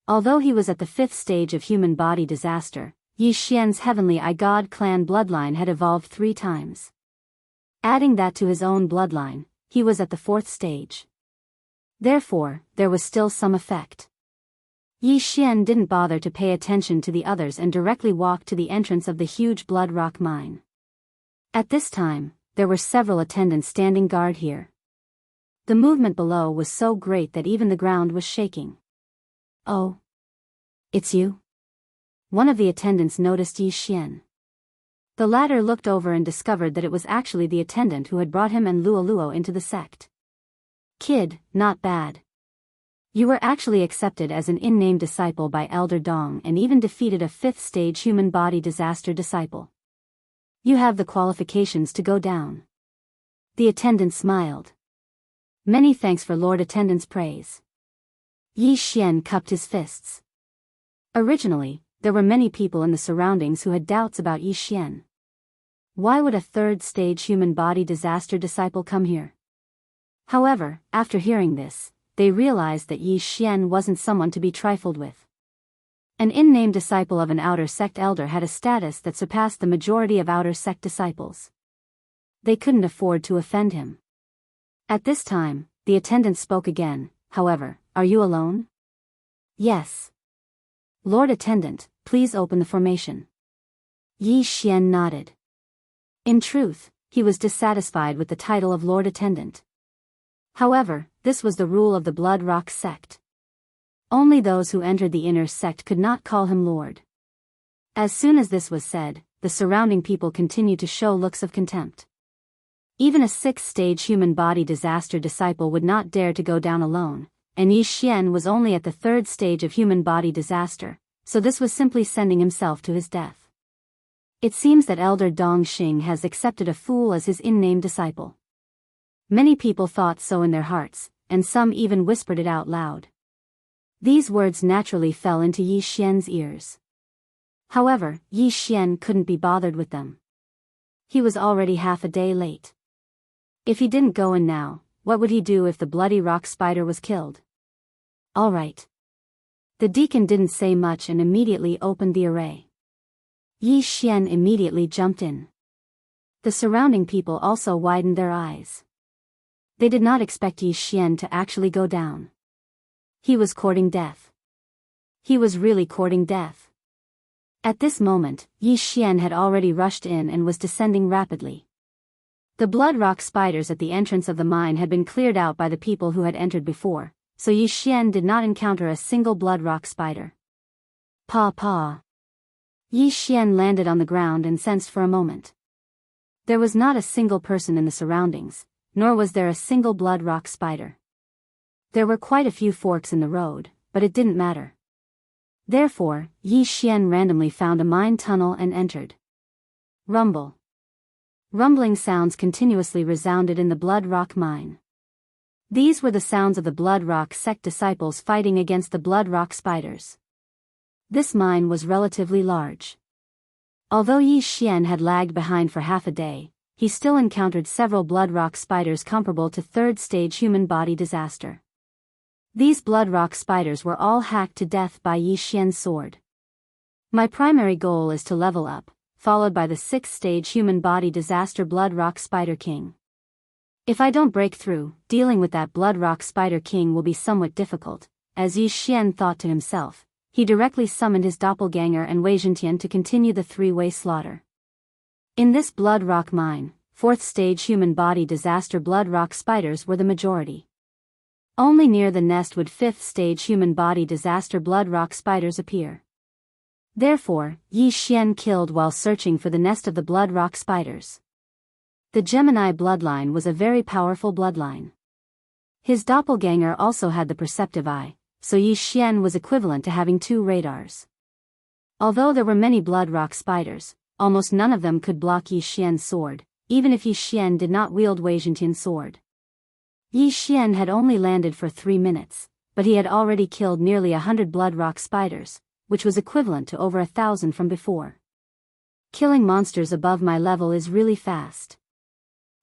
Although he was at the 5th stage of human body disaster, Yi Xian's Heavenly Eye God clan bloodline had evolved 3 times. Adding that to his own bloodline, he was at the 4th stage. Therefore, there was still some effect. Yi Xian didn't bother to pay attention to the others and directly walked to the entrance of the huge blood rock mine. At this time, there were several attendants standing guard here. The movement below was so great that even the ground was shaking. Oh. It's you? One of the attendants noticed Yi Xian. The latter looked over and discovered that it was actually the attendant who had brought him and Luo Luo into the sect. Kid, not bad. You were actually accepted as an in-name disciple by Elder Dong and even defeated a 5th stage human body disaster disciple. You have the qualifications to go down. The attendant smiled. Many thanks for Lord Attendant's praise. Yi Xian cupped his fists. Originally, there were many people in the surroundings who had doubts about Yi Xian. Why would a 3rd stage human body disaster disciple come here? However, after hearing this, they realized that Yi Xian wasn't someone to be trifled with. An in-name disciple of an outer sect elder had a status that surpassed the majority of outer sect disciples. They couldn't afford to offend him. At this time, the attendant spoke again. However, are you alone? Yes. Lord Attendant, please open the formation. Yi Xian nodded. In truth, he was dissatisfied with the title of Lord Attendant. However, this was the rule of the Blood Rock sect. Only those who entered the inner sect could not call him Lord. As soon as this was said, the surrounding people continued to show looks of contempt. Even a 6th-stage human body disaster disciple would not dare to go down alone, and Yi Xian was only at the 3rd stage of human body disaster, so this was simply sending himself to his death. It seems that Elder Dong Xing has accepted a fool as his in-name disciple. Many people thought so in their hearts, and some even whispered it out loud. These words naturally fell into Yi Xian's ears. However, Yi Xian couldn't be bothered with them. He was already half a day late. If he didn't go in now, what would he do if the bloody rock spider was killed? All right. The deacon didn't say much and immediately opened the array. Yi Xian immediately jumped in. The surrounding people also widened their eyes. They did not expect Yi Xian to actually go down. He was courting death. He was really courting death. At this moment, Yi Xian had already rushed in and was descending rapidly. The blood rock spiders at the entrance of the mine had been cleared out by the people who had entered before, so Yi Xian did not encounter a single blood rock spider. Paw. Yi Xian landed on the ground and sensed for a moment. There was not a single person in the surroundings, nor was there a single blood rock spider. There were quite a few forks in the road, but it didn't matter. Therefore, Yi Xian randomly found a mine tunnel and entered. Rumble. Rumbling sounds continuously resounded in the blood rock mine. These were the sounds of the blood rock sect disciples fighting against the blood rock spiders. This mine was relatively large. Although Yi Xian had lagged behind for half a day, he still encountered several blood rock spiders comparable to 3rd-stage human body disaster. These blood rock spiders were all hacked to death by Yi Xian's sword. My primary goal is to level up, followed by the 6th-stage human body disaster blood rock spider king. If I don't break through, dealing with that blood rock spider king will be somewhat difficult, as Yi Xian thought to himself. He directly summoned his doppelganger and Wei Zhentian to continue the 3-way slaughter. In this blood rock mine, 4th-stage human body disaster blood rock spiders were the majority. Only near the nest would 5th-stage human body disaster blood rock spiders appear. Therefore, Yi Xian killed while searching for the nest of the blood rock spiders. The Gemini bloodline was a very powerful bloodline. His doppelganger also had the perceptive eye, so Yi Xian was equivalent to having 2 radars. Although there were many blood rock spiders, almost none of them could block Yi Xian's sword, even if Yi Xian did not wield Wei Zhentian's sword. Yi Xian had only landed for 3 minutes, but he had already killed nearly 100 blood rock spiders, which was equivalent to over 1,000 from before. Killing monsters above my level is really fast.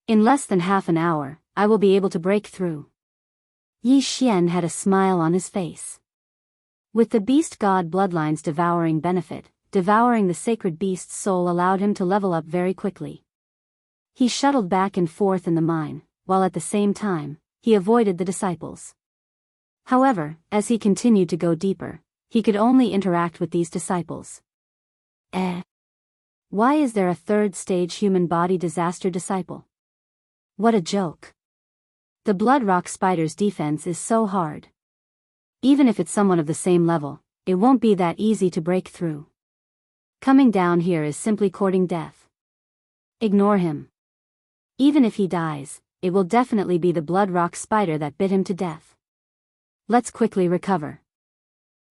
In less than half an hour, I will be able to break through. Yi Xian had a smile on his face. With the beast god bloodline's devouring benefit, devouring the sacred beast's soul allowed him to level up very quickly. He shuttled back and forth in the mine, while at the same time, he avoided the disciples. However, as he continued to go deeper, he could only interact with these disciples. Why is there a 3rd-stage human body disaster disciple? What a joke. The blood rock spider's defense is so hard. Even if it's someone of the same level, it won't be that easy to break through. Coming down here is simply courting death. Ignore him. Even if he dies, it will definitely be the blood rock spider that bit him to death. Let's quickly recover.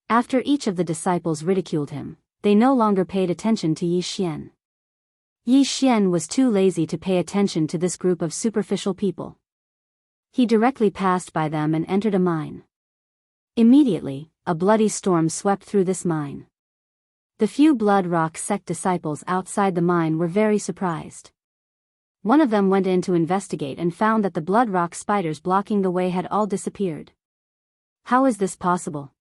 After each of the disciples ridiculed him, they no longer paid attention to Yi Xian. Yi Xian was too lazy to pay attention to this group of superficial people. He directly passed by them and entered a mine. Immediately, a bloody storm swept through this mine. The few blood rock sect disciples outside the mine were very surprised. One of them went in to investigate and found that the blood rock spiders blocking the way had all disappeared. How is this possible?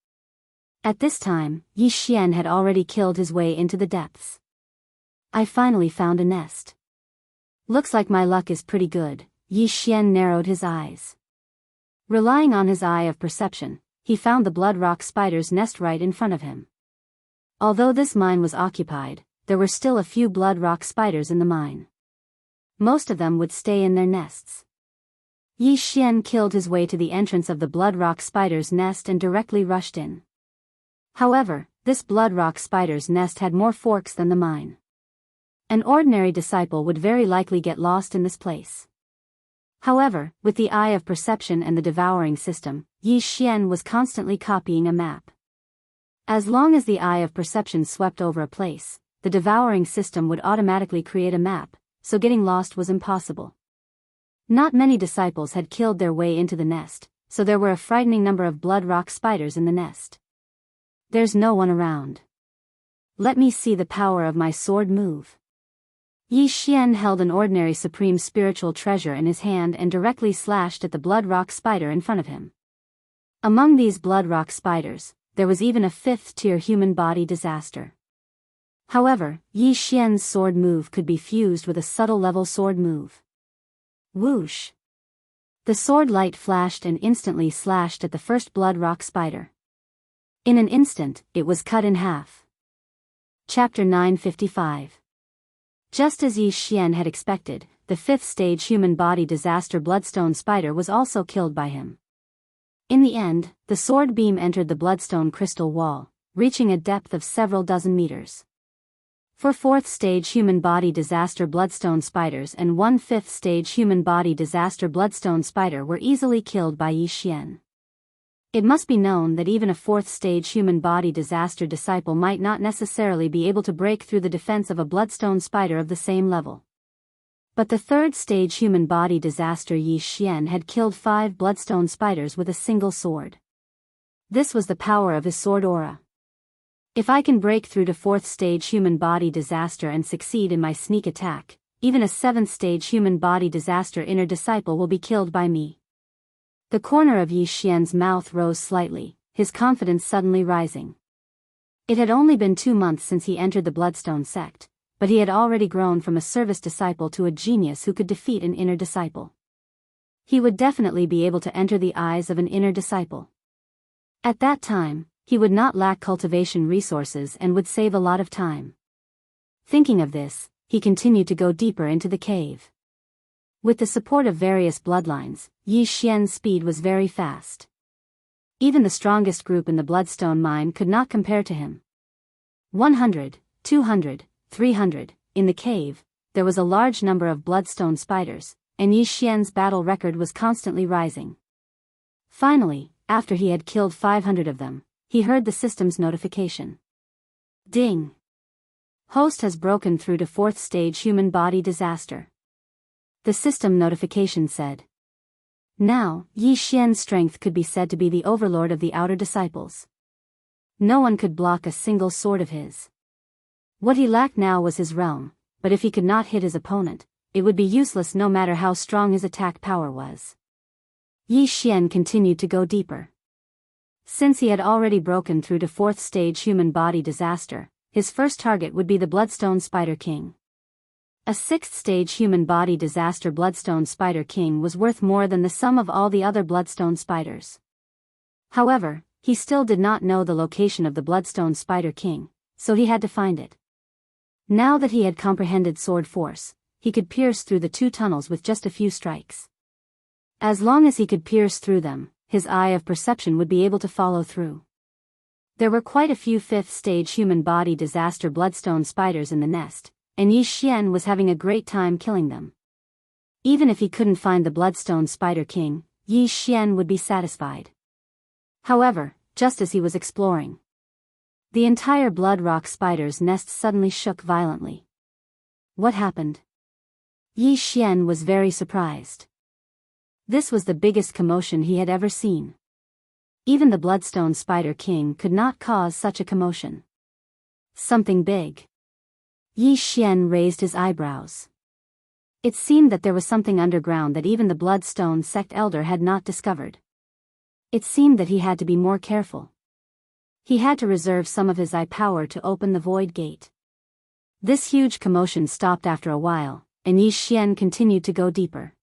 At this time, Yi Xian had already killed his way into the depths. I finally found a nest. Looks like my luck is pretty good. Yi Xian narrowed his eyes. Relying on his eye of perception, he found the blood rock spider's nest right in front of him. Although this mine was occupied, there were still a few blood rock spiders in the mine. Most of them would stay in their nests. Yi Xian killed his way to the entrance of the blood rock spider's nest and directly rushed in. However, this blood rock spider's nest had more forks than the mine. An ordinary disciple would very likely get lost in this place. However, with the eye of perception and the devouring system, Yi Xian was constantly copying a map. As long as the eye of perception swept over a place, the devouring system would automatically create a map, so getting lost was impossible. Not many disciples had killed their way into the nest, so there were a frightening number of blood rock spiders in the nest. There's no one around. Let me see the power of my sword move. Yi Xian held an ordinary supreme spiritual treasure in his hand and directly slashed at the blood rock spider in front of him. Among these blood rock spiders, there was even a fifth-tier human body disaster. However, Yi Xian's sword move could be fused with a subtle level sword move. Whoosh! The sword light flashed and instantly slashed at the first blood rock spider. In an instant, it was cut in half. Chapter 955. Just as Yi Xian had expected, the fifth-stage human body disaster bloodstone spider was also killed by him. In the end, the sword beam entered the bloodstone crystal wall, reaching a depth of several dozen meters. For fourth-stage human body disaster bloodstone spiders and one fifth-stage human body disaster bloodstone spider were easily killed by Yi Xian. It must be known that even a fourth-stage human body disaster disciple might not necessarily be able to break through the defense of a bloodstone spider of the same level. But the third-stage human body disaster Yi Xian had killed 5 bloodstone spiders with a single sword. This was the power of his sword aura. If I can break through to fourth-stage human body disaster and succeed in my sneak attack, even a seventh-stage human body disaster inner disciple will be killed by me. The corner of Yi Xian's mouth rose slightly, his confidence suddenly rising. It had only been 2 months since he entered the Bloodstone sect, but he had already grown from a service disciple to a genius who could defeat an inner disciple. He would definitely be able to enter the eyes of an inner disciple. At that time, he would not lack cultivation resources and would save a lot of time. Thinking of this, he continued to go deeper into the cave. With the support of various bloodlines, Yi Xian's speed was very fast. Even the strongest group in the Bloodstone mine could not compare to him. 100, 200, 300, in the cave, there was a large number of bloodstone spiders, and Yi Xian's battle record was constantly rising. Finally, after he had killed 500 of them, he heard the system's notification. Ding! Host has broken through to 4th stage human body disaster. The system notification said. Now, Yi Xian's strength could be said to be the overlord of the outer disciples. No one could block a single sword of his. What he lacked now was his realm, but if he could not hit his opponent, it would be useless no matter how strong his attack power was. Yi Xian continued to go deeper. Since he had already broken through to 4th stage human body disaster, his first target would be the Bloodstone Spider King. A 6th stage human body disaster Bloodstone Spider King was worth more than the sum of all the other Bloodstone spiders. However, he still did not know the location of the Bloodstone Spider King, so he had to find it. Now that he had comprehended sword force, he could pierce through the 2 tunnels with just a few strikes. As long as he could pierce through them, his eye of perception would be able to follow through. There were quite a few 5th stage human body disaster Bloodstone spiders in the nest, and Yi Xian was having a great time killing them. Even if he couldn't find the Bloodstone Spider King, Yi Xian would be satisfied. However, just as he was exploring, the entire blood rock spider's nest suddenly shook violently. What happened? Yi Xian was very surprised. This was the biggest commotion he had ever seen. Even the Bloodstone Spider King could not cause such a commotion. Something big. Yi Xian raised his eyebrows. It seemed that there was something underground that even the Bloodstone sect elder had not discovered. It seemed that he had to be more careful. He had to reserve some of his eye power to open the void gate. This huge commotion stopped after a while, and Yi Xian continued to go deeper.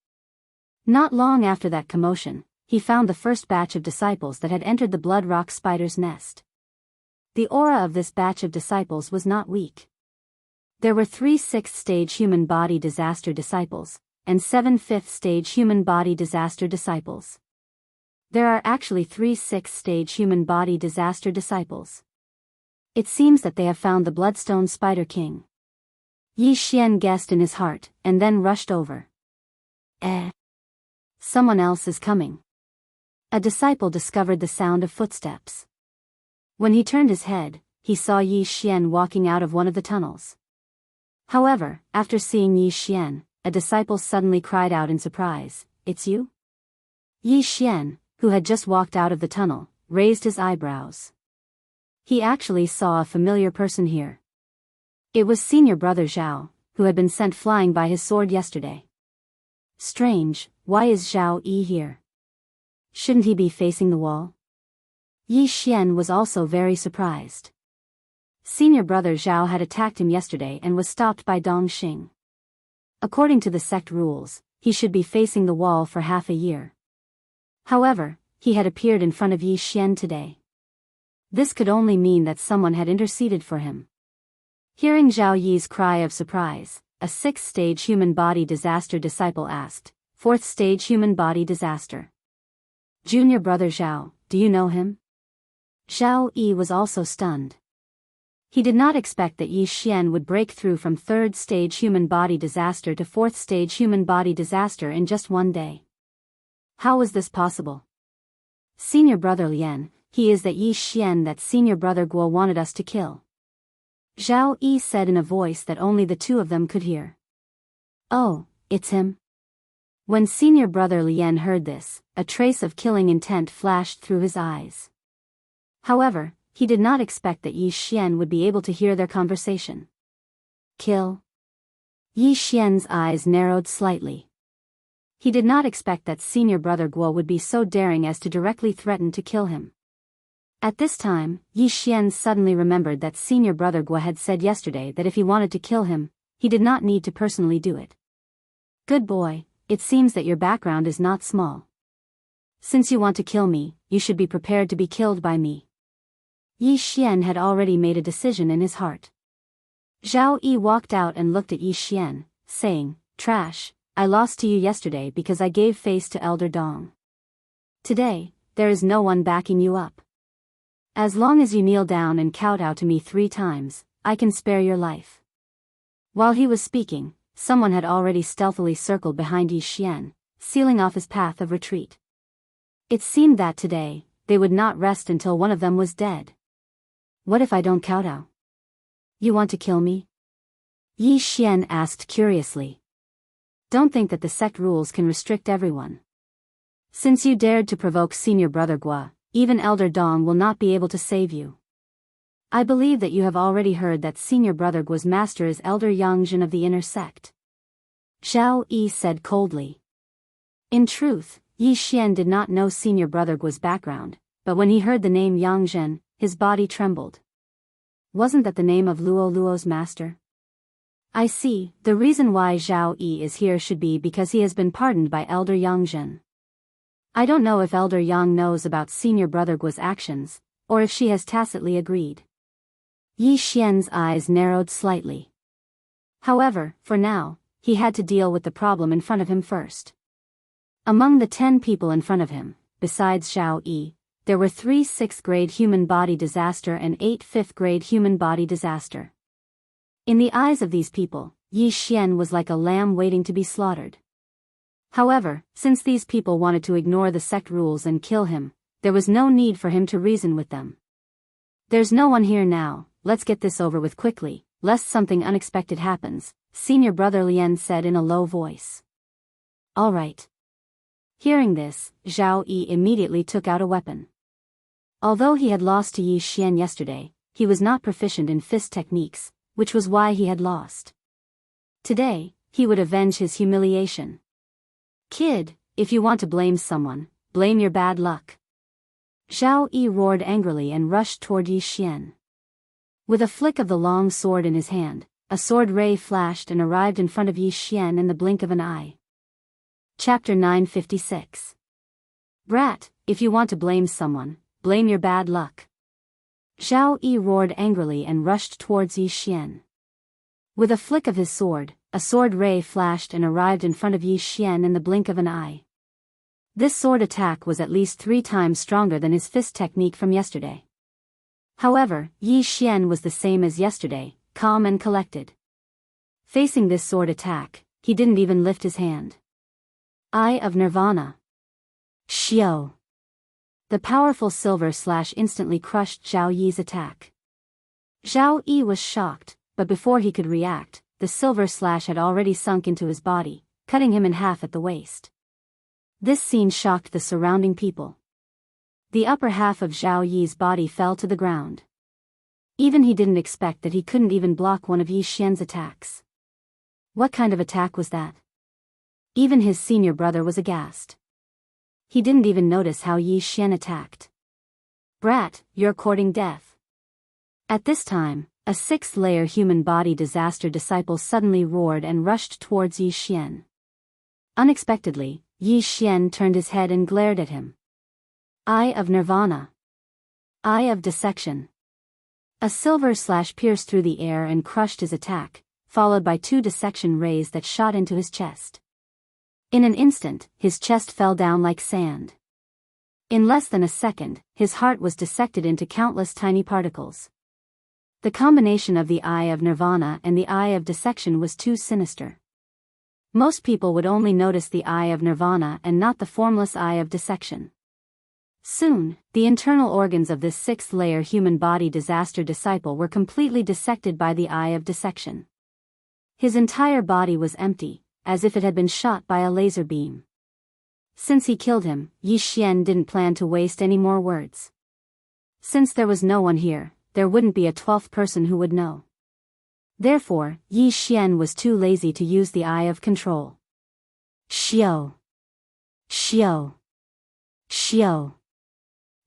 Not long after that commotion, he found the first batch of disciples that had entered the blood rock spider's nest. The aura of this batch of disciples was not weak. There were 3 6th stage human body disaster disciples, and 7 5th stage human body disaster disciples. There are actually 3 6th stage human body disaster disciples. It seems that they have found the Bloodstone Spider King. Yi Xian guessed in his heart, and then rushed over. Someone else is coming. A disciple discovered the sound of footsteps. When he turned his head, he saw Yi Xian walking out of one of the tunnels. However, after seeing Yi Xian, a disciple suddenly cried out in surprise, "It's you?" Yi Xian, who had just walked out of the tunnel, raised his eyebrows. He actually saw a familiar person here. It was senior brother Zhao, who had been sent flying by his sword yesterday. Strange, why is Zhao Yi here? Shouldn't he be facing the wall? Yi Xian was also very surprised. Senior brother Zhao had attacked him yesterday and was stopped by Dong Xing. According to the sect rules, he should be facing the wall for half a year. However, he had appeared in front of Yi Xian today. This could only mean that someone had interceded for him. Hearing Zhao Yi's cry of surprise, a 6th-stage human body disaster disciple asked, 4th-stage human body disaster. Junior brother Zhao, do you know him? Zhao Yi was also stunned. He did not expect that Yi Xian would break through from 3rd-stage human body disaster to 4th-stage human body disaster in just one day. How was this possible? Senior brother Lian, he is that Yi Xian that senior brother Guo wanted us to kill. Zhao Yi said in a voice that only the two of them could hear. Oh, it's him. When senior brother Lian heard this, a trace of killing intent flashed through his eyes. However, he did not expect that Yi Xian would be able to hear their conversation. Kill? Yi Xian's eyes narrowed slightly. He did not expect that senior brother Guo would be so daring as to directly threaten to kill him. At this time, Yi Xian suddenly remembered that senior brother Guo had said yesterday that if he wanted to kill him, he did not need to personally do it. Good boy, it seems that your background is not small. Since you want to kill me, you should be prepared to be killed by me. Yi Xian had already made a decision in his heart. Zhao Yi walked out and looked at Yi Xian, saying, "Trash, I lost to you yesterday because I gave face to Elder Dong. Today, there is no one backing you up. As long as you kneel down and kowtow to me 3 times, I can spare your life." While he was speaking, someone had already stealthily circled behind Yi Xian, sealing off his path of retreat. It seemed that today, they would not rest until one of them was dead. What if I don't kowtow? You want to kill me? Yi Xian asked curiously. Don't think that the sect rules can restrict everyone. Since you dared to provoke senior brother Guo, even Elder Dong will not be able to save you. I believe that you have already heard that senior brother Guo's master is Elder Yangzhen of the inner sect. Zhao Yi said coldly. In truth, Yi Xian did not know senior brother Guo's background, but when he heard the name Yangzhen, his body trembled. Wasn't that the name of Luo's master? I see, the reason why Zhao Yi is here should be because he has been pardoned by Elder Yangzhen. I don't know if Elder Yang knows about senior brother Guo's actions, or if she has tacitly agreed. Yi Xian's eyes narrowed slightly. However, for now, he had to deal with the problem in front of him first. Among the 10 people in front of him, besides Zhao Yi, there were 3 6th-grade human body disaster and 8 5th-grade human body disaster. In the eyes of these people, Yi Xian was like a lamb waiting to be slaughtered. However, since these people wanted to ignore the sect rules and kill him, there was no need for him to reason with them. There's no one here now, let's get this over with quickly, lest something unexpected happens, senior brother Lian said in a low voice. All right. Hearing this, Zhao Yi immediately took out a weapon. Although he had lost to Yi Xian yesterday, he was not proficient in fist techniques, which was why he had lost. Today, he would avenge his humiliation. Kid, if you want to blame someone, blame your bad luck. Zhao Yi roared angrily and rushed toward Yi Xian. With a flick of the long sword in his hand, a sword ray flashed and arrived in front of Yi Xian in the blink of an eye. Chapter 956. Brat, if you want to blame someone, blame your bad luck. Zhao Yi roared angrily and rushed towards Yi Xian. With a flick of his sword, a sword ray flashed and arrived in front of Yi Xian in the blink of an eye. This sword attack was at least 3 times stronger than his fist technique from yesterday. However, Yi Xian was the same as yesterday, calm and collected. Facing this sword attack, he didn't even lift his hand. Eye of Nirvana. Xiao. The powerful silver slash instantly crushed Zhao Yi's attack. Zhao Yi was shocked, but before he could react, the silver slash had already sunk into his body, cutting him in half at the waist. This scene shocked the surrounding people. The upper half of Zhao Yi's body fell to the ground. Even he didn't expect that he couldn't even block one of Yi Xian's attacks. What kind of attack was that? Even his senior brother was aghast. He didn't even notice how Yi Xian attacked. Brat, you're courting death. At this time, a sixth-layer human body disaster disciple suddenly roared and rushed towards Yi Xian. Unexpectedly, Yi Xian turned his head and glared at him. Eye of Nirvana. Eye of Dissection. A silver slash pierced through the air and crushed his attack, followed by 2 dissection rays that shot into his chest. In an instant, his chest fell down like sand. In less than a second, his heart was dissected into countless tiny particles. The combination of the Eye of Nirvana and the Eye of Dissection was too sinister. Most people would only notice the Eye of Nirvana and not the formless Eye of Dissection. Soon, the internal organs of this sixth-layer human body disaster disciple were completely dissected by the Eye of Dissection. His entire body was empty, as if it had been shot by a laser beam. Since he killed him, Yi Xian didn't plan to waste any more words. Since there was no one here, there wouldn't be a 12th person who would know. Therefore, Yi Xian was too lazy to use the Eye of Control. Xiao. Xiao. Xiao.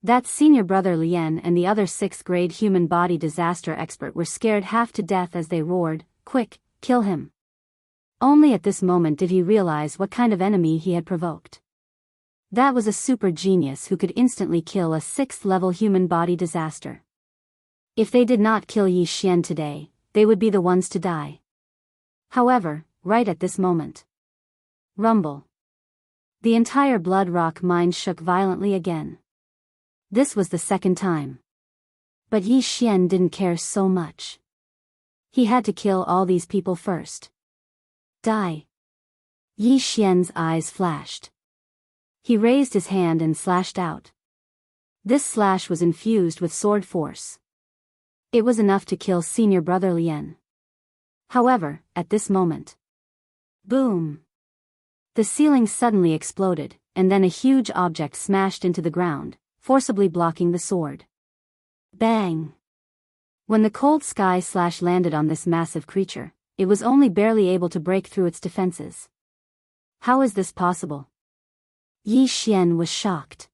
That senior brother Lian and the other 6th-grade human body disaster expert were scared half to death as they roared, "Quick, kill him!" Only at this moment did he realize what kind of enemy he had provoked. That was a super genius who could instantly kill a 6th-level human body disaster. If they did not kill Yi Xian today, they would be the ones to die. However, right at this moment. Rumble. The entire Blood Rock mine shook violently again. This was the second time. But Yi Xian didn't care so much. He had to kill all these people first. Die. Yi Xian's eyes flashed. He raised his hand and slashed out. This slash was infused with sword force. It was enough to kill senior brother Lian. However, at this moment. Boom! The ceiling suddenly exploded, and then a huge object smashed into the ground, forcibly blocking the sword. Bang! When the cold sky slash landed on this massive creature, it was only barely able to break through its defenses. How is this possible? Yi Xian was shocked.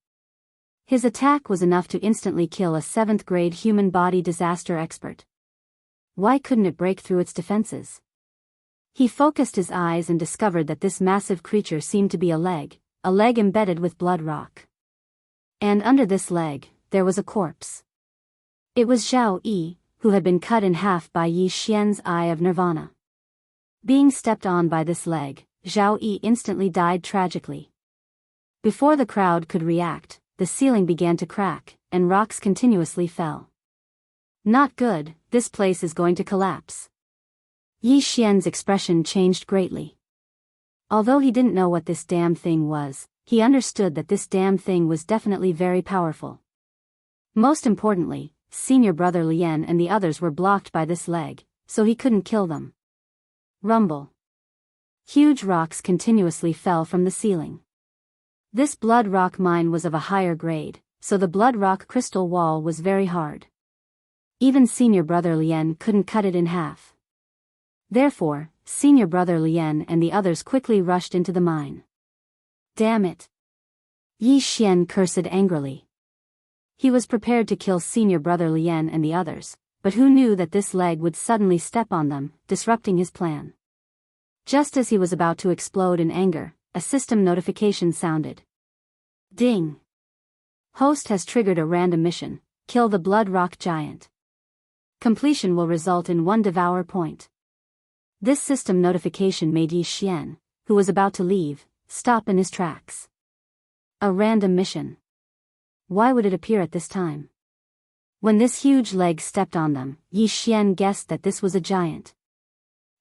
His attack was enough to instantly kill a 7th-grade human body disaster expert. Why couldn't it break through its defenses? He focused his eyes and discovered that this massive creature seemed to be a leg embedded with blood rock. And under this leg, there was a corpse. It was Zhao Yi, who had been cut in half by Yi Xian's Eye of Nirvana. Being stepped on by this leg, Zhao Yi instantly died tragically. Before the crowd could react, the ceiling began to crack, and rocks continuously fell. Not good, this place is going to collapse. Yi Xian's expression changed greatly. Although he didn't know what this damn thing was, he understood that this damn thing was definitely very powerful. Most importantly, senior brother Lian and the others were blocked by this leg, so he couldn't kill them. Rumble. Huge rocks continuously fell from the ceiling. This blood rock mine was of a higher grade, so the blood rock crystal wall was very hard. Even senior brother Lian couldn't cut it in half. Therefore, senior brother Lian and the others quickly rushed into the mine. Damn it! Yi Xian cursed angrily. He was prepared to kill senior brother Lian and the others, but who knew that this leg would suddenly step on them, disrupting his plan. Just as he was about to explode in anger, a system notification sounded. Ding! Host has triggered a random mission, kill the blood rock giant. Completion will result in 1 devour point. This system notification made Yi Xian, who was about to leave, stop in his tracks. A random mission. Why would it appear at this time? When this huge leg stepped on them, Yi Xian guessed that this was a giant.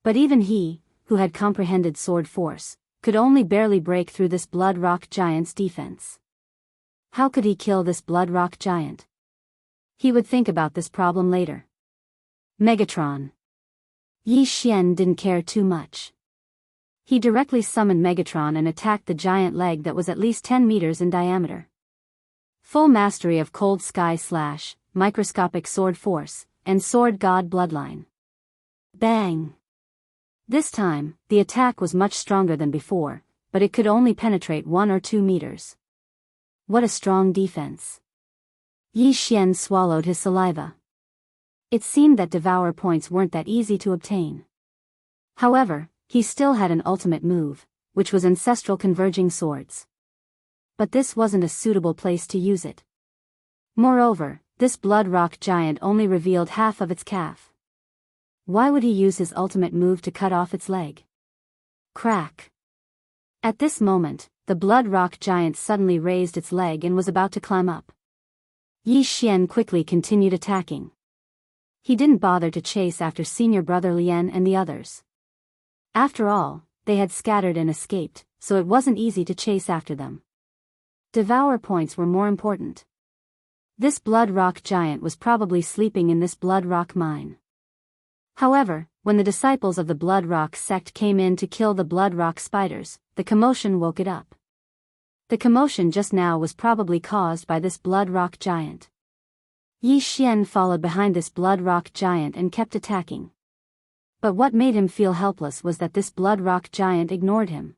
But even he, who had comprehended sword force, could only barely break through this blood rock giant's defense. How could he kill this blood rock giant? He would think about this problem later. Megatron. Yi Xian didn't care too much. He directly summoned Megatron and attacked the giant leg that was at least 10 meters in diameter. Full mastery of Cold Sky Slash, Microscopic Sword Force, and Sword God Bloodline. Bang! This time, the attack was much stronger than before, but it could only penetrate 1 or 2 meters. What a strong defense. Yi Xian swallowed his saliva. It seemed that devour points weren't that easy to obtain. However, he still had an ultimate move, which was ancestral converging swords. But this wasn't a suitable place to use it. Moreover, this blood rock giant only revealed half of its calf. Why would he use his ultimate move to cut off its leg? Crack! At this moment, the blood rock giant suddenly raised its leg and was about to climb up. Yi Xian quickly continued attacking. He didn't bother to chase after senior brother Lian and the others. After all, they had scattered and escaped, so it wasn't easy to chase after them. Devour points were more important. This blood rock giant was probably sleeping in this blood rock mine. However, when the disciples of the blood rock sect came in to kill the blood rock spiders, the commotion woke it up. The commotion just now was probably caused by this blood rock giant. Yi Xian followed behind this blood rock giant and kept attacking. But what made him feel helpless was that this blood rock giant ignored him.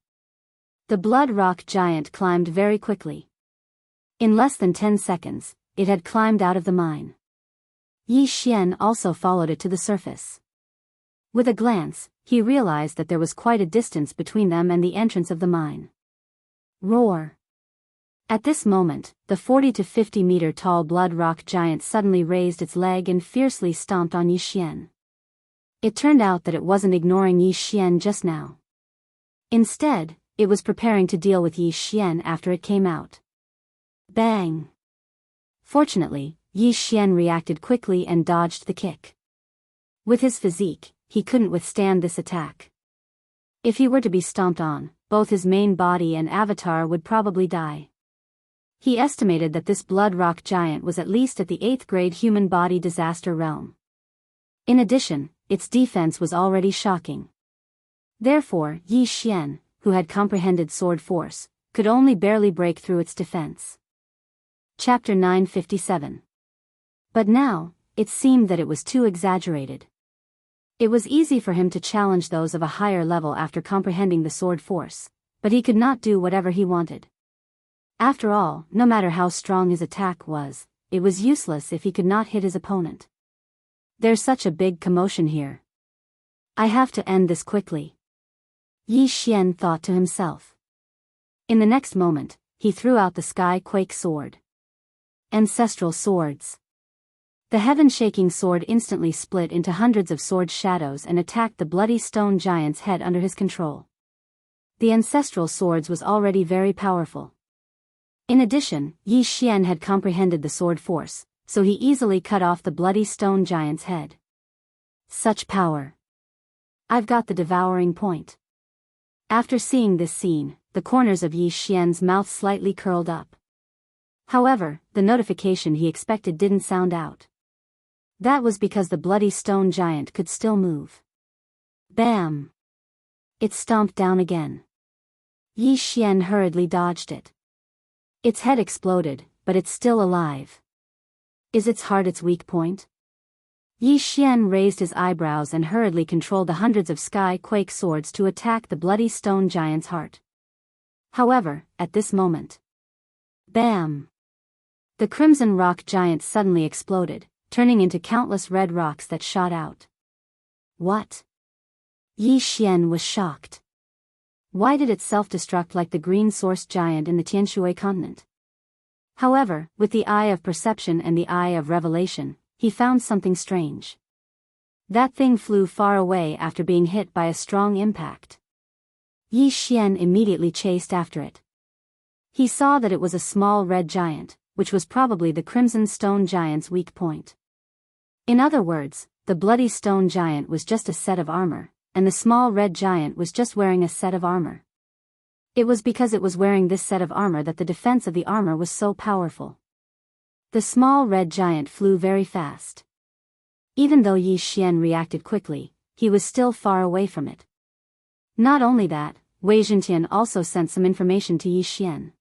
The blood rock giant climbed very quickly. In less than 10 seconds, it had climbed out of the mine. Yi Xian also followed it to the surface. With a glance, he realized that there was quite a distance between them and the entrance of the mine. Roar! At this moment, the 40 to 50 meter tall blood rock giant suddenly raised its leg and fiercely stomped on Yi Xian. It turned out that it wasn't ignoring Yi Xian just now. Instead, it was preparing to deal with Yi Xian after it came out. Bang! Fortunately, Yi Xian reacted quickly and dodged the kick. With his physique, he couldn't withstand this attack. If he were to be stomped on, both his main body and avatar would probably die. He estimated that this blood rock giant was at least at the 8th grade human body disaster realm. In addition, its defense was already shocking. Therefore, Yi Xian, who had comprehended sword force, could only barely break through its defense. Chapter 957. But now, it seemed that it was too exaggerated. It was easy for him to challenge those of a higher level after comprehending the sword force, but he could not do whatever he wanted. After all, no matter how strong his attack was, it was useless if he could not hit his opponent. There's such a big commotion here. I have to end this quickly. Yi Xian thought to himself. In the next moment, he threw out the Sky Quake sword. Ancestral swords. The heaven-shaking sword instantly split into hundreds of sword shadows and attacked the bloody stone giant's head under his control. The ancestral swords was already very powerful. In addition, Yi Xian had comprehended the sword force, so he easily cut off the bloody stone giant's head. Such power. I've got the devouring point. After seeing this scene, the corners of Yi Xian's mouth slightly curled up. However, the notification he expected didn't sound out. That was because the bloody stone giant could still move. Bam! It stomped down again. Yi Xian hurriedly dodged it. Its head exploded, but it's still alive. Is its heart its weak point? Yi Xian raised his eyebrows and hurriedly controlled the hundreds of Sky Quake swords to attack the bloody stone giant's heart. However, at this moment. Bam! The crimson rock giant suddenly exploded, turning into countless red rocks that shot out. What? Yi Xian was shocked. Why did it self-destruct like the green source giant in the Tianshui continent? However, with the eye of perception and the eye of revelation, he found something strange. That thing flew far away after being hit by a strong impact. Yi Xian immediately chased after it. He saw that it was a small red giant, which was probably the Crimson Stone Giant's weak point. In other words, the Bloody Stone Giant was just a set of armor, and the small red giant was just wearing a set of armor. It was because it was wearing this set of armor that the defense of the armor was so powerful. The small red giant flew very fast. Even though Yi Xian reacted quickly, he was still far away from it. Not only that, Wei Zhentian also sent some information to Yi Xian.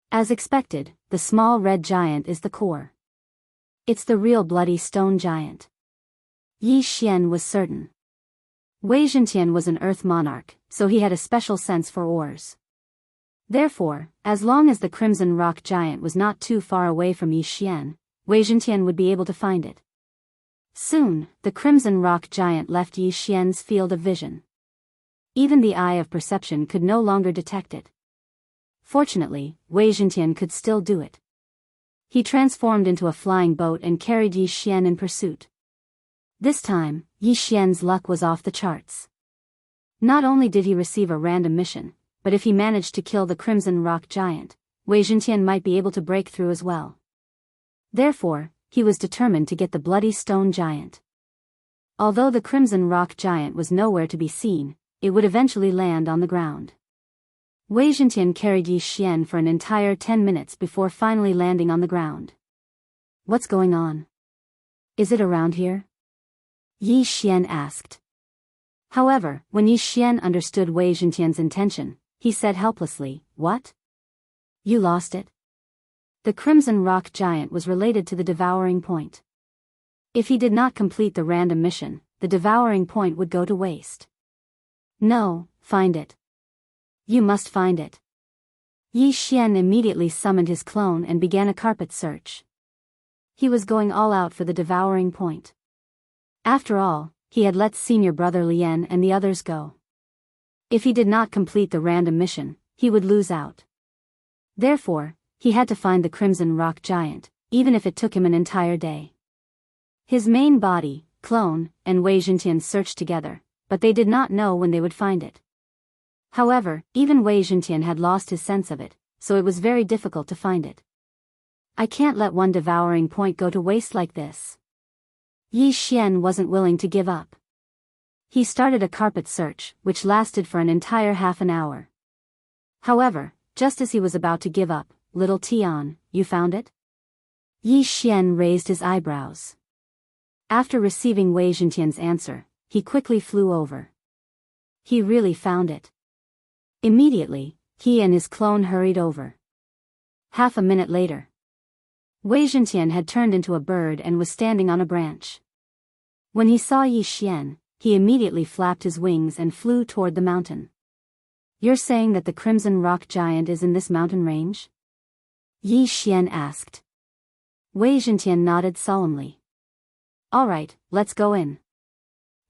As expected, the small red giant is the core. It's the real Bloody Stone Giant. Yi Xian was certain. Wei Zhentian was an earth monarch, so he had a special sense for ores. Therefore, as long as the Crimson Rock Giant was not too far away from Yi Xian, Wei Zhentian would be able to find it. Soon, the Crimson Rock Giant left Yi Xian's field of vision. Even the eye of perception could no longer detect it. Fortunately, Wei Zhentian could still do it. He transformed into a flying boat and carried Yi Xian in pursuit. This time, Yi Xian's luck was off the charts. Not only did he receive a random mission, but if he managed to kill the Crimson Rock Giant, Wei Zhentian might be able to break through as well. Therefore, he was determined to get the Bloody Stone Giant. Although the Crimson Rock Giant was nowhere to be seen, it would eventually land on the ground. Wei Zhentian carried Yi Xian for an entire 10 minutes before finally landing on the ground. What's going on? Is it around here? Yi Xian asked. However, when Yi Xian understood Wei Zhentian's intention, he said helplessly, "What? You lost it?" The Crimson Rock Giant was related to the Devouring Point. If he did not complete the random mission, the Devouring Point would go to waste. No, find it. You must find it. Yi Xian immediately summoned his clone and began a carpet search. He was going all out for the Devouring Point. After all, he had let senior brother Lian and the others go. If he did not complete the random mission, he would lose out. Therefore, he had to find the Crimson Rock Giant, even if it took him an entire day. His main body, clone, and Wei Zhentian searched together, but they did not know when they would find it. However, even Wei Zhentian had lost his sense of it, so it was very difficult to find it. I can't let one Devouring Point go to waste like this. Yi Xian wasn't willing to give up. He started a carpet search, which lasted for an entire half an hour. However, just as he was about to give up, "Little Tian, you found it?" Yi Xian raised his eyebrows. After receiving Wei Zhentian's answer, he quickly flew over. He really found it. Immediately, he and his clone hurried over. Half a minute later, Wei Zhentian had turned into a bird and was standing on a branch. When he saw Yi Xian, he immediately flapped his wings and flew toward the mountain. "You're saying that the Crimson Rock Giant is in this mountain range?" Yi Xian asked. Wei Zhentian nodded solemnly. "All right, let's go in."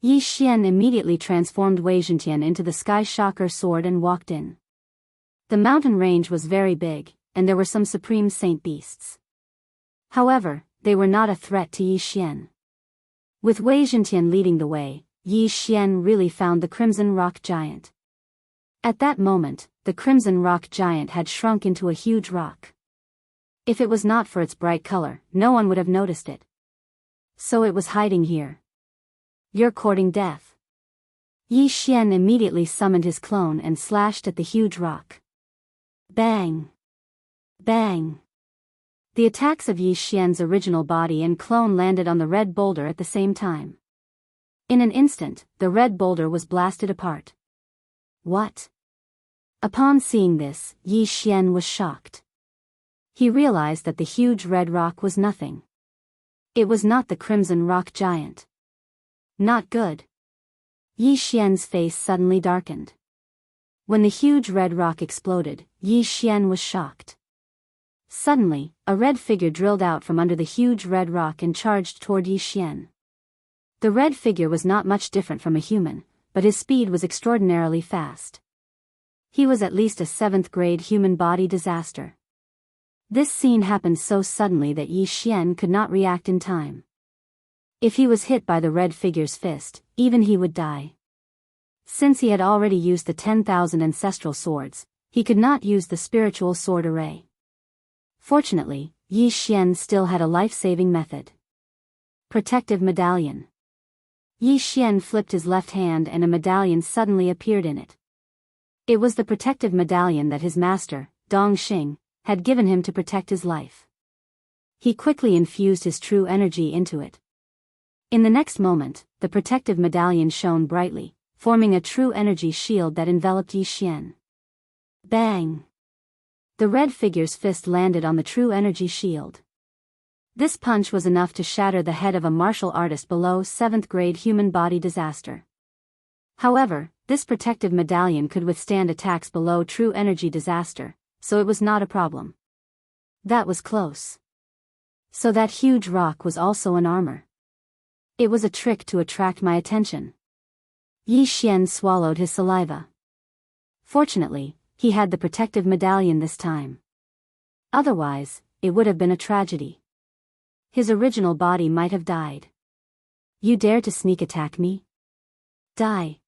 Yi Xian immediately transformed Wei Zhentian into the Sky Shocker sword and walked in. The mountain range was very big, and there were some supreme saint beasts. However, they were not a threat to Yi Xian. With Wei Zhentian leading the way, Yi Xian really found the Crimson Rock Giant. At that moment, the Crimson Rock Giant had shrunk into a huge rock. If it was not for its bright color, no one would have noticed it. So it was hiding here. "You're courting death." Yi Xian immediately summoned his clone and slashed at the huge rock. Bang! Bang! The attacks of Yi Xian's original body and clone landed on the red boulder at the same time. In an instant, the red boulder was blasted apart. What? Upon seeing this, Yi Xian was shocked. He realized that the huge red rock was nothing. It was not the Crimson Rock Giant. Not good. Yi Xian's face suddenly darkened. When the huge red rock exploded, Yi Xian was shocked. Suddenly, a red figure drilled out from under the huge red rock and charged toward Yi Xian. The red figure was not much different from a human, but his speed was extraordinarily fast. He was at least a 7th-grade human body disaster. This scene happened so suddenly that Yi Xian could not react in time. If he was hit by the red figure's fist, even he would die. Since he had already used the 10,000 ancestral swords, he could not use the spiritual sword array. Fortunately, Yi Xian still had a life-saving method. Protective medallion. Yi Xian flipped his left hand and a medallion suddenly appeared in it. It was the protective medallion that his master, Dong Xing, had given him to protect his life. He quickly infused his true energy into it. In the next moment, the protective medallion shone brightly, forming a true energy shield that enveloped Yi Xian. Bang! The red figure's fist landed on the true energy shield. This punch was enough to shatter the head of a martial artist below 7th grade human body disaster. However, this protective medallion could withstand attacks below true energy disaster, so it was not a problem. That was close. So that huge rock was also an armor. It was a trick to attract my attention. Yi Xian swallowed his saliva. Fortunately, he had the protective medallion this time. Otherwise, it would have been a tragedy. His original body might have died. You dare to sneak attack me? Die.